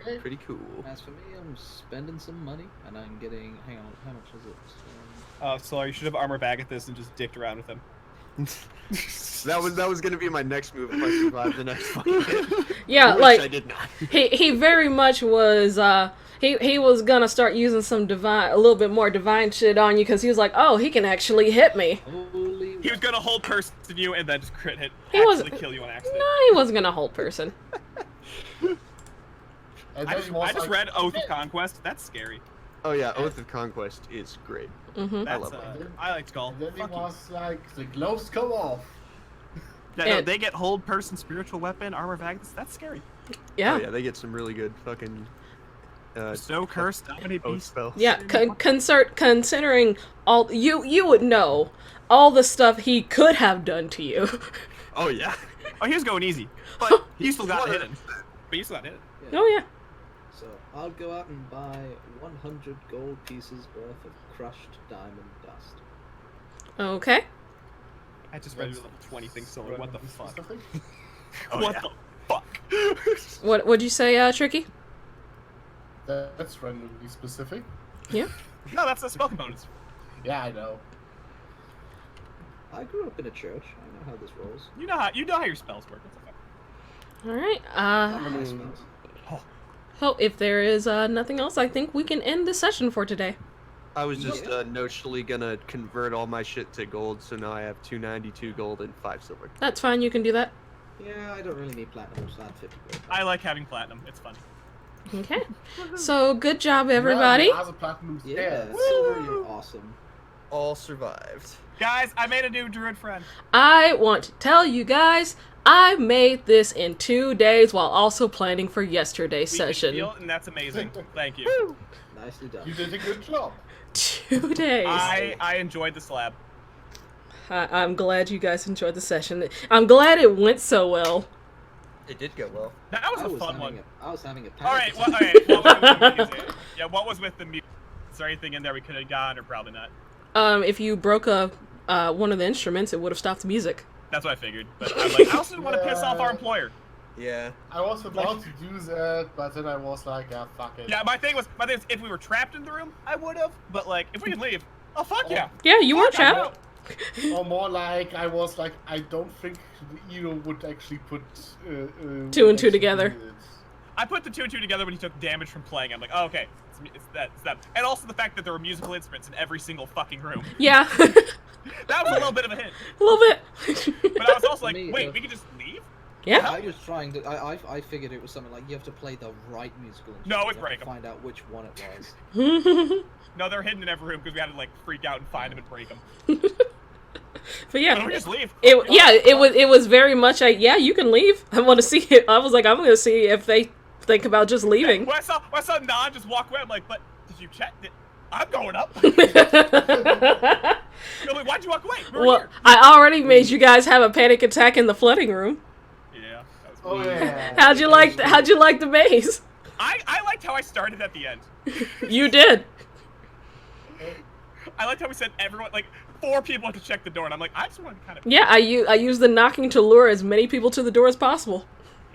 Okay. Pretty cool. as for me, I'm spending some money, and I'm getting. Hang on, how much is it? So you should have armor bag at this and just dicked around with him. That was gonna be my next move if I survived the next fucking hit. Yeah, Which like I did not. he very much was. He was gonna start using a little bit more divine shit on you because he was like, oh, he can actually hit me. Holy. He was gonna hold person you and then just crit hit. He Actually wasn't- kill you on accident. No, he wasn't gonna hold person. And I then just, he was I just like, read Oath of Conquest. That's scary. Oh yeah, Oath of Conquest is great. Mm-hmm. That's love I like Skull. And then he Fuck you. was like, the gloves come off. Yeah, no, And- they get hold person, spiritual weapon, armor bag. That's scary. Yeah. Oh yeah, they get some really good fucking. So cursed, dominate Oath beast. spells. Yeah, considering all you would know all the stuff he could have done to you. Oh yeah. Oh, he was going easy, but he still got hidden. But you still got hidden. Oh yeah. So I'll go out and buy 100 gold pieces worth of crushed diamond dust. Okay. I just read your level 20 thing, so what the fuck? Specific? Oh, What yeah. the fuck? What'd you say, Tricky? That's randomly specific. Yeah. No, that's the spell components. Yeah, I know. I grew up in a church. I know how this rolls. You know how your spells work. What the fuck? All right. My spells. So if there is nothing else, I think we can end the session for today. I was just notionally gonna convert all my shit to gold, so now I have 292 gold and 5 silver. That's fine. You can do that. Yeah, I don't really need platinum, so I had 50 gold. I like having platinum. It's funny. Okay. So good job, everybody. Yeah, as a platinum Yeah, stairs. silver, you're awesome. All survived. Guys, I made a new druid friend. I want to tell you guys, I made this in 2 days while also planning for yesterday's We can session. feel it, and that's amazing. Thank you. Nicely done. You did a good job. 2 days. I enjoyed the slab. I'm glad you guys enjoyed the session. I'm glad it went so well. It did go well. That was a fun one. I was having a panic All right, attack. what was with the music? Yeah, what was with the music? Is there anything in there we could have gotten, or probably not? If you broke one of the instruments, it would have stopped the music. That's what I figured. But I'm like, I also didn't want to piss off our employer. Yeah. I was about to do that, but then I was like, yeah, fuck it. Yeah, my thing was if we were trapped in the room, I would have. But like, if we could leave, oh fuck yeah. Yeah, you weren't Fuck, I'm trapped. out. Or more like, I was like, I don't think Eno would actually put... 2 and 2 together. I put the 2 and 2 together when he took damage from playing. I'm like, oh, okay, it's that. And also the fact that there were musical instruments in every single fucking room. Yeah. That was a little bit of a hint. A little bit. But I was also like, Me, wait, we could just leave? Yeah. I was trying to. I figured it was something like you have to play the right musical instrument. No, it's you have break to 'em. find out which one it was. No, they're hidden in every room because we had to like freak out and find them and break them. But yeah, Why don't we just leave? it was very much a yeah, you can leave. I want to see it. I was like, I'm gonna see if they think about just leaving. When I saw Nan just walk away, I'm like, but did you check? I'm going up. You're like, why'd you walk away? We were Well, here. I already made you guys have a panic attack in the flooding room. Yeah. That was Oh, yeah. How'd you like the maze? I liked how I started at the end. You did. I liked how we said everyone, like, 4 people had to check the door, and I'm like, I just want to kind of. Yeah, I used the knocking to lure as many people to the door as possible.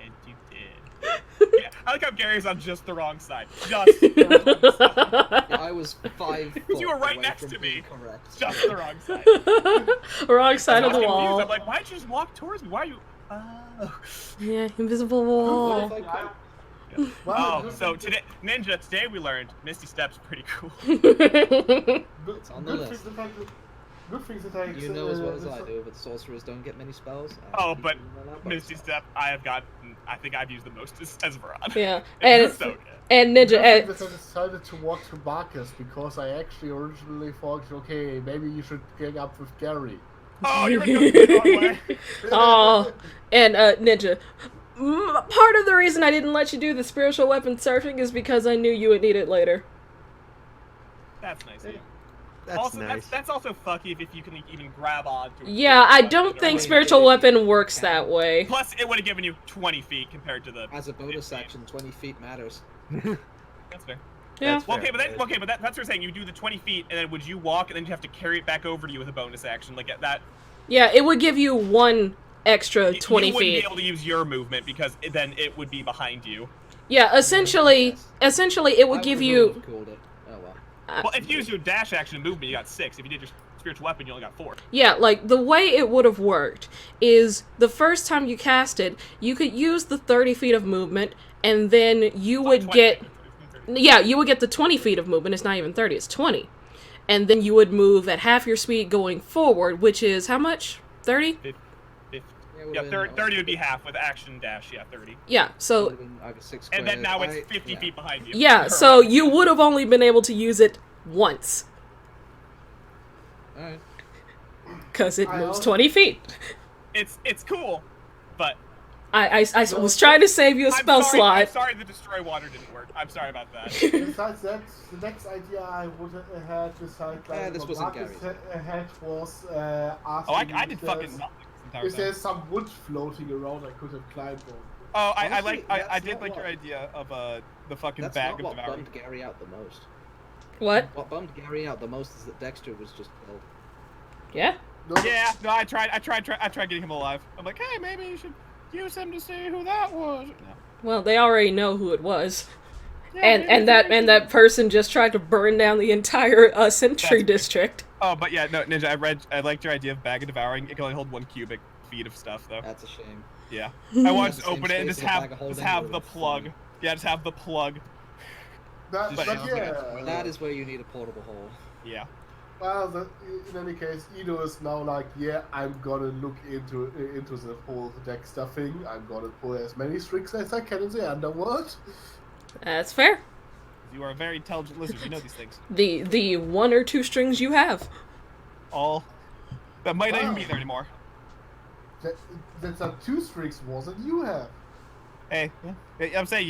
And you did. Yeah, I like how Gary's on just the wrong side. Just the wrong side. Yeah, I was 5 foot You were right away next from to being me. Correct. Just the wrong side. Wrong side I of was the confused. wall. I'm like, why'd you just walk towards me? Why are you? Oh. Yeah, invisible wall. What if I could? Oh, so today, Ninja, today we learned Misty Step's pretty cool. It's on the list. Good things that I... You know as well as I do, but sorcerers don't get many spells. and Oh, people but run out by Misty stuff. Step, I think I've used the most as Veron. Yeah, It's and so good. and Ninja. That I decided to walk to Marcus because I actually originally thought, okay, maybe you should gang up with Gary. Oh, you're going the wrong way. Oh, and Ninja. Part of the reason I didn't let you do the spiritual weapon surfing is because I knew you would need it later. That's nice of you. That's Also, nice. that's also fucky if you can even grab onto it. Yeah, I don't think spiritual weapon works that way. Plus, it would have given you 20 feet compared to the. As a bonus 15. action, 20 feet matters. That's fair. Yeah. That's Well, fair. that's what you're saying. You do the 20 feet, and then would you walk, and then you have to carry it back over to you with a bonus action, like that. Yeah, it would give you one extra 20 you wouldn't feet. be able to use your movement because then it would be behind you. Yeah, essentially it would give you. Called it. Oh well. Well, if you use your dash action and movement, you got 6. If you did your spiritual weapon, you only got 4. Yeah, like the way it would have worked is the first time you cast it, you could use the 30 feet of movement, and then you would 20. get. Yeah, you would get the 20 feet of movement. It's not even 30, it's 20. And then you would move at half your speed going forward, which is how much? 30? Yeah, 30 would be half with action dash. Yeah, 30. Yeah, so And then now it's 50 feet behind you. yeah, so you would have only been able to use it once. Alright. Because it I moves also- 20 feet. It's cool, but I was trying to save you a spell I'm slot. sorry the destroy water didn't work. I'm sorry about that. Besides that, the next idea I would have had besides like this what wasn't Marcus Gary's. had was Oh, asking I did if fucking there's- nothing this entire if time. there's some wood floating around I could have climbed on. Oh, I Honestly, that's did not like your what- idea of the fucking That's bag not of what devouring. bummed Gary out the most. What? What bummed Gary out the most is that Dexter was just killed. Yeah? No, Yeah, no, I tried getting him alive. I'm like, hey, maybe you should use him to see who that was. No. Well, they already know who it was. Yeah, And that person just tried to burn down the entire Century District. Oh, but yeah, no, Ninja, I liked your idea of bag of devouring. It can only hold 1 cubic feet of stuff, though. That's a shame. Yeah. I want to the just same open it and space just as a have bag of holding have would the have plug. fun. Yeah, just have the plug. that, But but it's- yeah, That is where you need a portable hole. Yeah. Well, in any case, Ido is now like, yeah, I'm gonna look into the whole Dexter thing. I'm gonna pull as many strings as I can in the underworld. That's fair. You are a very intelligent lizard. You know these things. The 1 or 2 strings you have. All that might not even Wow. be there anymore. That's not 2 strings more than you have. Hey, yeah. I'm saying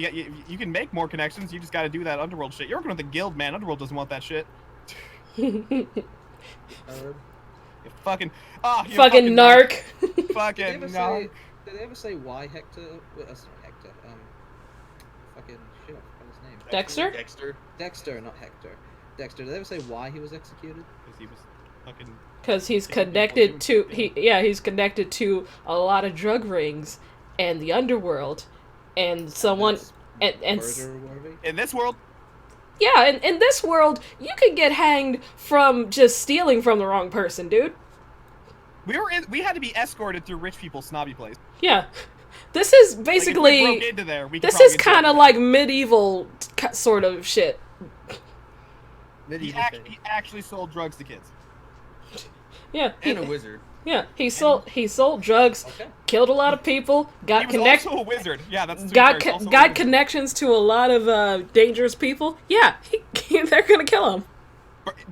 you can make more connections. You just got to do that underworld shit. You're working with the guild, man. Underworld doesn't want that shit. You fucking you Fucking narc. Fucking Did narc. they ever say why Hector? Sorry, Hector. Fucking shit. What was his name? Dexter? Dexter, not Hector. Dexter. Did they ever say why he was executed? Because he was fucking. Because he's connected to he's connected to a lot of drug rings and the underworld, and someone and Murder worthy? In this world, yeah, in this world you can get hanged from just stealing from the wrong person, dude. we had to be escorted through rich people's snobby place. Yeah, this is Like, basically if we broke into there, we could this probably is get kind of jailed. like medieval sort of shit. Medieval He thing. actually sold drugs to kids. Yeah, And a wizard. yeah, he sold drugs, Okay. killed a lot of people, He got was also a wizard. Yeah, that's to be fair, he's also a got wizard. connections to a lot of dangerous people. Yeah, they're gonna kill him.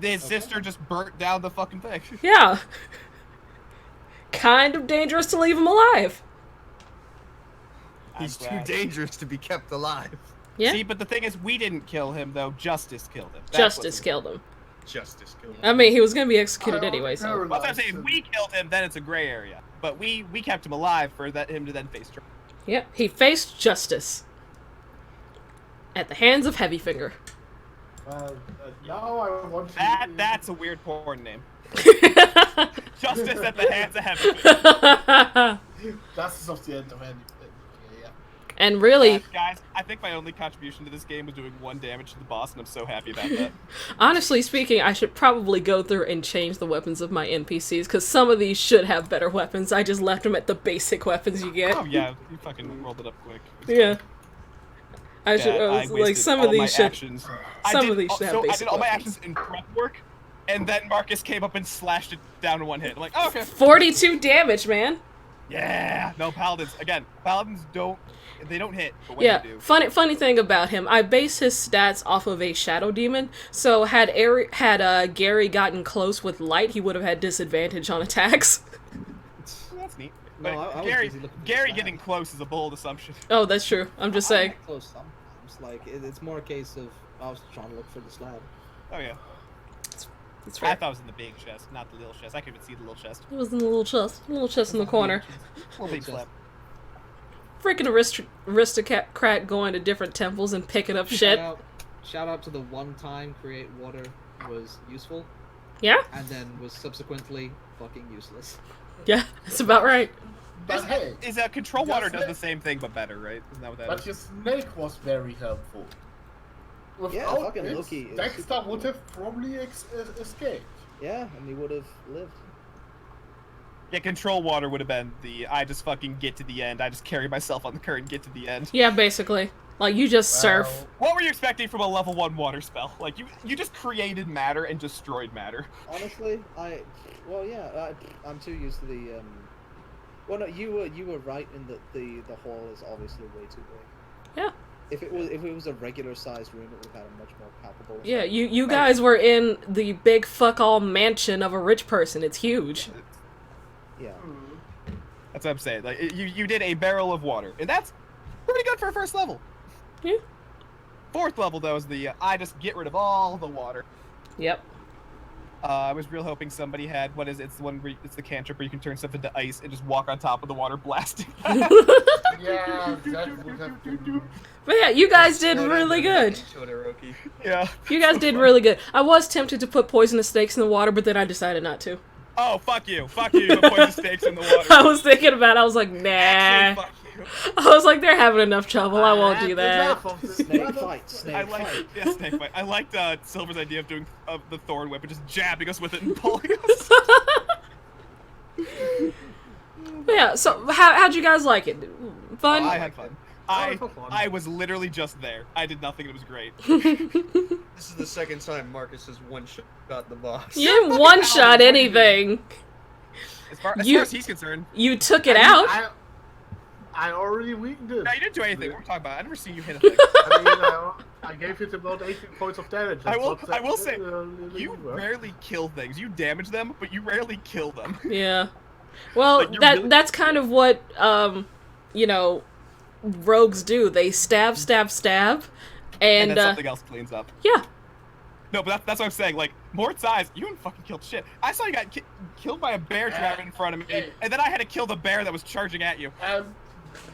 His sister just burnt down the fucking thing. Yeah, kind of dangerous to leave him alive. He's too glad. dangerous to be kept alive. Yeah, See, but the thing is, we didn't kill him though. Justice killed him. That's justice what's- killed him. Justice killed him. I mean, he was gonna be executed anyway. So Well, that's what I'm saying. If we killed him, then it's a gray area. But we kept him alive for him to then face trial. yeah, he faced justice at the hands of Heavyfinger. Well, now I want to. That's a weird porn name. Justice at the hands of heaven. Justice of the end of anything. Yeah. And really, Guys, I think my only contribution to this game was doing 1 damage to the boss, and I'm so happy about that. honestly speaking, I should probably go through and change the weapons of my NPCs, because some of these should have better weapons. I just left them at the basic weapons you get. Oh yeah, you fucking rolled it up quick. Yeah. I That should I like wasted some all of my these should. actions. Some of these should have I basic did all my weapons. actions in prep work, and then Marcus came up and slashed it down to 1 hit. I'm like, oh, okay. 42 damage, man. Yeah. No, paladins. Again, paladins don't hit, but when Yeah, they do. funny thing about him, I base his stats off of a shadow demon. So had Gary gotten close with light, he would have had disadvantage on attacks. That's neat. No, But I was Gary, busy looking for Gary the getting stat. close is a bold assumption. Oh, that's true. I'm just I saying. get close sometimes. Like it's more a case of I was trying to look for the slab. Oh yeah. It's I right. thought it was in the big chest, not the little chest. I could even see the little chest. It was in the little chest in the corner. Little big chest. flap. Freaking aristocrat going to different temples and picking up shit. Shout out to the one time create water was useful, Yeah, and then was subsequently fucking useless. yeah, that's about right. But hey, Is control water Just does the let- same thing but better, right? Isn't that what that but is? your snake was very helpful. Without fucking it, Loki is Dexter super would cool. have probably escaped. Yeah, and he would have lived. Yeah, control water would have been the I just fucking get to the end. I just carry myself on the current, get to the end. Yeah, basically. Like, you just surf. What were you expecting from a level 1 water spell? Like you just created matter and destroyed matter. Honestly, I'm too used to the. Well, no, you were right in that the hall is obviously way too big. Yeah. If it was a regular sized room, it would have had a much more palpable. Yeah, effect. you guys were in the big fuck-all mansion of a rich person. It's huge. Yeah. That's what I'm saying. Like you did a barrel of water, and that's pretty good for a first level. Yeah. 4th level though is the I just get rid of all the water. Yep. I was real hoping somebody had what is it? It's the one where it's the cantrip where you can turn stuff into ice and just walk on top of the water blasting. Yeah, that would have been. But yeah, you guys did really good. Todoroki. Yeah. You guys did really good. I was tempted to put poisonous snakes in the water, but then I decided not to. Oh, fuck you. Fuck you. You put poison stakes in the water. I was thinking about it. I was like, nah. Actually, fuck you. I was like, they're having enough trouble. I won't do that. Enough of this. Snake fight. Snake I like fight. yeah, snake fight. I liked Silver's idea of doing the thorn whip and just jabbing us with it and pulling us. But yeah, so how'd you guys like it? Fun? I had fun. I had fun. I was literally just there. I did nothing. It was great. This is the second time Marcus has one-shot the boss. You didn't one-shot anything. As far You- as he's concerned. You took it I mean, out. I already weakened it. No, you didn't do anything. What are we talking about? I never seen you hit a thing. I mean, I gave it about 18 points of damage. I That's will. not I will that- say, really you well. rarely kill things. You damage them, but you rarely kill them. Yeah. Well, Like, you're that's kind of what you know, rogues do. They stab, stab, stab, And and then something else cleans up. yeah. No, but that's what I'm saying. Like, Mort's eyes, you didn't fucking kill shit. I saw you got killed by a bear trapped in front of me, and then I had to kill the bear that was charging at you.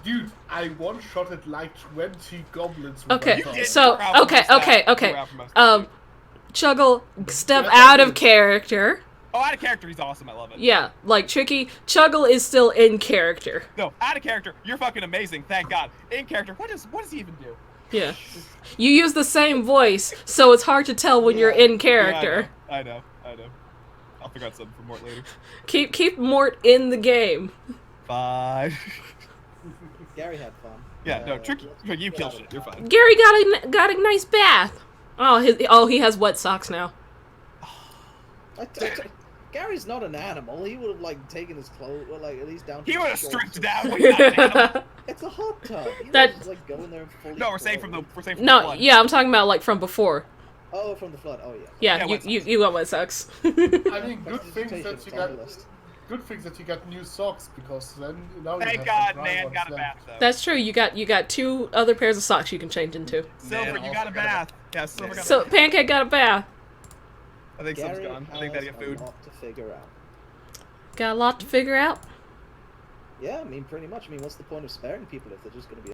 Dude, I one-shotted like 20 goblins. with Okay, my did. thoughts. so You're out for okay, most of okay, that. okay. You're out for most of that. Chuggle, step Yes, I out of did. character. Oh, out of character, he's awesome. I love it. Yeah, like Tricky, Chuggle is still in character. No, out of character, you're fucking amazing. Thank God. In character, what does he even do? Yeah. You use the same voice, so it's hard to tell when you're in character. Yeah, I know. I'll figure out something for Mort later. Keep Mort in the game. Bye. Gary had fun. Yeah, no, Tricky, let's you get kill out of shit. it. You're fine. Gary got a nice bath. Oh, he has wet socks now. Gary's not an animal. He would have like taken his clothes, or like at least down. To He his would have shoulders. stripped down. But he's not an animal. It's a hot tub. You That- don't just, like go in there and fully. No, we're saying from the clothed. the No, flood. yeah, I'm talking about like from before. Oh, from the flood. Oh yeah. Yeah, Yeah, wet you got wet socks. I mean, good That's things the that you on got. the list. Good things that you got new socks because then now you Thank have God, some Nan brown got a ones bath though. That's true. You got 2 other pairs of socks you can change into. Silver, Man, you also got a got a- bath. Yeah, Silver got So a bath. Pancake got a bath. I think Silver's Gary gone. I think they get has food. a lot to figure out. Got a lot to figure out. Yeah, I mean, pretty much. I mean, what's the point of sparing people if they're just going to be